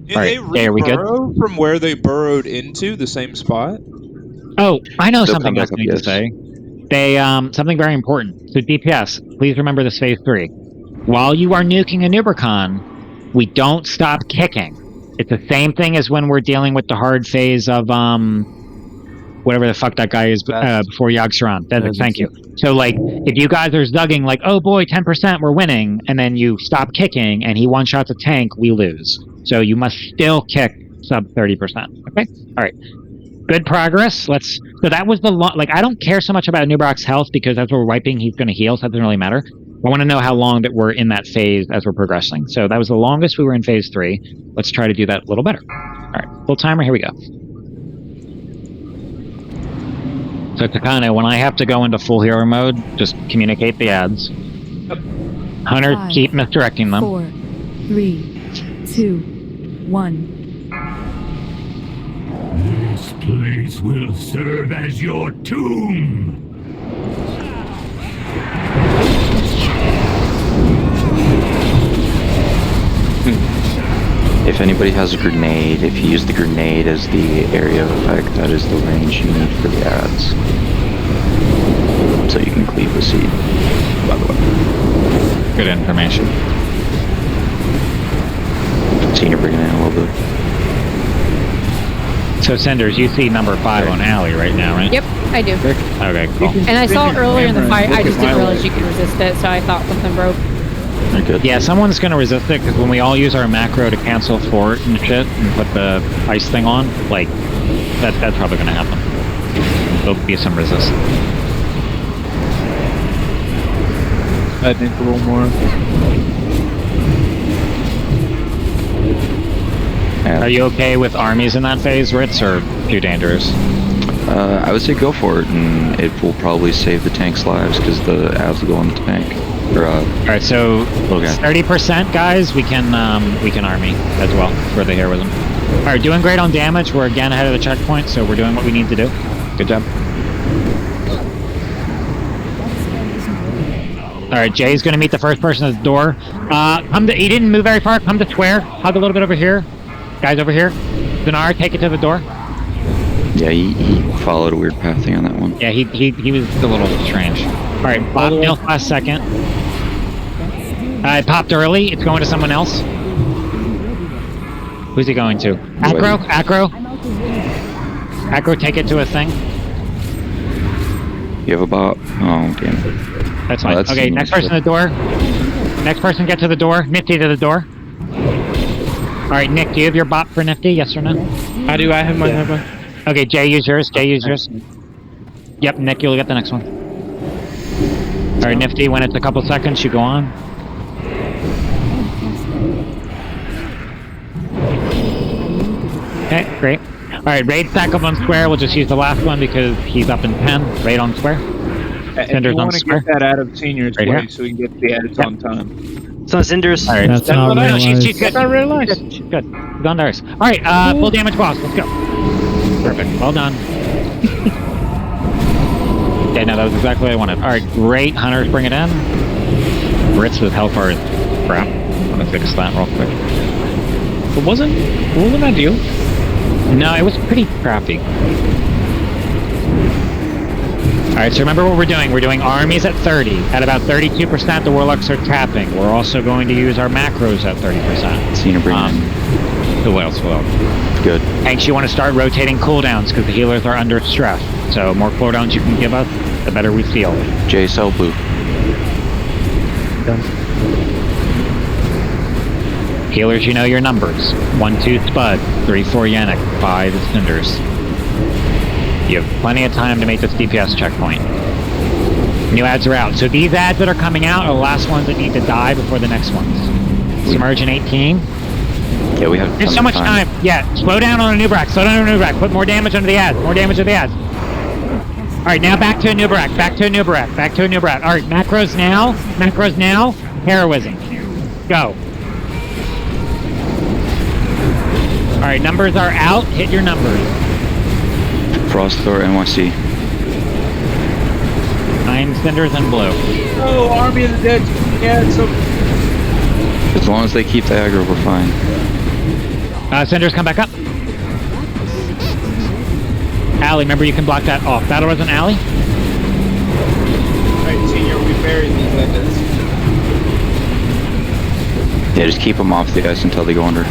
[SPEAKER 4] Did they re-burrow from where they burrowed into the same spot?
[SPEAKER 2] Oh, I know something else I need to say. They something very important. So DPS, please remember this phase 3. While you are nuking a Nubercon, we don't stop kicking. It's the same thing as when we're dealing with the hard phase of whatever the fuck that guy is before Yogg-Saron. Thank you. So like, if you guys are zugging like, oh boy, 10%, we're winning, and then you stop kicking and he one-shots a tank, we lose. So you must still kick sub 30%. Okay? All right. Good progress. So that was the like, I don't care so much about Nubrock's health because as we're wiping, he's going to heal, so that doesn't really matter. I want to know how long that we're in that phase as we're progressing. So that was the longest we were in phase 3. Let's try to do that a little better. All right, full timer, here we go. So Takano, when I have to go into full hero mode, just communicate the ads. Hunter,
[SPEAKER 10] 5,
[SPEAKER 2] keep misdirecting them.
[SPEAKER 10] 4, 3, 2, 1.
[SPEAKER 5] This place will serve as your tomb.
[SPEAKER 8] If anybody has a grenade, if you use the grenade as the area of effect, that is the range you need for the ads. So you can cleave the seed, by the way.
[SPEAKER 2] Good information.
[SPEAKER 8] Seen her bringing in a little bit.
[SPEAKER 2] So Cinders, you see number 5 on Alley right now, right?
[SPEAKER 12] Yep, I do.
[SPEAKER 2] Okay, cool.
[SPEAKER 12] And I saw earlier in the fight, I just didn't realize you could resist it, so I thought something broke.
[SPEAKER 8] Good.
[SPEAKER 2] Yeah, someone's going to resist it, because when we all use our macro to cancel fort and shit, and put the ice thing on, like, that's probably going to happen. There'll be some resistance.
[SPEAKER 4] I think a little more.
[SPEAKER 2] Yeah. Are you okay with armies in that phase, Ritz, or too dangerous?
[SPEAKER 8] I would say go for it, and it will probably save the tank's lives, because the ads will go on the tank.
[SPEAKER 2] Alright, so 30%, guys, we can army as well for the heroism. Alright, doing great on damage. We're again ahead of the checkpoint, so we're doing what we need to do. Good job. Alright, Jay's gonna meet the first person at the door. He didn't move very far. Come to square. Hug a little bit over here. Guys over here. Dinar, take it to the door.
[SPEAKER 8] Yeah, he followed a weird pathing on that one.
[SPEAKER 2] Yeah, he was a little strange. Alright, Bob Mills last second. It popped early. It's going to someone else. Who's he going to? Acro? Acro, take it to a thing.
[SPEAKER 8] You have a bot? Oh, damn it.
[SPEAKER 2] That's fine. Okay, next person at the door. Next person get to the door. Nifty to the door. Alright, Nick, do you have your bot for Nifty? Yes or no?
[SPEAKER 16] I do. I have my
[SPEAKER 2] Okay, Jay, use yours. Yep, Nick, you'll get the next one. Alright, Nifty, when it's a couple seconds, you go on. Okay, great. Alright, raid stack up on square. We'll just use the last one because he's up in 10. Raid on square.
[SPEAKER 4] Cinders on square. Get that out of Senior's
[SPEAKER 2] right
[SPEAKER 4] way
[SPEAKER 2] here.
[SPEAKER 4] so we can get the ads on time.
[SPEAKER 1] So Cinders.
[SPEAKER 2] Alright,
[SPEAKER 14] That's not realized.
[SPEAKER 2] She's good. Not realized. She's good. She's on theirs. Alright, full damage boss. Let's go. Perfect. Well done. Okay, no, that was exactly what I wanted. Alright, great. Hunters, bring it in. Ritz with Hellfire is crap. I'm gonna fix that real quick.
[SPEAKER 16] It wasn't ideal.
[SPEAKER 2] No, it was pretty crappy. Alright, so remember what we're doing. We're doing armies at 30. At about 32%, the Warlocks are tapping. We're also going to use our macros at 30%.
[SPEAKER 8] Cena bring in.
[SPEAKER 2] Who else?
[SPEAKER 8] Good.
[SPEAKER 2] Tanks, you want to start rotating cooldowns because the healers are under stress. So more cooldowns you can give us, the better we feel.
[SPEAKER 8] Jay, sell blue.
[SPEAKER 2] Done. Healers, you know your numbers. 1, 2, Spud. 3, 4, Yannick. 5, Cinders. You have plenty of time to make this DPS checkpoint. New ads are out. So these ads that are coming out are the last ones that need to die before the next ones. Submerge in 18.
[SPEAKER 8] Yeah, we have.
[SPEAKER 2] There's so much time. Yeah, slow down on a Nubrac. Slow down on a Nubrac. Put more damage under the ads. More damage under the ads. Alright, now back to a Nubrac. Back to a Nubrac. Back to a Nubrac. Alright, macros now. Macros now. Heroism. Go. Alright, numbers are out. Hit your numbers.
[SPEAKER 8] Frost Thor NYC.
[SPEAKER 2] 9 Cinders and blue.
[SPEAKER 17] Oh, Army of the Dead. Yeah, so.
[SPEAKER 8] As long as they keep the aggro, we're fine.
[SPEAKER 2] Cinders, come back up. Alley, remember you can block that off. Battle Res on Alley.
[SPEAKER 17] Alright, Senior, we buried these bandits.
[SPEAKER 8] Yeah, just keep them off the ice until they go under.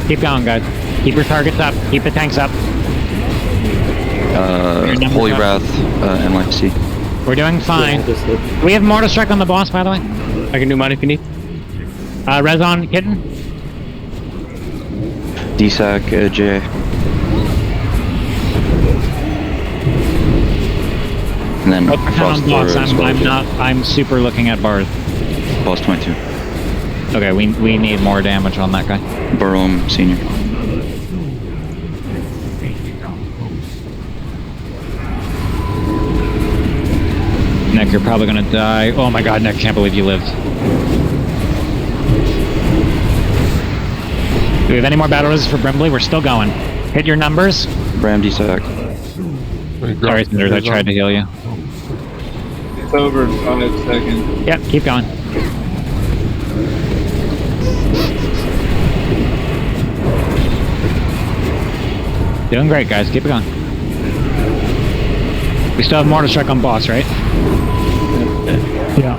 [SPEAKER 2] Keep going, guys. Keep your targets up. Keep the tanks up.
[SPEAKER 8] Holy Wrath, NYC.
[SPEAKER 2] We're doing fine. We have Mortar Strike on the boss, by the way.
[SPEAKER 16] I can do mine if you need.
[SPEAKER 2] Res on Kitten.
[SPEAKER 8] DSAC, J. And then Frost
[SPEAKER 2] boss. I'm super looking at bars.
[SPEAKER 8] Boss 22.
[SPEAKER 2] Okay, we need more damage on that guy.
[SPEAKER 8] Burrow him, Senior.
[SPEAKER 2] Nick, you're probably gonna die. Oh my god, Nick, can't believe you lived. Do we have any more battle roses for Brimley? We're still going. Hit your numbers.
[SPEAKER 8] Bram DSAC.
[SPEAKER 2] Sorry, Cinders, I tried to heal you.
[SPEAKER 17] It's over in 5 seconds.
[SPEAKER 2] Yep, keep going. Doing great, guys. Keep it going. We still have Mortar Strike on boss, right?
[SPEAKER 11] Yeah.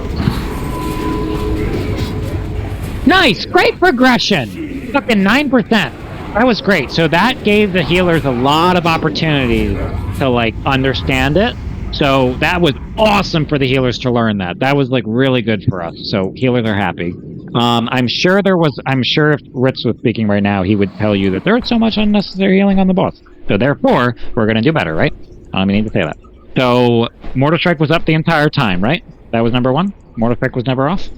[SPEAKER 2] Nice! Great progression! Fucking 9%. That was great. So that gave the healers a lot of opportunity to, like, understand it. So that was awesome for the healers to learn that. That was, like, really good for us. So healers are happy. I'm sure if Ritz was speaking right now, he would tell you that there's so much unnecessary healing on the boss. So therefore, we're gonna do better, right? I don't even need to say that. So, Mortar Strike was up the entire time, right? That was number 1? Mortar Strike was never off?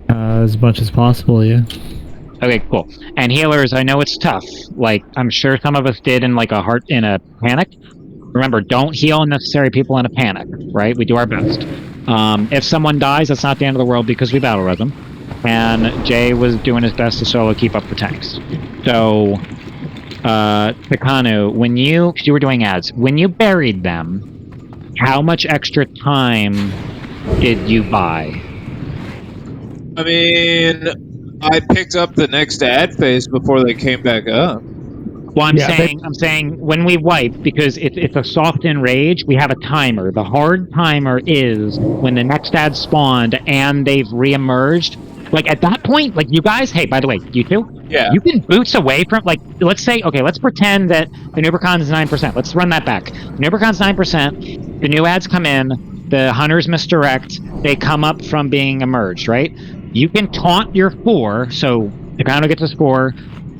[SPEAKER 14] As much as possible, yeah.
[SPEAKER 2] Okay, cool. And healers, I know it's tough. Like, I'm sure some of us did in like in a panic. Remember, don't heal unnecessary people in a panic, right? We do our best. If someone dies, that's not the end of the world because we battle res them. And Jay was doing his best to solo keep up the tanks. So, Takanu, because you were doing ads, when you buried them, how much extra time did you buy?
[SPEAKER 17] I mean, I picked up the next ad phase before they came back up.
[SPEAKER 2] Well, I'm saying when we wipe, because it's a soft enrage, we have a timer. The hard timer is when the next ad spawned and they've re-emerged. Like, at that point, like, you guys, hey, by the way, you two?
[SPEAKER 17] Yeah.
[SPEAKER 2] You can boots away from, like, let's say, okay, let's pretend that the Nubercon is 9%. Let's run that back. The Nubercon's 9%, the new ads come in, the hunters misdirect, they come up from being emerged, right? You can taunt your 4, so Takano gets his 4,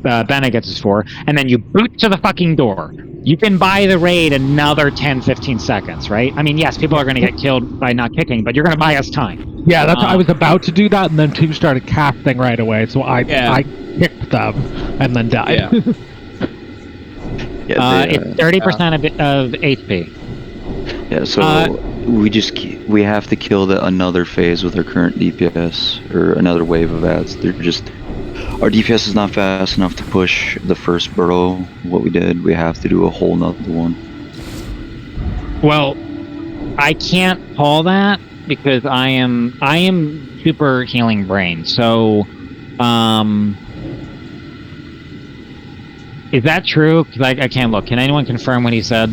[SPEAKER 2] Bennett gets his 4, and then you boot to the fucking door. You can buy the raid another 10-15 seconds, right? I mean, yes, people are going to get killed by not kicking, but you're going to buy us time.
[SPEAKER 6] Yeah, that's I was about to do that, and then 2 started casting right away, so I kicked them and then died.
[SPEAKER 2] Yeah. It's 30% of HP.
[SPEAKER 8] Yeah, so we have to kill another phase with our current DPS, or another wave of ads. Our DPS is not fast enough to push the first burrow. What we did, we have to do a whole nother one.
[SPEAKER 2] Well, I can't call that because I am super healing brain. So, is that true? Because I can't look. Can anyone confirm what he said?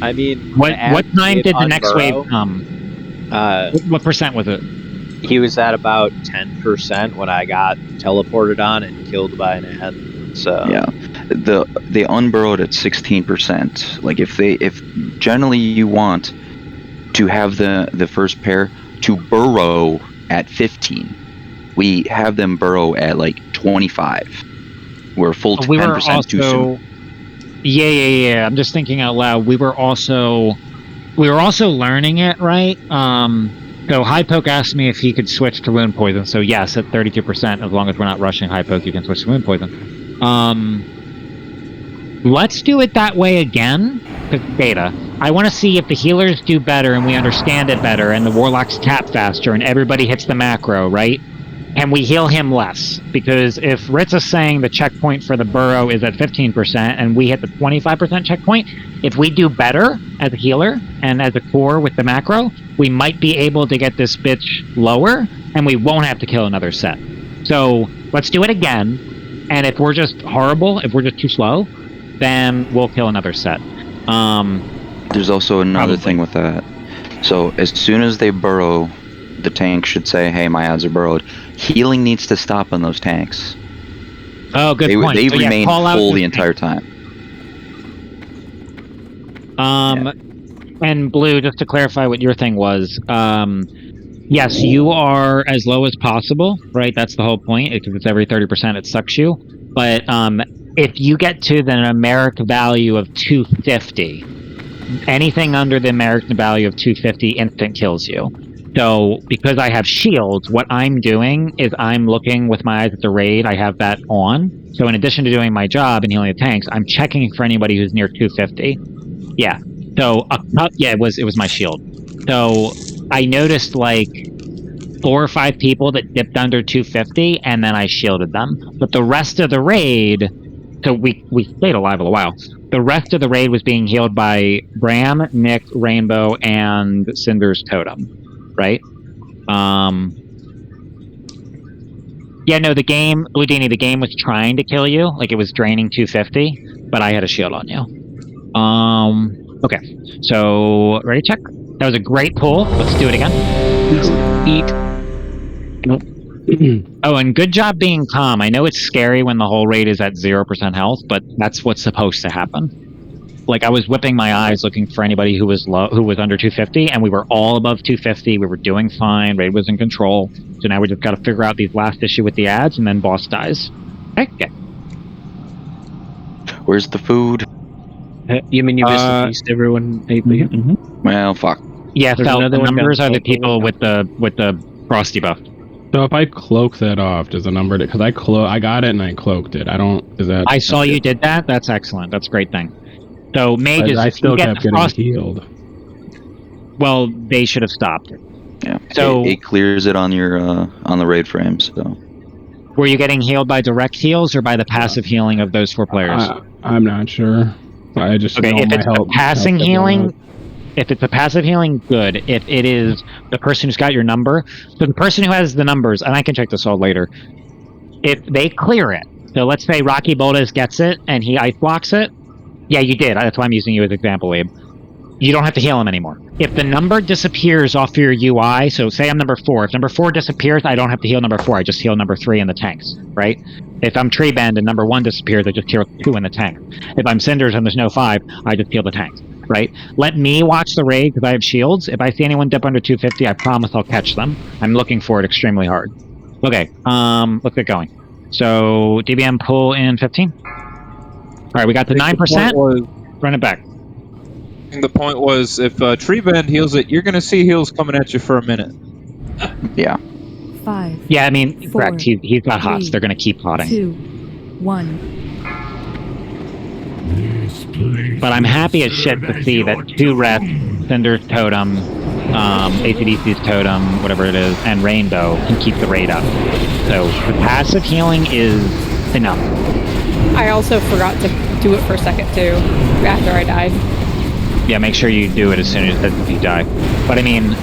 [SPEAKER 3] I mean,
[SPEAKER 2] what time did the next wave come? What percent was it?
[SPEAKER 3] He was at about 10% when I got teleported on and killed by an ad. So
[SPEAKER 8] yeah, they unburrowed at 16%. Like if generally you want to have the first pair to burrow at 15, we have them burrow at like 25. We're full 10% too soon.
[SPEAKER 2] Yeah. I'm just thinking out loud. We were also learning it, right? So High Poke asked me if he could switch to Wound Poison. So yes, at 32%, as long as we're not rushing High Poke, you can switch to Wound Poison. Let's do it that way again, because beta. I want to see if the healers do better and we understand it better and the warlocks tap faster and everybody hits the macro, right? Can we heal him less? Because if Ritz is saying the checkpoint for the burrow is at 15% and we hit the 25% checkpoint, if we do better as a healer and as a core with the macro, we might be able to get this bitch lower and we won't have to kill another set. So let's do it again. And if we're just horrible, if we're just too slow, then we'll kill another set.
[SPEAKER 8] There's also another thing with that. So as soon as they burrow, the tank should say, hey, my ads are burrowed. Healing needs to stop on those tanks.
[SPEAKER 2] Oh, good point.
[SPEAKER 8] They
[SPEAKER 2] so
[SPEAKER 8] remain full the entire time.
[SPEAKER 2] And Blue, just to clarify what your thing was, yes, you are as low as possible, right? That's the whole point. If it's every 30%, it sucks you. But if you get to the numeric value of 250, anything under the numeric value of 250 instant kills you. So because I have shields, what I'm doing is I'm looking with my eyes at the raid. I have that on. So in addition to doing my job and healing the tanks, I'm checking for anybody who's near 250. Yeah. So it was my shield. So I noticed like 4 or 5 people that dipped under 250, and then I shielded them. But the rest of the raid, so we stayed alive a while. The rest of the raid was being healed by Bram, Nick, Rainbow, and Cinder's Totem. Right? The game, Bludini, the game was trying to kill you. Like, it was draining 250, but I had a shield on you. Okay. So, ready, check? That was a great pull. Let's do it again. Eat. Oh, and good job being calm. I know it's scary when the whole raid is at 0% health, but that's what's supposed to happen. Like, I was whipping my eyes looking for anybody who was under 250, and we were all above 250. We were doing fine. Raid was in control. So now we just got to figure out these last issue with the ads, and then boss dies. Okay.
[SPEAKER 8] Where's the food?
[SPEAKER 16] You mean you missed the feast everyone ate with you?
[SPEAKER 8] Well, fuck.
[SPEAKER 2] Yeah, so the numbers are the people with the frosty buff.
[SPEAKER 11] So if I cloak that off, does the number? Because I got it and I cloaked it.
[SPEAKER 2] I saw you did that. That's excellent. That's a great thing. So mages,
[SPEAKER 11] I still kept getting healed.
[SPEAKER 2] Well, they should have stopped.
[SPEAKER 8] Yeah.
[SPEAKER 2] So
[SPEAKER 8] it clears it on your on the raid frame. So.
[SPEAKER 2] Were you getting healed by direct heals or by the passive healing of those 4 players?
[SPEAKER 11] I'm not sure. I just know
[SPEAKER 2] if
[SPEAKER 11] my
[SPEAKER 2] it's
[SPEAKER 11] health.
[SPEAKER 2] Passing healing. If it's a passive healing, good. If it is the person who's got your number, so the person who has the numbers, and I can check this all later, if they clear it, so let's say Rocky Boldes gets it and he ice blocks it. Yeah, you did. That's why I'm using you as an example, Abe. You don't have to heal him anymore. If the number disappears off your UI, so say I'm number 4. If number 4 disappears, I don't have to heal number 4. I just heal number 3 in the tanks, right? If I'm Tree Bend and number 1 disappears, I just heal 2 in the tank. If I'm Cinders and there's no 5, I just heal the tanks, right? Let me watch the raid because I have shields. If I see anyone dip under 250, I promise I'll catch them. I'm looking for it extremely hard. Okay, let's get going. So DBM pull in 15. All right, we got the 9%. Run it back.
[SPEAKER 17] The point was, if Tree Bend heals it, you're going to see heals coming at you for a minute.
[SPEAKER 8] Yeah.
[SPEAKER 10] 5.
[SPEAKER 2] Yeah, I mean, 4, correct. He's got hots.
[SPEAKER 10] 3,
[SPEAKER 2] They're going to keep hotting.
[SPEAKER 10] 2, 1.
[SPEAKER 2] But I'm happy as shit to see that 2 reps, Cinder's Totem, ACDC's Totem, whatever it is, and Rainbow can keep the raid up. So the passive healing is enough.
[SPEAKER 12] I also forgot to do it for a second too, after I died.
[SPEAKER 2] Yeah, make sure you do it as soon as you die. But I mean,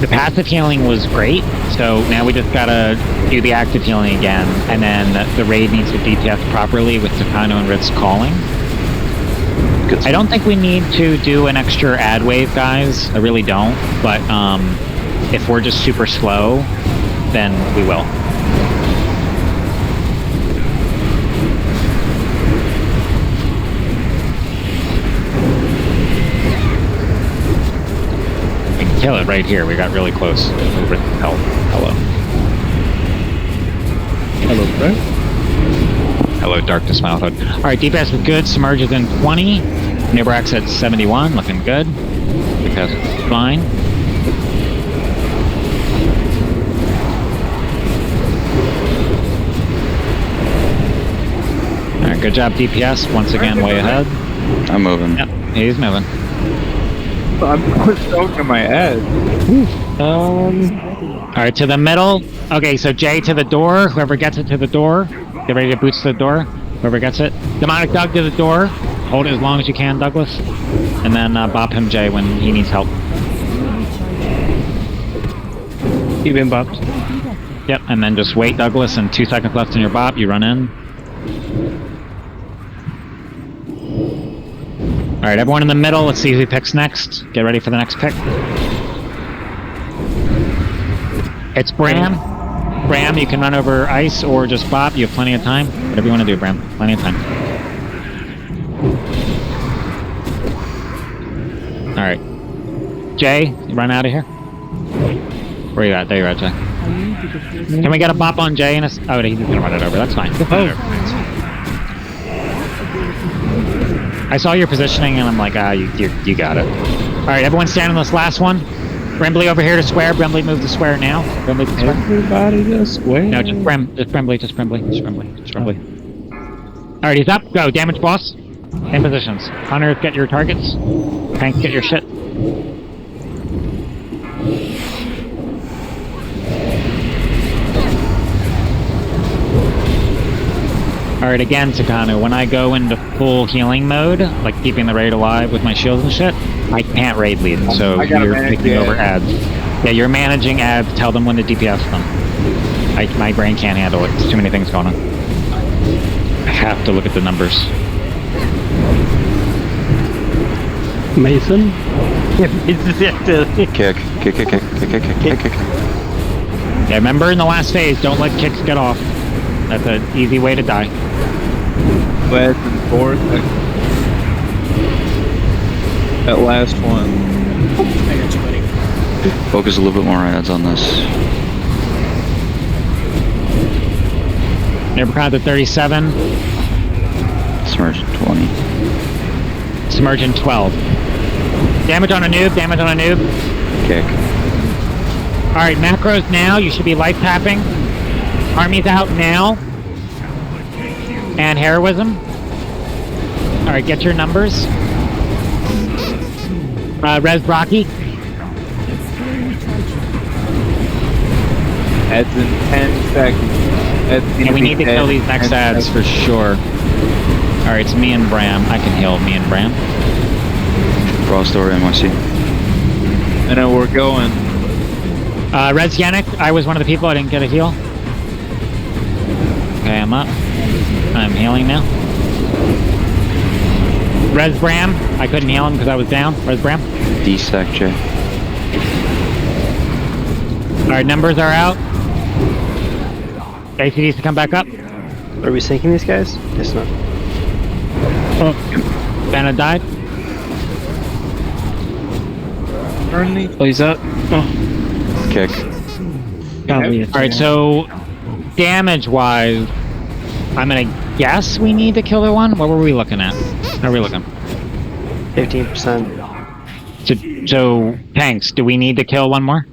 [SPEAKER 2] the passive healing was great, so now we just gotta do the active healing again, and then the raid needs to DPS properly with Takano and Ritz calling. I don't think we need to do an extra ad wave, guys. I really don't, but if we're just super slow, then we will. Kill it right here. We got really close. Hello.
[SPEAKER 11] Hello, Brett.
[SPEAKER 2] Hello, Darkness Mouthhood. Alright, DPS is good. Submerge is in 20. Neighbor exit 71, looking good. DPS is fine. Alright, good job, DPS. Once again, way ahead.
[SPEAKER 8] I'm moving.
[SPEAKER 2] Yep, he's moving.
[SPEAKER 4] I'm soaked in my head.
[SPEAKER 2] Alright, to the middle. Okay, so Jay to the door. Whoever gets it to the door. Get ready to boots to the door. Whoever gets it. Demonic Doug to the door. Hold it as long as you can, Douglas. And then bop him, Jay, when he needs help.
[SPEAKER 16] You've been bopped.
[SPEAKER 2] Yep, and then just wait, Douglas, and 2 seconds left in your bop. You run in. Alright, everyone in the middle. Let's see who picks next. Get ready for the next pick. It's Bram. Bram, you can run over ice or just bop. You have plenty of time. Whatever you want to do, Bram. Plenty of time. Alright. Jay, you run out of here. Where you at? There you're at, Jay. Can we get a bop on Jay? Oh, he's gonna run it over. That's fine. I saw your positioning and I'm like, you got it. Alright, everyone stand on this last one. Brimbley over here to square. Brimbley move to square now. Brimbley to square.
[SPEAKER 16] Everybody to square.
[SPEAKER 2] No, just Brimbley. Alright, he's up. Go. Damage boss. In positions. Hunters, get your targets. Tanks, get your shit. Alright, again, Takano, when I go into full healing mode, like keeping the raid alive with my shields and shit, I can't raid lead, so you're taking over ads. Yeah, you're managing ads, tell them when to DPS them. My brain can't handle it, there's too many things going on. I have to look at the numbers.
[SPEAKER 11] Mason?
[SPEAKER 8] Kick.
[SPEAKER 2] Yeah, remember in the last phase, don't let kicks get off. That's an easy way to die.
[SPEAKER 4] Last and fourth. That last one.
[SPEAKER 16] I got you, buddy.
[SPEAKER 8] Focus a little bit more ads on this.
[SPEAKER 2] Never at 37.
[SPEAKER 8] Submerge 20.
[SPEAKER 2] Submerge in 12. Damage on a noob.
[SPEAKER 8] Kick.
[SPEAKER 2] Alright, macros now. You should be life tapping. Army's out now. And heroism. Alright, get your numbers. Res Brocky.
[SPEAKER 4] Ads in 10 seconds.
[SPEAKER 2] Yeah, we need to kill these next ads for sure. Alright, it's me and Bram. I can heal me and Bram.
[SPEAKER 8] Frost over NYC.
[SPEAKER 4] I know we're going.
[SPEAKER 2] Res Yannick, I was one of the people I didn't get a heal. Okay, I'm up. I'm healing now. Res Bram, I couldn't heal him because I was down. Res Bram.
[SPEAKER 8] D-Stack J.
[SPEAKER 2] Alright, numbers are out. AC needs to come back up.
[SPEAKER 1] Are we sinking these guys? Guess not.
[SPEAKER 2] Oh, Vanna died.
[SPEAKER 16] Oh, he's up. Oh.
[SPEAKER 8] Kick.
[SPEAKER 2] Alright, so damage-wise, I'm gonna guess we need to kill the one. What were we looking at? How are we looking?
[SPEAKER 1] 15%.
[SPEAKER 2] So tanks, do we need to kill one more?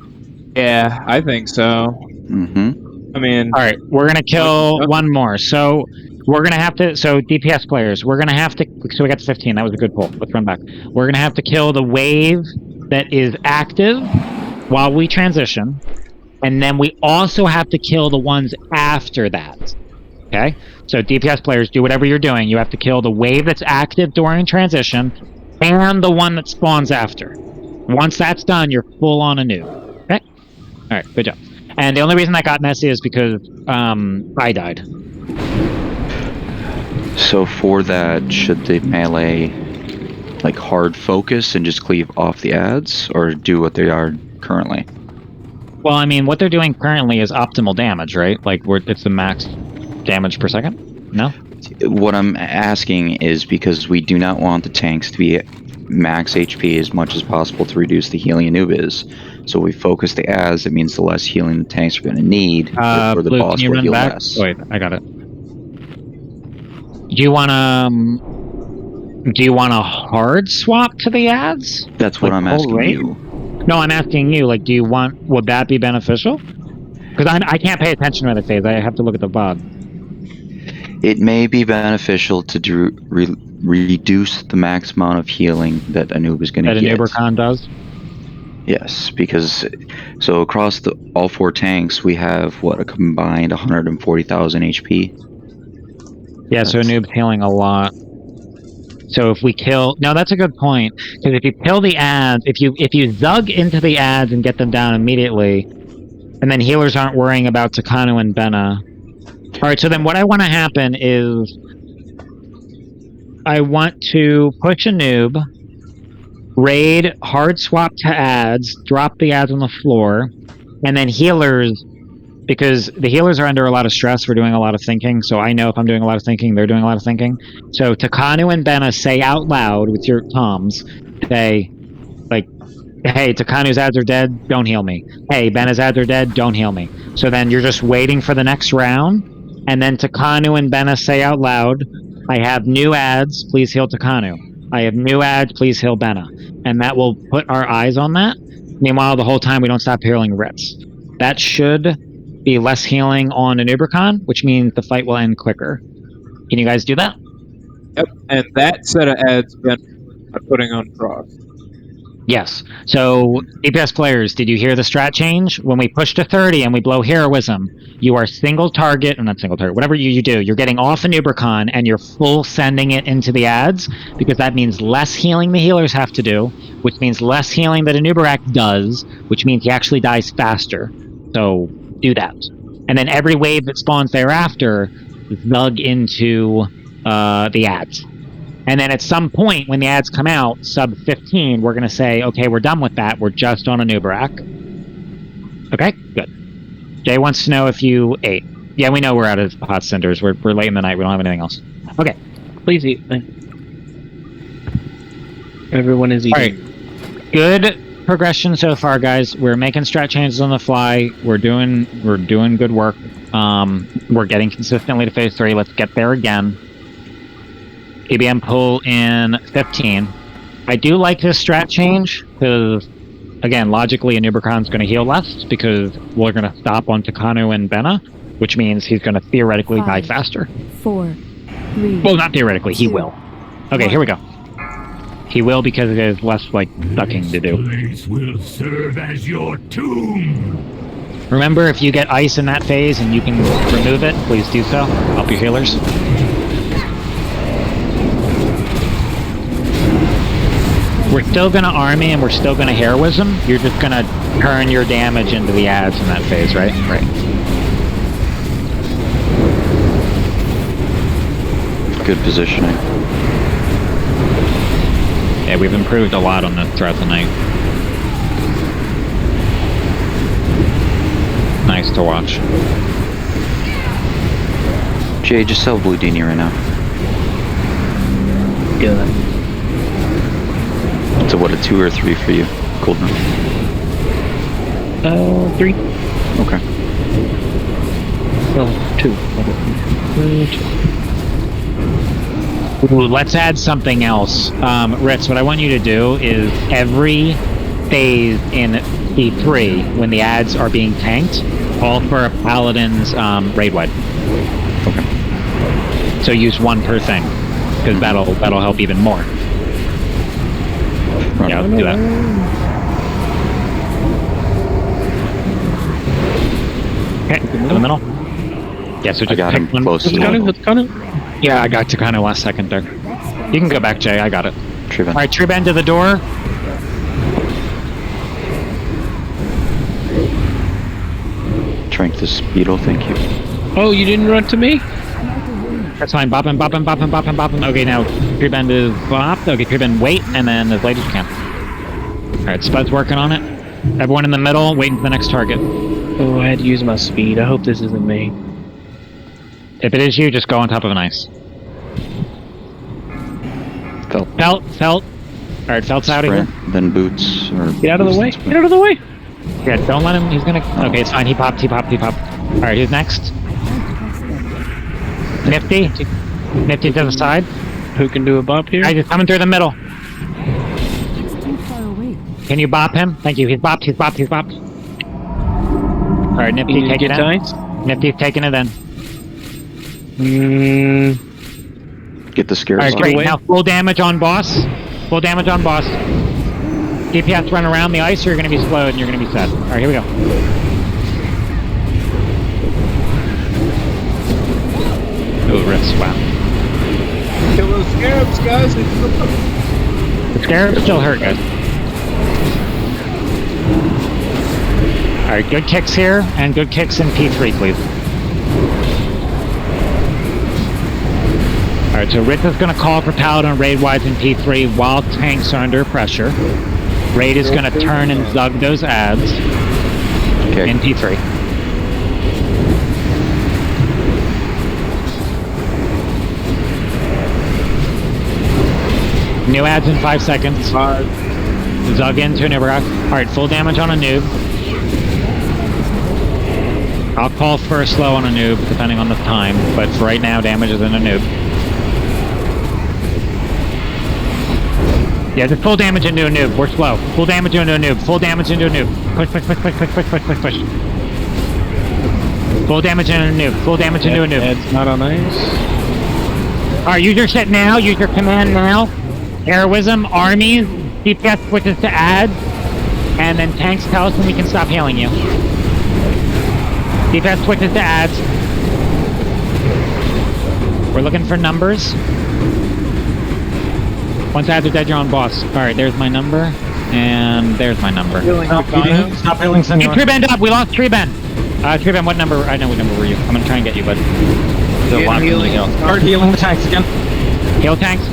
[SPEAKER 4] Yeah, I think so.
[SPEAKER 8] Mm-hmm.
[SPEAKER 4] I mean...
[SPEAKER 2] Alright, we're gonna kill one more. So, we're gonna have to... So, DPS players, we're gonna have to... So, we got to 15. That was a good pull. Let's run back. We're gonna have to kill the wave that is active while we transition. And then we also have to kill the ones after that. Okay? So, DPS players, do whatever you're doing. You have to kill the wave that's active during transition and the one that spawns after. Once that's done, you're full on anew. Okay? Alright, good job. And the only reason that got messy is because I died.
[SPEAKER 8] So for that, should the melee like hard focus and just cleave off the ads, or do what they are currently?
[SPEAKER 2] Well, I mean, what they're doing currently is optimal damage, right? Like, it's the max damage per second? No?
[SPEAKER 8] What I'm asking is because we do not want the tanks to be max HP as much as possible to reduce the healing Anubis. So we focus the ads, it means the less healing the tanks are going to need, for the
[SPEAKER 2] Blue,
[SPEAKER 8] boss
[SPEAKER 2] can you
[SPEAKER 8] will
[SPEAKER 2] run
[SPEAKER 8] heal
[SPEAKER 2] back?
[SPEAKER 8] less.
[SPEAKER 2] Wait, I got it. Do you want a hard swap to the ads?
[SPEAKER 8] That's what I'm asking you.
[SPEAKER 2] No, I'm asking you. Like, would that be beneficial? Because I can't pay attention to the phase. I have to look at the VOD.
[SPEAKER 8] It may be beneficial to reduce the max amount of healing that a noob is going to get.
[SPEAKER 2] That a Nubercon does?
[SPEAKER 8] Yes, because so across all 4 tanks, we have, a combined 140,000 HP?
[SPEAKER 2] Yeah, so a noob's healing a lot. So if we kill... No, that's a good point. Because if you kill the ads, if you zug into the ads and get them down immediately, and then healers aren't worrying about Takano and Benna. Alright, so then what I want to happen is... I want to push a noob, raid, hard swap to ads, drop the ads on the floor, and then healers... Because the healers are under a lot of stress, we're doing a lot of thinking, so I know if I'm doing a lot of thinking, they're doing a lot of thinking. So Takano and Benna say out loud with your toms, say, like, hey, Takano's ads are dead, don't heal me. Hey, Benna's ads are dead, don't heal me. So then you're just waiting for the next round, and then Takano and Benna say out loud, I have new ads, please heal Takano. I have new ads, please heal Benna. And that will put our eyes on that. Meanwhile, the whole time we don't stop healing Ritz. That should be less healing on an Ubercon, which means the fight will end quicker. Can you guys do that?
[SPEAKER 17] Yep, and that set of ads Ben putting on Frost.
[SPEAKER 2] Yes. So, DPS players, did you hear the strat change? When we push to 30 and we blow Heroism, you are single target, or not single target, whatever you do, you're getting off an Ubercon and you're full sending it into the ads, because that means less healing the healers have to do, which means less healing that an Uberak does, which means he actually dies faster. So, do that. And then every wave that spawns thereafter is dug into the ads. And then at some point when the ads come out, sub 15, we're going to say, okay, we're done with that. We're just on a Nubarak. Okay, good. Jay wants to know if you ate. Yeah, we know we're out of hot cinders. We're late in the night. We don't have anything else. Okay.
[SPEAKER 16] Please eat. Everyone is eating.
[SPEAKER 2] All right. Good progression so far, guys. We're making strat changes on the fly. We're doing good work. We're getting consistently to phase 3. Let's get there again. EBM pull in 15. I do like this strat change because, again, logically a Nubercon's going to heal less because we're going to stop on Takano and Benna, which means he's going to theoretically die faster.
[SPEAKER 10] 4, 3.
[SPEAKER 2] Well, not theoretically, he will. Okay, here we go. He will because there's less, ducking to do.
[SPEAKER 5] This place will serve as your tomb.
[SPEAKER 2] Remember, if you get ice in that phase and you can remove it, please do so. Help your healers. We're still going to army and we're still going to heroism. You're just going to turn your damage into the ads in that phase, right? Right.
[SPEAKER 8] Good positioning.
[SPEAKER 2] Yeah, we've improved a lot on this throughout the night. Nice to watch.
[SPEAKER 8] Jay, just sell Blue Dini right now.
[SPEAKER 16] Good.
[SPEAKER 8] So what, a 2 or 3 for you? Cooldown?
[SPEAKER 16] 3.
[SPEAKER 8] Okay.
[SPEAKER 16] Oh, 2.
[SPEAKER 2] Ooh, let's add something else. Ritz, what I want you to do is every phase in C3, when the ads are being tanked, call for a Paladin's raid wide.
[SPEAKER 8] Okay.
[SPEAKER 2] So use 1 per thing, because that'll help even more. Yeah, let's do that. Okay, in the middle. Yeah, so just
[SPEAKER 8] got him close to the
[SPEAKER 2] middle. Yeah, I got to kind of last second there. You can go back, Jay. I got it.
[SPEAKER 8] Triban.
[SPEAKER 2] Alright, Triban to the door.
[SPEAKER 8] Drink the Speedo, thank you.
[SPEAKER 16] Oh, you didn't run to me?
[SPEAKER 2] That's fine. Bop him, bop him, bop him, bop him, bop him. Okay, now Triban is bopped. Okay, Triban, wait, and then as late as you can. Alright, Spud's working on it. Everyone in the middle, waiting for the next target.
[SPEAKER 16] Oh, I had to use my speed. I hope this isn't me.
[SPEAKER 2] If it is you, just go on top of an ice. Felt. Alright, Felt's out of here.
[SPEAKER 8] Then boots. Or
[SPEAKER 16] get out of the way. Get out of the way.
[SPEAKER 2] Yeah, don't let him. He's gonna. Okay, it's fine. He popped. Alright, who's next? Nifty. Nifty to the side.
[SPEAKER 16] Who can do a bop here?
[SPEAKER 2] Guys, he's coming through the middle. Can you bop him? Thank you. He's bopped. He's bopped. He's bopped. All right, Nifty, take it in. Nifty's taking it in.
[SPEAKER 8] Get the scare.
[SPEAKER 2] All right, great. Now full damage on boss. Full damage on boss. DPS run around the ice, or you're going to be slowed and you're going to be set. All right, here we go. Oh, wrist. Wow.
[SPEAKER 17] Kill those scarabs, guys.
[SPEAKER 2] The scarabs still hurt, guys. Alright, good kicks here, and good kicks in P3, please. Alright, so Ritz is going to call for Paladin raid-wise in P3 while tanks are under pressure. Raid is going to turn and zug those ads in P3. New ads in 5 seconds. Zug into an Ibarok. Alright, full damage on a noob. I'll call for a slow on a noob, depending on the time, but for right now, damage is in a noob. Yeah, just full damage into a noob. We're slow. Full damage into a noob. Full damage into a noob. Push, push, push, push, push, push, push, push, push. Full damage into a noob. Full damage into a noob.
[SPEAKER 16] It's not on ice.
[SPEAKER 2] Alright, use your shit now. Use your command now. Heroism, armies, DPS switches to ads, and then tanks tell us when we can stop healing you. DPS switches to ads. We're looking for numbers. Once ads are dead, you're on boss. Alright, there's my number, and there's my number.
[SPEAKER 16] Stop healing, senor.
[SPEAKER 2] Hey, tree bend up! We lost tree bend! Tree bend, what number? I know what number were you. I'm gonna try and get you, bud.
[SPEAKER 16] Start healing the tanks again.
[SPEAKER 2] Heal tanks.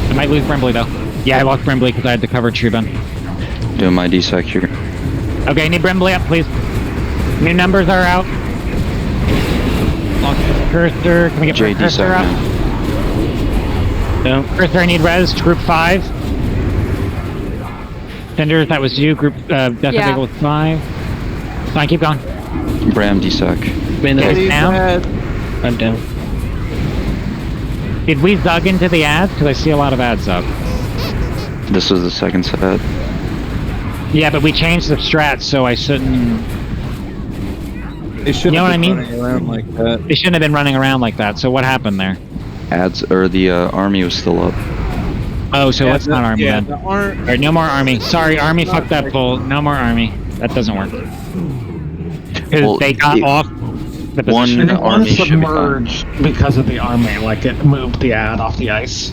[SPEAKER 2] I might lose Brimbley though. Yeah, I lost Brimbley because I had to cover tree bend.
[SPEAKER 8] Doing my desec here.
[SPEAKER 2] Okay, need Brimbley up, please. New numbers are out. Lost cursor. Can we get
[SPEAKER 8] J
[SPEAKER 2] cursor up?
[SPEAKER 16] No.
[SPEAKER 2] Cursor, I need res. Group 5. Cinders, that was you. Group Death
[SPEAKER 12] Yeah.
[SPEAKER 2] was 5. Fine, keep going.
[SPEAKER 8] Bram desec.
[SPEAKER 2] Okay, down.
[SPEAKER 16] I'm down.
[SPEAKER 2] Did we zug into the ads? Because I see a lot of ads up.
[SPEAKER 8] This was the second set.
[SPEAKER 2] Yeah, but we changed the strats, so I shouldn't...
[SPEAKER 17] They shouldn't
[SPEAKER 2] You know what I mean?
[SPEAKER 17] running around like that.
[SPEAKER 2] They shouldn't have been running around like that, so what happened there?
[SPEAKER 8] Ads, or the army was still up.
[SPEAKER 2] Oh, so let's not army then.
[SPEAKER 17] The
[SPEAKER 2] Alright, no more army. Sorry, army fucked that pull. No more army. That doesn't work. Because they got off the position.
[SPEAKER 6] It was submerged because of the army, like it moved the ad off the ice.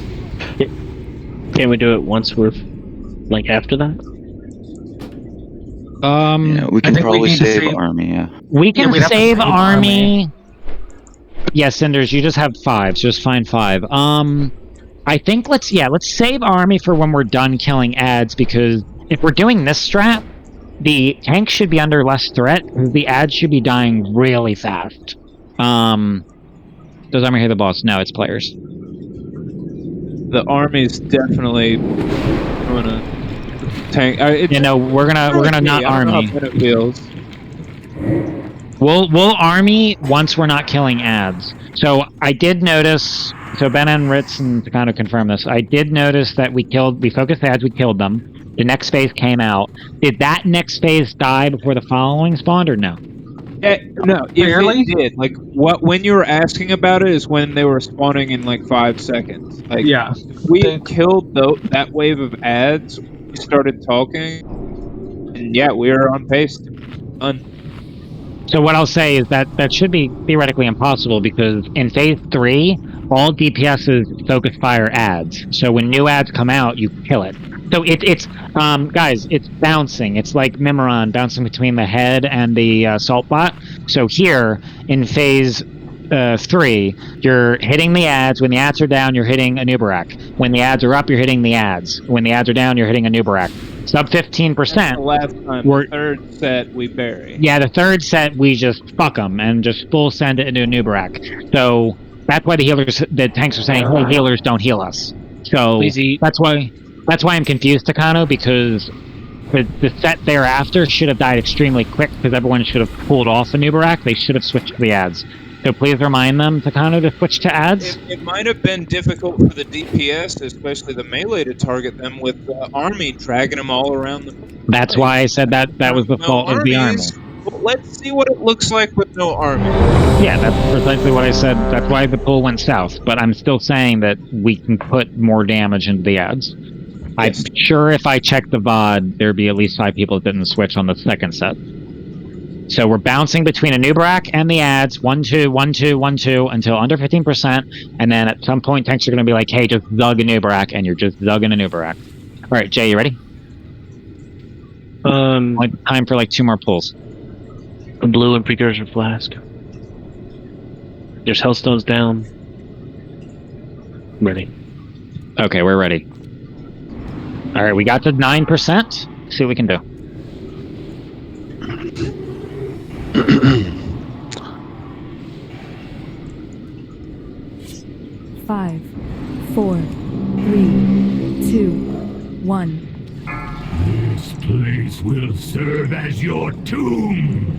[SPEAKER 16] Can we do it once we're, like, after that?
[SPEAKER 8] Yeah, we can probably save army, yeah.
[SPEAKER 2] We can
[SPEAKER 6] we'd have to
[SPEAKER 2] save army. Yeah, Cinders, you just have 5, so just find 5. I think let's save army for when we're done killing ads, because if we're doing this strat, the tank should be under less threat, because the ads should be dying really fast. Does army hear the boss? No, it's players.
[SPEAKER 17] The army's definitely gonna tank.
[SPEAKER 2] We're gonna not army.
[SPEAKER 17] It feels.
[SPEAKER 2] We'll army once we're not killing ads. So I did notice. So Ben and Ritz and Takano confirm this. I did notice that we focused ads, we killed them. The next phase came out. Did that next phase die before the following spawned, or no?
[SPEAKER 17] No, it did. Like when you were asking about it is when they were spawning in like 5 seconds. Like we killed that wave of ads. We started talking, and yeah, we were on pace.
[SPEAKER 2] So what I'll say is that should be theoretically impossible, because in phase 3, all DPS's focus fire ads. So when new ads come out, you kill it. So it's guys, it's bouncing. It's like Mimiron bouncing between the head and the salt bot. So here in phase 3, you're hitting the ads. When the ads are down, you're hitting a Nubarak. When the ads are up, you're hitting the ads. When the ads are down, you're hitting a Nubarak. Sub 15%.
[SPEAKER 17] The last time, the third set we bury.
[SPEAKER 2] Yeah, the third set we just fuck them and just full send it into a Nubarak. So that's why the tanks are saying, "Hey, healers, don't heal us." So that's why I'm confused, Takano, because the set thereafter should have died extremely quick, because everyone should have pulled off the Nubarak. They should have switched to the ads. So please remind them to kind of switch to ads.
[SPEAKER 17] It might have been difficult for the DPS, especially the melee, to target them with the army dragging them all around the.
[SPEAKER 2] That's why I said that was the fault of the army.
[SPEAKER 17] Well, let's see what it looks like with no army.
[SPEAKER 2] Yeah, that's precisely what I said. That's why the pool went south. But I'm still saying that we can put more damage into the ads. Yes. I'm sure if I check the VOD, there'd be at least 5 people that didn't switch on the second set. So we're bouncing between a Nubrak and the ads, 1-2, 1-2, 1-2, until under 15%, and then at some point tanks are going to be like, hey, just zug a Nubrak, and you're just zugging a Nubrak. Alright, Jay, you ready? Time for like 2 more pulls.
[SPEAKER 16] A blue and precursor flask. There's Hellstones down. Ready.
[SPEAKER 2] Okay, we're ready. Alright, we got to 9%. See what we can do.
[SPEAKER 10] 5, 4, 3, 2, 1.
[SPEAKER 5] This place will serve as your tomb.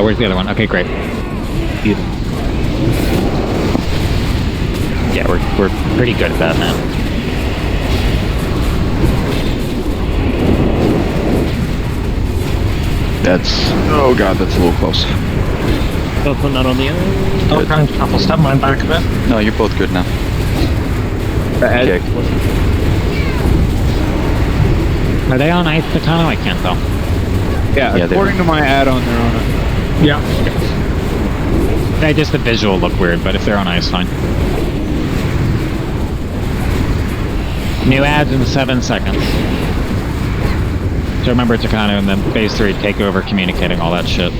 [SPEAKER 2] Where's the other one? Okay, great. Beautiful. Yeah, we're pretty good at that now.
[SPEAKER 8] Oh god, that's a little close.
[SPEAKER 16] Both not on the other.
[SPEAKER 7] Don't try and shuffle step mine back a bit.
[SPEAKER 8] No, you're both good now. Okay.
[SPEAKER 2] Are they on ice, Katana? I can't tell.
[SPEAKER 4] Yeah, according to my add-on, they're on it.
[SPEAKER 2] Yeah. Just the visual look weird, but if they're on ice, fine. New ads in 7 seconds. So remember Takano and then phase 3 take over communicating all that shit.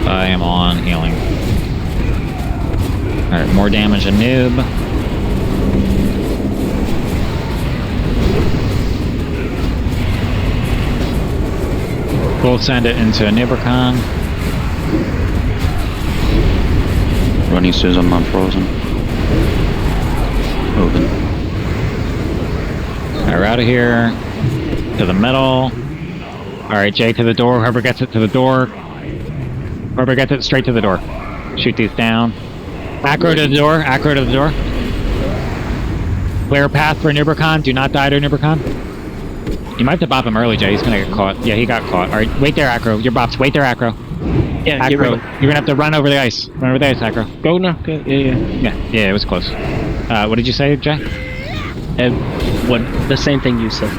[SPEAKER 2] I am on healing. Alright, more damage and noob. We'll send it into a Nubricon.
[SPEAKER 8] Running as soon as I'm unfrozen. Moving.
[SPEAKER 2] Alright, we're out of here. To the middle. Alright, Jay to the door. Whoever gets it to the door. Whoever gets it straight to the door. Shoot these down. Acro to the door. Acro to the door. Clear path for Nubricon. Do not die to Nubricon. You might have to bop him early, Jay. He's gonna get caught. Yeah, he got caught. Alright, wait there, Acro. Your bops. Wait there, Acro.
[SPEAKER 16] Yeah,
[SPEAKER 2] Acro. You're gonna have to run over the ice. Run over the ice, Acro.
[SPEAKER 16] Go now. Go. Yeah.
[SPEAKER 2] Yeah, it was close. What did you say, Jay?
[SPEAKER 16] The same thing you said.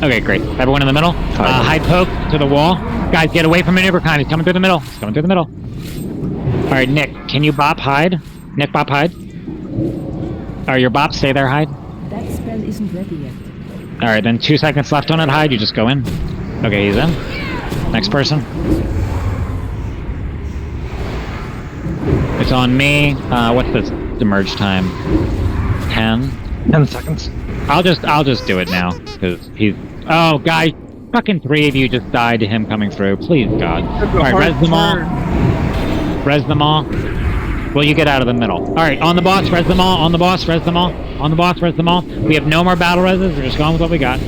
[SPEAKER 2] Okay, great. Everyone in the middle. Hide poke to the wall. Guys, get away from Nubricon. He's coming through the middle. He's coming through the middle. Alright, Nick, can you bop hide? Nick, bop hide. Alright, your bop, stay there, hide.
[SPEAKER 10] That spell isn't ready yet.
[SPEAKER 2] Alright, then 2 seconds left on it, hide. You just go in. Okay, he's in. Next person. It's on me. What's the merge time? 10?
[SPEAKER 7] 10 seconds.
[SPEAKER 2] I'll just do it now, because he's... Oh, guys, fucking 3 of you just died to him coming through. Please, God. Alright, res them all. Res them all. Will you get out of the middle? Alright, on the boss, res them all. On the boss, res them all. On the boss, res them all. We have no more battle reses. We're just going with what we got.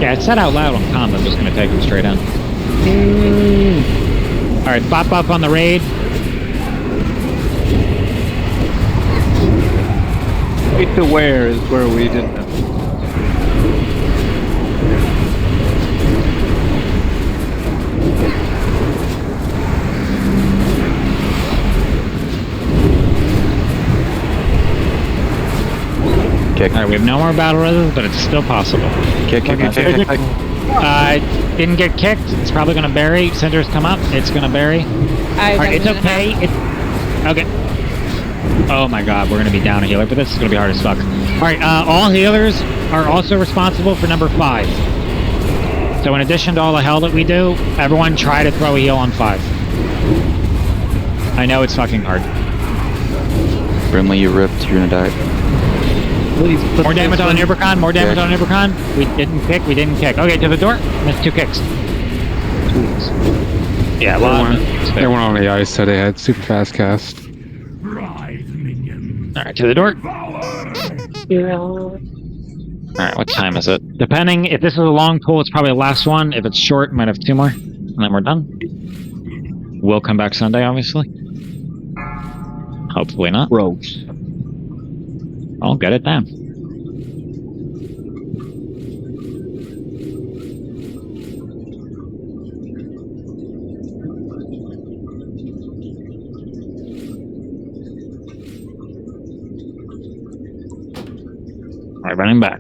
[SPEAKER 2] Yeah, it said out loud on comms. I'm just going to take them straight in. Alright, spot buff on the raid.
[SPEAKER 4] Wait to where is where we didn't know.
[SPEAKER 8] Kick.
[SPEAKER 2] Alright, we have no more battle reses, but it's still possible.
[SPEAKER 8] Kick.
[SPEAKER 2] Didn't get kicked. It's probably gonna bury. Cinders come up. It's gonna bury. Alright, it's okay. Okay. Oh my god, we're gonna be down a healer, but this is gonna be hard as fuck. Alright, all healers are also responsible for number 5. So in addition to all the hell that we do, everyone try to throw a heal on 5. I know it's fucking hard.
[SPEAKER 8] Brimley, you ripped. You're gonna die.
[SPEAKER 16] Please put
[SPEAKER 2] more damage on the Nubricon. More damage on the Nubricon. We didn't kick. We didn't kick. Okay, to the door. Missed 2 kicks. Yeah,
[SPEAKER 9] everyone on the ice said they had super fast cast.
[SPEAKER 2] Alright, to the door. Alright, what time is it? Depending, if this is a long pull, it's probably the last one. If it's short, might have 2 more. And then we're done. We'll come back Sunday, obviously. Hopefully not.
[SPEAKER 16] Gross.
[SPEAKER 2] I'll get it down. Alright, running back.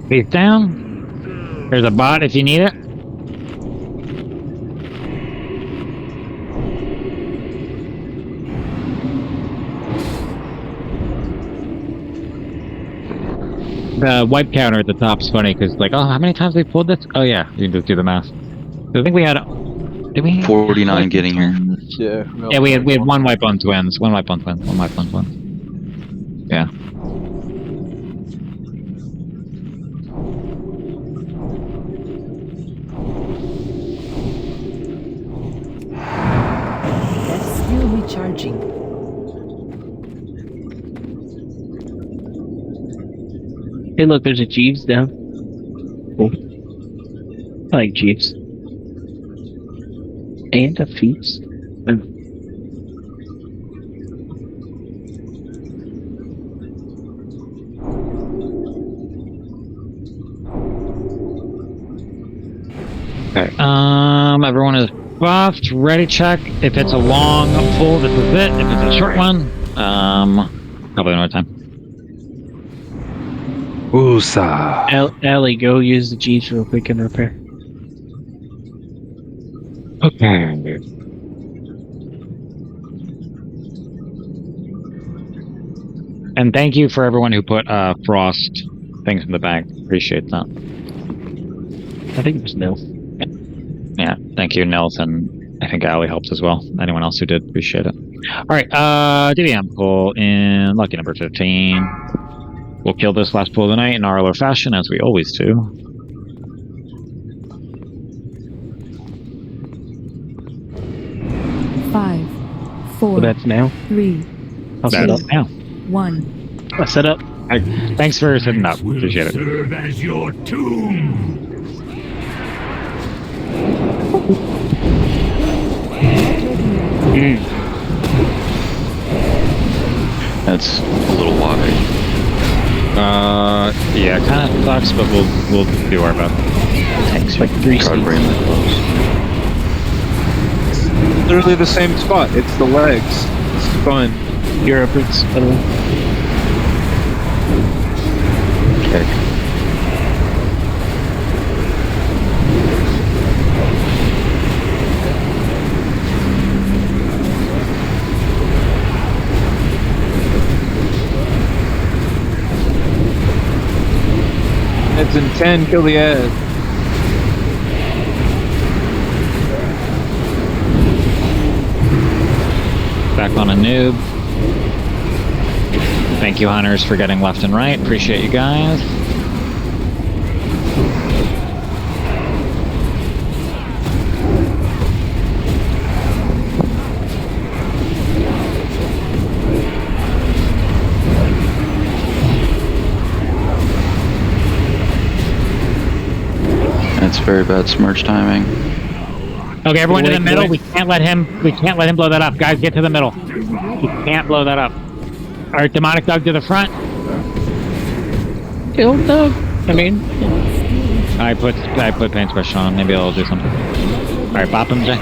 [SPEAKER 2] Face down. There's a bot if you need it. The wipe counter at the top's funny because, like, oh, how many times we pulled this? Oh yeah, you can just do the math. So I think we had. Did we?
[SPEAKER 8] 49 getting here.
[SPEAKER 3] Yeah.
[SPEAKER 2] Yeah, we had 1 wipe on twins. 1 wipe on twins. 1 wipe on twins. Yeah.
[SPEAKER 10] That's still recharging.
[SPEAKER 16] Hey, look, there's a Jeeves down. Cool. I like Jeeves. And a Feats.
[SPEAKER 2] Okay. Everyone is buffed. Ready check. If it's a long pull, this is it. If it's a short one, probably another time.
[SPEAKER 9] Oosa.
[SPEAKER 16] Allie, go use the Jeeves real quick and repair.
[SPEAKER 2] Okay. And thank you for everyone who put frost things in the bag. Appreciate that.
[SPEAKER 16] I think it was Nils.
[SPEAKER 2] Yeah, thank you, Nils, and I think Allie helped as well. Anyone else who did, appreciate it. Alright, DVM pull in lucky number 15. We'll kill this last pull of the night in RLO fashion, as we always do.
[SPEAKER 10] Five, four.
[SPEAKER 16] So that's now?
[SPEAKER 10] 3.
[SPEAKER 16] I'll set up
[SPEAKER 2] now.
[SPEAKER 10] 1.
[SPEAKER 16] I'll set up.
[SPEAKER 2] Thanks for setting up. Appreciate it.
[SPEAKER 5] Serve as your tomb.
[SPEAKER 8] That's a little wide.
[SPEAKER 2] Yeah, kind of sucks, but we'll do our best.
[SPEAKER 16] Takes like 3
[SPEAKER 8] Try to bring them close.
[SPEAKER 4] Literally the same spot. It's the legs. It's fun.
[SPEAKER 16] Europe, it's by the way.
[SPEAKER 8] Kick.
[SPEAKER 4] It's in 10, kill the ad.
[SPEAKER 2] Back on a noob. Thank you, hunters, for getting left and right. Appreciate you guys.
[SPEAKER 8] That's very bad smurge timing.
[SPEAKER 2] Okay, everyone to the middle. We can't let him blow that up. Guys, get to the middle. We can't blow that up. Alright, demonic Doug to the front.
[SPEAKER 16] Kill Doug. I mean,
[SPEAKER 2] I put paint brush on. Maybe I'll do something. Alright, bop him, Jay.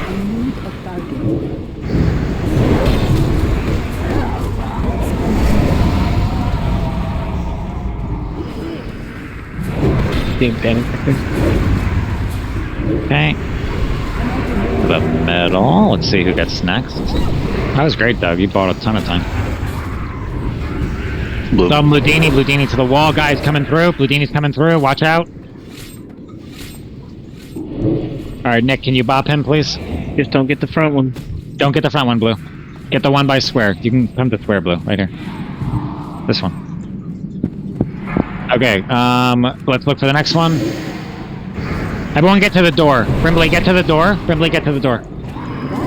[SPEAKER 16] Being panic.
[SPEAKER 2] Okay. The middle. Let's see who gets next. That was great, Doug. You bought a ton of time.
[SPEAKER 8] Blue.
[SPEAKER 2] Bludini to the wall. Guys coming through. Bludini's coming through. Watch out. Alright, Nick, can you bop him, please?
[SPEAKER 16] Just don't get the front one.
[SPEAKER 2] Don't get the front one, Blue. Get the one by square. You can come to square, Blue. Right here. This one. Okay, let's look for the next one. Everyone get to the door. Brimley, get to the door. Brimley, get to the door.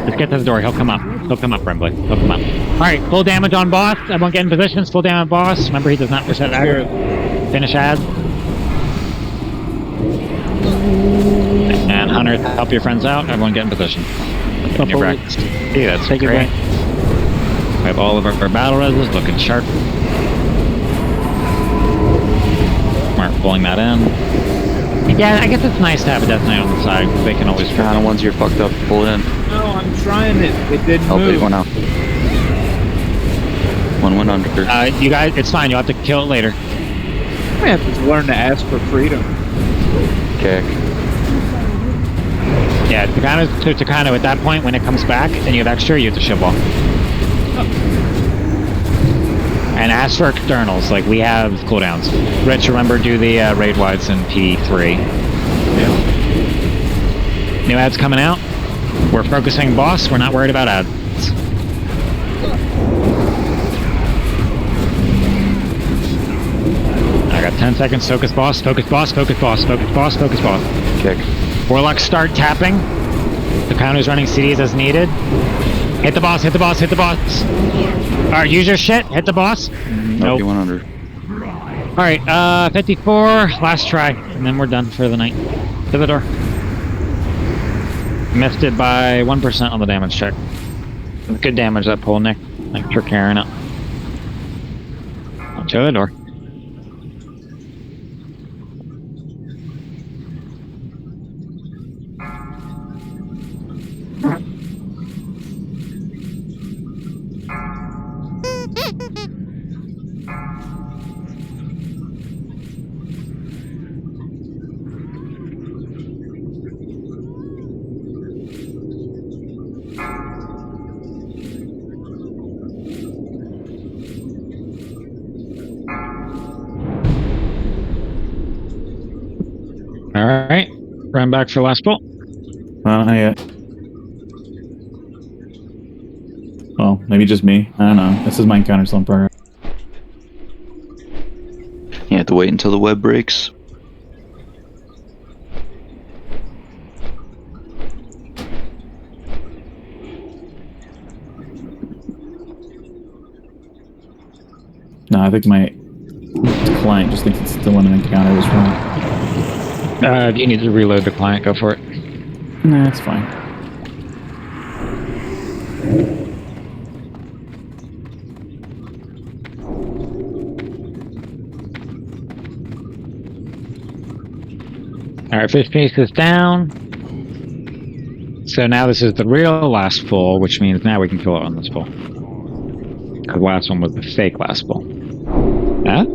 [SPEAKER 2] Just get to the door. He'll come up. He'll come up, Brimley. He'll come up. Alright, full damage on boss. Everyone get in positions. Full damage on boss. Remember, he does not reset aggro. Finish ad. And Hunter, help your friends out. Everyone get in position. In your practice. Yeah, that's
[SPEAKER 16] Take
[SPEAKER 2] great.
[SPEAKER 16] it
[SPEAKER 2] We have all of our battle reses looking sharp. Smart pulling that in. Yeah, I guess it's nice to have a Death Knight on the side. They can always
[SPEAKER 8] kind of once you're fucked up, pull it in.
[SPEAKER 4] No, I'm trying it. It didn't move.
[SPEAKER 8] It went out. One went under.
[SPEAKER 2] You guys, it's fine. You'll have to kill it later.
[SPEAKER 4] I have to learn to ask for freedom.
[SPEAKER 8] Okay.
[SPEAKER 2] Yeah, to kind of at that point when it comes back and you have extra, you have to ship off. And ask for externals, like we have cooldowns. Rich, remember, do the raid wides in P3.
[SPEAKER 4] Yeah.
[SPEAKER 2] New ads coming out. We're focusing boss, we're not worried about ads. I got 10 seconds, focus boss, focus boss, focus boss, focus boss, focus boss.
[SPEAKER 8] Kick.
[SPEAKER 2] Warlock start tapping. The counter's running CDs as needed. Hit the boss, hit the boss, hit the boss. Alright, use your shit, hit the boss.
[SPEAKER 8] Nope. He went under.
[SPEAKER 2] Alright, 54, last try, and then we're done for the night. To the door. Missed it by 1% on the damage check. Good damage that pull, Nick. Thanks for carrying it. To the door. Alright, run back for last pull.
[SPEAKER 18] Not yet. Well, maybe just me. I don't know. This is my encounter still in progress.
[SPEAKER 8] You have to wait until the web breaks.
[SPEAKER 18] No, I think my client just thinks it's still in an encounter was wrong.
[SPEAKER 2] If you need to reload the client, go for it.
[SPEAKER 18] Nah, it's fine.
[SPEAKER 2] Alright, fish piece is down. So now this is the real last pull, which means now we can kill it on this pull. The last one was the fake last pull. Huh?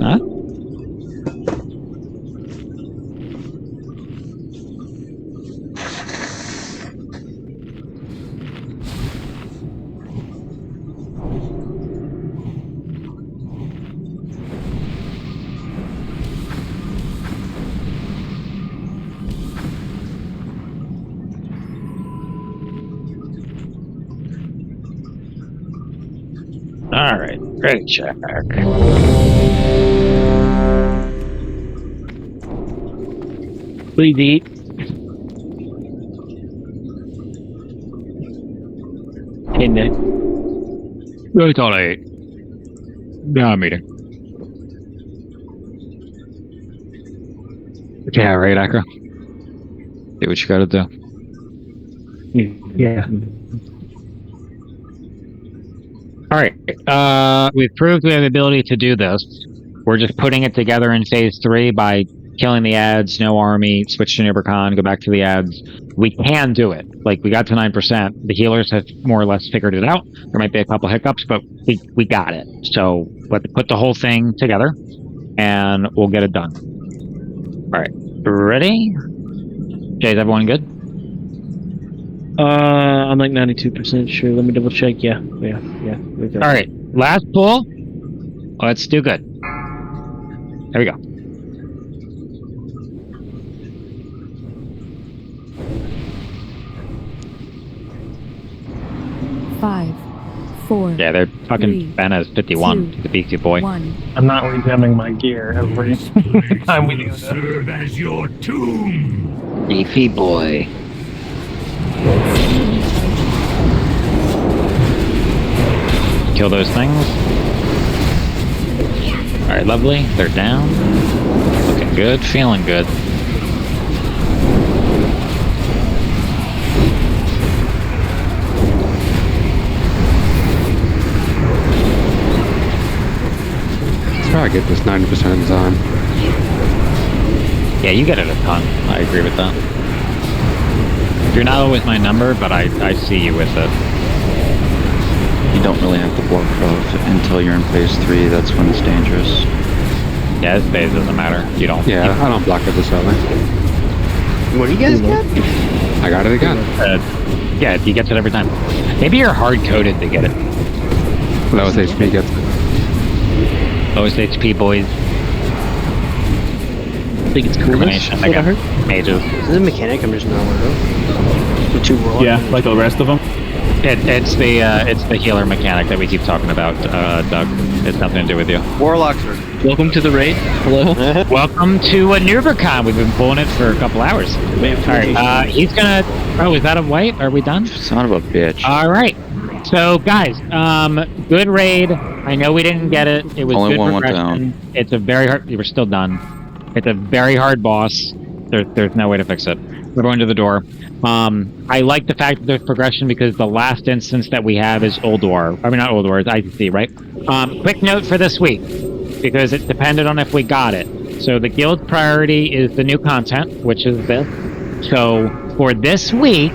[SPEAKER 2] Alright, great check.
[SPEAKER 16] Please eat. Hey, Nick.
[SPEAKER 2] It's all right. Yeah, I'm eating. Yeah, right, Akra. Do what you gotta do.
[SPEAKER 16] Yeah.
[SPEAKER 2] Alright, we've proved we have the ability to do this. We're just putting it together in phase 3 by killing the ads, no army, switch to Nubercon, go back to the ads. We can do it. Like, we got to 9%. The healers have more or less figured it out. There might be a couple hiccups, but we got it. So, let's put the whole thing together, and we'll get it done. Alright. Ready? Okay, is everyone good?
[SPEAKER 16] I'm like 92% sure. Let me double check. Yeah. We're good.
[SPEAKER 2] All right, last pull. Let's do good. There we go.
[SPEAKER 10] Five, 4.
[SPEAKER 2] Yeah, they're fucking Benna's 51. The BQ boy.
[SPEAKER 10] 1.
[SPEAKER 7] I'm not rejamming my gear every time we do this.
[SPEAKER 5] Serve as your tomb.
[SPEAKER 2] Beefy boy. Kill those things. Alright, lovely. They're down. Looking good, feeling good.
[SPEAKER 9] Let's try to get this 90% of the time.
[SPEAKER 2] Yeah, you get it a ton. I agree with that. You're not always my number, but I see you with it.
[SPEAKER 8] You don't really have to block it off until you're in phase 3. That's when it's dangerous.
[SPEAKER 2] Yeah, this phase doesn't matter. You don't.
[SPEAKER 9] Yeah, I don't block it this early.
[SPEAKER 3] What do you guys get?
[SPEAKER 9] I got it again.
[SPEAKER 2] Yeah, he gets it every time. Maybe you're hard-coded to get it.
[SPEAKER 9] Lowest HP gets it.
[SPEAKER 2] Lowest HP, boys.
[SPEAKER 16] I think it's
[SPEAKER 2] Combination again. Mages.
[SPEAKER 1] This is a mechanic. I'm just not aware of. The 2 warlocks.
[SPEAKER 18] Yeah, like the rest of them.
[SPEAKER 2] It's the healer mechanic that we keep talking about, Doug. It's nothing to do with you.
[SPEAKER 3] Warlocks are.
[SPEAKER 16] Welcome to the raid. Hello.
[SPEAKER 2] Welcome to NuberCon. We've been pulling it for a couple hours. Alright, he's gonna... Oh, is that a wipe? Are we done?
[SPEAKER 8] Son of a bitch.
[SPEAKER 2] Alright. So, guys, good raid. I know we didn't get it. It was
[SPEAKER 8] Only
[SPEAKER 2] good
[SPEAKER 8] one went
[SPEAKER 2] progression.
[SPEAKER 8] down.
[SPEAKER 2] It's a very hard... We're still done. It's a very hard boss. There's no way to fix it. We're going to the door. I like the fact that there's progression because the last instance that we have is Old War. I mean, not Old War, it's ICC, right? Quick note for this week, because it depended on if we got it. So the guild priority is the new content, which is this. So for this week,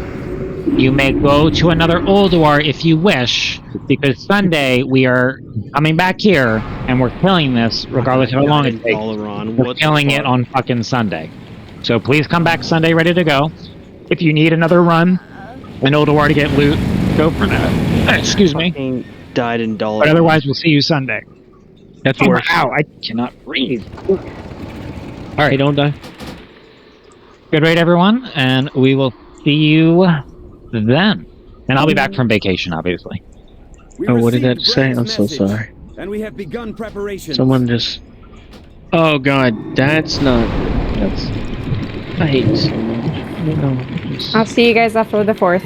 [SPEAKER 2] you may go to another Old War if you wish, because Sunday we are coming back here and we're killing this regardless of how long it takes. We're killing it on fucking Sunday. So please come back Sunday ready to go. If you need another run, an Old War to get loot, go for that. Excuse me.
[SPEAKER 1] Died in dollar.
[SPEAKER 2] But otherwise, we'll see you Sunday.
[SPEAKER 16] That's worse.
[SPEAKER 2] Ow, I cannot breathe. Alright.
[SPEAKER 16] Hey, don't die.
[SPEAKER 2] Good raid, everyone, and we will see you then. And I'll be back from vacation, obviously.
[SPEAKER 16] Oh, what did that say? I'm so sorry.
[SPEAKER 5] And we have begun preparation.
[SPEAKER 16] Someone just... Oh god, that's not... That's... I hate it so much.
[SPEAKER 12] I'll see you guys after the 4th.